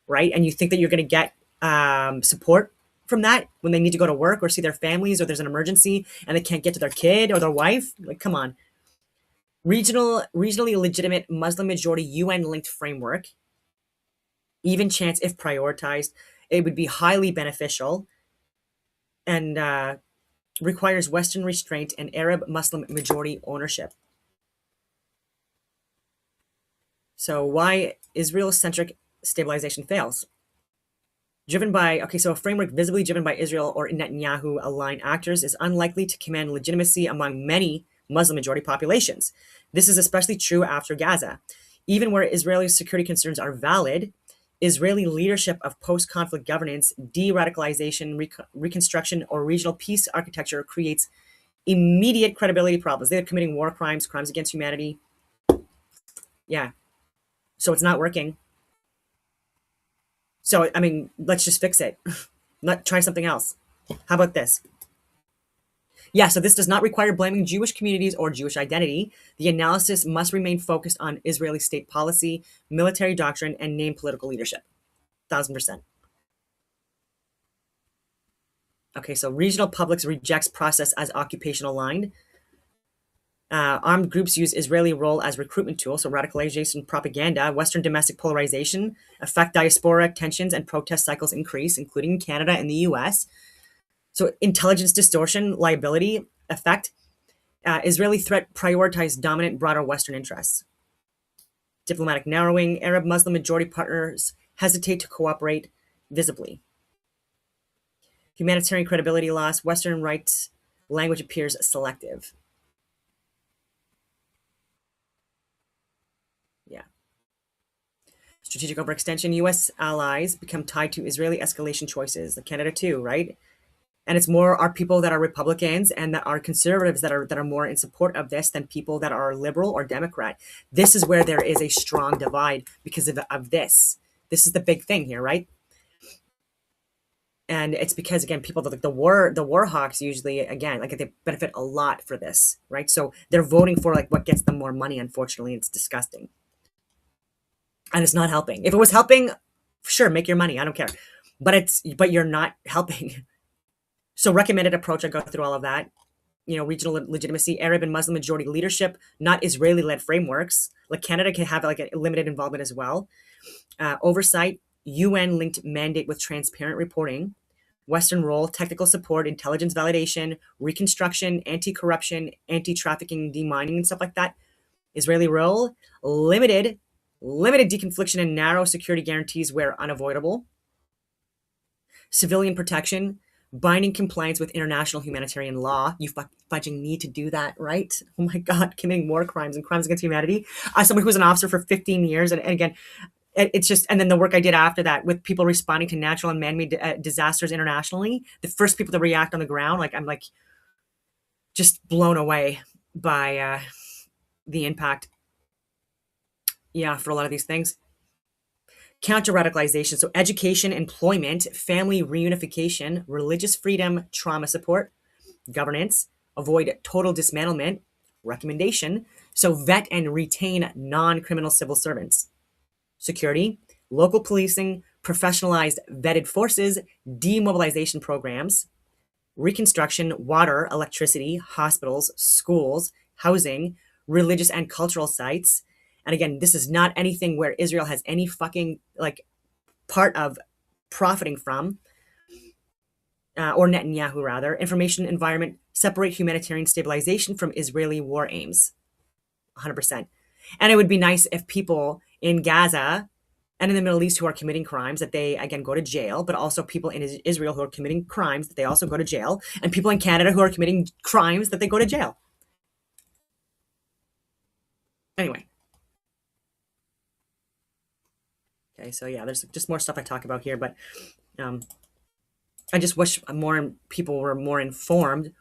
right? And you think that you're going to get support from that when they need to go to work or see their families or there's an emergency and they can't get to their kid or their wife? Like, come on. Regionally legitimate Muslim majority UN-linked framework, even chance if prioritized. It would be highly beneficial and requires Western restraint and Arab Muslim majority ownership. So why Israel-centric stabilization fails? Driven by, so a framework visibly driven by Israel or Netanyahu-aligned actors is unlikely to command legitimacy among many Muslim majority populations. This is especially true after Gaza. Even where Israeli security concerns are valid, Israeli leadership of post-conflict governance, de-radicalization, reconstruction, or regional peace architecture creates immediate credibility problems. They're committing war crimes, crimes against humanity. Yeah. So it's not working. So, I mean, let's just fix it. Not try something else. How about this? Yeah, so this does not require blaming Jewish communities or Jewish identity. The analysis must remain focused on Israeli state policy, military doctrine, and named political leadership. 1000%. Okay, so regional publics rejects process as occupation aligned. Armed groups use Israeli role as recruitment tool, so radicalization propaganda, Western domestic polarization, affect diaspora tensions and protest cycles increase, including in Canada and the US. So intelligence distortion, liability, effect, Israeli threat prioritize dominant broader Western interests. Diplomatic narrowing, Arab Muslim majority partners hesitate to cooperate visibly. Humanitarian credibility loss, Western rights language appears selective. Yeah. Strategic overextension, US allies become tied to Israeli escalation choices, like Canada too, right? And it's more our people that are Republicans and that are conservatives that are more in support of this than people that are liberal or Democrat. This is where there is a strong divide because of this. This is the big thing here, right? And it's because, again, people like the war hawks usually, again, like they benefit a lot for this, right? So they're voting for like what gets them more money. Unfortunately, it's disgusting, and it's not helping. If it was helping, sure, make your money. I don't care, but you're not helping. So recommended approach, I go through all of that. Regional legitimacy, Arab and Muslim majority leadership, not Israeli-led frameworks. Like Canada can have like a limited involvement as well. Oversight, UN-linked mandate with transparent reporting. Western role, technical support, intelligence validation, reconstruction, anti-corruption, anti-trafficking, demining, and stuff like that. Israeli role, limited deconfliction and narrow security guarantees where unavoidable. Civilian protection, binding compliance with international humanitarian law. You fudging need to do that, right? Oh my God, committing war crimes and crimes against humanity. Someone who was an officer for 15 years. And again, it's just, and then the work I did after that with people responding to natural and man-made disasters internationally, the first people to react on the ground, like I'm like just blown away by the impact. Yeah, for a lot of these things. Counter-radicalization, so education, employment, family reunification, religious freedom, trauma support, governance, avoid total dismantlement, recommendation, so vet and retain non-criminal civil servants, security, local policing, professionalized vetted forces, demobilization programs, reconstruction, water, electricity, hospitals, schools, housing, religious and cultural sites. And again, this is not anything where Israel has any fucking like part of profiting from, or Netanyahu rather. Information environment, separate humanitarian stabilization from Israeli war aims. 100%. And it would be nice if people in Gaza and in the Middle East who are committing crimes that they, again, go to jail, but also people in Israel who are committing crimes that they also go to jail, and people in Canada who are committing crimes that they go to jail. Anyway. Okay, so yeah, there's just more stuff I talk about here, but I just wish more people were more informed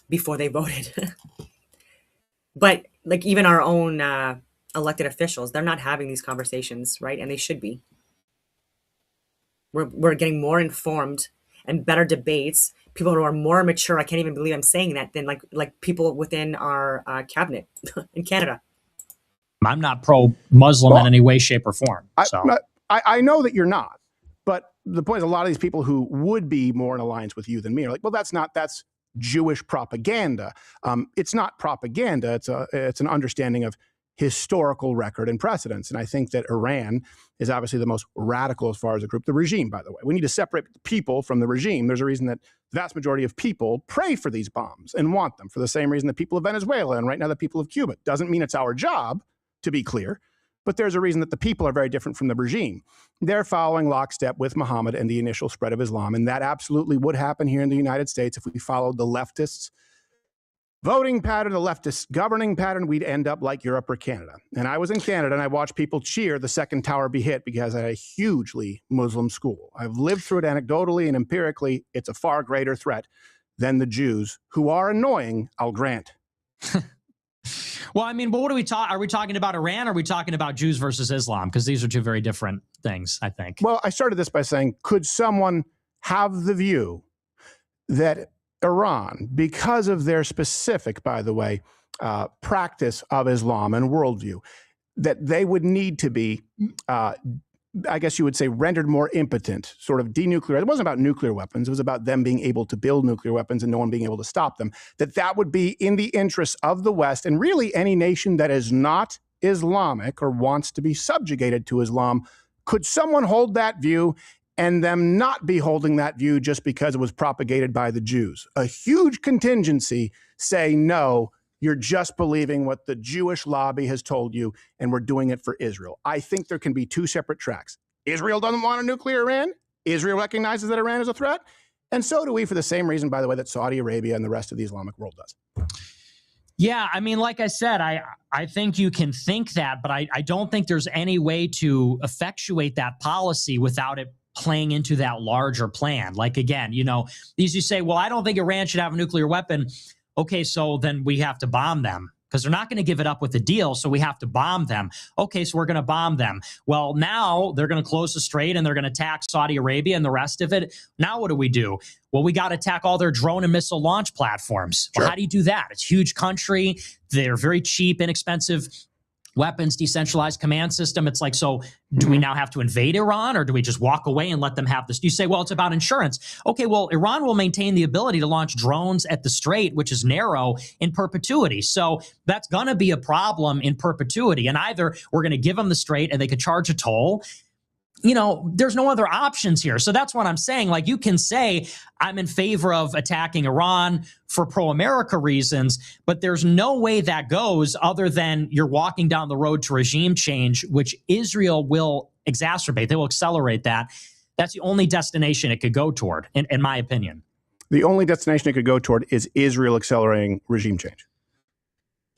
before they voted. But like even our own elected officials, they're not having these conversations, right? And they should be. We're getting more informed and better debates. People who are more mature, I can't even believe I'm saying that, than like people within our cabinet in Canada. I'm not pro-Muslim in any way, shape, or form. So I know that you're not, but the point is a lot of these people who would be more in alliance with you than me are like, well, that's Jewish propaganda. It's not propaganda. It's an understanding of historical record and precedence. And I think that Iran is obviously the most radical as far as a group. The regime, by the way. We need to separate people from the regime. There's a reason that the vast majority of people pray for these bombs and want them for the same reason that people of Venezuela and right now the people of Cuba. Doesn't mean it's our job, to be clear, but there's a reason that the people are very different from the regime. They're following lockstep with Muhammad and the initial spread of Islam, and that absolutely would happen here in the United States if we followed the leftists' voting pattern, the leftist governing pattern, we'd end up like Europe or Canada. And I was in Canada and I watched people cheer the second tower be hit because I had a hugely Muslim school. I've lived through it anecdotally and empirically. It's a far greater threat than the Jews, who are annoying, I'll grant. Well, I mean, but what are we talking? Are we talking about Iran? Or are we talking about Jews versus Islam? Because these are two very different things, I think. Well, I started this by saying, could someone have the view that Iran, because of their specific, by the way, practice of Islam and worldview, that they would need to be, I guess you would say, rendered more impotent, sort of denuclearized. It wasn't about nuclear weapons. It was about them being able to build nuclear weapons and no one being able to stop them. That would be in the interests of the West and really any nation that is not Islamic or wants to be subjugated to Islam. Could someone hold that view and them not be holding that view just because it was propagated by the Jews? A huge contingency say, no, you're just believing what the Jewish lobby has told you, and we're doing it for Israel. I think there can be two separate tracks. Israel doesn't want a nuclear Iran. Israel recognizes that Iran is a threat. And so do we, for the same reason, by the way, that Saudi Arabia and the rest of the Islamic world does. Yeah, I mean, like I said, I think you can think that, but I don't think there's any way to effectuate that policy without it playing into that larger plan. Like, again, you know, these you say, well, I don't think Iran should have a nuclear weapon. Okay, so then we have to bomb them because they're not going to give it up with the deal. So we have to bomb them. Okay, so we're going to bomb them. Well, now they're going to close the strait and they're going to attack Saudi Arabia and the rest of it. Now what do? Well, we got to attack all their drone and missile launch platforms. Well, how do you do that? It's a huge country. They're very cheap, inexpensive weapons, decentralized command system. It's like, so do we now have to invade Iran or do we just walk away and let them have this? You say, well, it's about insurance. Okay, well, Iran will maintain the ability to launch drones at the strait, which is narrow, in perpetuity. So that's going to be a problem in perpetuity. And either we're going to give them the strait and they could charge a toll. You know, there's no other options here. So that's what I'm saying. Like, you can say I'm in favor of attacking Iran for pro-America reasons, but there's no way that goes other than you're walking down the road to regime change, which Israel will exacerbate. They will accelerate that. That's the only destination it could go toward, in my opinion. The only destination it could go toward is Israel accelerating regime change.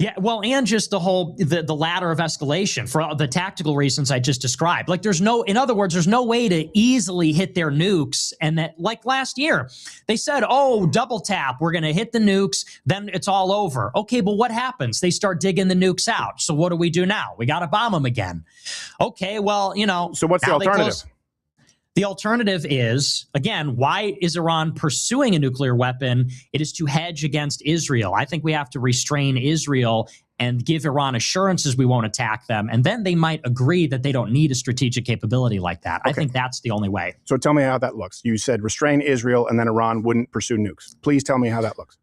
Yeah, well, and just the whole, the ladder of escalation for the tactical reasons I just described. Like, there's no, in other words, there's no way to easily hit their nukes. And that, like last year, they said, oh, double tap, we're going to hit the nukes, then it's all over. Okay, but what happens? They start digging the nukes out. So what do we do now? We got to bomb them again. Okay, well, you know. So what's the alternative? The alternative is, again, why is Iran pursuing a nuclear weapon? It is to hedge against Israel. I think we have to restrain Israel and give Iran assurances we won't attack them. And then they might agree that they don't need a strategic capability like that. Okay. I think that's the only way. So tell me how that looks. You said restrain Israel and then Iran wouldn't pursue nukes. Please tell me how that looks.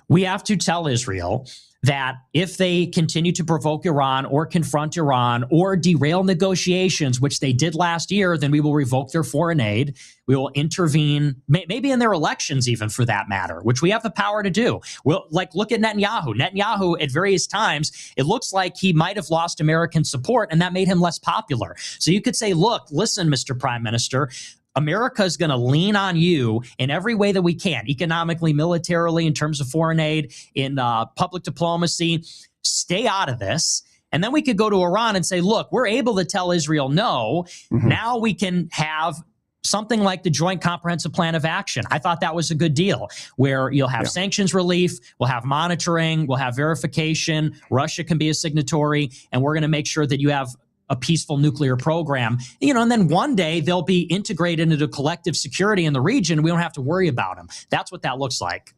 We have to tell Israel that if they continue to provoke Iran or confront Iran or derail negotiations, which they did last year, then we will revoke their foreign aid. We will intervene, maybe in their elections even, for that matter, which we have the power to do. We'll, like, look at Netanyahu. Netanyahu, at various times, it looks like he might have lost American support, and that made him less popular. So you could say, look, listen, Mr. Prime Minister, America is going to lean on you in every way that we can, economically, militarily, in terms of foreign aid, in public diplomacy. Stay out of this. And then we could go to Iran and say, look, we're able to tell Israel no. Now we can have something like the Joint Comprehensive Plan of Action. I thought that was a good deal, where you'll have sanctions relief, we'll have monitoring, we'll have verification, Russia can be a signatory, and we're going to make sure that you have a peaceful nuclear program, you know, and then one day they'll be integrated into collective security in the region. We don't have to worry about them. That's what that looks like.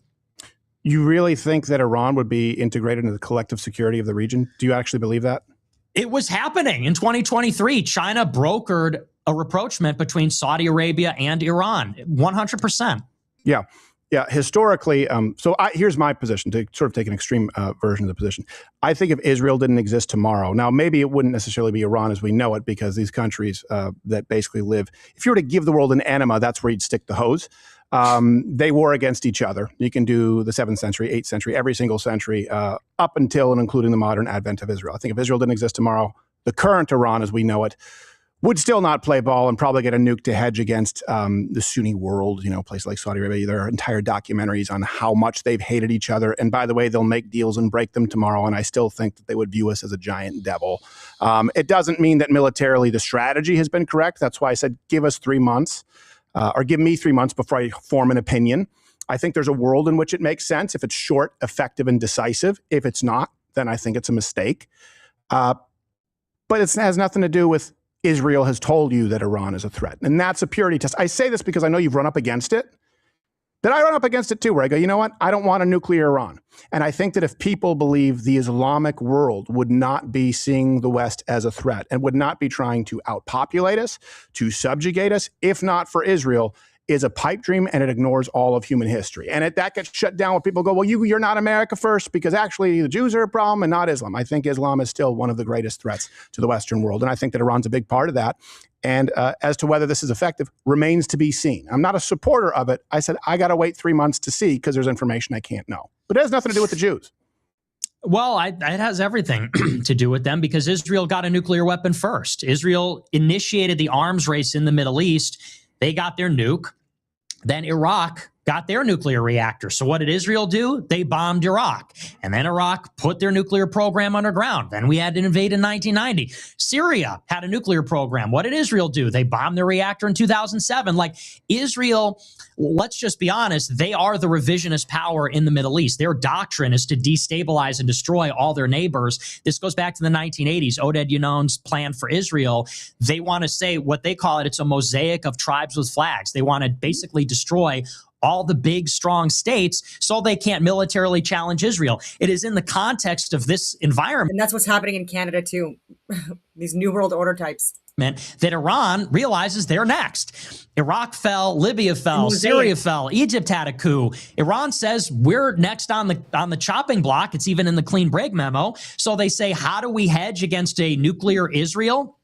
You really think that Iran would be integrated into the collective security of the region? Do you actually believe that? It was happening in 2023. China brokered a rapprochement between Saudi Arabia and Iran, 100%. Yeah. Yeah, historically, here's my position, to sort of take an extreme version of the position. I think if Israel didn't exist tomorrow, now maybe it wouldn't necessarily be Iran as we know it, because these countries that basically live, if you were to give the world an enema, that's where you'd stick the hose. They war against each other. You can do the 7th century, 8th century, every single century, up until and including the modern advent of Israel. I think if Israel didn't exist tomorrow, the current Iran as we know it would still not play ball and probably get a nuke to hedge against the Sunni world, places like Saudi Arabia. There are entire documentaries on how much they've hated each other. And by the way, they'll make deals and break them tomorrow. And I still think that they would view us as a giant devil. It doesn't mean that militarily the strategy has been correct. That's why I said, give us 3 months or give me 3 months before I form an opinion. I think there's a world in which it makes sense if it's short, effective, and decisive. If it's not, then I think it's a mistake. But it has nothing to do with Israel has told you that Iran is a threat. And that's a purity test. I say this because I know you've run up against it. That I run up against it too, where I go, you know what? I don't want a nuclear Iran. And I think that if people believe the Islamic world would not be seeing the West as a threat and would not be trying to outpopulate us, to subjugate us, if not for Israel, is a pipe dream, and it ignores all of human history. And that gets shut down when people go, well, you're not America first, because actually the Jews are a problem and not Islam. I think Islam is still one of the greatest threats to the Western world. And I think that Iran's a big part of that. And as to whether this is effective remains to be seen. I'm not a supporter of it. I said, I got to wait 3 months to see because there's information I can't know. But it has nothing to do with the Jews. Well, it has everything to do with them because Israel got a nuclear weapon first. Israel initiated the arms race in the Middle East. They got their nuke. Then Iraq got their nuclear reactor. So what did Israel do? They bombed Iraq. And then Iraq put their nuclear program underground. Then we had to invade in 1990. Syria had a nuclear program. What did Israel do? They bombed their reactor in 2007. Like Israel, let's just be honest, they are the revisionist power in the Middle East. Their doctrine is to destabilize and destroy all their neighbors. This goes back to the 1980s. Oded Yunon's plan for Israel. They want to say what they call it. It's a mosaic of tribes with flags. They want to basically destroy all the big, strong states so they can't militarily challenge Israel. It is in the context of this environment. And that's what's happening in Canada too. These New World Order types. That Iran realizes they're next. Iraq fell, Libya fell, Syria fell, Egypt had a coup. Iran says we're next on the chopping block. It's even in the clean break memo. So they say, how do we hedge against a nuclear Israel?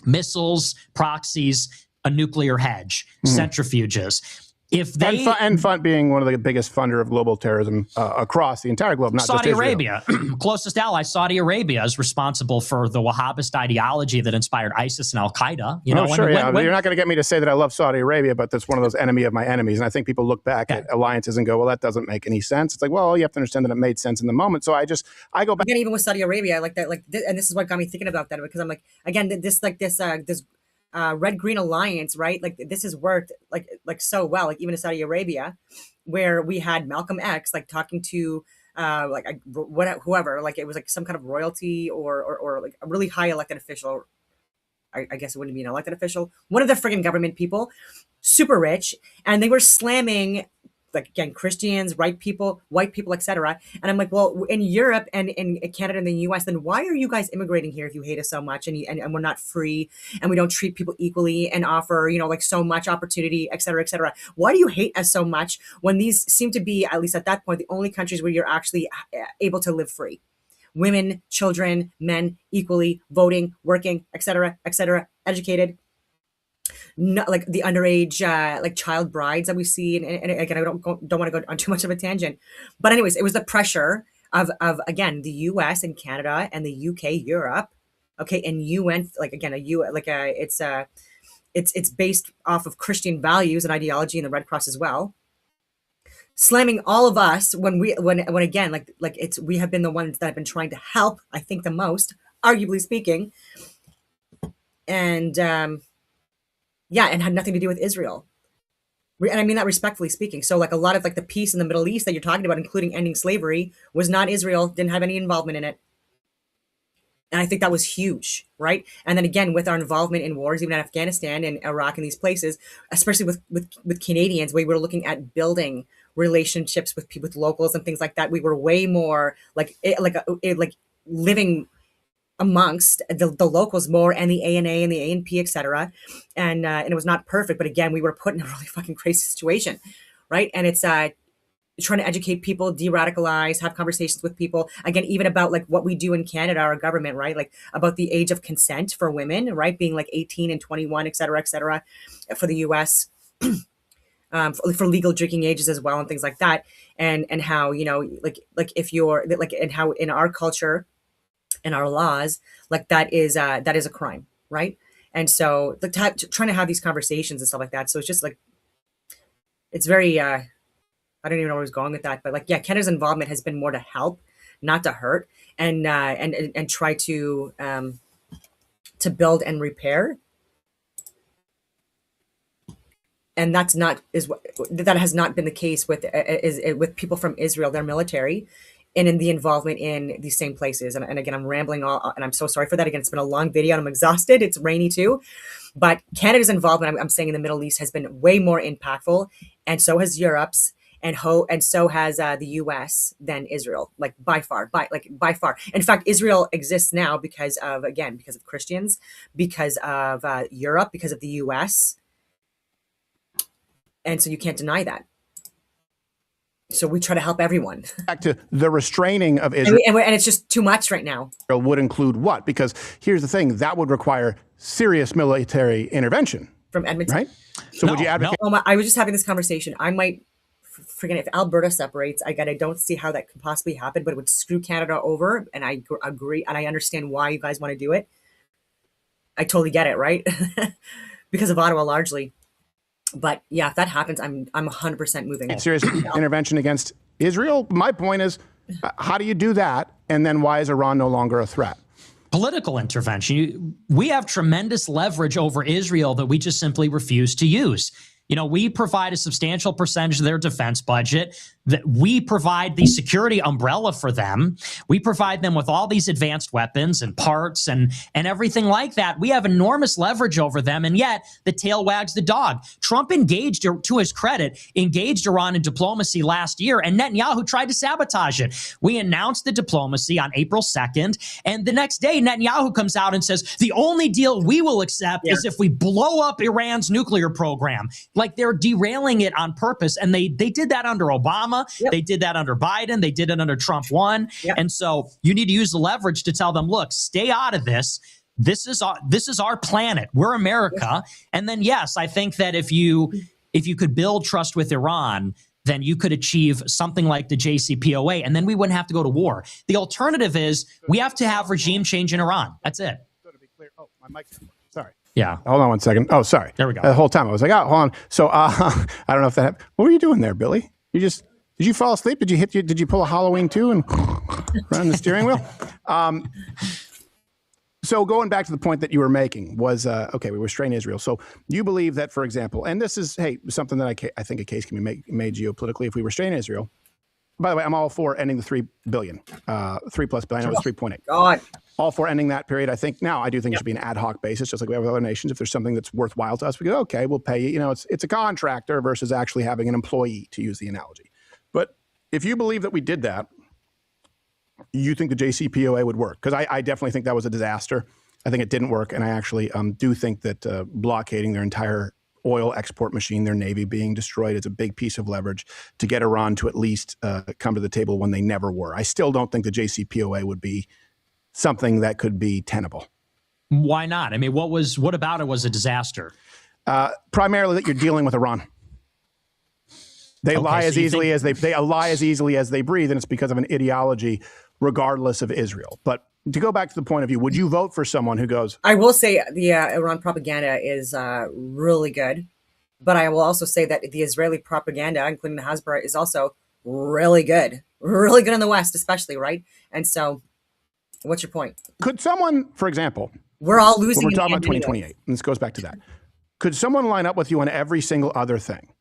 Missiles, proxies, a nuclear hedge, centrifuges. If they and fund being one of the biggest funder of global terrorism across the entire globe, not Saudi just Israel. Arabia, closest ally, Saudi Arabia is responsible for the Wahhabist ideology that inspired ISIS and Al Qaeda. You're not going to get me to say that I love Saudi Arabia, but that's one of those enemy of my enemies. And I think people look back at alliances and go, well, that doesn't make any sense. It's like, well, you have to understand that it made sense in the moment. So I go back. Again, even with Saudi Arabia, like that, and this is what got me thinking about that, because I'm like, again, this red-green alliance, right? Like this has worked like so well, like even in Saudi Arabia, where we had Malcolm X like talking to whoever, like it was like some kind of royalty or like a really high elected official. I guess it wouldn't be an elected official, one of the friggin' government people, super rich, and they were slamming, like, again, Christians, white people, etc. And I'm like, well, in Europe and in Canada and the US, then why are you guys immigrating here if you hate us so much and we're not free and we don't treat people equally and offer, like so much opportunity, et cetera, et cetera? Why do you hate us so much when these seem to be, at least at that point, the only countries where you're actually able to live free? Women, children, men, equally, voting, working, et cetera, educated. Not like the underage like child brides that we see, and again, I don't want to go on too much of a tangent, but anyways, it was the pressure of again the U.S. and Canada and the U.K., Europe, okay, and UN, like again it's based off of Christian values and ideology, and the Red Cross as well, slamming all of us when again like it's we have been the ones that have been trying to help, I think, the most, arguably speaking, and and had nothing to do with Israel. And I mean that respectfully speaking. So like a lot of like the peace in the Middle East that you're talking about, including ending slavery, was not Israel, didn't have any involvement in it. And I think that was huge, right? And then again, with our involvement in wars, even in Afghanistan and Iraq and these places, especially with Canadians, we were looking at building relationships with people, with locals and things like that. We were way more like living amongst the locals more, and the ANA and the ANP, etc. And it was not perfect, but again, we were put in a really fucking crazy situation, right? And it's trying to educate people, de-radicalize, have conversations with people, again, even about like what we do in Canada, our government, right? Like about the age of consent for women, right? Being like 18 and 21, et cetera, for the US, for legal drinking ages as well, and things like that. And how, like if you're like, and how in our culture, in our laws, like that is a crime, right? And so trying to have these conversations and stuff like that. So it's just like, it's very, I don't even know where I was going with that, but like, yeah, Canada's involvement has been more to help, not to hurt, and try to build and repair. And that has not been the case with people from Israel, their military, and in the involvement in these same places. And again, I'm rambling and I'm so sorry for that. Again, it's been a long video and I'm exhausted. It's rainy too. But Canada's involvement, I'm saying, in the Middle East has been way more impactful, and so has Europe's, and so has the U.S. than Israel, like by far. In fact, Israel exists now because of Christians, because of Europe, because of the U.S., and so you can't deny that. So we try to help everyone. Back to the restraining of Israel. And it's just too much right now. Would include what? Because here's the thing, that would require serious military intervention. From Edmonton. Right? So would you advocate? No. I was just having this conversation. I might, forget if Alberta separates, I don't see how that could possibly happen, but it would screw Canada over. And I agree. And I understand why you guys want to do it. I totally get it, right? Because of Ottawa largely. But yeah, if that happens, I'm 100% moving. Serious intervention against Israel. My point is, how do you do that? And then why is Iran no longer a threat? Political intervention. We have tremendous leverage over Israel that we just simply refuse to use. We provide a substantial percentage of their defense budget. That we provide the security umbrella for them. We provide them with all these advanced weapons and parts and everything like that. We have enormous leverage over them, and yet the tail wags the dog. Trump engaged, to his credit, engaged Iran in diplomacy last year, and Netanyahu tried to sabotage it. We announced the diplomacy on April 2nd, and the next day Netanyahu comes out and says, the only deal we will accept is if we blow up Iran's nuclear program. Like, they're derailing it on purpose, and they did that under Obama. Yep. They did that under Biden. They did it under Trump 1. Yep. And so you need to use the leverage to tell them, look, stay out of this. This is our planet. We're America. Yep. And then, yes, I think that if you could build trust with Iran, then you could achieve something like the JCPOA, and then we wouldn't have to go to war. The alternative is we have to have regime change in Iran. That's it. So to be clear, my mic's sorry. Yeah. Hold on one second. Oh, sorry. There we go. The whole time I was like, oh, hold on. So I don't know if that. What were you doing there, Billy? Did you fall asleep? Did you pull a Halloween 2 and run the steering wheel? So going back to the point that you were making was, okay, we restrain Israel. So you believe that, for example, and this is, something that I think a case can be made geopolitically. If we restrain Israel, by the way, I'm all for ending the $3 billion, $3+ billion. It was 3.8. God. All for ending that period. I do think it should be an ad hoc basis, just like we have with other nations. If there's something that's worthwhile to us, we go, okay, we'll pay you. It's a contractor versus actually having an employee, to use the analogy. But if you believe that we did that, you think the JCPOA would work? Because I definitely think that was a disaster. I think it didn't work. And I actually do think that blockading their entire oil export machine, their Navy being destroyed, is a big piece of leverage to get Iran to at least come to the table when they never were. I still don't think the JCPOA would be something that could be tenable. Why not? I mean, what about it was a disaster? Primarily that you're dealing with Iran. They lie as easily as they lie as easily as they breathe, and it's because of an ideology, regardless of Israel. But to go back to the point of view, would you vote for someone who goes? I will say the Iran propaganda is really good, but I will also say that the Israeli propaganda, including the Hasbara, is also really good in the West, especially, right? And so, what's your point? Could someone, for example, we're all losing. We're talking about 2028, and this goes back to that. Could someone line up with you on every single other thing,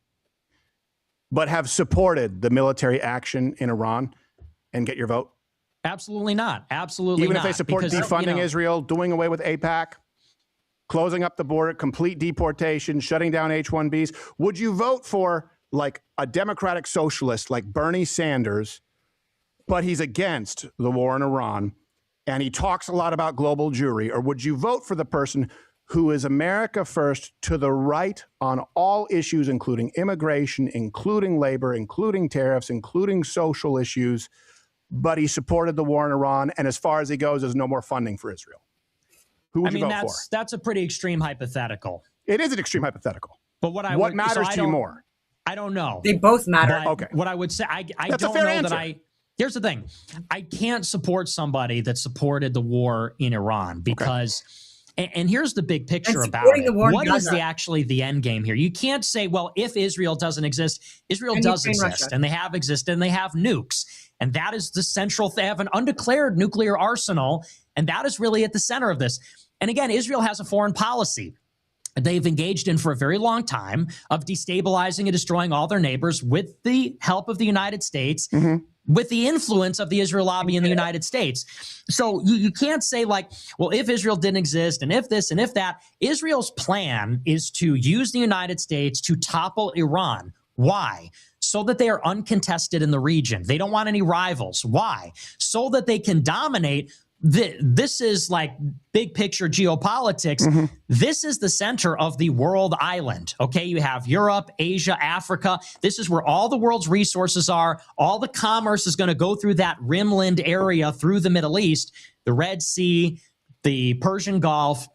but have supported the military action in Iran and get your vote? Absolutely not. Absolutely Even not. if they support defunding Israel, doing away with AIPAC, closing up the border, complete deportation, shutting down H-1Bs, would you vote for like a democratic socialist like Bernie Sanders, but he's against the war in Iran, and he talks a lot about global Jewry? Or would you vote for the person who is America first, to the right on all issues, including immigration, including labor, including tariffs, including social issues, but he supported the war in Iran, and as far as he goes, there's no more funding for Israel? Who would you vote for? That's a pretty extreme hyhypothetical. It is an extreme hypothetical. But what matters to you more? I don't know. They both matter. Okay. What I would say, I That's don't a fair know answer. that here's the thing. I can't support somebody that supported the war in Iran because And here's the big picture And about supporting it. the war in What is Gaza. actually the end game here? You can't say, well, if Israel doesn't exist, Israel And does Ukraine, exist, Russia. and they have existed, and they have nukes. And that is the central, they have an undeclared nuclear arsenal, and that is really at the center of this. And again, Israel has a foreign policy they've engaged in for a very long time of destabilizing and destroying all their neighbors with the help of the United States, with the influence of the Israel lobby in the United States. So you can't say like, well, if Israel didn't exist and if this and if that. Israel's plan is to use the United States to topple Iran. Why? So that they are uncontested in the region. They don't want any rivals. Why? So that they can dominate. This is like big picture geopolitics. This is the center of the world island. Okay, you have Europe, Asia, Africa. This is where all the world's resources are. All the commerce is going to go through that rimland area through the Middle East, the Red Sea, the Persian Gulf,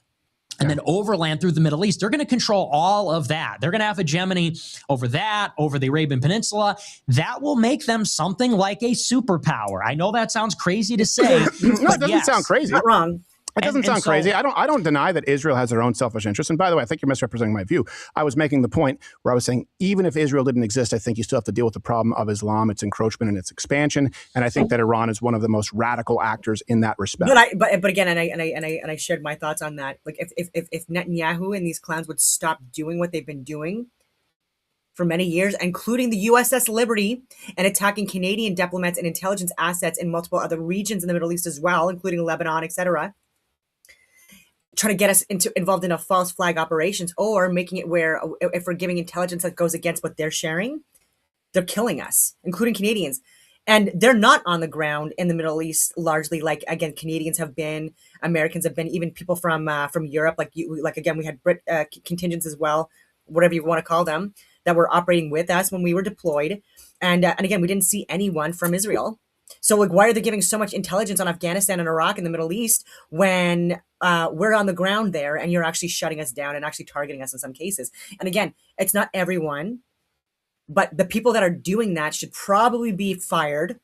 and then overland through the Middle East. They're going to control all of that. They're going to have hegemony over that, over the Arabian Peninsula. That will make them something like a superpower. I know that sounds crazy to say. No, it doesn't sound crazy. Not wrong. It doesn't sound crazy. I don't deny that Israel has their own selfish interests. And by the way, I think you're misrepresenting my view. I was making the point where I was saying, even if Israel didn't exist, I think you still have to deal with the problem of Islam, its encroachment and its expansion. And I think that Iran is one of the most radical actors in that respect. But again, I shared my thoughts on that. Like if Netanyahu and these clowns would stop doing what they've been doing for many years, including the USS Liberty, and attacking Canadian diplomats and intelligence assets in multiple other regions in the Middle East as well, including Lebanon, etc., trying to get us involved in a false flag operations, or making it where if we're giving intelligence that goes against what they're sharing, they're killing us, including Canadians. And they're not on the ground in the Middle East largely, like again Canadians have been, Americans have been, even people from Europe, like again we had Brit contingents as well, whatever you want to call them, that were operating with us when we were deployed, and again we didn't see anyone from Israel. So like, why are they giving so much intelligence on Afghanistan and Iraq and the Middle East when we're on the ground there, and you're actually shutting us down and actually targeting us in some cases? And again, it's not everyone, but the people that are doing that should probably be fired.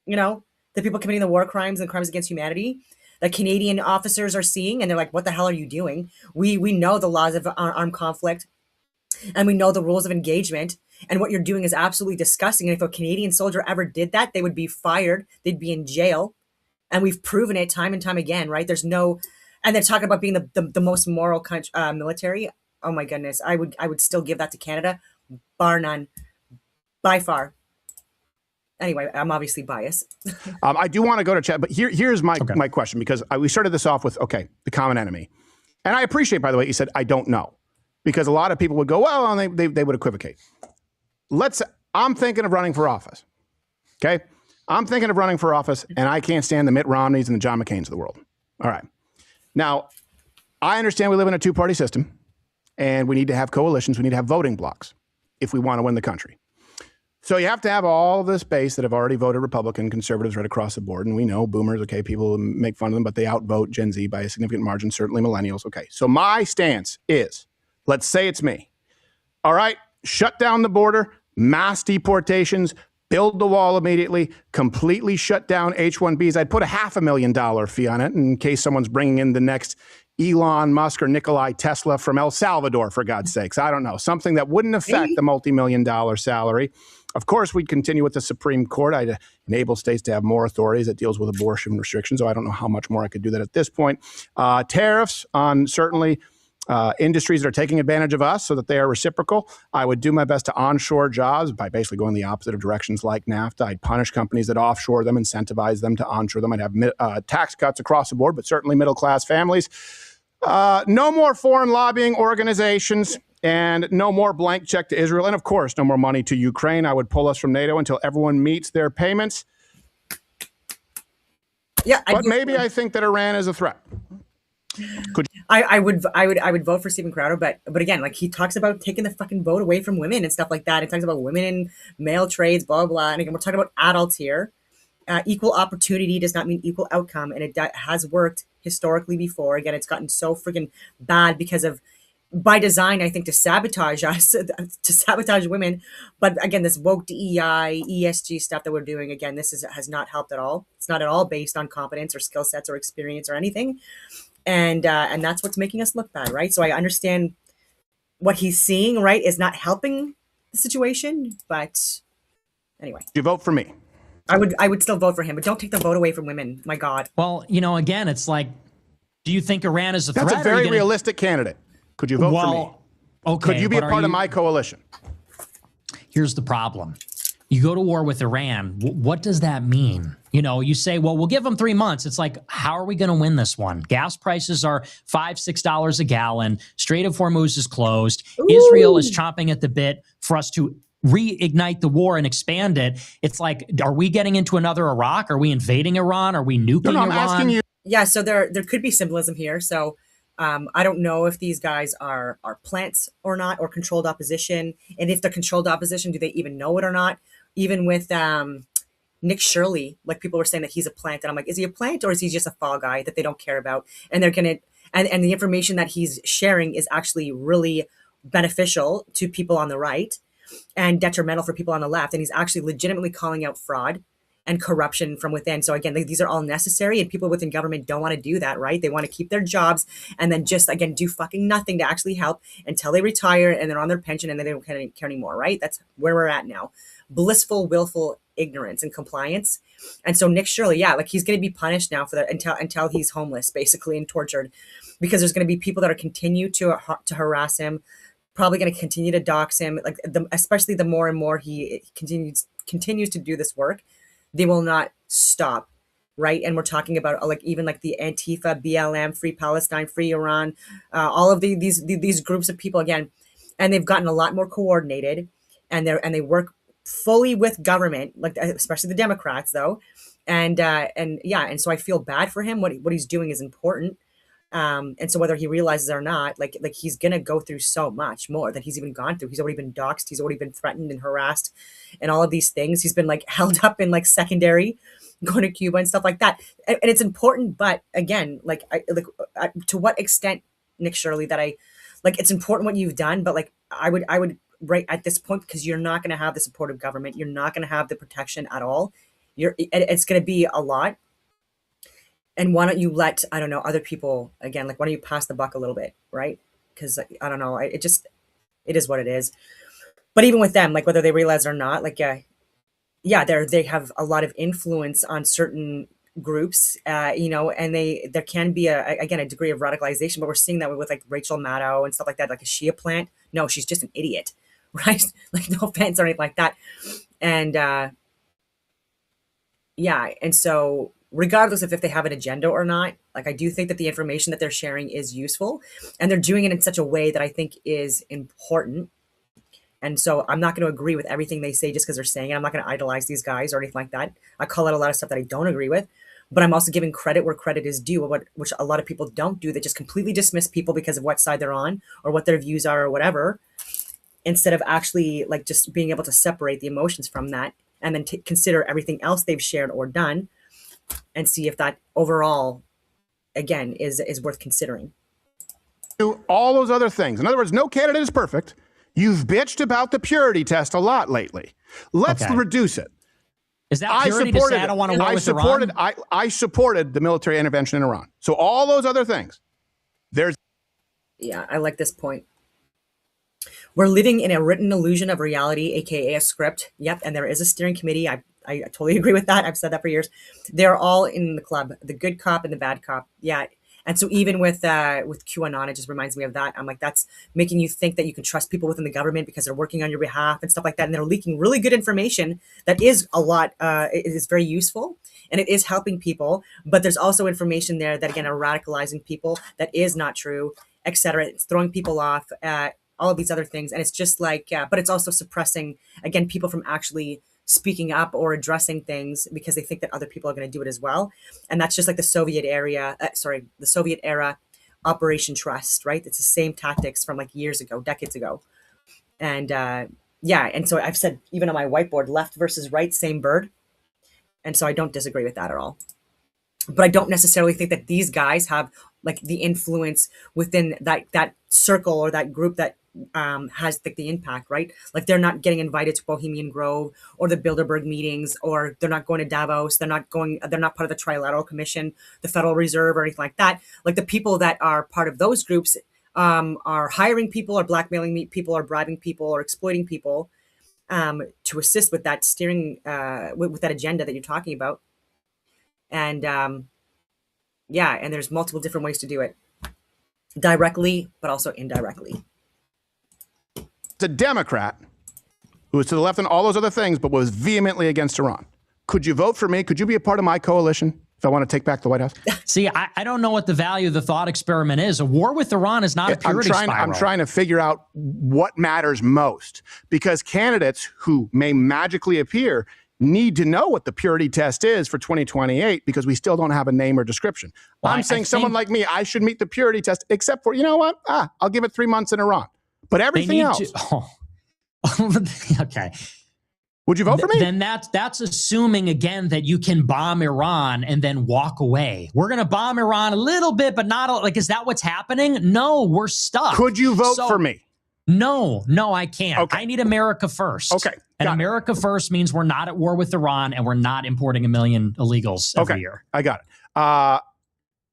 You know, the people committing the war crimes and crimes against humanity that Canadian officers are seeing, and they're like, what the hell are you doing? We know the laws of armed conflict, and we know the rules of engagement, and what you're doing is absolutely disgusting. And if a Canadian soldier ever did that, they would be fired. They'd be in jail. And we've proven it time and time again, right? There's no, and they're talking about being the most moral country, military. Oh my goodness. I would still give that to Canada, bar none, by far. Anyway, I'm obviously biased. I do want to go to chat, but here's my question, because we started this off with, the common enemy. And I appreciate, by the way, you said, I don't know, because a lot of people would go, well, and they would equivocate. I'm thinking of running for office. Okay. I'm thinking of running for office, and I can't stand the Mitt Romneys and the John McCains of the world. All right. Now, I understand we live in a two-party system, and we need to have coalitions. We need to have voting blocks if we want to win the country. So you have to have all this base that have already voted Republican, conservatives right across the board. And we know boomers, okay, people make fun of them, but they outvote Gen Z by a significant margin, certainly millennials. Okay. So my stance is, let's say it's me. All right. Shut down the border, mass deportations, build the wall immediately, completely shut down H-1Bs. I'd put a $500,000 fee on it in case someone's bringing in the next Elon Musk or Nikolai Tesla from El Salvador, for God's sakes. I don't know. Something that wouldn't affect the multi-million-dollar salary. Of course, we'd continue with the Supreme Court. I'd enable states to have more authorities that deals with abortion restrictions. So I don't know how much more I could do that at this point. Tariffs on certainly industries that are taking advantage of us so that they are reciprocal. I would do my best to onshore jobs by basically going the opposite of directions like NAFTA. I'd punish companies that offshore them, incentivize them to onshore them. I'd have tax cuts across the board, but certainly middle-class families. No more foreign lobbying organizations, and no more blank check to Israel. And of course, no more money to Ukraine. I would pull us from NATO until everyone meets their payments. Yeah, but maybe I think that Iran is a threat. I would vote for Steven Crowder, but again, like, he talks about taking the fucking vote away from women and stuff like that. It talks about women in male trades, blah, blah, blah. And again, we're talking about adults here. Equal opportunity does not mean equal outcome, and it has worked historically before. Again, it's gotten so freaking bad because of, by design, I think, to sabotage us, to sabotage women. But again, this woke DEI, ESG stuff that we're doing, again, has not helped at all. It's not at all based on competence or skill sets or experience or anything. and that's what's making us look bad, right? So I understand what he's seeing, right, is not helping the situation, but anyway, You vote for me. I would still vote for him, but don't take the vote away from women. My God. Well, again, it's like, do you think Iran is a threat? That's a very realistic candidate. Could you vote for me? Okay, could you be a part of my coalition? Here's the problem. You go to war with Iran. What does that mean? You say, well, we'll give them 3 months. It's like, how are we going to win this one? Gas prices are $5-6 a gallon. Strait of Hormuz is closed. Ooh. Israel is chomping at the bit for us to reignite the war and expand it. It's like, are we getting into another Iraq? Are we invading Iran? Are we nuking Iran? I'm asking you. Yeah, so there could be symbolism here. So I don't know if these guys are plants or not, or controlled opposition. And if they're controlled opposition, do they even know it or not? Even with Nick Shirley, like people were saying that he's a plant. And I'm like, is he a plant or is he just a fall guy that they don't care about? And they're going to, and the information that he's sharing is actually really beneficial to people on the right and detrimental for people on the left. And he's actually legitimately calling out fraud and corruption from within. So again, these are all necessary, and people within government don't want to do that, right? They want to keep their jobs and then just, again, do fucking nothing to actually help until they retire and they're on their pension and then they don't care anymore, right? That's where we're at now. Blissful, willful ignorance and compliance. And so Nick Shirley, yeah, like he's going to be punished now for that until he's homeless, basically, and tortured, because there's going to be people that are continue to harass him, probably going to continue to dox him, like especially the more and more he continues to do this work, they will not stop, right? And we're talking about like even like the Antifa, BLM, Free Palestine, Free Iran, all of these groups of people again, and they've gotten a lot more coordinated, and they work fully with government, like especially the Democrats though, and so I feel bad for him. What he's doing is important. And so whether he realizes it or not, like he's gonna go through so much more than he's even gone through. He's already been doxxed, he's already been threatened and harassed and all of these things. He's been like held up in like secondary, going to Cuba and stuff like that. And it's important, but again, to what extent, Nick Shirley, that it's important what you've done, but like I would right at this point, because you're not gonna have the support of government, you're not gonna have the protection at all. It's gonna be a lot. And why don't you let, I don't know, other people, again, like, why don't you pass the buck a little bit, right? Because, I don't know, it is what it is. But even with them, like, whether they realize it or not, like, they have a lot of influence on certain groups, and there can be, a degree of radicalization, but we're seeing that with, like, Rachel Maddow and stuff like that. Like, is she a plant? No, she's just an idiot, right? Like, no offense or anything like that. And, and so regardless of if they have an agenda or not, like I do think that the information that they're sharing is useful, and they're doing it in such a way that I think is important. And so I'm not going to agree with everything they say just because they're saying it. I'm not going to idolize these guys or anything like that. I call out a lot of stuff that I don't agree with, but I'm also giving credit where credit is due, which a lot of people don't do. They just completely dismiss people because of what side they're on or what their views are or whatever, instead of actually like just being able to separate the emotions from that and then consider everything else they've shared or done and see if that overall, again, is worth considering. All those other things. In other words, no candidate is perfect. You've bitched about the purity test a lot lately. Let's reduce it. Is that purity to say I don't want to war with Iran? I supported the military intervention in Iran. So all those other things. Yeah, I like this point. We're living in a written illusion of reality, aka a script. Yep, and there is a steering committee. I totally agree with that. I've said that for years. They're all in the club, the good cop and the bad cop. Yeah. And so even with QAnon, it just reminds me of that. I'm like, that's making you think that you can trust people within the government because they're working on your behalf and stuff like that. And they're leaking really good information that is a lot, it is very useful and it is helping people. But there's also information there that, again, are radicalizing people that is not true, etc. It's throwing people off, all of these other things. And it's just like, but it's also suppressing, again, people from actually speaking up or addressing things because they think that other people are going to do it as well. And that's just like the Soviet era Operation Trust, right? It's the same tactics from like years ago, decades ago. And and so I've said, even on my whiteboard, left versus right, same bird. And so I don't disagree with that at all. But I don't necessarily think that these guys have like the influence within that circle or that group that has the impact, right? Like they're not getting invited to Bohemian Grove or the Bilderberg meetings, or they're not going to Davos. They're not part of the Trilateral Commission, the Federal Reserve, or anything like that. Like the people that are part of those groups are hiring people, or blackmailing people, or bribing people, or exploiting people to assist with that steering, with that agenda that you're talking about. And yeah, and there's multiple different ways to do it, directly, but also indirectly. It's a Democrat who was to the left on all those other things, but was vehemently against Iran. Could you vote for me? Could you be a part of my coalition if I want to take back the White House? See, I don't know what the value of the thought experiment is. A war with Iran is not a purity spiral. I'm trying to figure out what matters most, because candidates who may magically appear need to know what the purity test is for 2028, because we still don't have a name or description. Well, I'm saying someone like me, I should meet the purity test, except for, you know what? I'll give it 3 months in Iran. But everything else. Okay. Would you vote for me? Then that's assuming, again, that you can bomb Iran and then walk away. We're going to bomb Iran a little bit, but not like, is that what's happening? No, we're stuck. Could you vote for me? No, I can't. Okay. I need America first. Okay. And America first means we're not at war with Iran, and we're not importing 1 million illegals every year. I got it.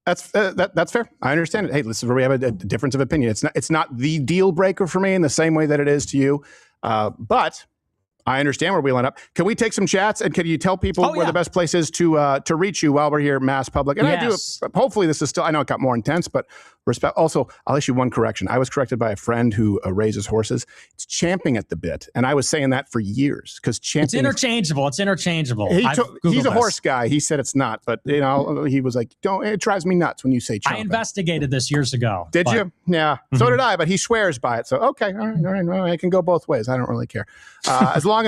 That's fair. I understand it. Hey, this is where we have a difference of opinion. It's not the deal breaker for me in the same way that it is to you, but I understand where we end up. Can we take some chats, and can you tell people where the best place is to reach you while we're here, Mass Public? And yes. I do. Hopefully, this is still. I know it got more intense, but respect. Also, I'll issue one correction. I was corrected by a friend who raises horses. It's champing at the bit, and I was saying that for years because champing. It's interchangeable. It's interchangeable. He's a horse guy. He said it's not, but he was like, "Don't." It drives me nuts when you say champing. I investigated this years ago. Did you? Yeah. Mm-hmm. So did I. But he swears by it. So okay, all right. Well, I can go both ways. I don't really care. As long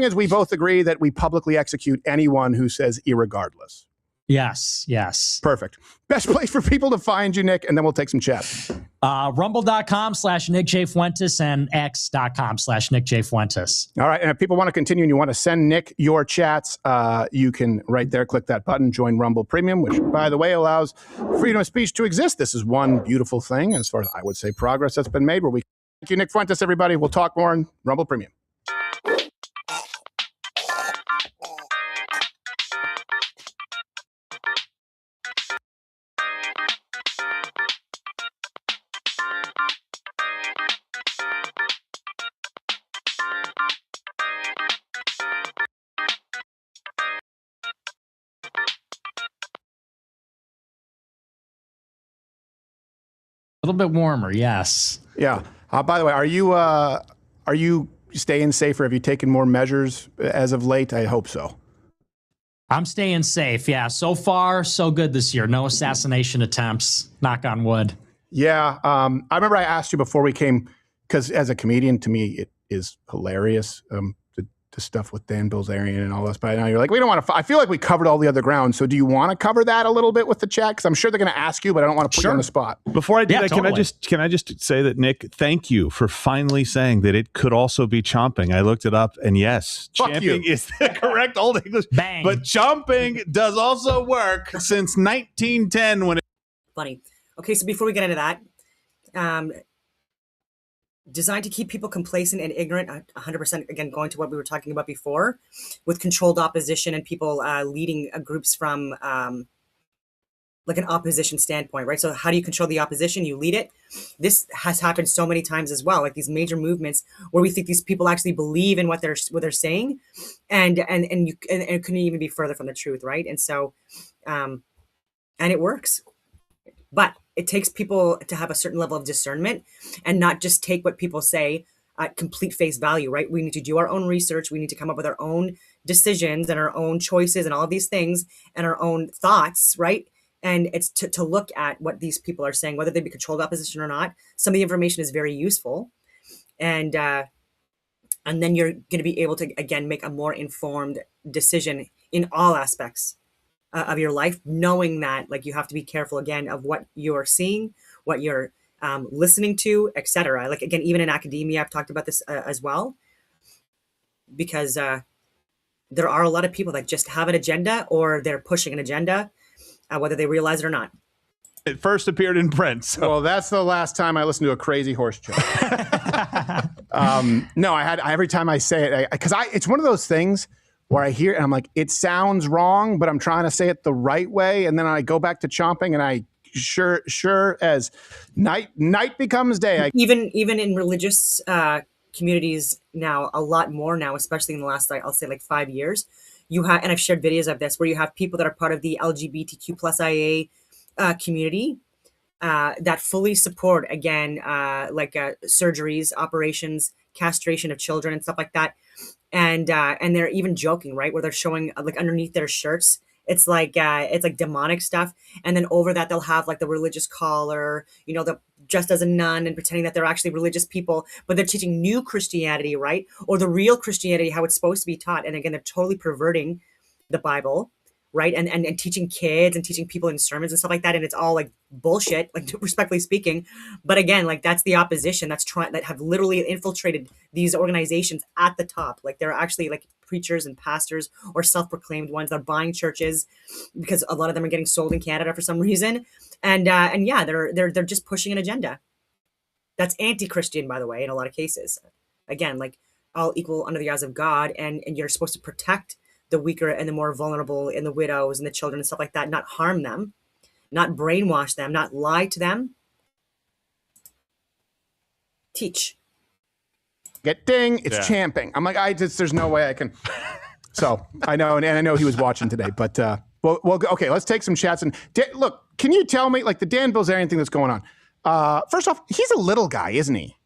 as we both agree that we publicly execute anyone who says irregardless. Yes. Perfect. Best place for people to find you, Nick, and then we'll take some chat. Rumble.com/Nick J. Fuentes and X.com/Nick J. Fuentes. All right. And if people want to continue and you want to send Nick your chats, you can right there click that button, join Rumble Premium, which, by the way, allows freedom of speech to exist. This is one beautiful thing, as far as I would say, progress that's been made. Thank you, Nick Fuentes, everybody. We'll talk more on Rumble Premium. A little bit warmer, yes. Yeah. By the way, are you staying safe, or have you taken more measures as of late? I hope so. I'm staying safe. Yeah. So far, so good this year. No assassination attempts. Knock on wood. Yeah. I remember I asked you before we came, because as a comedian, to me, it is hilarious. The stuff with Dan Bilzerian and all this, but now you're like, we don't want to. I feel like we covered all the other ground. So do you want to cover that a little bit with the chat? Because I'm sure they're going to ask you, but I don't want to put you on the spot. Before I do that, totally. can I just say that, Nick, thank you for finally saying that it could also be chomping. I looked it up, and yes, champing is the correct Old English. Bang. But chomping does also work since 1910 when it. Funny. Okay, so before we get into that, designed to keep people complacent and ignorant, 100%, again, going to what we were talking about before, with controlled opposition and people leading groups from like an opposition standpoint, right? So how do you control the opposition? You lead it. This has happened so many times as well, like these major movements where we think these people actually believe in what they're saying, and it couldn't even be further from the truth, right? And so, and it works. But it takes people to have a certain level of discernment and not just take what people say at complete face value, right? We need to do our own research. We need to come up with our own decisions and our own choices and all of these things and our own thoughts, right? And it's to look at what these people are saying, whether they be controlled opposition or not. Some of the information is very useful. And then you're going to be able to, again, make a more informed decision in all aspects of your life, knowing that, like, you have to be careful again of what you're seeing, what you're listening to, etc. Like, again, even in academia, I've talked about this as well, because there are a lot of people that just have an agenda, or they're pushing an agenda, whether they realize it or not. It first appeared in print. So. Well, that's the last time I listened to a crazy horse joke. No, every time I say it, because it's one of those things where I hear it and I'm like, it sounds wrong, but I'm trying to say it the right way. And then I go back to chomping and I sure as night becomes day. Even in religious communities now, a lot more now, especially in the last, I'll say like 5 years, you have, and I've shared videos of this, where you have people that are part of the LGBTQ plus IA community that fully support, again, surgeries, operations, castration of children and stuff like that. And they're even joking, right? Where they're showing like underneath their shirts, it's like demonic stuff. And then over that, they'll have like the religious collar, they're dressed as a nun and pretending that they're actually religious people, but they're teaching new Christianity, right? Or the real Christianity, how it's supposed to be taught. And again, they're totally perverting the Bible, right? And teaching kids and teaching people in sermons and stuff like that. And it's all like bullshit, like respectfully speaking. But again, like that's the opposition that have literally infiltrated these organizations at the top. Like they're actually like preachers and pastors or self-proclaimed ones that are buying churches, because a lot of them are getting sold in Canada for some reason. And yeah, they're just pushing an agenda that's anti-Christian, by the way, in a lot of cases. Again, like all equal under the eyes of God, and you're supposed to protect the weaker and the more vulnerable and the widows and the children and stuff like that, not harm them, not brainwash them, not lie to them. Teach. Get ding, it's champing. I'm like, there's no way I can. So I know, and I know he was watching today, but well, okay, let's take some chats. And look, can you tell me, like the Dan Bilzerian thing that's going on? First off, he's a little guy, isn't he?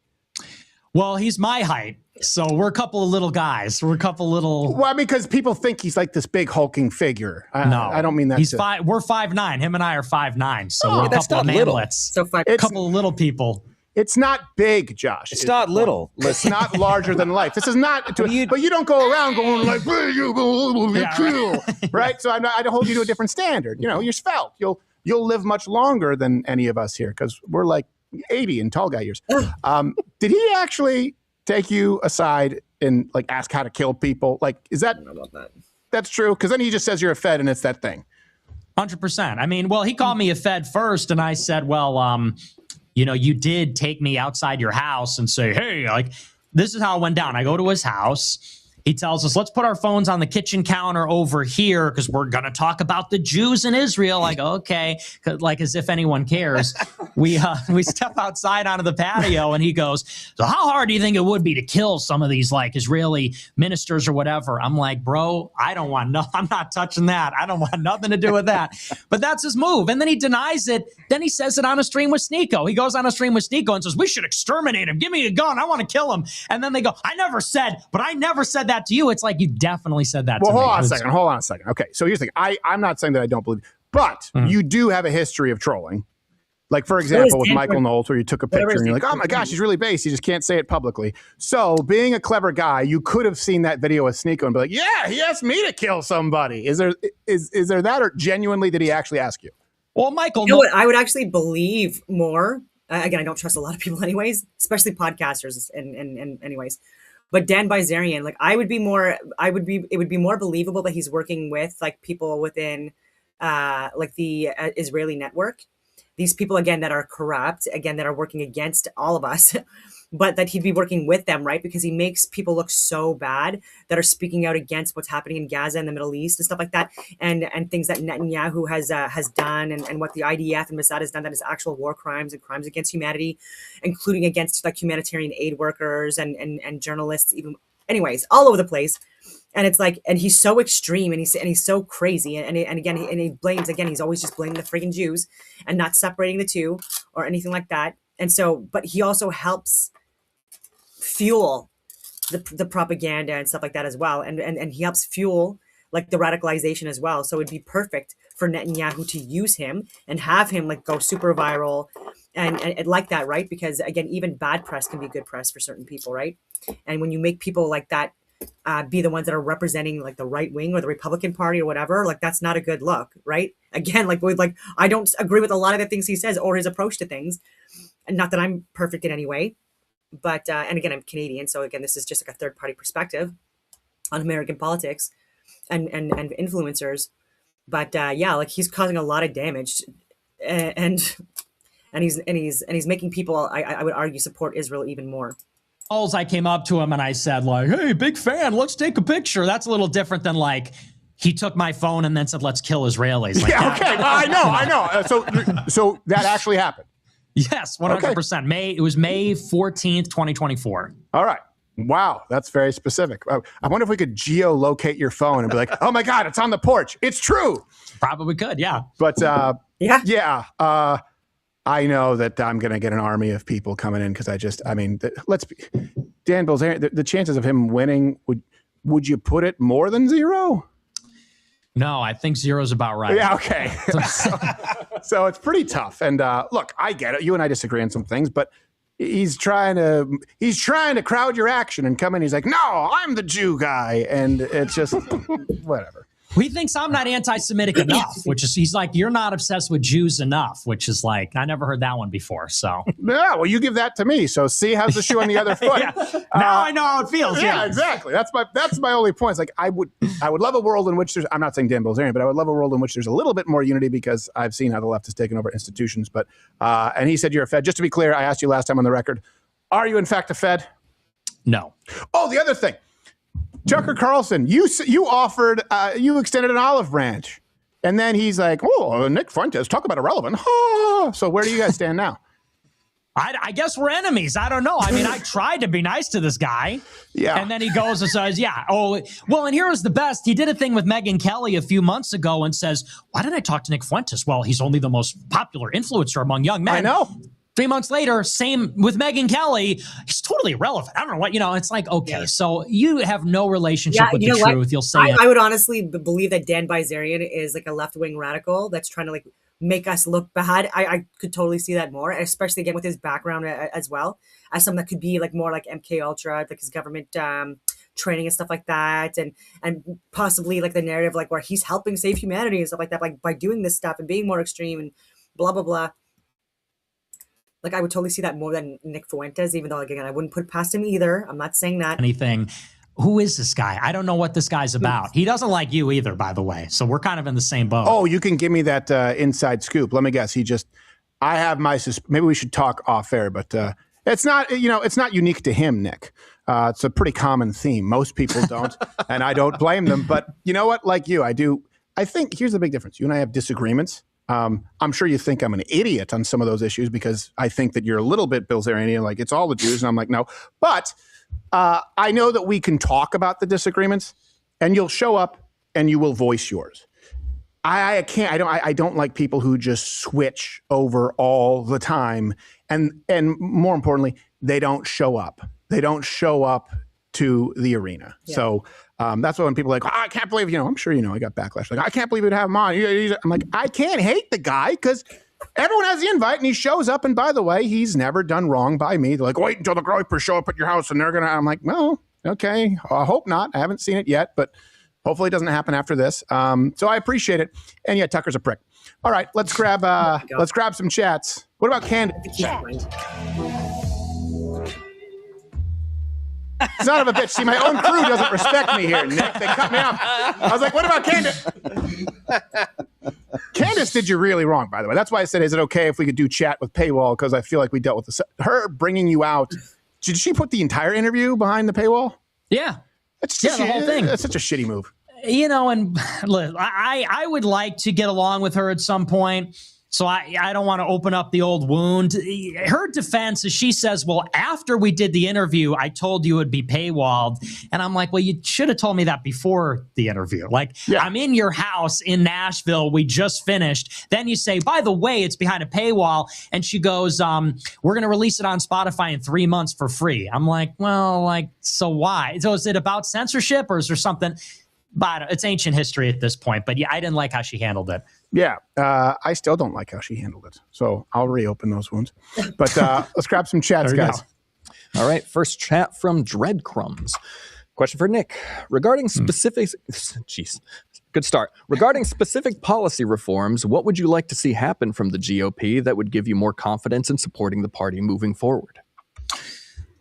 Well, he's my height. So we're a couple of little guys. We're a couple little. Well, because people think he's like this big hulking figure. No, I don't mean that. He's five. We're 5'9". Him and I are 5'9". So we're a that's couple of not little. manlets. So a couple of little people. It's not big, Josh. It's not little. It's not larger than life. This is not. But you don't go around going like, "Hey, you go, you're cool," right? So I'd hold you to a different standard. You're svelte. You'll live much longer than any of us here because we're like 80 in tall guy years. Did he actually take you aside and like ask how to kill people? Like, is that? I don't know about that. That's true, because then he just says you're a Fed and it's that thing. 100%. I mean, well, he called me a Fed first, and I said, well, you did take me outside your house and say, hey, like, this is how it went down. I go to his house. He tells us, let's put our phones on the kitchen counter over here because we're going to talk about the Jews in Israel. Like, okay, like as if anyone cares. We step outside onto the patio and he goes, so how hard do you think it would be to kill some of these like Israeli ministers or whatever? I'm like, bro, I'm not touching that. I don't want nothing to do with that. But that's his move. And then he denies it. Then he says it on a stream with Sneeko. He goes on a stream with Sneeko and says, we should exterminate him. Give me a gun. I want to kill him. And then they go, I never said that to you. It's like you definitely said that to me. Hold on a second. Okay, so here's the thing. I'm not saying that I don't believe, but you do have a history of trolling. Like, for example, with Michael Knowles, where you took a picture and you're like, oh my gosh, he's really base. You just can't say it publicly. So being a clever guy, you could have seen that video with Sneeko and be like, yeah, he asked me to kill somebody. Is there that, or genuinely did he actually ask you? Well, Michael, you know what? I would actually believe more. Again, I don't trust a lot of people anyways, especially podcasters and anyways. But Dan Bilzerian, like it would be more believable that he's working with like people within like the Israeli network. These people, again, that are corrupt, again, that are working against all of us, but that he'd be working with them, right? Because he makes people look so bad that are speaking out against what's happening in Gaza and the Middle East and stuff like that, and things that Netanyahu has done, and what the IDF and Mossad has done, that is actual war crimes and crimes against humanity, including against like humanitarian aid workers and journalists, even, anyways, all over the place. And it's like, and he's so extreme, and he's so crazy, and again, he blames, again, he's always just blaming the freaking Jews and not separating the two or anything like that. And so, but he also helps fuel the propaganda and stuff like that as well, and he helps fuel like the radicalization as well. So it'd be perfect for Netanyahu to use him and have him like go super viral and like that, right? Because again, even bad press can be good press for certain people, right? And when you make people like that be the ones that are representing like the right wing or the Republican Party or whatever, like that's not a good look, right? Again, like I don't agree with a lot of the things he says or his approach to things, and not that I'm perfect in any way, but and again, I'm Canadian, so again, this is just like a third party perspective on American politics and influencers. But yeah, like he's causing a lot of damage, and he's making people, I would argue, support Israel even more. I came up to him and I said, like, hey, big fan, let's take a picture. That's a little different than like he took my phone and then said, let's kill Israelis. Like, yeah, okay. I know. So that actually happened. Yes, 100%. Okay. It was May 14th, 2024. All right. Wow, that's very specific. I wonder if we could geolocate your phone and be like, oh my God, it's on the porch. It's true. Probably could, yeah. But yeah. I know that I'm going to get an army of people coming in because Dan Bilzerian, the chances of him winning, would you put it more than 0? No, I think 0 is about right. Yeah, okay. So it's pretty tough. And look, I get it. You and I disagree on some things, but he's trying to crowd your action and come in. He's like, no, I'm the Jew guy. And it's just whatever. He thinks I'm not anti-Semitic enough, which is, he's like, you're not obsessed with Jews enough, which is like, I never heard that one before. So, yeah, well, you give that to me. So see, how's the shoe on the other foot? Yeah. Now I know how it feels. Yeah, exactly. That's my only point. It's like, I would love a world in which I'm not saying Dan Bilzerian, but I would love a world in which there's a little bit more unity because I've seen how the left has taken over institutions. But, and he said, you're a Fed. Just to be clear, I asked you last time on the record, are you in fact a Fed? No. Oh, the other thing. Tucker Carlson, you extended an olive branch. And then he's like, oh, Nick Fuentes, talk about irrelevant. So where do you guys stand now? I guess we're enemies. I don't know. I mean, I tried to be nice to this guy. Yeah. And then he goes and says, yeah. Oh, well, and here was the best. He did a thing with Megyn Kelly a few months ago and says, why did I talk to Nick Fuentes? Well, he's only the most popular influencer among young men. I know. 3 months later, same with Megyn Kelly. He's totally irrelevant. I don't know what, it's like, okay, so you have no relationship with the truth. What? You'll say I would honestly believe that Dan Bilzerian is like a left-wing radical that's trying to like make us look bad. I could totally see that more, especially again with his background as well, as something that could be like more like MK Ultra, like his government training and stuff like that, and possibly like the narrative like where he's helping save humanity and stuff like that, like by doing this stuff and being more extreme and blah blah blah. Like, I would totally see that more than Nick Fuentes, even though, like, again, I wouldn't put past him either. I'm not saying that. Anything. Who is this guy? I don't know what this guy's about. He doesn't like you either, by the way. So we're kind of in the same boat. Oh, you can give me that inside scoop. Let me guess. I have my, maybe we should talk off air, but it's not, it's not unique to him, Nick. It's a pretty common theme. Most people don't, and I don't blame them. But you know what? Like you, I do. I think here's the big difference. You and I have disagreements. I'm sure you think I'm an idiot on some of those issues because I think that you're a little bit Bilzerian, like it's all the Jews, and I'm like, no. But I know that we can talk about the disagreements, and you'll show up and you will voice yours. I don't like people who just switch over all the time, and more importantly, they don't show up. They don't show up to the arena. Yeah. So that's why when people are like, I can't believe, I'm sure I got backlash. Like, I can't believe we'd have him on. I'm like, I can't hate the guy because everyone has the invite and he shows up. And by the way, he's never done wrong by me. They're like, wait until the Groypers show up at your house and they're going to, I'm like, well, okay, I hope not. I haven't seen it yet, but hopefully it doesn't happen after this. So I appreciate it. And yeah, Tucker's a prick. All right, let's grab some chats. What about Candace? Son of a bitch. See, my own crew doesn't respect me here, Nick. They cut me off. I was like, what about Candace? Candace did you really wrong, by the way. That's why I said, is it okay if we could do chat with paywall? Because I feel like we dealt with this. Her bringing you out. Did she put the entire interview behind the paywall? Yeah. The whole thing. That's such a shitty move. And look, I would like to get along with her at some point. So I don't want to open up the old wound. Her defense is she says, well, after we did the interview, I told you it would be paywalled. And I'm like, well, you should have told me that before the interview. Like, yeah. I'm in your house in Nashville. We just finished. Then you say, by the way, it's behind a paywall. And she goes, we're going to release it on Spotify in 3 months for free. I'm like, well, like, so why? So is it about censorship or is there something? But it's ancient history at this point. But yeah, I didn't like how she handled it. Yeah, I still don't like how she handled it. So I'll reopen those wounds. But let's grab some chats, guys. All right, first chat from Dreadcrumbs. Question for Nick. Regarding specific... Jeez, good start. Regarding specific policy reforms, what would you like to see happen from the GOP that would give you more confidence in supporting the party moving forward?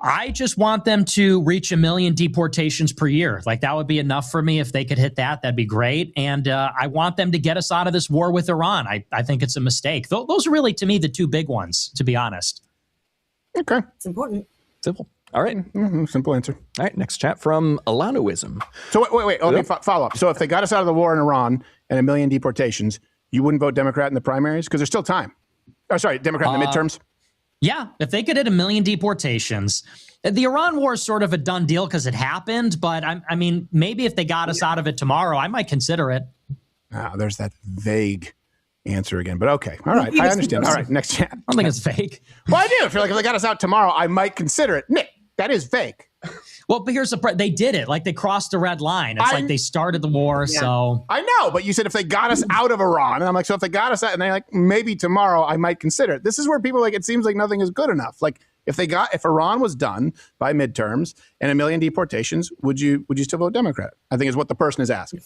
I just want them to reach 1 million deportations per year. Like, that would be enough for me. If they could hit that, that'd be great. And I want them to get us out of this war with Iran. I think it's a mistake. Those are really, to me, the two big ones, to be honest. Okay. It's important. Simple. All right. Simple answer. All right. Next chat from Alanoism. So wait. Let me follow up. So if they got us out of the war in Iran and 1 million deportations, you wouldn't vote Democrat in the primaries? Because there's still time. Oh, sorry, Democrat in the midterms? Yeah, if they could hit 1 million deportations. The Iran war is sort of a done deal because it happened, but I mean, maybe if they got us out of it tomorrow, I might consider it. There's that vague answer again, but okay. All right, I understand. All right, next chat. I don't think it's vague. Well, I do. I feel like if they got us out tomorrow, I might consider it. Nick, that is vague. Well, but here's they did it. Like they crossed the red line. It's like they started the war, so. I know, but you said if they got us out of Iran, and I'm like, so if they got us out, and they're like, maybe tomorrow I might consider it. This is where people are like, it seems like nothing is good enough. Like if Iran was done by midterms and 1 million deportations, would you still vote Democrat? I think is what the person is asking.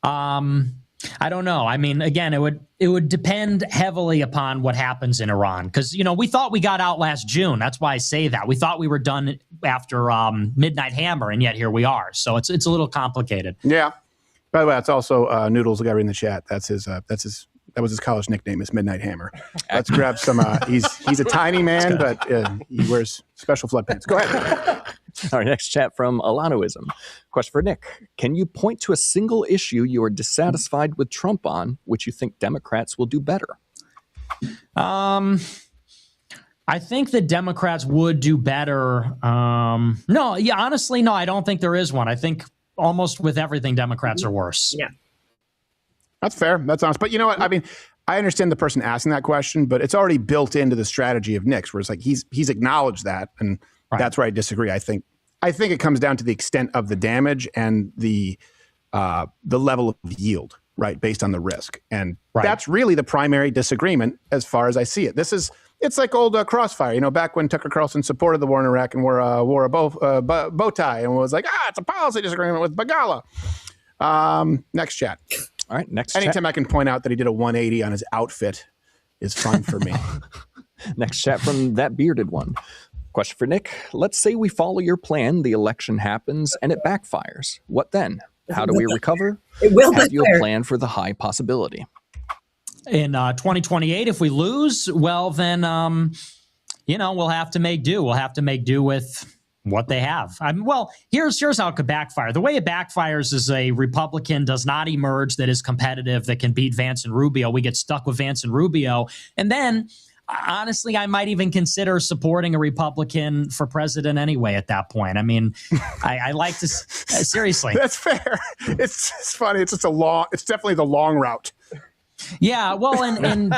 I don't know. I mean, again, it would depend heavily upon what happens in Iran because we thought we got out last June. That's why I say that. We thought we were done after Midnight Hammer, and yet here we are. So it's a little complicated. Yeah. By the way, that's also Noodles, the guy in the chat. That was his college nickname, is Midnight Hammer. Let's grab some. He's a tiny man, but he wears special flood pants. Go ahead. Our next chat from Alanoism. Question for Nick. Can you point to a single issue you are dissatisfied with Trump on, which you think Democrats will do better? I think the Democrats would do better. Honestly, no, I don't think there is one. I think almost with everything, Democrats are worse. Yeah. That's fair. That's honest. But you know what? I mean, I understand the person asking that question, but it's already built into the strategy of Nick's, where it's like he's acknowledged that, and that's where I disagree. I think it comes down to the extent of the damage and the level of yield, right, based on the risk, and that's really the primary disagreement as far as I see it. It's like old Crossfire, back when Tucker Carlson supported the war in Iraq and wore a bow tie and was like, it's a policy disagreement with Bagala. Next chat. All right, next Anytime I can point out that he did a 180 on his outfit is fine for me. Next chat from that bearded one. Question for Nick. Let's say we follow your plan, the election happens, and it backfires. What then? How do we recover? It will Have you backfire. a plan for the high possibility? In 2028, if we lose, well, then, we'll have to make do. We'll have to make do with what they have. Here's how it could backfire. The way it backfires is a Republican does not emerge that is competitive, that can beat Vance and Rubio. We get stuck with Vance and Rubio. And then, honestly, I might even consider supporting a Republican for president anyway at that point. I mean, I like to, seriously. That's fair. It's funny. It's definitely the long route. Yeah, well, and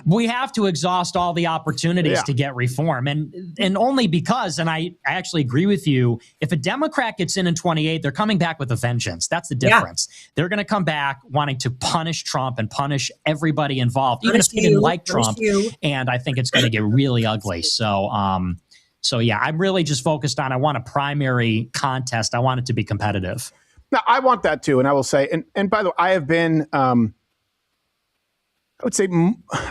we have to exhaust all the opportunities to get reform, and only because, and I actually agree with you, if a Democrat gets in 28, they're coming back with a vengeance. That's the difference. They're going to come back wanting to punish Trump and punish everybody involved, even if they didn't like Trump. And I think it's going to get really ugly. So yeah, I'm really just focused on, I want a primary contest. I want it to be competitive. Now, I want that too, and I will say, and by the way, I have been, I would say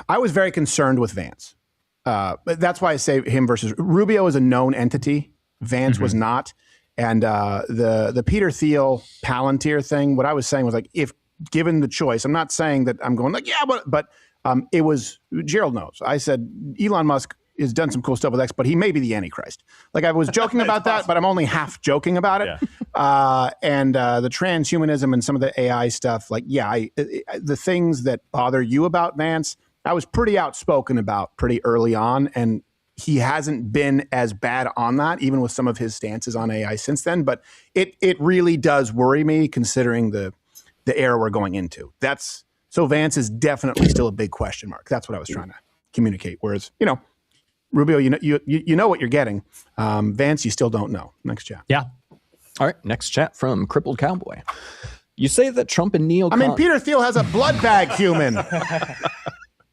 I was very concerned with Vance. But that's why I say him versus Rubio is a known entity. Vance was not. And the Peter Thiel Palantir thing, what I was saying was like, if given the choice, I'm not saying that I'm going like, but it was, Gerald knows. I said, Elon Musk has done some cool stuff with X, but he may be the Antichrist. Like I was joking about that, but I'm only half joking about it. And the transhumanism and some of the AI stuff, like, the things that bother you about Vance, I was pretty outspoken about pretty early on. And he hasn't been as bad on that, even with some of his stances on AI since then. But it really does worry me considering the era we're going into. So Vance is definitely still a big question mark. That's what I was trying to communicate. Whereas, Rubio, you know what you're getting. Vance, you still don't know. Next chat. Yeah. All right. Next chat from Crippled Cowboy. You say that Trump and neocons... I mean, Peter Thiel has a blood bag human.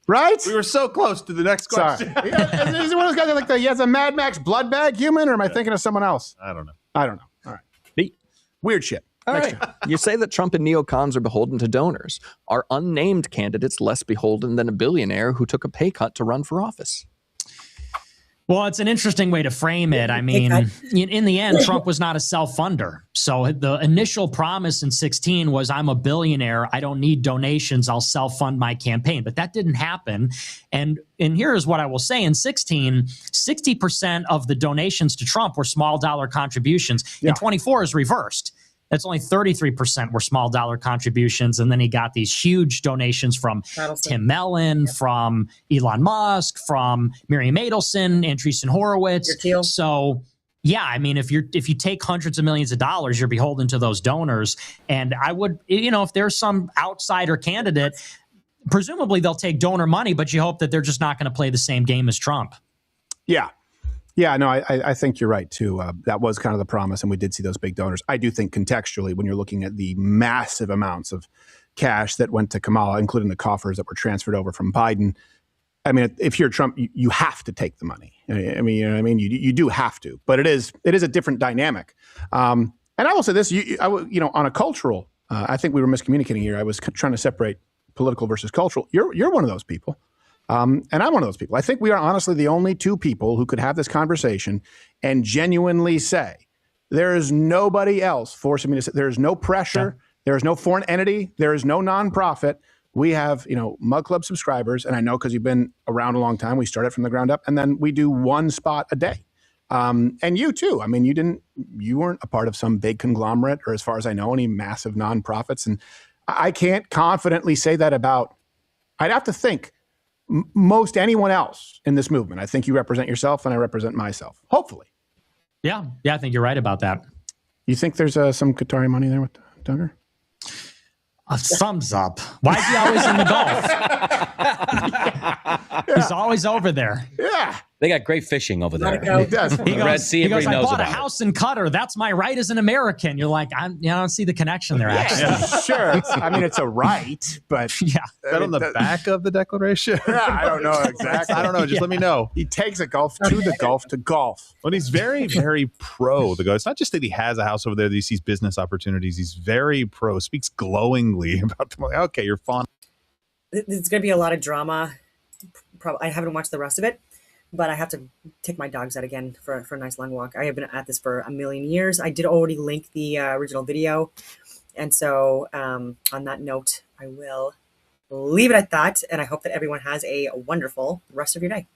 Right? We were so close to the next question. Sorry. Is he one of those guys that like he has a Mad Max blood bag human, or am I thinking of someone else? I don't know. All right. Weird shit. All right. You say that Trump and neocons are beholden to donors. Are unnamed candidates less beholden than a billionaire who took a pay cut to run for office? Well, it's an interesting way to frame it. I mean, in the end, Trump was not a self-funder. So the initial promise in 2016 was, I'm a billionaire. I don't need donations. I'll self-fund my campaign. But that didn't happen. And here's what I will say. In 2016, 60% of the donations to Trump were small dollar contributions. In 24 is reversed. That's only 33% were small dollar contributions. And then he got these huge donations from Tim Mellon, from Elon Musk, from Miriam Adelson, Andreessen Horowitz. So, yeah, I mean, if you take hundreds of millions of dollars, you're beholden to those donors. And I would, if there's some outsider candidate, presumably they'll take donor money, but you hope that they're just not going to play the same game as Trump. Yeah. Yeah, no, I think you're right, too. That was kind of the promise, and we did see those big donors. I do think contextually, when you're looking at the massive amounts of cash that went to Kamala, including the coffers that were transferred over from Biden, I mean, if you're Trump, you have to take the money. I mean, you know what I mean? You do have to. But it is a different dynamic. And I will say this, on a cultural, I think we were miscommunicating here. I was trying to separate political versus cultural. You're one of those people. And I'm one of those people. I think we are honestly the only two people who could have this conversation and genuinely say, there is nobody else forcing me to say, there is no pressure. There is no foreign entity. There is no nonprofit. We have, Mug Club subscribers. And I know because you've been around a long time, we started from the ground up, and then we do one spot a day. And you too. I mean, you weren't a part of some big conglomerate, or as far as I know, any massive nonprofits. And I can't confidently say that about, I'd have to think, most anyone else in this movement. I think you represent yourself and I represent myself, hopefully. Yeah, I think you're right about that. You think there's some Qatari money there with Duggar? A thumbs up. Why is he always in the Gulf? He's always over there. Yeah. They got great fishing over there. He does. He goes, Red Sea, everybody I knows bought a about house in Qatar. That's my right as an American. You're like, I don't see the connection there, actually. Yeah, sure. I mean, it's a right, but... Yeah. Is that on the back of the declaration? Yeah, I don't know exactly. I don't know. Just let me know. He takes a Gulf to the Gulf to golf. But he's very, very pro the Gulf. It's not just that he has a house over there that he sees business opportunities. He's very pro, speaks glowingly about them. Like, okay, you're fun. There's going to be a lot of drama. I haven't watched the rest of it, but I have to take my dogs out again for a nice long walk. I have been at this for a million years. I did already link the original video. And so on that note, I will leave it at that. And I hope that everyone has a wonderful rest of your day.